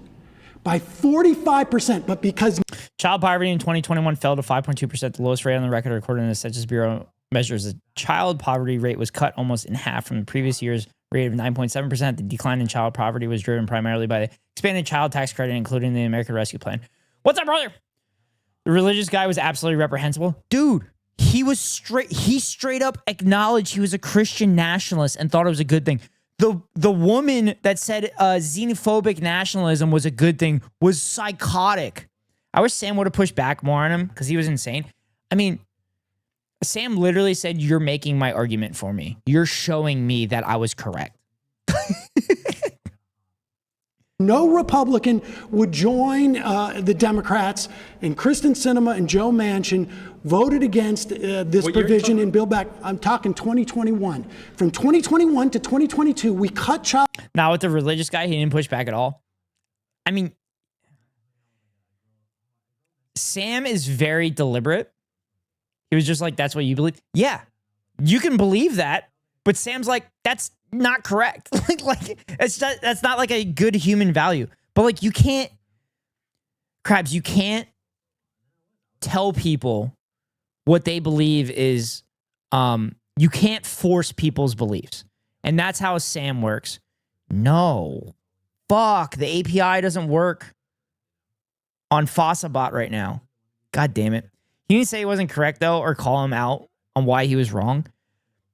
By 45%, but because child poverty in 2021 fell to 5.2%, the lowest rate on the record according to the Census Bureau measures. The child poverty rate was cut almost in half from the previous year's rate of 9.7%. The decline in child poverty was driven primarily by the expanded child tax credit, including the American Rescue Plan. What's up, brother? The religious guy was absolutely reprehensible. Dude, he straight up acknowledged he was a Christian nationalist and thought it was a good thing. The woman that said xenophobic nationalism was a good thing was psychotic. I wish Sam would have pushed back more on him because he was insane. I mean, Sam literally said, "You're making my argument for me. You're showing me that I was correct." No Republican would join the Democrats, and Kristen Sinema and Joe Manchin voted against this provision in Build Back. I'm talking 2021. From 2021 to 2022, we cut child. Now with the religious guy, he didn't push back at all. I mean, Sam is very deliberate. He was just like, that's what you believe? Yeah, you can believe that, but Sam's like, that's not correct. That's not like a good human value. But like, you can't, Krabs, you can't tell people what they believe is, you can't force people's beliefs. And that's how Sam works. No. Fuck, the API doesn't work on FossaBot right now. God damn it. He didn't say he wasn't correct, though, or call him out on why he was wrong.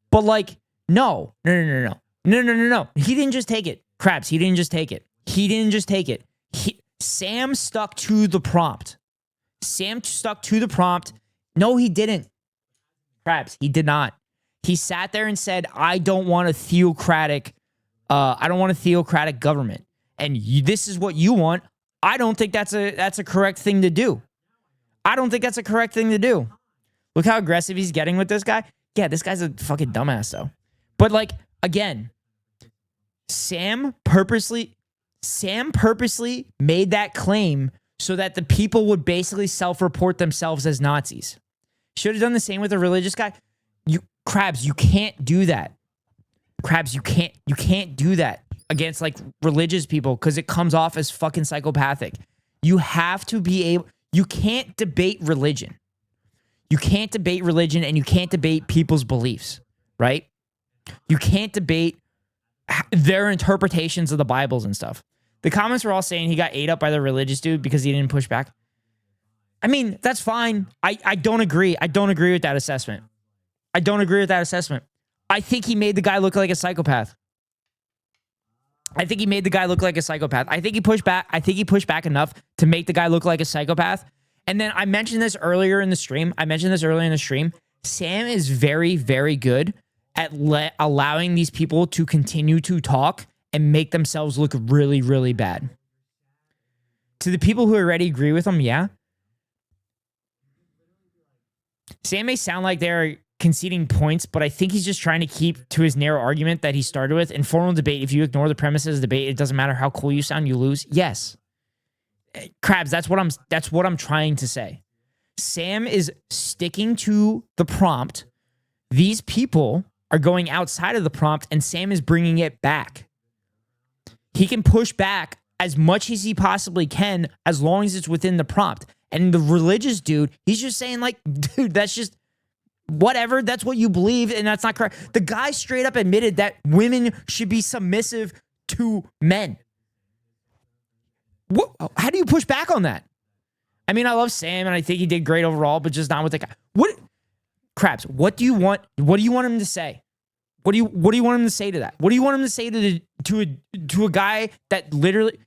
But, like, no. He didn't just take it. Krabs, he didn't just take it. Sam stuck to the prompt. No, he didn't. Krabs, he did not. He sat there and said, I don't want a theocratic government. And this is what you want. I don't think that's a correct thing to do. Look how aggressive he's getting with this guy. Yeah, this guy's a fucking dumbass, though. But, like, again, Sam purposely made that claim so that the people would basically self-report themselves as Nazis. Should have done the same with a religious guy. Krabs, you can't do that. You can't do that against, like, religious people because it comes off as fucking psychopathic. You have to be able... You can't debate religion. And you can't debate people's beliefs, right? You can't debate their interpretations of the Bibles and stuff. The comments were all saying he got ate up by the religious dude because he didn't push back. I mean, that's fine. I don't agree. I don't agree with that assessment. I think he made the guy look like a psychopath. I think he pushed back enough to make the guy look like a psychopath. And then I mentioned this earlier in the stream. Sam is very, very good at allowing these people to continue to talk and make themselves look really, really bad. To the people who already agree with him, yeah. Sam may sound like they're conceding points, but I think he's just trying to keep to his narrow argument that he started with. In formal debate, if you ignore the premises of debate, it doesn't matter how cool you sound, you lose. Yes. Krabs, that's what I'm trying to say. Sam is sticking to the prompt. These people are going outside of the prompt, and Sam is bringing it back. He can push back as much as he possibly can as long as it's within the prompt. And the religious dude, he's just saying, like, dude, that's just whatever. That's what you believe, and that's not correct. The guy straight up admitted that women should be submissive to men. How do you push back on that? I mean, I love Sam, and I think he did great overall, but just not with the guy. Krabs, what do you want him to say? What do you want him to say to that? What do you want him to say to a guy that literally,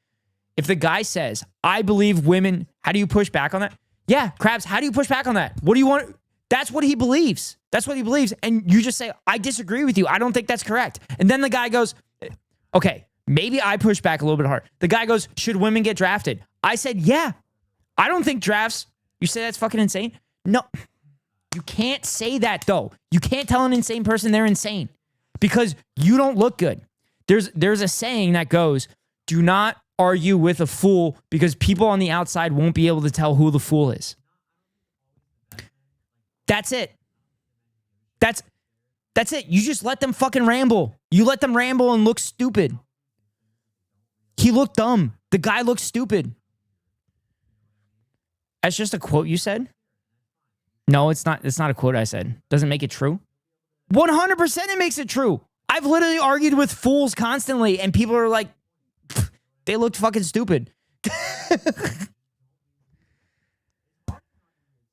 if the guy says, I believe women, how do you push back on that? Yeah, Krabs, how do you push back on that? What do you want? That's what he believes. And you just say, I disagree with you. I don't think that's correct. And then the guy goes, okay, maybe I push back a little bit hard. The guy goes, should women get drafted? I said, yeah. I don't think drafts, you say that's fucking insane? No. You can't say that, though. You can't tell an insane person they're insane because you don't look good. There's a saying that goes, do not argue with a fool because people on the outside won't be able to tell who the fool is. That's it. That's it. You just let them fucking ramble. You let them ramble and look stupid. He looked dumb. The guy looked stupid. That's just a quote you said? No, it's not. It's not a quote I said. Doesn't make it true. 100% it makes it true. I've literally argued with fools constantly, and people are like, they looked fucking stupid.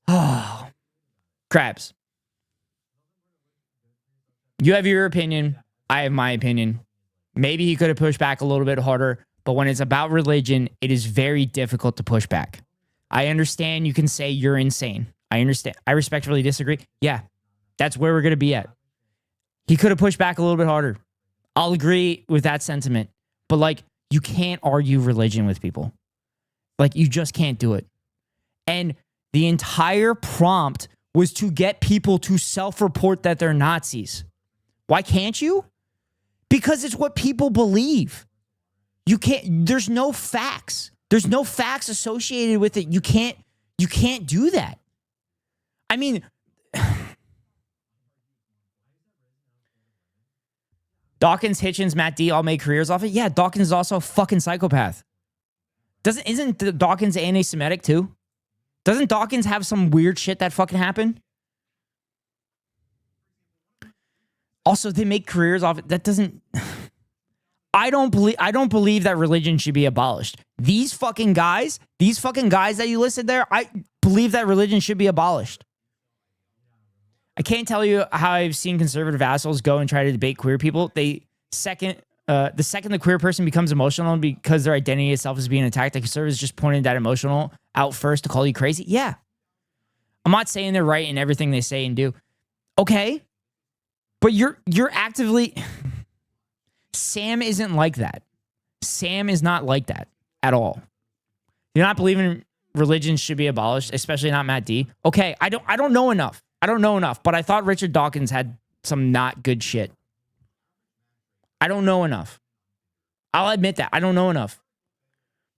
Oh, Krabs. You have your opinion. I have my opinion. Maybe he could have pushed back a little bit harder, but when it's about religion, it is very difficult to push back. I understand you can say you're insane. I understand. I respectfully disagree. Yeah, that's where we're going to be at. He could have pushed back a little bit harder. I'll agree with that sentiment. But, like, You can't argue religion with people. Like, you just can't do it. And the entire prompt was to get people to self-report that they're Nazis. Why can't you? Because it's what people believe. You can't, there's no facts. There's no facts associated with it. You can't do that. I mean, Dawkins, Hitchens, Matt D all made careers off it. Yeah, Dawkins is also a fucking psychopath. Isn't Dawkins anti-Semitic too? Doesn't Dawkins have some weird shit that fucking happened? Also, they make careers off it. That doesn't. I don't believe that religion should be abolished. These fucking guys that you listed there, I believe that religion should be abolished. I can't tell you how I've seen conservative assholes go and try to debate queer people. The second the queer person becomes emotional because their identity itself is being attacked, the conservatives just pointed that emotional out first to call you crazy. Yeah. I'm not saying they're right in everything they say and do. Okay. But you're actively... Sam isn't like that. Sam is not like that at all. You're not believing religion should be abolished, especially not Matt D. Okay, I don't know enough. But I thought Richard Dawkins had some not good shit. I don't know enough. I'll admit that. I don't know enough.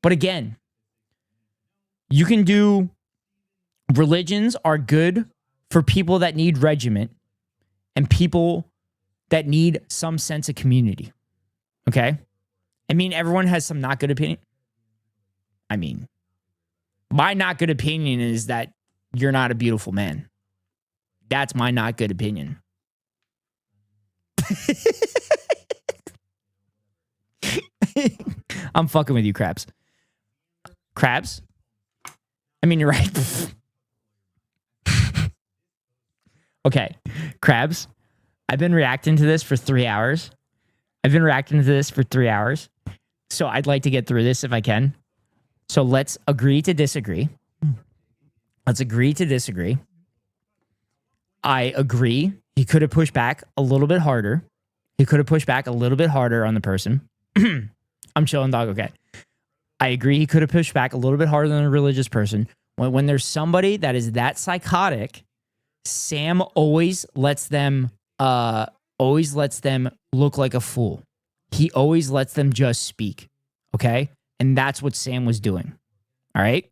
But again, you can do... Religions are good for people that need regiment and people that need some sense of community. Okay? I mean, everyone has some not good opinion. I mean, my not good opinion is that you're not a beautiful man. That's my not good opinion. I'm fucking with you, Crabs. Crabs? I mean, you're right. Okay, Crabs, I've been reacting to this for 3 hours. So I'd like to get through this if I can. So let's agree to disagree. I agree. He could have pushed back a little bit harder. On the person. I'm chilling, dog. Okay. I agree. He could have pushed back a little bit harder than a religious person. When there's somebody that is that psychotic, Sam always lets them look like a fool. He always lets them just speak. Okay? And that's what Sam was doing. All right?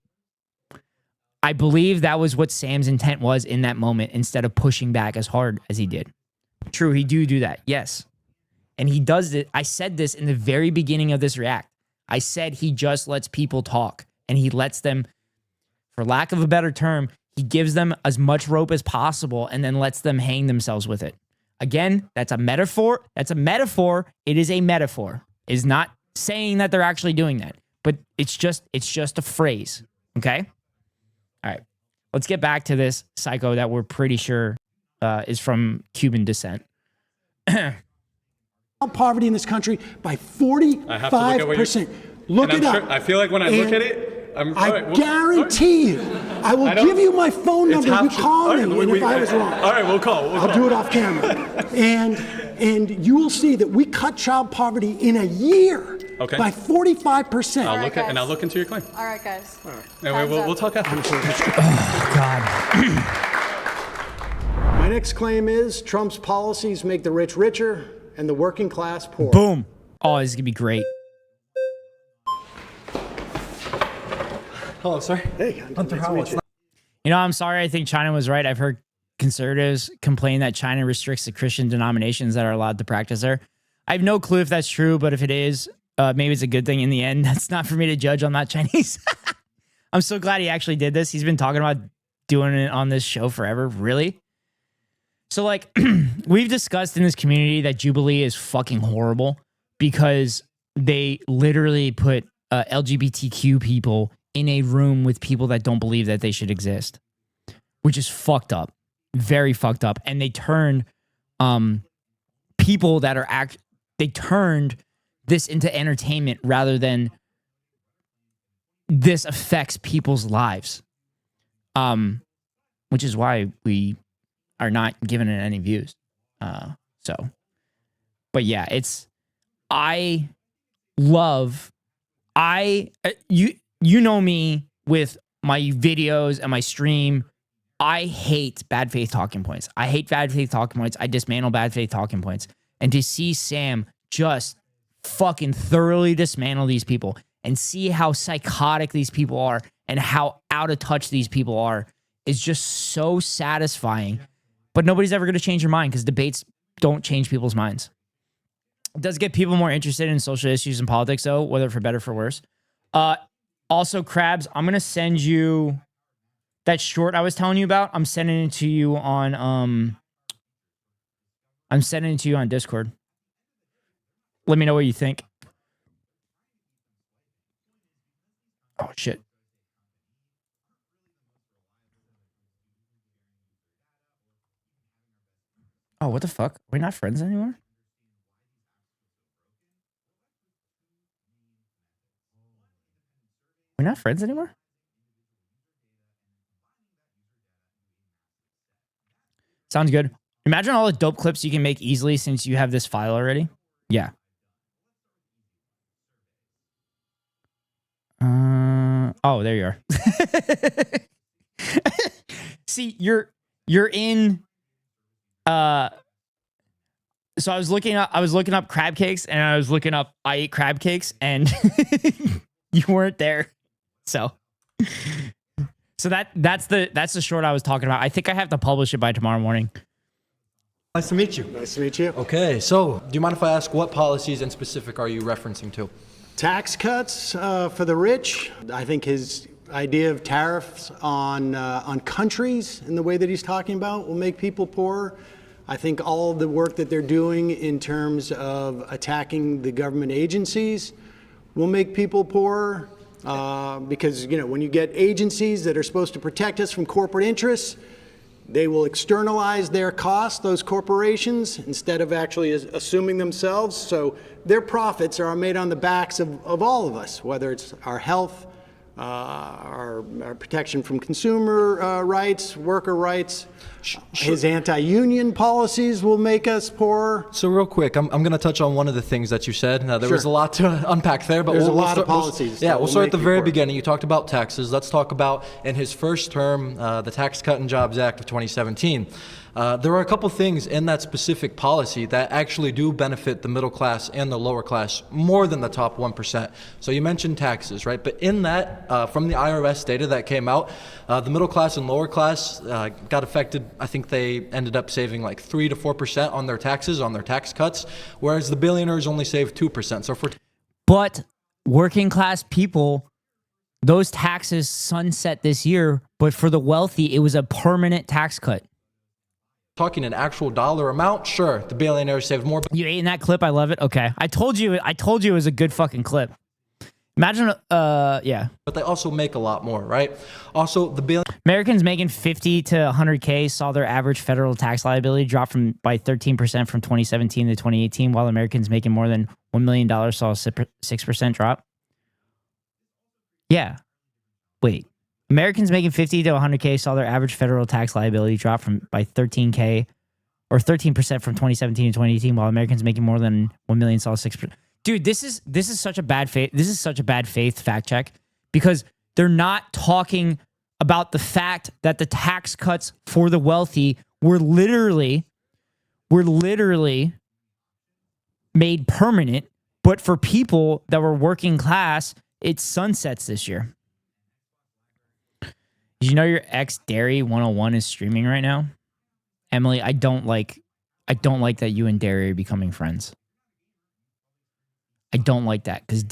I believe that was what Sam's intent was in that moment instead of pushing back as hard as he did. True, he do that. Yes. And he does it. I said this in the very beginning of this react. I said he just lets people talk and he lets them, for lack of a better term, he gives them as much rope as possible and then lets them hang themselves with it. Again, that's a metaphor. It is a metaphor. It is not saying that they're actually doing that, but it's just a phrase. Okay? All right. Let's get back to this psycho that we're pretty sure is from Cuban descent. Poverty in this country by 45%. Look it up. I feel like when I look at it, I guarantee you, I will give you my phone number. You call me, and if I was wrong. All right, we'll call. I'll do it off camera. And you will see that we cut child poverty in a year by 45%. I'll look into your claim. All right, guys. All right. Anyway, we'll talk after. Oh, God. My next claim is Trump's policies make the rich richer and the working class poor. Boom. Oh, this is going to be great. Hello, sir. Hey, Hunter, how are you? You know, I'm sorry. I think China was right. I've heard conservatives complain that China restricts the Christian denominations that are allowed to practice there. I have no clue if that's true, but if it is, maybe it's a good thing in the end. That's not for me to judge. I'm not Chinese. I'm so glad he actually did this. He's been talking about doing it on this show forever. Really? So, like, we've discussed in this community that Jubilee is fucking horrible because they literally put LGBTQ people in a room with people that don't believe that they should exist, which is fucked up, very fucked up. And they turned people that are they turned this into entertainment rather than this affects people's lives, which is why we are not giving it any views. But yeah, love, you know me with my videos and my stream. I hate bad faith talking points. I hate bad faith talking points. I dismantle bad faith talking points. And to see Sam just fucking thoroughly dismantle these people and see how psychotic these people are and how out of touch these people are is just so satisfying. But nobody's ever going to change your mind because debates don't change people's minds. It does get people more interested in social issues and politics, though, whether for better or for worse. Also, Krabs, I'm going to send you that short I was telling you about. I'm sending it to you on Discord. Let me know what you think. Oh shit. Oh, what the fuck? We're not friends anymore? We're not friends anymore? Sounds good. Imagine all the dope clips you can make easily since you have this file already. Yeah. Oh, there you are. See, you're in. So I was looking up crab cakes, and I ate crab cakes, and you weren't there. So that's the short I was talking about. I think I have to publish it by tomorrow morning. Nice to meet you. Nice to meet you. Okay, so do you mind if I ask what policies in specific are you referencing to? Tax cuts for the rich. I think his idea of tariffs on countries and the way that he's talking about will make people poorer. I think all the work that they're doing in terms of attacking the government agencies will make people poorer. Because, you know, when you get agencies that are supposed to protect us from corporate interests, they will externalize their costs, those corporations, instead of actually assuming themselves. So their profits are made on the backs of all of us, whether it's our health, our protection from consumer rights, worker rights. His anti-union policies will make us poorer. So real quick, I'm going to touch on one of the things that you said. Now, there was a lot to unpack there, but there's a lot of policies. We'll start at the very beginning. You talked about taxes. Let's talk about, in his first term, the Tax Cut and Jobs Act of 2017. There are a couple things in that specific policy that actually do benefit the middle class and the lower class more than the top 1%. So you mentioned taxes, right? But in that, from the IRS data that came out, the middle class and lower class got affected. I think they ended up saving like 3 to 4% on their taxes, on their tax cuts, whereas the billionaires only saved 2%. So but working class people, those taxes sunset this year, but for the wealthy, it was a permanent tax cut. Talking an actual dollar amount, sure, the billionaires saved more. You ate in that clip? I love it. Okay. I told you it was a good fucking clip. Imagine, yeah. But they also make a lot more, right? Also, Americans making 50 to 100K saw their average federal tax liability drop by 13% from 2017 to 2018, while Americans making more than $1 million saw a 6% drop. Yeah. Wait. Americans making 50 to 100K saw their average federal tax liability drop by 13K or 13% from 2017 to 2018, while Americans making more than 1 million saw 6%. Dude, this is such a bad faith. This is such a bad faith fact check because they're not talking about the fact that the tax cuts for the wealthy were literally made permanent, but for people that were working class, it sunsets this year. Did you know your ex Dairy 101 is streaming right now? Emily, I don't like that you and Dairy are becoming friends. I don't like that because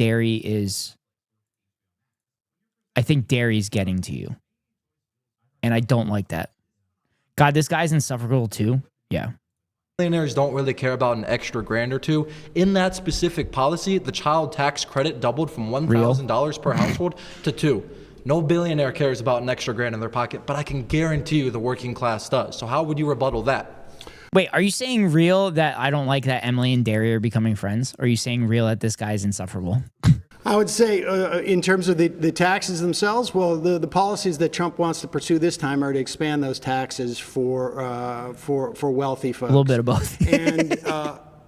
I think Dairy's getting to you. And I don't like that. God, this guy's insufferable too. Yeah. Millionaires don't really care about an extra grand or two. In that specific policy, the child tax credit doubled from $1,000 per household to $2,000. No billionaire cares about an extra grand in their pocket, but I can guarantee you the working class does. So how would you rebuttal that? Wait, are you saying real that I don't like that Emily and Derry are becoming friends? Or are you saying real that this guy's insufferable? I would say in terms of the taxes themselves, well, the policies that Trump wants to pursue this time are to expand those taxes for wealthy folks. A little bit of both. And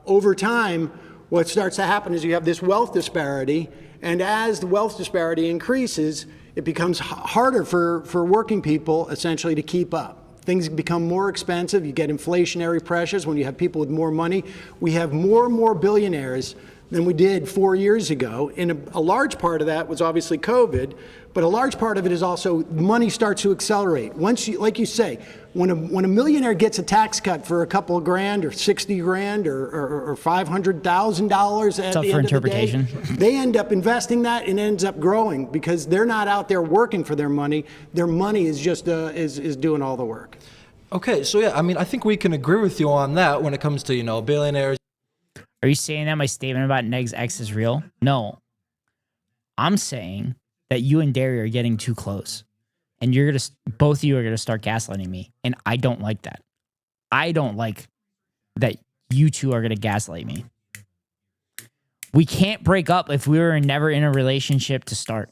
over time, what starts to happen is you have this wealth disparity, and as the wealth disparity increases, it becomes harder for working people essentially to keep up. Things become more expensive. You get inflationary pressures when you have people with more money. We have more and more billionaires than we did 4 years ago. And a large part of that was obviously COVID, but a large part of it is also money starts to accelerate. Once you, like you say, when a millionaire gets a tax cut for a couple of grand or 60 grand or $500,000 at the end of the day, they end up investing that and ends up growing because they're not out there working for their money. Their money is just is doing all the work. Okay, so yeah, I mean, I think we can agree with you on that when it comes to, you know, billionaires. Are you saying that my statement about Neg's ex is real? No. I'm saying that you and Derry are getting too close. And you're going to, both of you are going to start gaslighting me. And I don't like that. I don't like that you two are going to gaslight me. We can't break up if we were never in a relationship to start.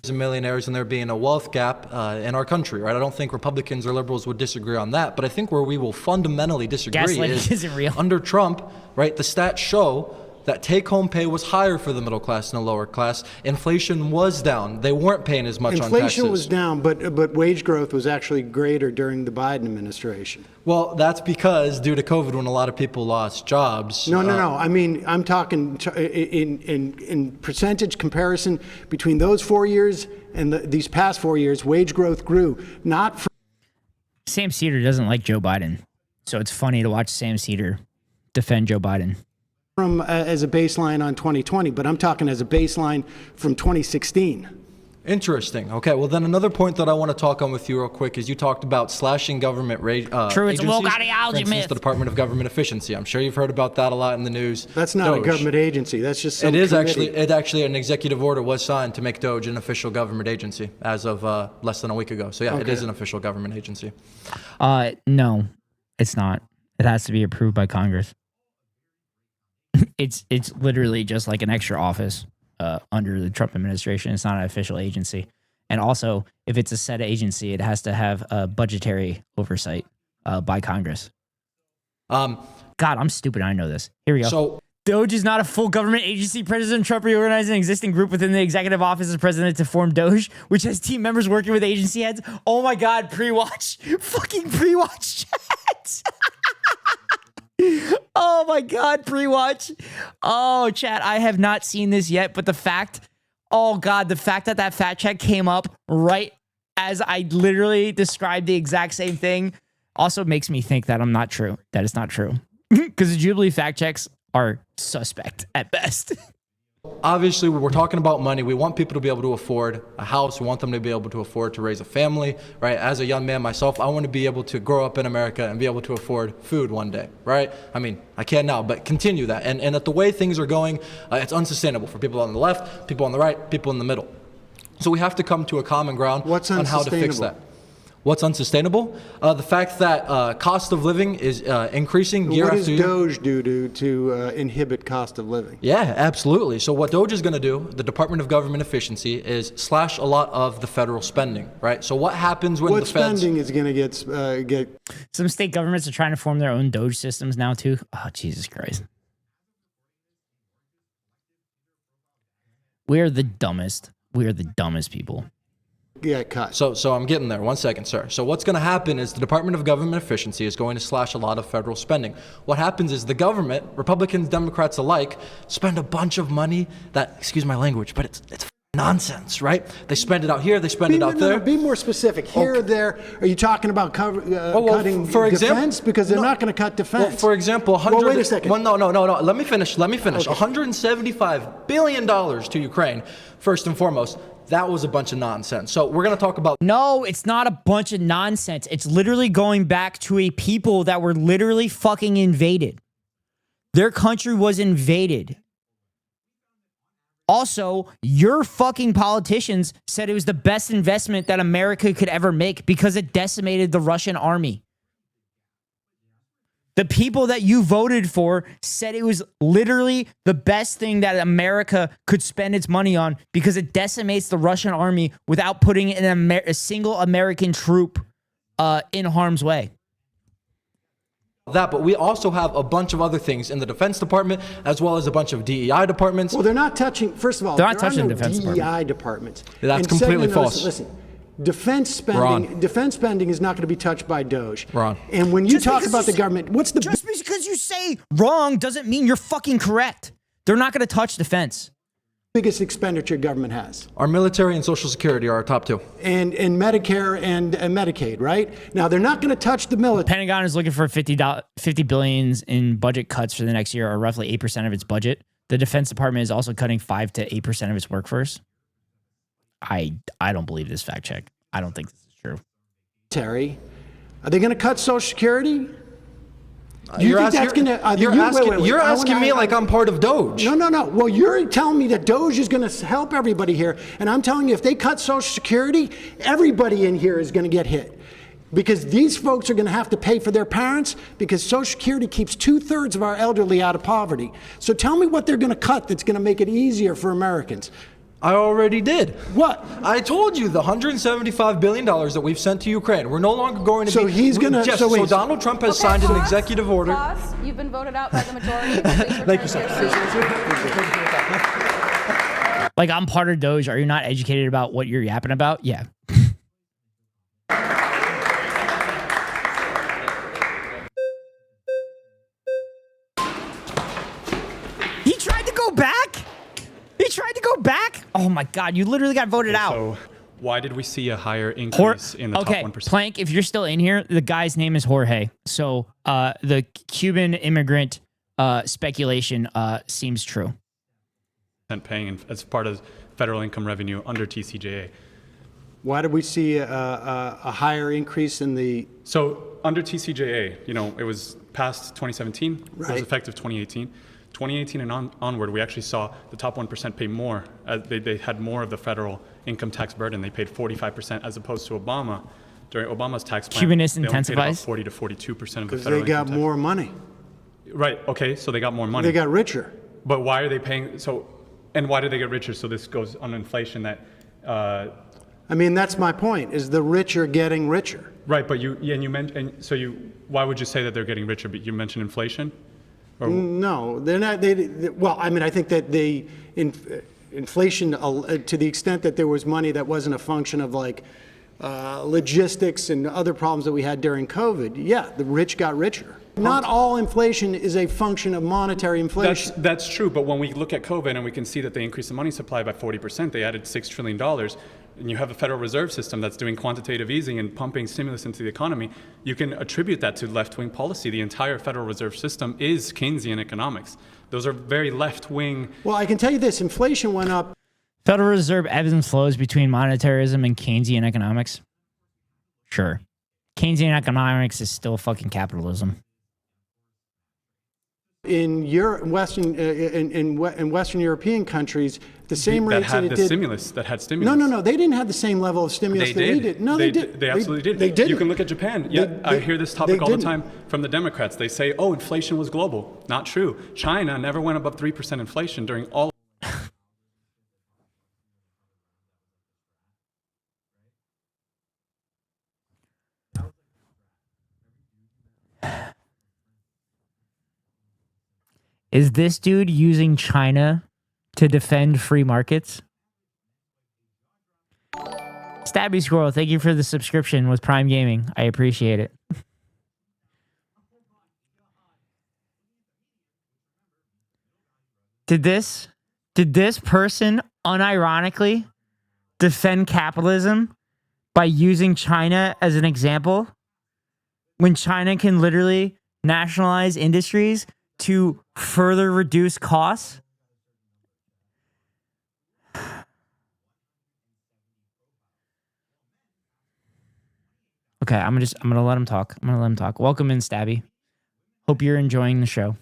And millionaires and there being a wealth gap in our country, right? I don't think Republicans or liberals would disagree on that, but I think where we will fundamentally disagree Gaslighting isn't real. Under Trump, right? The stats show that take-home pay was higher for the middle class and the lower class. Inflation was down. They weren't paying as much on taxes. Inflation was down, but wage growth was actually greater during the Biden administration. Well, that's because due to COVID, when a lot of people lost jobs. No. I mean, I'm talking in percentage comparison between those 4 years and these past 4 years, wage growth grew. Not for Sam Seder doesn't like Joe Biden, so it's funny to watch Sam Seder defend Joe Biden. From as a baseline on 2020, but I'm talking as a baseline from 2016. Interesting. Okay, well then another point that I want to talk on with you real quick is you talked about slashing government True, it's a woke ideology myth. The Department of Government Efficiency. I'm sure you've heard about that a lot in the news. That's not a government agency. That's just some It is committee. actually an executive order was signed to make DOGE an official government agency as of less than a week ago. So yeah, It is an official government agency. No, it's not. It has to be approved by Congress. It's literally just like an extra office under the Trump administration. It's not an official agency. And also, if it's a set agency, it has to have a budgetary oversight by Congress. God, I'm stupid. I know this. Here we go. So DOGE is not a full government agency. President Trump reorganized an existing group within the executive office of president to form DOGE, which has team members working with agency heads. Oh my God, pre-watch. Fucking pre-watch chat. Oh my God, pre-watch. Oh, chat, I have not seen this yet, but the fact that that fact check came up right as I literally described the exact same thing also makes me think that I'm not true. That is not true. Because the Jubilee fact checks are suspect at best. Obviously, we're talking about money. We want people to be able to afford a house. We want them to be able to afford to raise a family, right? As a young man myself, I want to be able to grow up in America and be able to afford food one day, right? I mean, I can now, but continue that. And at the way things are going, it's unsustainable for people on the left, people on the right, people in the middle. So we have to come to a common ground on how to fix that. What's unsustainable? The fact that cost of living is increasing year after year. What does DOGE do to inhibit cost of living? Yeah, absolutely. So what DOGE is going to do, the Department of Government Efficiency, is slash a lot of the federal spending, right? So what happens when the feds... What spending is going to get... Some state governments are trying to form their own DOGE systems now too. Oh, Jesus Christ. We are the dumbest. We are the dumbest people. Get cut. So I'm getting there. 1 second, sir. So what's going to happen is the Department of Government Efficiency is going to slash a lot of federal spending. What happens is the government, Republicans, Democrats alike, spend a bunch of money that, excuse my language, but it's nonsense, right? They spend it out here, they spend it out there. Be more specific. Here or there. Are you talking about cutting for defense? Example, because they're not going to cut defense. Well, for example, wait a second. Well, no. Let me finish. Okay. $175 billion to Ukraine, first and foremost. That was a bunch of nonsense. So we're going to talk about... No, it's not a bunch of nonsense. It's literally going back to a people that were literally fucking invaded. Their country was invaded. Also, your fucking politicians said it was the best investment that America could ever make because it decimated the Russian army. The people that you voted for said it was literally the best thing that America could spend its money on because it decimates the Russian army without putting a single American troop in harm's way. that, but we also have a bunch of other things in the Defense Department, as well as a bunch of DEI departments. Well, they're not touching, first of all, They're not there touching are the no Defense DEI departments. That's And completely second, false. Listen, defense spending is not going to be touched by Doge. Wrong. And when you talk about the government, what's the just because you say wrong doesn't mean you're fucking correct. They're not going to touch defense. biggest expenditure government has? Our military and Social Security are our top two. And Medicare and Medicaid, right? Now, they're not going to touch the military. Pentagon is looking for $50 billion in budget cuts for the next year, or roughly 8% of its budget. The Defense Department is also cutting 5 to 8% of its workforce. I don't believe this fact check. I don't think this is true. Terry, are they going to cut Social Security? You're asking me like I'm part of Doge. No. Well, you're telling me that Doge is going to help everybody here. And I'm telling you, if they cut Social Security, everybody in here is going to get hit. Because these folks are going to have to pay for their parents, because Social Security keeps 2/3 of our elderly out of poverty. So tell me what they're going to cut that's going to make it easier for Americans. I already did. What? I told you the $175 billion that we've sent to Ukraine. We're no longer going to So be... he's going to... Yes, so Donald Trump has signed an executive order. Boss, you've been voted out by the majority. Thank you, sir. Like, I'm part of Doge. Are you not educated about what you're yapping about? Yeah. He tried to go back? He tried to go back? Oh my God, you literally got voted out. So why did we see a higher increase in the top 1%? Plank, if you're still in here, the guy's name is Jorge. So the Cuban immigrant speculation seems true. Paying as part of federal income revenue under TCJA. Why did we see a higher increase in the... So under TCJA, it was passed 2017. Right. It was effective 2018. 2018 and onward, we actually saw the top 1% pay more. They had more of the federal income tax burden. They paid 45% as opposed to Obama. During Obama's tax plan, Cubanists they only paid about intensifies? 40 to 42% of the federal Because they got more money. Right, okay, so they got more money. They got richer. But why are they paying, and why did they get richer? So this goes on inflation that... I mean, that's my point, is the rich are getting richer. Right, but why would you say that they're getting richer? But you mentioned inflation? Or? No, they're not. Well, I mean, I think that inflation, to the extent that there was money that wasn't a function of like logistics and other problems that we had during COVID, yeah, the rich got richer. Not all inflation is a function of monetary inflation. That's true, but when we look at COVID and we can see that they increased the money supply by 40%, they added $6 trillion, and you have a Federal Reserve System that's doing quantitative easing and pumping stimulus into the economy, you can attribute that to left-wing policy. The entire Federal Reserve System is Keynesian economics. Those are very left-wing. Well, I can tell you this, inflation went up. Federal Reserve ebbs and flows between monetarism and Keynesian economics. Sure. Keynesian economics is still fucking capitalism. In Western European countries, the same rates that it did. That had stimulus. No. They didn't have the same level of stimulus that we did. No, they did. They absolutely did. They did. You can look at Japan. Yeah, I hear this topic all the time from the Democrats. They say, "Oh, inflation was global." Not true. China never went above 3% inflation during all. Is this dude using China to defend free markets? Stabby Squirrel, thank you for the subscription with Prime Gaming. I appreciate it. Did this person unironically defend capitalism by using China as an example? When China can literally nationalize industries to further reduce costs? Okay, I'm gonna let him talk. Welcome in, Stabby. Hope you're enjoying the show.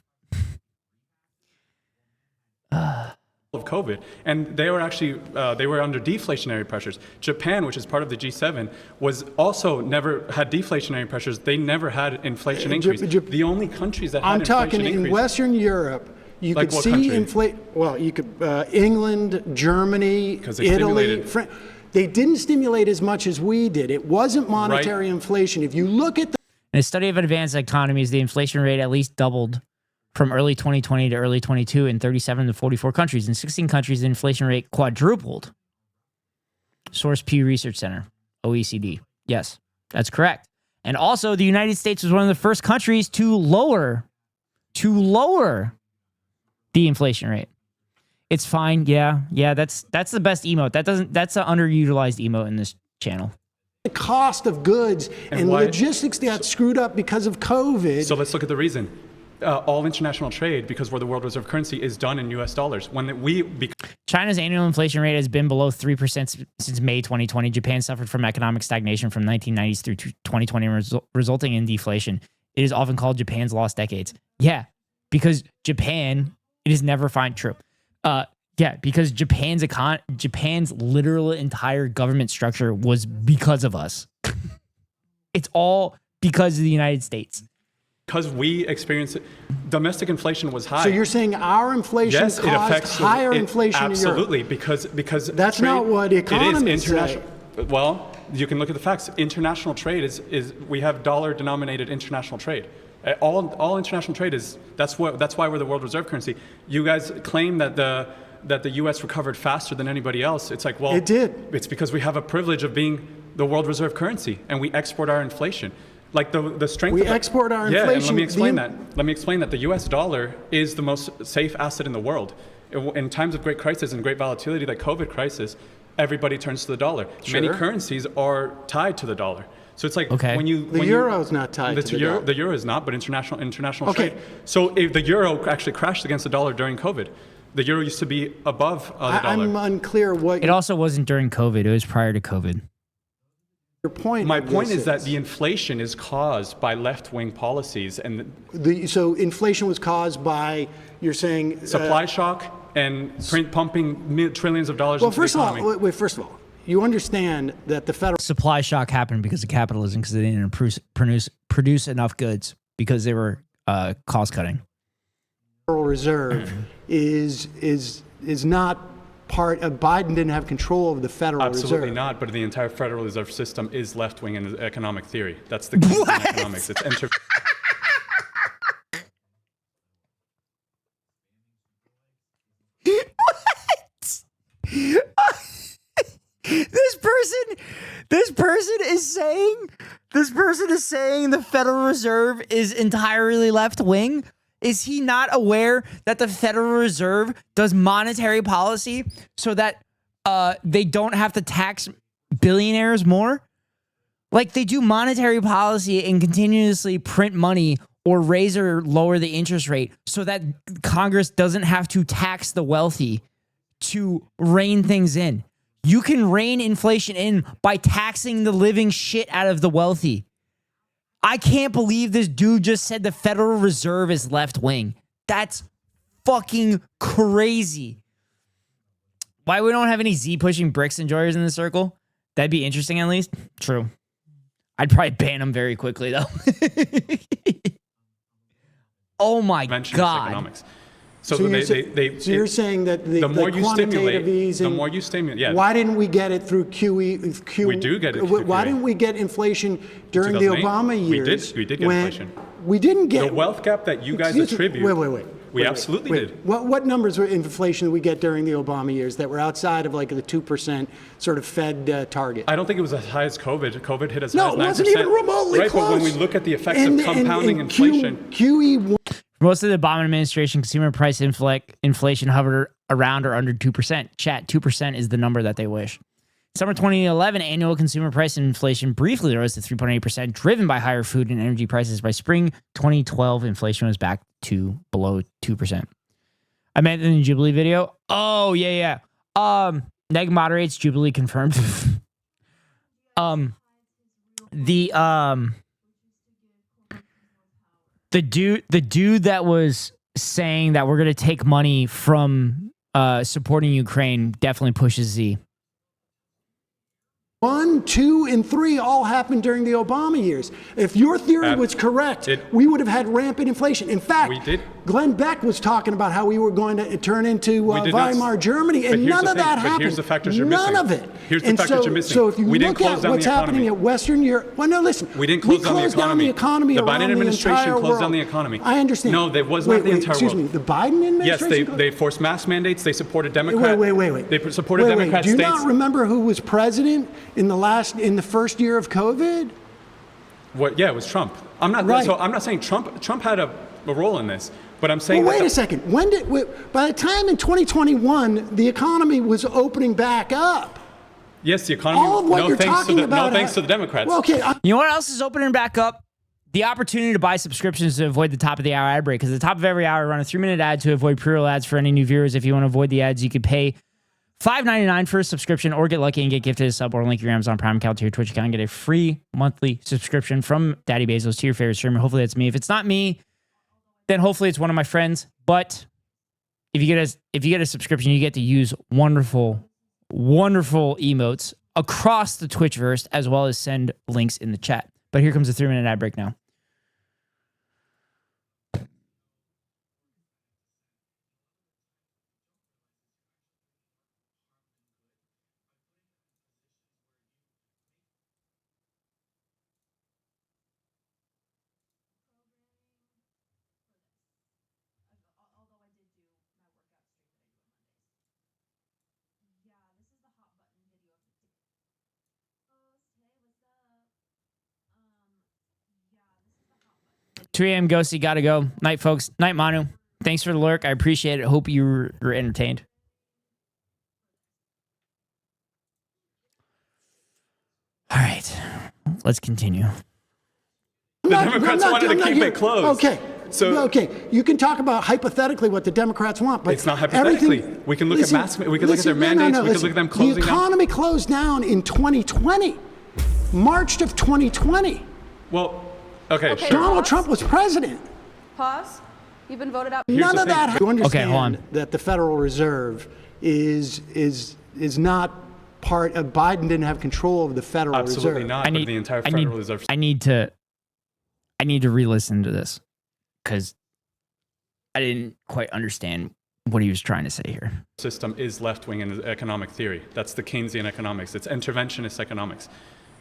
Of COVID, and they were actually they were under deflationary pressures. Japan, which is part of the G7, was also never had deflationary pressures. They never had inflation increase. The only countries that had inflation increase. In Western Europe, you like could see inflation. Well, you could England, Germany, Italy, France. They didn't stimulate as much as we did. It wasn't monetary inflation. If you look at In a study of advanced economies, the inflation rate at least doubled from early 2020 to early 22 in 37 to 44 countries. In 16 countries, the inflation rate quadrupled. Source Pew Research Center, OECD. Yes, that's correct. And also, the United States was one of the first countries to lower the inflation rate. It's fine. Yeah, that's the best emote. That's an underutilized emote in this channel. The cost of goods and logistics got screwed up because of COVID. So let's look at the reason. All international trade, because we're the world reserve currency, is done in U.S. dollars. China's annual inflation rate has been below 3% since May 2020. Japan suffered from economic stagnation from 1990s through 2020, resulting in deflation. It is often called Japan's lost decades. Yeah, because Japan, it is never fine. True. Because Japan's literal entire government structure was because of us. It's all because of the United States. Because we experienced it, domestic inflation was high. So you're saying our inflation caused higher inflation in Europe? Absolutely, because that's not what economists say. Well, you can look at the facts. International trade is we have dollar-denominated international trade. All international trade is that's why we're the world reserve currency. You guys claim that the U.S. recovered faster than anybody else. It's like, well, it did. It's because we have a privilege of being the world reserve currency, and we export our inflation. Like the strength. We export our inflation. Yeah, and let me explain that. The U.S. dollar is the most safe asset in the world. In times of great crisis and great volatility, like COVID crisis, everybody turns to the dollar. Sure. Many currencies are tied to the dollar. So it's like when you the euro is not tied to the dollar. The euro is not, but international trade. So if the euro actually crashed against the dollar during COVID. The euro used to be above the dollar. I'm unclear what. It also wasn't during COVID. It was prior to COVID. My point is that the inflation is caused by left-wing policies, and so inflation was caused by, you're saying, supply shock and pumping trillions of dollars into the economy. First of all, you understand that the federal supply shock happened because of capitalism, because they didn't produce enough goods because they were cost cutting. Federal Reserve is not part of Biden. Didn't have control over the Federal Reserve. Absolutely not, but the entire Federal Reserve System is left-wing in economic theory. That's the key in economics. It's This person is saying the Federal Reserve is entirely left-wing. Is he not aware that the Federal Reserve does monetary policy so that they don't have to tax billionaires more? Like, they do monetary policy and continuously print money or raise or lower the interest rate so that Congress doesn't have to tax the wealthy to rein things in. You can rein inflation in by taxing the living shit out of the wealthy. I can't believe this dude just said the Federal Reserve is left wing. That's fucking crazy. Why we don't have any Z pushing bricks enjoyers in the circle? That'd be interesting at least. True. I'd probably ban them very quickly though. Oh my God. Economics. So you're saying that the more you quantitative easing, the more you stimulate. Yeah. Why didn't we get it through QE? We do get it through Why QE. didn't we get inflation during the Obama years? We did get inflation. We didn't get the wealth gap that you guys attribute. Wait. We absolutely did. What numbers were inflation did we get during the Obama years that were outside of like the 2% sort of Fed target? I don't think it was as high as COVID. COVID hit as high as 9%. No, it wasn't even remotely close. But when we look at the effects of compounding inflation. QE. Most of the Obama administration, consumer price inflation hovered around or under 2%. Chat, 2% is the number that they wish. Summer 2011, annual consumer price inflation briefly rose to 3.8%, driven by higher food and energy prices. By spring 2012, inflation was back to below 2%. I meant in the Jubilee video. Oh, yeah. Neg moderates, Jubilee confirmed. The dude that was saying that we're going to take money from supporting Ukraine definitely pushes Z. 1, 2, and 3 all happened during the Obama years. If your theory was correct, we would have had rampant inflation. In fact, Glenn Beck was talking about how we were going to turn into Weimar Germany, and none of that happened. Here's the factors you're missing. None of it. Here's the factors you're missing. So if you we look at what's happening at Western Europe, well, no, listen. We didn't close down the economy. The Biden administration closed down the economy. I understand. No, that was not the entire world. Excuse me. The Biden administration? Yes, they forced mask mandates. They supported Democrats. Wait. They supported Democrat states. Do you states. not remember who was president in the first year of COVID? What? Yeah, it was Trump. I'm not. Right. So I'm not saying Trump had a role in this, but I'm saying. Well, wait a second. By the time in 2021, the economy was opening back up. Yes, the economy. All of what you're talking about. No thanks to the Democrats. Well, okay. You know what else is opening back up? The opportunity to buy subscriptions to avoid the top of the hour ad break. Because at the top of every hour, I run a 3-minute ad to avoid pre-roll ads for any new viewers. If you want to avoid the ads, you could pay $5.99 for a subscription or get lucky and get gifted a sub or link your Amazon Prime account to your Twitch account and get a free monthly subscription from Daddy Bezos to your favorite streamer. Hopefully that's me. If it's not me, then hopefully it's one of my friends. But if you get a subscription, you get to use wonderful emotes across the Twitchverse, as well as send links in the chat. But here comes a 3-minute ad break now. 2 a.m. Ghosty, gotta go. Night, folks. Night, Manu. Thanks for the lurk. I appreciate it. Hope you were entertained. All right. Let's continue. The Democrats wanted to keep it closed. Okay, you can talk about hypothetically what the Democrats want, but it's not hypothetically. We can look at mass. We can look at their mandates. We can look at them closing down. The economy closed down in 2020, March of 2020. Well, okay, sure. Donald Trump was president. Pause. You've been voted out. None of that. You understand hold on. that the Federal Reserve is not part of Biden. Didn't have control of the Federal Reserve. Absolutely not. The entire Federal Reserve. I need to re-listen to this because I didn't quite understand what he was trying to say here. System is left-wing in economic theory. That's the Keynesian economics. It's interventionist economics.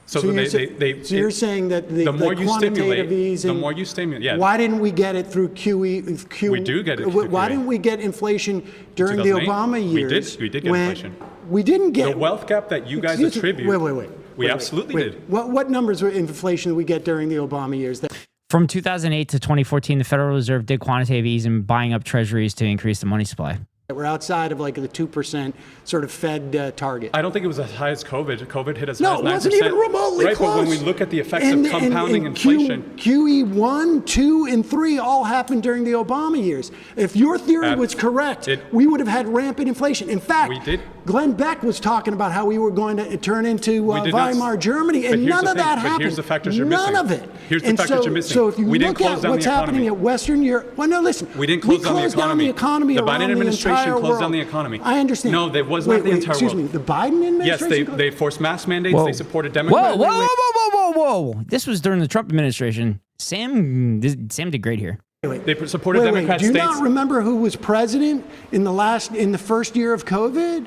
So you're saying that the more you quantitative stimulate, easing, the more you stimulate. Yeah. Why didn't we get it through QE? We do get it through Why QE. didn't we get inflation during the Obama years? We did get inflation. We didn't get the wealth gap that you guys attribute. Wait. We absolutely did. What numbers were inflation did we get during the Obama years? From 2008 to 2014, the Federal Reserve did quantitative easing, buying up treasuries to increase the money supply. We're outside of like the 2% sort of Fed target. I don't think it was as high as COVID. COVID hit as no, high as 9%. No, it wasn't even remotely right, close. But when we look at the effects of compounding inflation. QE 1, 2, and 3 all happened during the Obama years. If your theory was correct, we would have had rampant inflation. In fact, Glenn Beck was talking about how we were going to turn into Weimar Germany, and none of that happened. Here's the factors you're missing. None of it. Here's the factors you're missing. So if you look at what's happening at Western Europe, well, no, listen. We didn't close down the economy. The Biden administration closed down the economy. I understand. No, that was not the entire world. Excuse me, the Biden administration? Yes, they forced mask mandates. They supported Democrats. Whoa. This was during the Trump administration. Sam did great here. They supported Democrat states. Do you states. not remember who was president in the first year of COVID?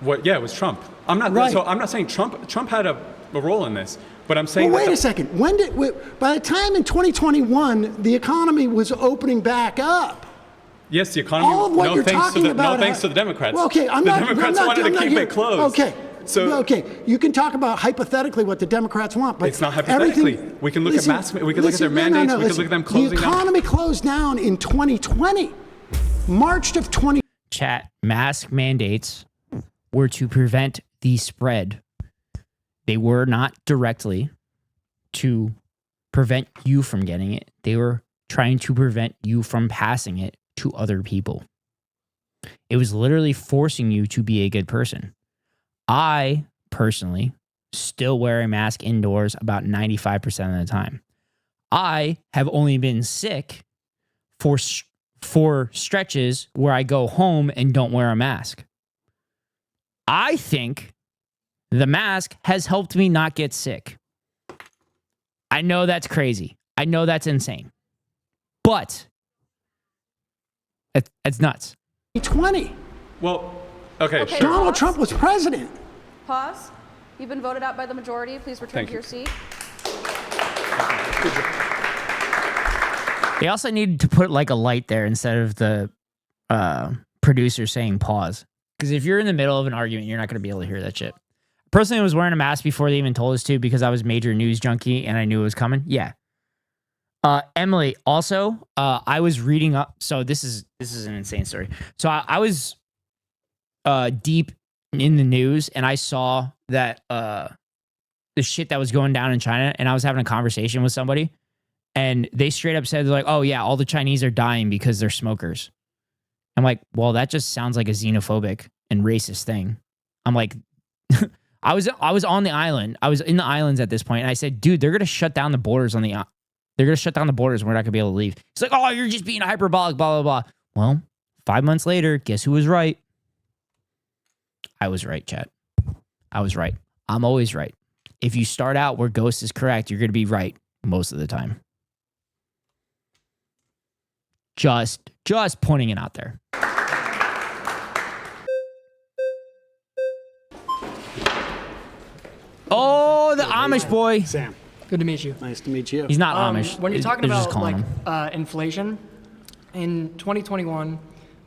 What? Yeah, it was Trump. I'm not saying Trump had a role in this. But I'm saying. Well, wait a second. By the time in 2021, the economy was opening back up. Yes, the economy. All of what you're talking about. No thanks to the Democrats. Well, okay, the Democrats wanted to keep it closed. Okay, you can talk about hypothetically what the Democrats want, but it's not hypothetically. We can look at mass. We can look at their mandates. We can look at them closing down. The economy closed down in 2020, March of 2020. Chat mask mandates were to prevent the spread. They were not directly to prevent you from getting it. They were trying to prevent you from passing it to other people. It was literally forcing you to be a good person. I personally still wear a mask indoors about 95% of the time. I have only been sick for stretches where I go home and don't wear a mask. I think The mask has helped me not get sick. I know that's crazy. I know that's insane. But it's nuts. 2020. Well, okay, sure. Donald Trump was president. Pause. You've been voted out by the majority. Please return Thank to your you. seat. They also needed to put like a light there instead of the producer saying pause. Because if you're in the middle of an argument, you're not going to be able to hear that shit. Personally, I was wearing a mask before they even told us to because I was major news junkie and I knew it was coming. Yeah. Emily, also, I was reading up. So this is an insane story. So I was deep in the news and I saw that the shit that was going down in China, and I was having a conversation with somebody and they straight up said, they're like, oh yeah, all the Chinese are dying because they're smokers. I'm like, well, that just sounds like a xenophobic and racist thing. I'm like, I was on the island. I was in the islands at this point, and I said, dude, they're gonna shut down the borders they're gonna shut down the borders. We're not gonna be able to leave. He's like, oh, you're just being hyperbolic, blah, blah, blah. Well, 5 months later, guess who was right? I was right, chat. I was right. I'm always right. If you start out where Ghost is correct, you're gonna be right most of the time. Just pointing it out there. Oh, the Amish boy. Sam. Good to meet you. Nice to meet you. He's not Amish. When you're talking They're just about calling like him. inflation, in 2021,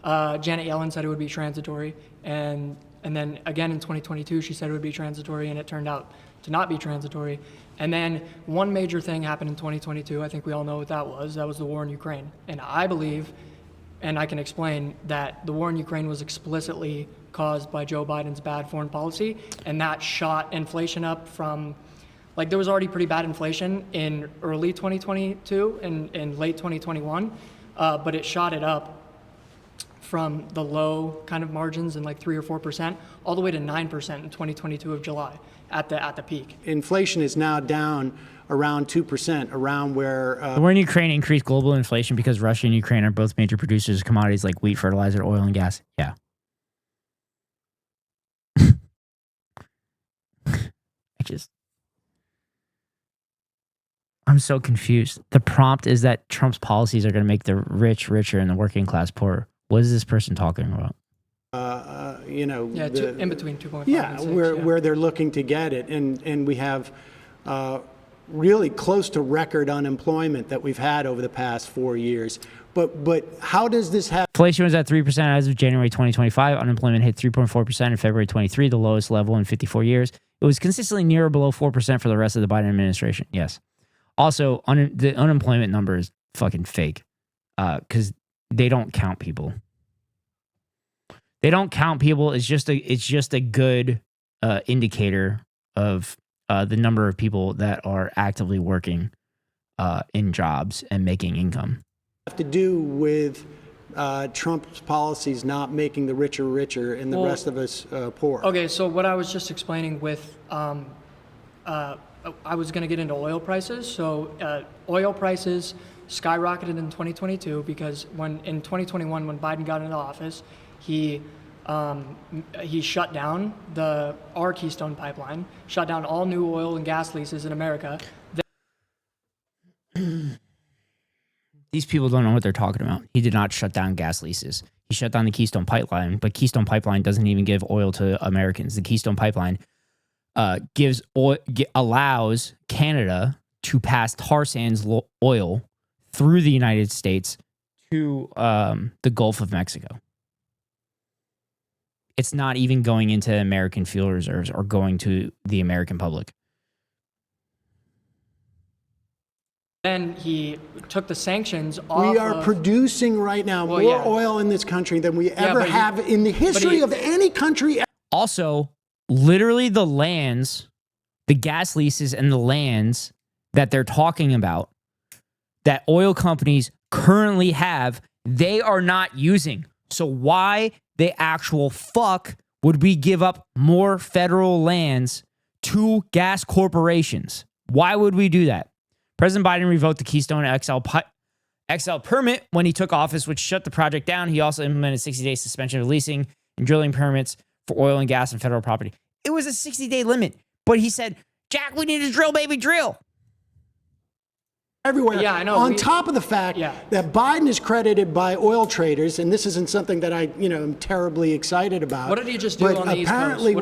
Janet Yellen said it would be transitory, and then again in 2022 she said it would be transitory, and it turned out to not be transitory. And then one major thing happened in 2022. I think we all know what that was. That was the war in Ukraine. And I believe, and I can explain, that the war in Ukraine was explicitly caused by Joe Biden's bad foreign policy, and that shot inflation up from, like, there was already pretty bad inflation in early 2022 and late 2021, but it shot it up from the low kind of margins in like 3 or 4% all the way to 9% in 2022 of July at the peak. Inflation is now down around 2%, around where... The war in Ukraine increased global inflation because Russia and Ukraine are both major producers of commodities like wheat, fertilizer, oil, and gas. Yeah. I'm so confused. The prompt is that Trump's policies are going to make the rich richer and the working class poorer. What is this person talking about? You know, Yeah, in between 2.5 yeah, and 6. where they're looking to get it, and we have really close to record unemployment that we've had over the past 4 years. But how does this happen? Inflation was at 3% as of January 2025. Unemployment hit 3.4% in February 23, the lowest level in 54 years. It was consistently near or below 4% for the rest of the Biden administration. Yes. Also, the unemployment number is fucking fake because they don't count people. They don't count people. It's just a good indicator of the number of people that are actively working in jobs and making income. Have to do with Trump's policies not making the richer richer and the rest of us poor. Okay, so what I was just explaining with, I was going to get into oil prices. So oil prices skyrocketed in 2022 because in 2021, when Biden got into office, he shut down our Keystone pipeline, shut down all new oil and gas leases in America. These people don't know what they're talking about. He did not shut down gas leases. He shut down the Keystone Pipeline, but Keystone Pipeline doesn't even give oil to Americans. The Keystone Pipeline allows Canada to pass tar sands oil through the United States to the Gulf of Mexico. It's not even going into American fuel reserves or going to the American public. Then he took the sanctions off. We are producing right now more oil in this country than we ever have in the history of any country. Also, literally the lands, the gas leases and the lands that they're talking about that oil companies currently have, they are not using. So why the actual fuck would we give up more federal lands to gas corporations? Why would we do that? President Biden revoked the Keystone XL permit when he took office, which shut the project down. He also implemented 60-day suspension of leasing and drilling permits for oil and gas and federal property. It was a 60-day limit. But he said, Jack, we need to drill, baby, drill. Everywhere. Yeah, I know. On top of the fact that Biden is credited by oil traders, and this isn't something that I, am terribly excited about. What did he just do on the East Coast? Apparently,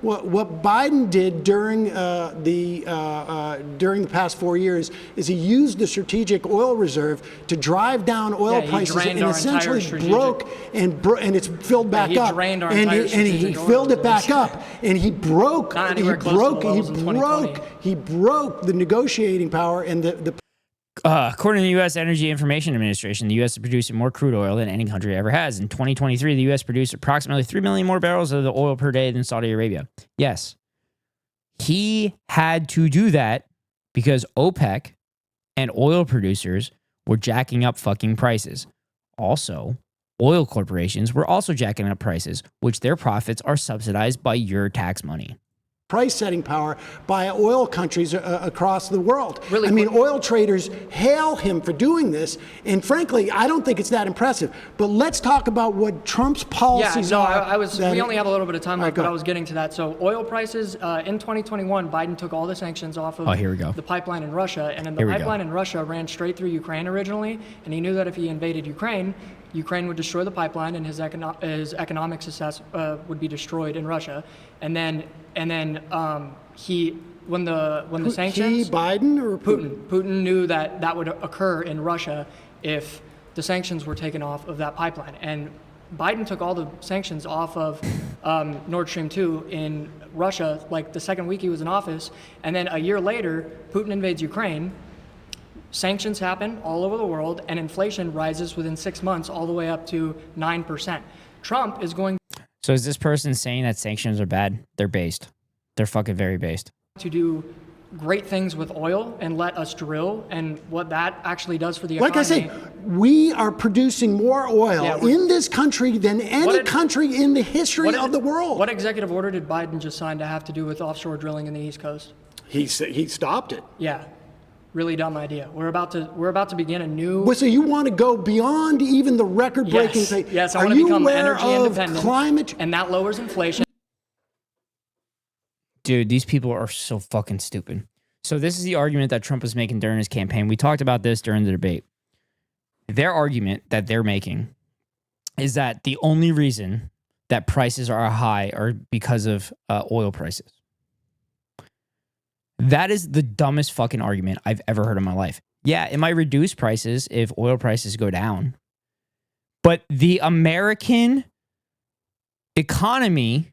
what Biden did during the past 4 years is he used the strategic oil reserve to drive down oil prices and essentially broke and it's filled back up. And he filled it back up, and he broke the negotiating power. And according to the U.S. Energy Information Administration, the U.S. is producing more crude oil than any country ever has. In 2023, the U.S. produced approximately 3 million more barrels of the oil per day than Saudi Arabia. Yes, he had to do that because OPEC and oil producers were jacking up fucking prices. Also, oil corporations were also jacking up prices, which their profits are subsidized by your tax money. Price setting power by oil countries across the world. Oil traders hail him for doing this, and frankly, I don't think it's that impressive. But let's talk about what Trump's policies are. We only have a little bit of time left, but I was getting to that. So oil prices in 2021, Biden took all the sanctions off of the pipeline in Russia, and then the pipeline in Russia ran straight through Ukraine originally, and he knew that if he invaded Ukraine would destroy the pipeline, and his economic success would be destroyed in Russia. And then when the sanctions, Biden or Putin knew that would occur in Russia if the sanctions were taken off of that pipeline. And Biden took all the sanctions off of Nord Stream 2 in Russia, like the second week he was in office. And then a year later, Putin invades Ukraine. Sanctions happen all over the world, and inflation rises within 6 months all the way up to 9%. Trump is going So is this person saying that sanctions are bad? They're based. They're fucking very based. To do great things with oil and let us drill, and what that actually does for the economy. Like I say, we are producing more oil in this country than any country in the history of the world. What executive order did Biden just sign to have to do with offshore drilling in the East Coast? He stopped it. Yeah. Really dumb idea. We're about to begin a new. Well, so you want to go beyond even the record-breaking thing? Yes, I want to become energy independent. Climate, and that lowers inflation. Dude, these people are so fucking stupid. So this is the argument that Trump was making during his campaign. We talked about this during the debate. Their argument that they're making is that the only reason that prices are high are because of oil prices. That is the dumbest fucking argument I've ever heard in my life. Yeah, it might reduce prices if oil prices go down. But the American economy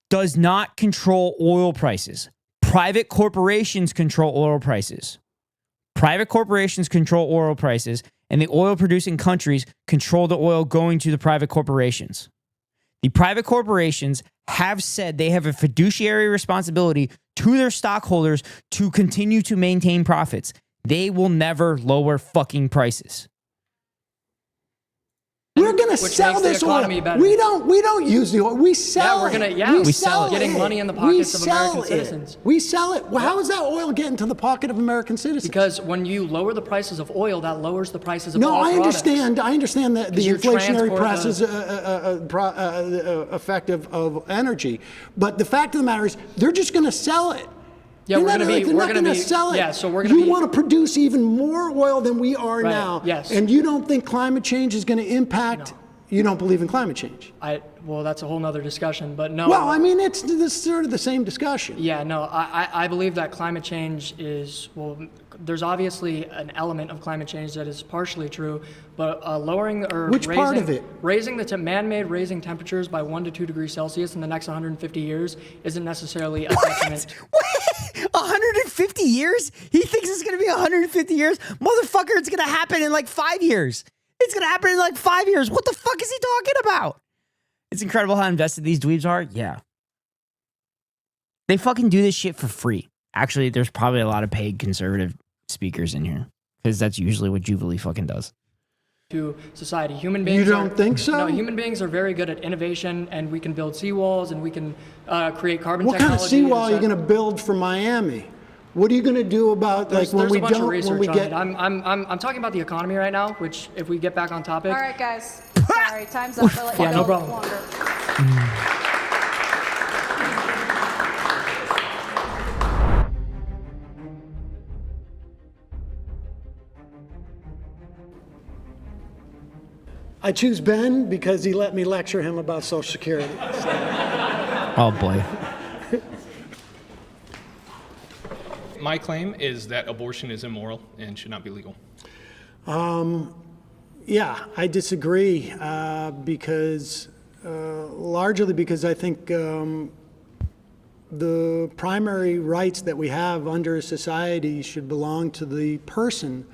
does not control oil prices. Private corporations control oil prices. Private corporations control oil prices, and the oil-producing countries control the oil going to the private corporations. The private corporations have said they have a fiduciary responsibility to their stockholders to continue to maintain profits. They will never lower fucking prices. We're going to sell this oil. We don't use the oil. We sell it. We sell it. Getting money in the pockets of American citizens. We sell it. Well, how is that oil getting to the pocket of American citizens? Because when you lower the prices of oil, that lowers the prices of all products. I understand the inflationary prices effect of energy. But the fact of the matter is, they're just going to sell it. Yeah, we're going to sell it. Yeah, so we're going to. You want to produce even more oil than we are now. Yes. And you don't think climate change is going to impact? No. You don't believe in climate change? Well, that's a whole nother discussion, but no. Well, I mean, it's sort of the same discussion. Yeah, no, I believe that climate change is, well, there's obviously an element of climate change that is partially true, but lowering or Which part of it? Raising man-made raising temperatures by 1 to 2 degrees Celsius in the next 150 years isn't necessarily a detriment. 150 years? He thinks it's going to be 150 years? Motherfucker, it's going to happen in like 5 years. It's going to happen in like 5 years. What the fuck is he talking about? It's incredible how invested these dweebs are. Yeah. They fucking do this shit for free. Actually, there's probably a lot of paid conservative speakers in here because that's usually what Jubilee fucking does. To society. Human beings. You don't think so? No, human beings are very good at innovation, and we can build seawalls, and we can create carbon technology. What kind of seawall are you going to build for Miami? What are you going to do about when we don't? When we get? I'm talking about the economy right now. Which, if we get back on topic. All right, guys. Sorry, time's up. Yeah, no problem. I choose Ben because he let me lecture him about Social Security. So. Oh, boy. My claim is that abortion is immoral and should not be legal. Yeah, I disagree because largely because I think the primary rights that we have under a society should belong to the person,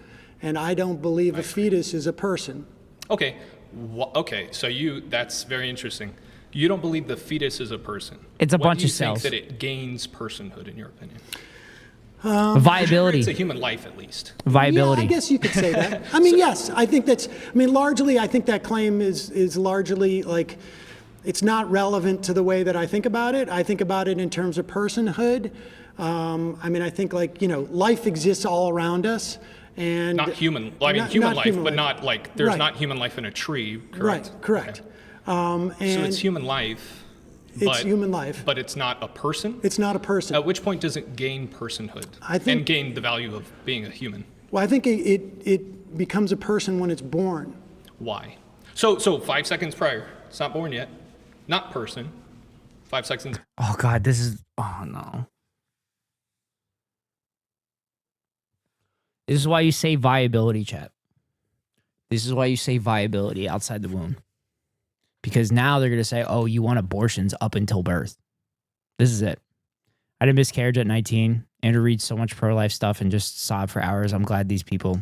and I don't believe a fetus is a person. Okay, okay, so that's very interesting. You don't believe the fetus is a person. It's a bunch of cells. cells. Do you think that it gains personhood, in your opinion? Viability. It's a human life, at least. Viability. Yeah, I guess you could say that. I mean, yes, I think that's, I mean, largely, I think that claim is largely like, it's not relevant to the way that I think about it. I think about it in terms of personhood. I mean, I think like, you know, life exists all around us. And not human, I mean, human life, but not like, there's Right. not human life in a tree, correct? Right, correct. So it's human life. It's human life. But it's not a person? It's not a person. At which point does it gain personhood and gain the value of being a human? Well, I think it becomes a person when it's born. Why? So 5 seconds prior, it's not born yet, not person, 5 seconds. Oh, God, this is, oh, no. This is why you say viability, chat. This is why you say viability outside the womb. Because now they're going to say, oh, you want abortions up until birth. This is it. I had a miscarriage at 19. Andrew reads so much pro-life stuff and just sob for hours. I'm glad there's people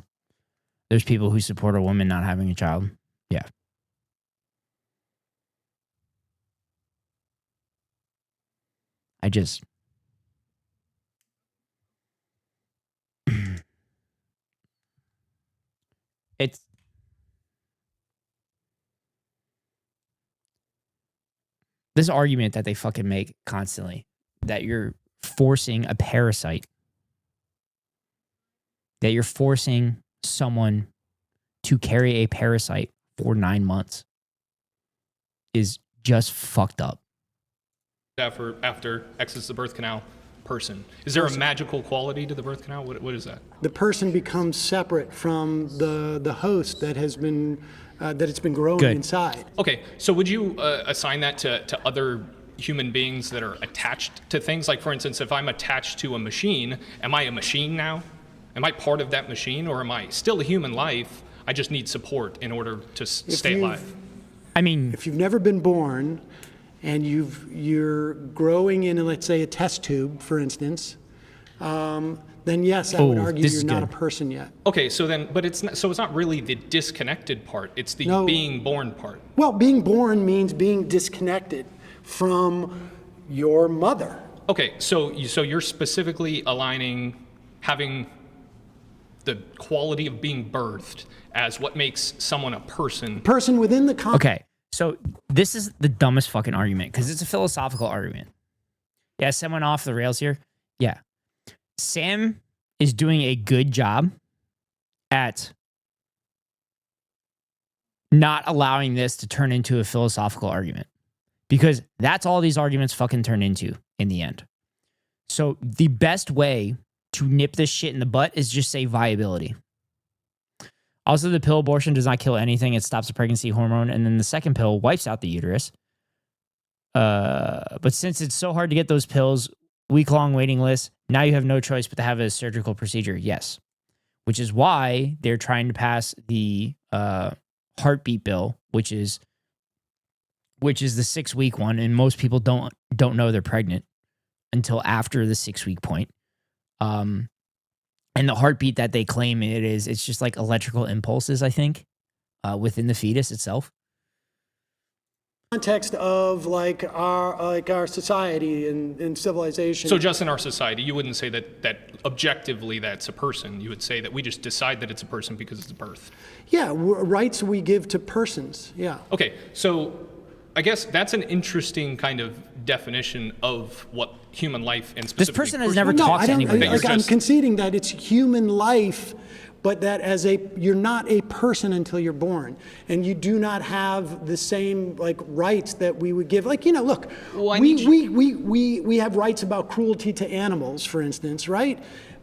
who support a woman not having a child. Yeah. It's this argument that they fucking make constantly that you're forcing a parasite, that you're forcing someone to carry a parasite for 9 months is just fucked up. After exits the birth canal, person. Is there a magical quality to the birth canal? What is that? The person becomes separate from the host that has been that it's been growing inside. Okay, so would you assign that to other human beings that are attached to things? Like, for instance, if I'm attached to a machine, am I a machine now? Am I part of that machine, or am I still a human life? I just need support in order to stay alive. I mean, if you've never been born and you're growing in, let's say, a test tube, for instance, then yes, I would argue you're not a person yet. Okay, so then, but it's not really the disconnected part. It's the being born part. Well, being born means being disconnected from your mother. Okay, so you're specifically aligning having the quality of being birthed as what makes someone a person. Person within the Okay, so this is the dumbest fucking argument because it's a philosophical argument. Yeah, Sam went off the rails here. Yeah. Sam is doing a good job at not allowing this to turn into a philosophical argument because that's all these arguments fucking turn into in the end. So the best way to nip this shit in the butt is just say viability. Also, the pill abortion does not kill anything. It stops the pregnancy hormone. And then the second pill wipes out the uterus. But since it's so hard to get those pills, week-long waiting list, now you have no choice but to have a surgical procedure. Yes. Which is why they're trying to pass the heartbeat bill, which is the 6-week one. And most people don't know they're pregnant until after the 6-week point. And the heartbeat that they claim it's just like electrical impulses, I think, within the fetus itself. Context of like our society and civilization. So just in our society, you wouldn't say that objectively that's a person. You would say that we just decide that it's a person because it's a birth. Yeah, rights we give to persons. Yeah. Okay, so I guess that's an interesting kind of definition of what human life and specifically. This person has never talked to anybody. I'm conceding that it's human life, but that you're not a person until you're born, and you do not have the same like rights that we would give. Like, you know, look, we have rights about cruelty to animals, for instance, right?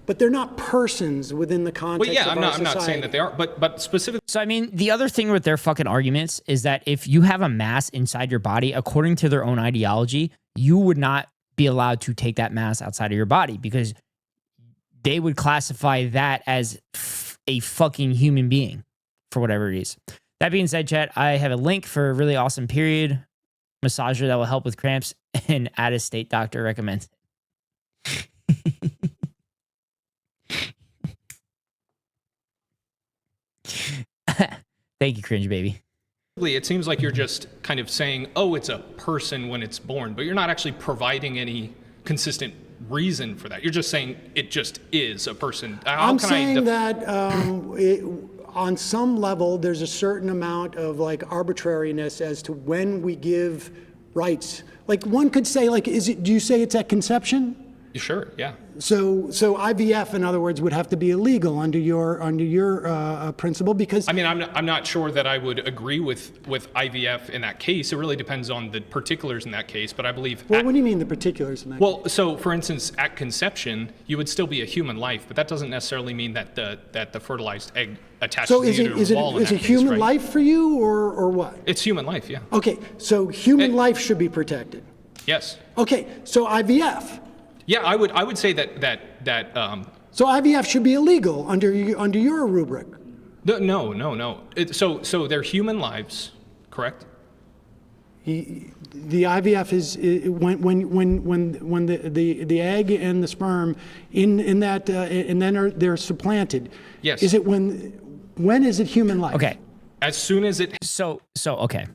but they're not persons within the context of our I'm not saying that they are, but specifically. So I mean, the other thing with their fucking arguments is that if you have a mass inside your body, according to their own ideology, you would not be allowed to take that mass outside of your body because they would classify that as a fucking human being for whatever it is. That being said, chat, I have a link for a really awesome period massager that will help with cramps, and out-of-state doctor recommends it. Thank you, cringe baby. It seems like you're just kind of saying, oh, it's a person when it's born, but you're not actually providing any consistent reason for that. You're just saying it just is a person. I'm saying that on some level, there's a certain amount of like arbitrariness as to when we give rights. Like one could say, like, do you say it's at conception? Sure, yeah. So IVF, in other words, would have to be illegal under your principle because. I mean, I'm not sure that I would agree with IVF in that case. It really depends on the particulars in that case, but I believe. Well, what do you mean the particulars in that? Well, so for instance, at conception, you would still be a human life, but that doesn't necessarily mean that the fertilized egg attaches to the uterine wall. Is it human life for you or what? It's human life, yeah. Okay, so human life should be protected. Yes. Okay, so IVF. Yeah, I would say that. So IVF should be illegal under your rubric. No. So they're human lives, correct? The IVF is when the egg and the sperm in that and then they're supplanted. Yes. Is it when is it human life? Okay. As soon as it. So okay.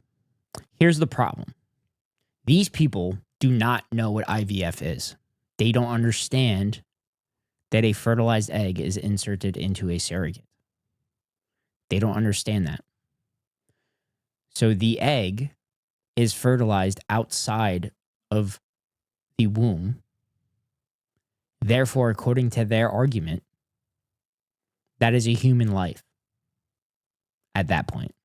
Here's the problem. These people do not know what IVF is. They don't understand that a fertilized egg is inserted into a surrogate. They don't understand that. So the egg is fertilized outside of the womb. Therefore, according to their argument, that is a human life at that point.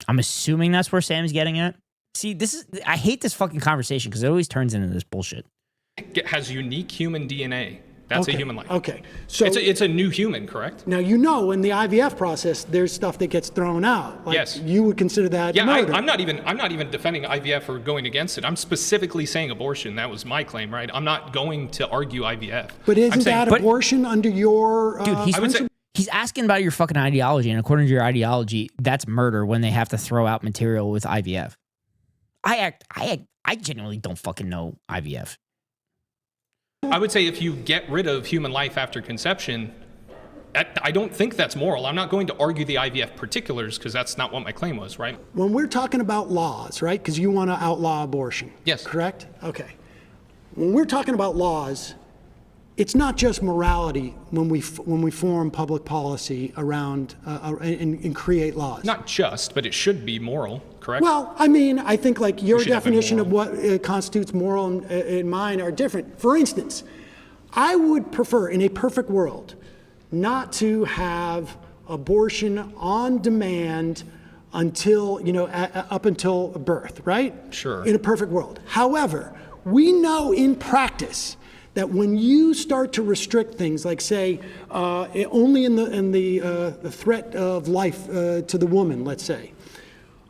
I'm assuming that's where Sam's getting at. See, I hate this fucking conversation because it always turns into this bullshit. It has unique human DNA. That's a human life. Okay. So it's a new human, correct? Now, in the IVF process, there's stuff that gets thrown out. Like, yes. You would consider that murder. I'm not even defending IVF or going against it. I'm specifically saying abortion. That was my claim, right? I'm not going to argue IVF. But isn't that abortion under your Dude, he's asking about your fucking ideology, and according to your ideology, that's murder when they have to throw out material with IVF. I genuinely don't fucking know IVF. I would say if you get rid of human life after conception, I don't think that's moral. I'm not going to argue the IVF particulars because that's not what my claim was, right? When we're talking about laws, right? Because you want to outlaw abortion. Yes. Correct? Okay. When we're talking about laws, it's not just morality when we form public policy around and create laws. Not just, but it should be moral, correct? Well, I mean, I think like your definition of what constitutes moral and mine are different. For instance, I would prefer, in a perfect world, not to have abortion on demand until, up until birth, right? Sure. In a perfect world. However, we know in practice that when you start to restrict things, like say, only in the threat of life to the woman, let's say,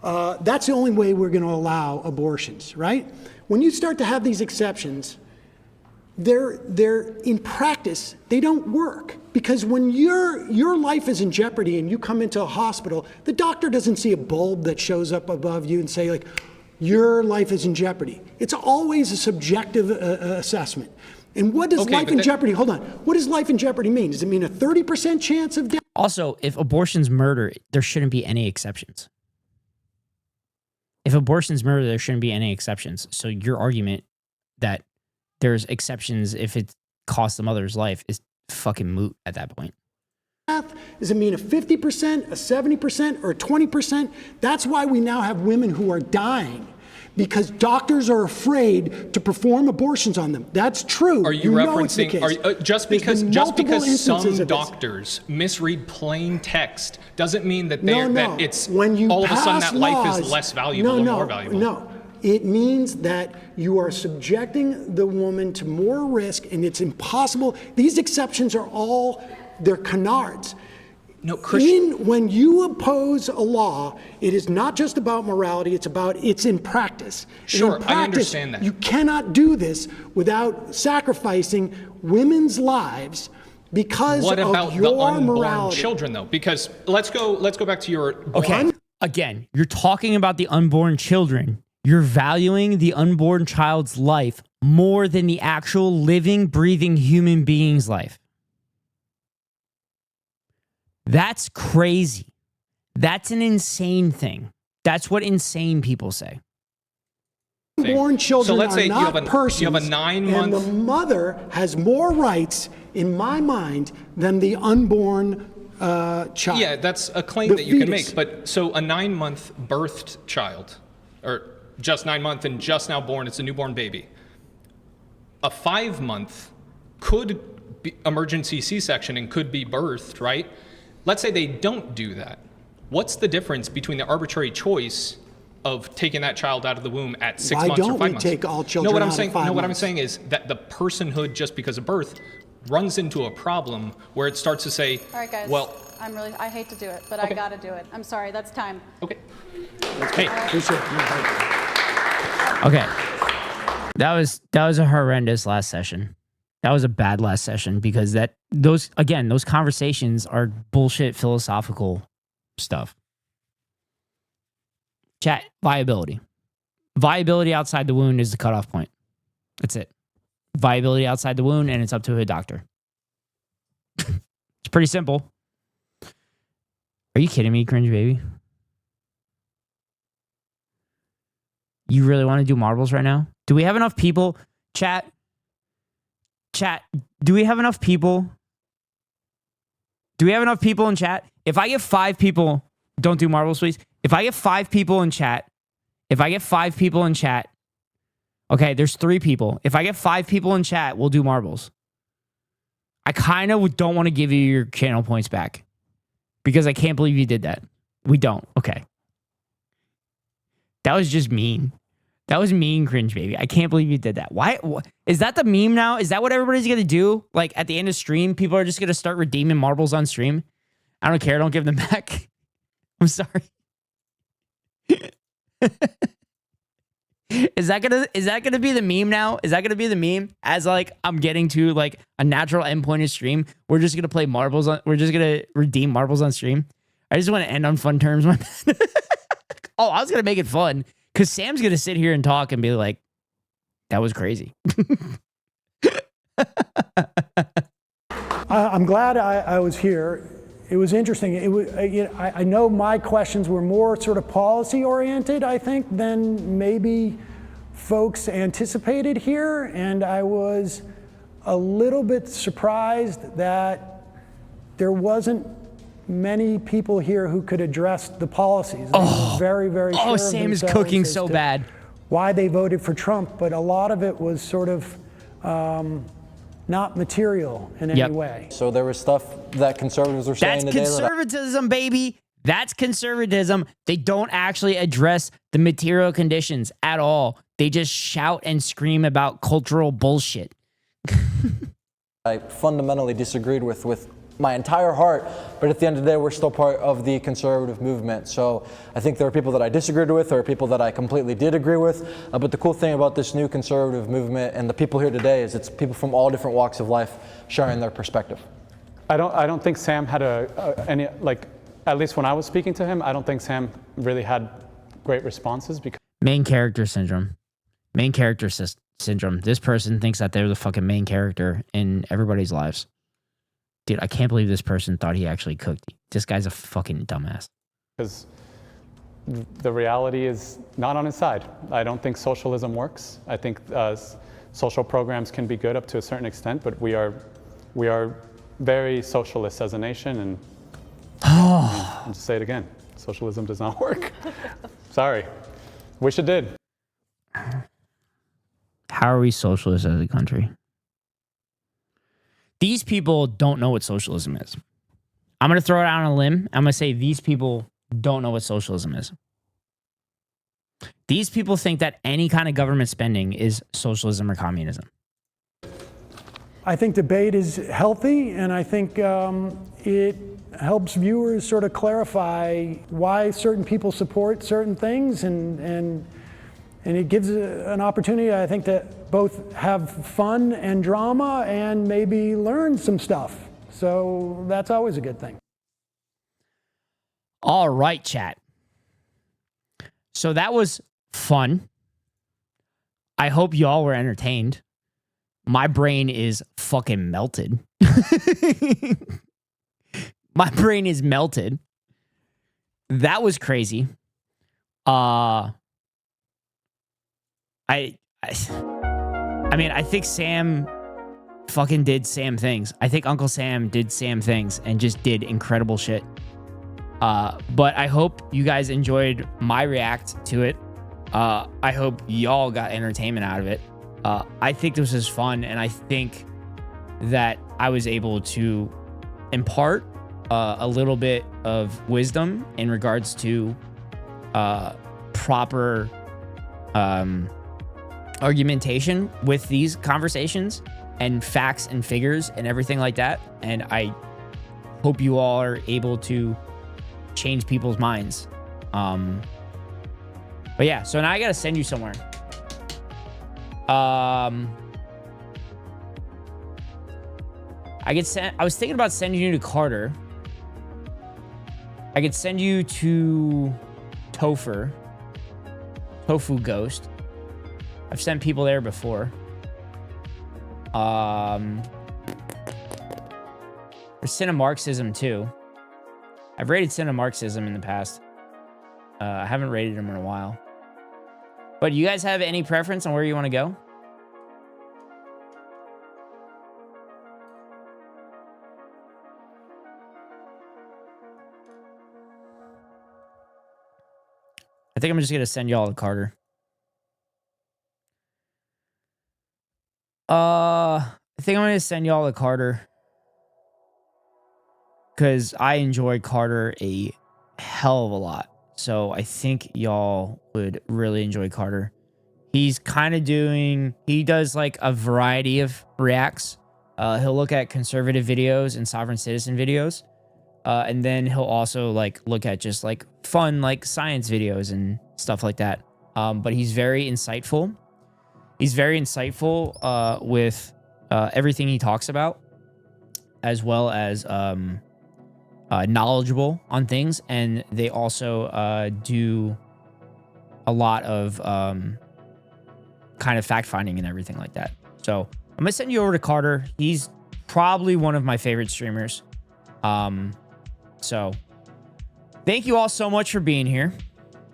that's the only way we're going to allow abortions, right? When you start to have these exceptions, they're in practice, they don't work. Because when your life is in jeopardy and you come into a hospital, the doctor doesn't see a bulb that shows up above you and say, like, your life is in jeopardy. It's always a subjective assessment. And what does life in jeopardy, hold on, what does life in jeopardy mean? Does it mean a 30% chance of death? Also, if abortion's murder, there shouldn't be any exceptions. If abortion's murder, there shouldn't be any exceptions. So your argument that there's exceptions if it costs the mother's life is fucking moot at that point. Does it mean a 50%, a 70%, or a 20%? That's why we now have women who are dying, because doctors are afraid to perform abortions on them. That's true. Are you referencing just because some doctors misread plain text doesn't mean that it's when you all of a sudden pass that life laws, is less valuable or more valuable? No. It means that you are subjecting the woman to more risk, and it's impossible. These exceptions are all, they're canards. No, when you oppose a law, it is not just about morality, it's in practice. Sure, in practice, I understand that. You cannot do this without sacrificing women's lives because What of about your the unborn morality. children, though? Because let's go back to your... Okay, again, you're talking about the unborn children. You're valuing the unborn child's life more than the actual living, breathing human being's life. That's crazy. That's an insane thing. That's what insane people say. Unborn children So let's are say not persons, you have a 9-month... and the mother has more rights, in my mind, than the unborn child. Yeah, that's a claim that you can make. But so a 9-month birthed child, or just 9 months and just now born, it's a newborn baby. A 5-month could be emergency C-section and could be birthed, right? Let's say they don't do that. What's the difference between the arbitrary choice of taking that child out of the womb at 6 months or 5 months? Why don't we take all children out of 5 months? What I'm saying is that the personhood just because of birth runs into a problem where it starts to say, All right, guys. well, I hate to do it, but I gotta do it. I'm sorry, that's time. Okay. Hey. Okay. That was a horrendous last session. That was a bad last session because those conversations are bullshit philosophical stuff. Chat, viability. Viability outside the wound is the cutoff point. That's it. Viability outside the wound, and it's up to a doctor. It's pretty simple. Are you kidding me, cringe baby? You really want to do marbles right now? Do we have enough people? Chat, do we have enough people? Do we have enough people in chat? If I get 5 people, don't do marbles, please. If I get 5 people in chat, okay, there's 3 people. If I get 5 people in chat, we'll do marbles. I kind of don't want to give you your channel points back because I can't believe you did that. We don't. Okay. That was just mean. That was mean, cringe baby. I can't believe you did that. Why? Is that the meme now? Is that what everybody's going to do? Like at the end of stream, people are just going to start redeeming marbles on stream? I don't care. Don't give them back. I'm sorry. Is that gonna be the meme now? Is that gonna be the meme? As like I'm getting to like a natural endpoint of stream, we're just gonna play marbles on. We're just gonna redeem marbles on stream. I just want to end on fun terms. Oh, I was gonna make it fun because Sam's gonna sit here and talk and be like, "That was crazy." I'm glad I was here. It was interesting. It was, I know my questions were more sort of policy oriented, I think, than maybe folks anticipated here. And I was a little bit surprised that there wasn't many people here who could address the policies. They were very, very sure of Sam is themselves cooking as so to bad. why they voted for Trump, but a lot of it was sort of not material in any way. So there was stuff that conservatives were saying That's today. conservatism, baby. That's conservatism. They don't actually address the material conditions at all. They just shout and scream about cultural bullshit. I fundamentally disagreed with my entire heart, but at the end of the day, we're still part of the conservative movement. So I think there are people that I disagreed with, there are people that I completely did agree with, but the cool thing about this new conservative movement and the people here today is it's people from all different walks of life sharing their perspective. I don't think Sam had any, like, at least when I was speaking to him, I don't think Sam really had great responses because Main character syndrome. Main character syndrome. This person thinks that they're the fucking main character in everybody's lives. Dude, I can't believe this person thought he actually cooked. This guy's a fucking dumbass. because the reality is not on his side. I don't think socialism works. I think social programs can be good up to a certain extent, but we are very socialist as a nation, and I'll just say it again. Socialism does not work. Sorry. Wish it did. How are we socialist as a country? These people don't know what socialism is. I'm going to throw it out on a limb. I'm going to say these people don't know what socialism is. These people think that any kind of government spending is socialism or communism. I think debate is healthy, and I think it helps viewers sort of clarify why certain people support certain things, and it gives an opportunity, I think, to both have fun and drama and maybe learn some stuff. So that's always a good thing. All right, chat. So that was fun. I hope y'all were entertained. My brain is fucking melted. My brain is melted. That was crazy. I mean, I think Sam fucking did Sam things. I think Uncle Sam did Sam things and just did incredible shit. But I hope you guys enjoyed my react to it. I hope y'all got entertainment out of it. I think this was fun, and I think that I was able to impart a little bit of wisdom in regards to proper argumentation with these conversations and facts and figures and everything like that. And I hope you all are able to change people's minds. But yeah, so now I gotta send you somewhere. I was thinking about sending you to Carter. I could send you to Tofu Ghost. I've sent people there before. Or Cinemarxism too. I've rated Cinemarxism in the past. I haven't rated them in a while. But you guys have any preference on where you want to go? I think I'm just gonna send y'all to Carter. I think I'm gonna send y'all to Carter because I enjoy Carter a hell of a lot. So I think y'all would really enjoy Carter. He's kind of he does like a variety of reacts. He'll look at conservative videos and sovereign citizen videos. And then he'll also like look at just like fun, like science videos and stuff like that. But he's very insightful. He's very insightful with everything he talks about, as well as knowledgeable on things. And they also do a lot of kind of fact finding and everything like that. So I'm gonna send you over to Carter. He's probably one of my favorite streamers. So thank you all so much for being here.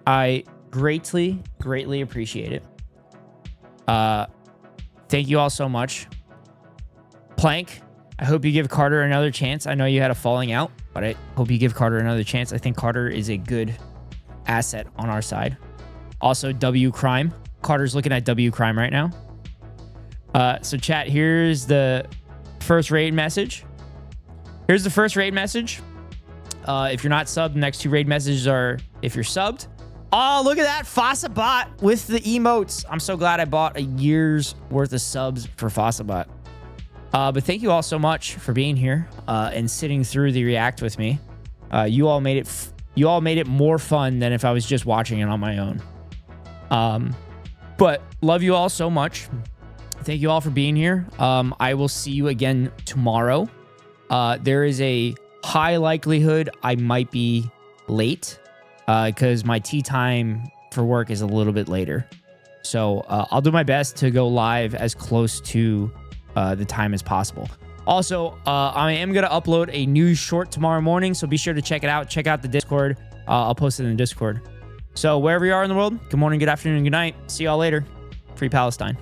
I greatly appreciate it. Thank you all so much. Plank, I hope you give Carter another chance. I know you had a falling out, but I hope you give Carter another chance. I think Carter is a good asset on our side. Also, W Crime. Carter's looking at W Crime right now. So chat, here's the first raid message. Here's the first raid message. If you're not subbed, the next two raid messages are if you're subbed. Oh, look at that. Fossabot with the emotes. I'm so glad I bought a year's worth of subs for Fossabot. But thank you all so much for being here and sitting through the react with me. You all made it more fun than if I was just watching it on my own. But love you all so much. Thank you all for being here. I will see you again tomorrow. There is a high likelihood I might be late because my tea time for work is a little bit later. So I'll do my best to go live as close to the time as possible. Also, I am going to upload a new short tomorrow morning, so be sure to check it out. Check out the Discord. I'll post it in the Discord. So wherever you are in the world, good morning, good afternoon, good night. See y'all later. Free Palestine.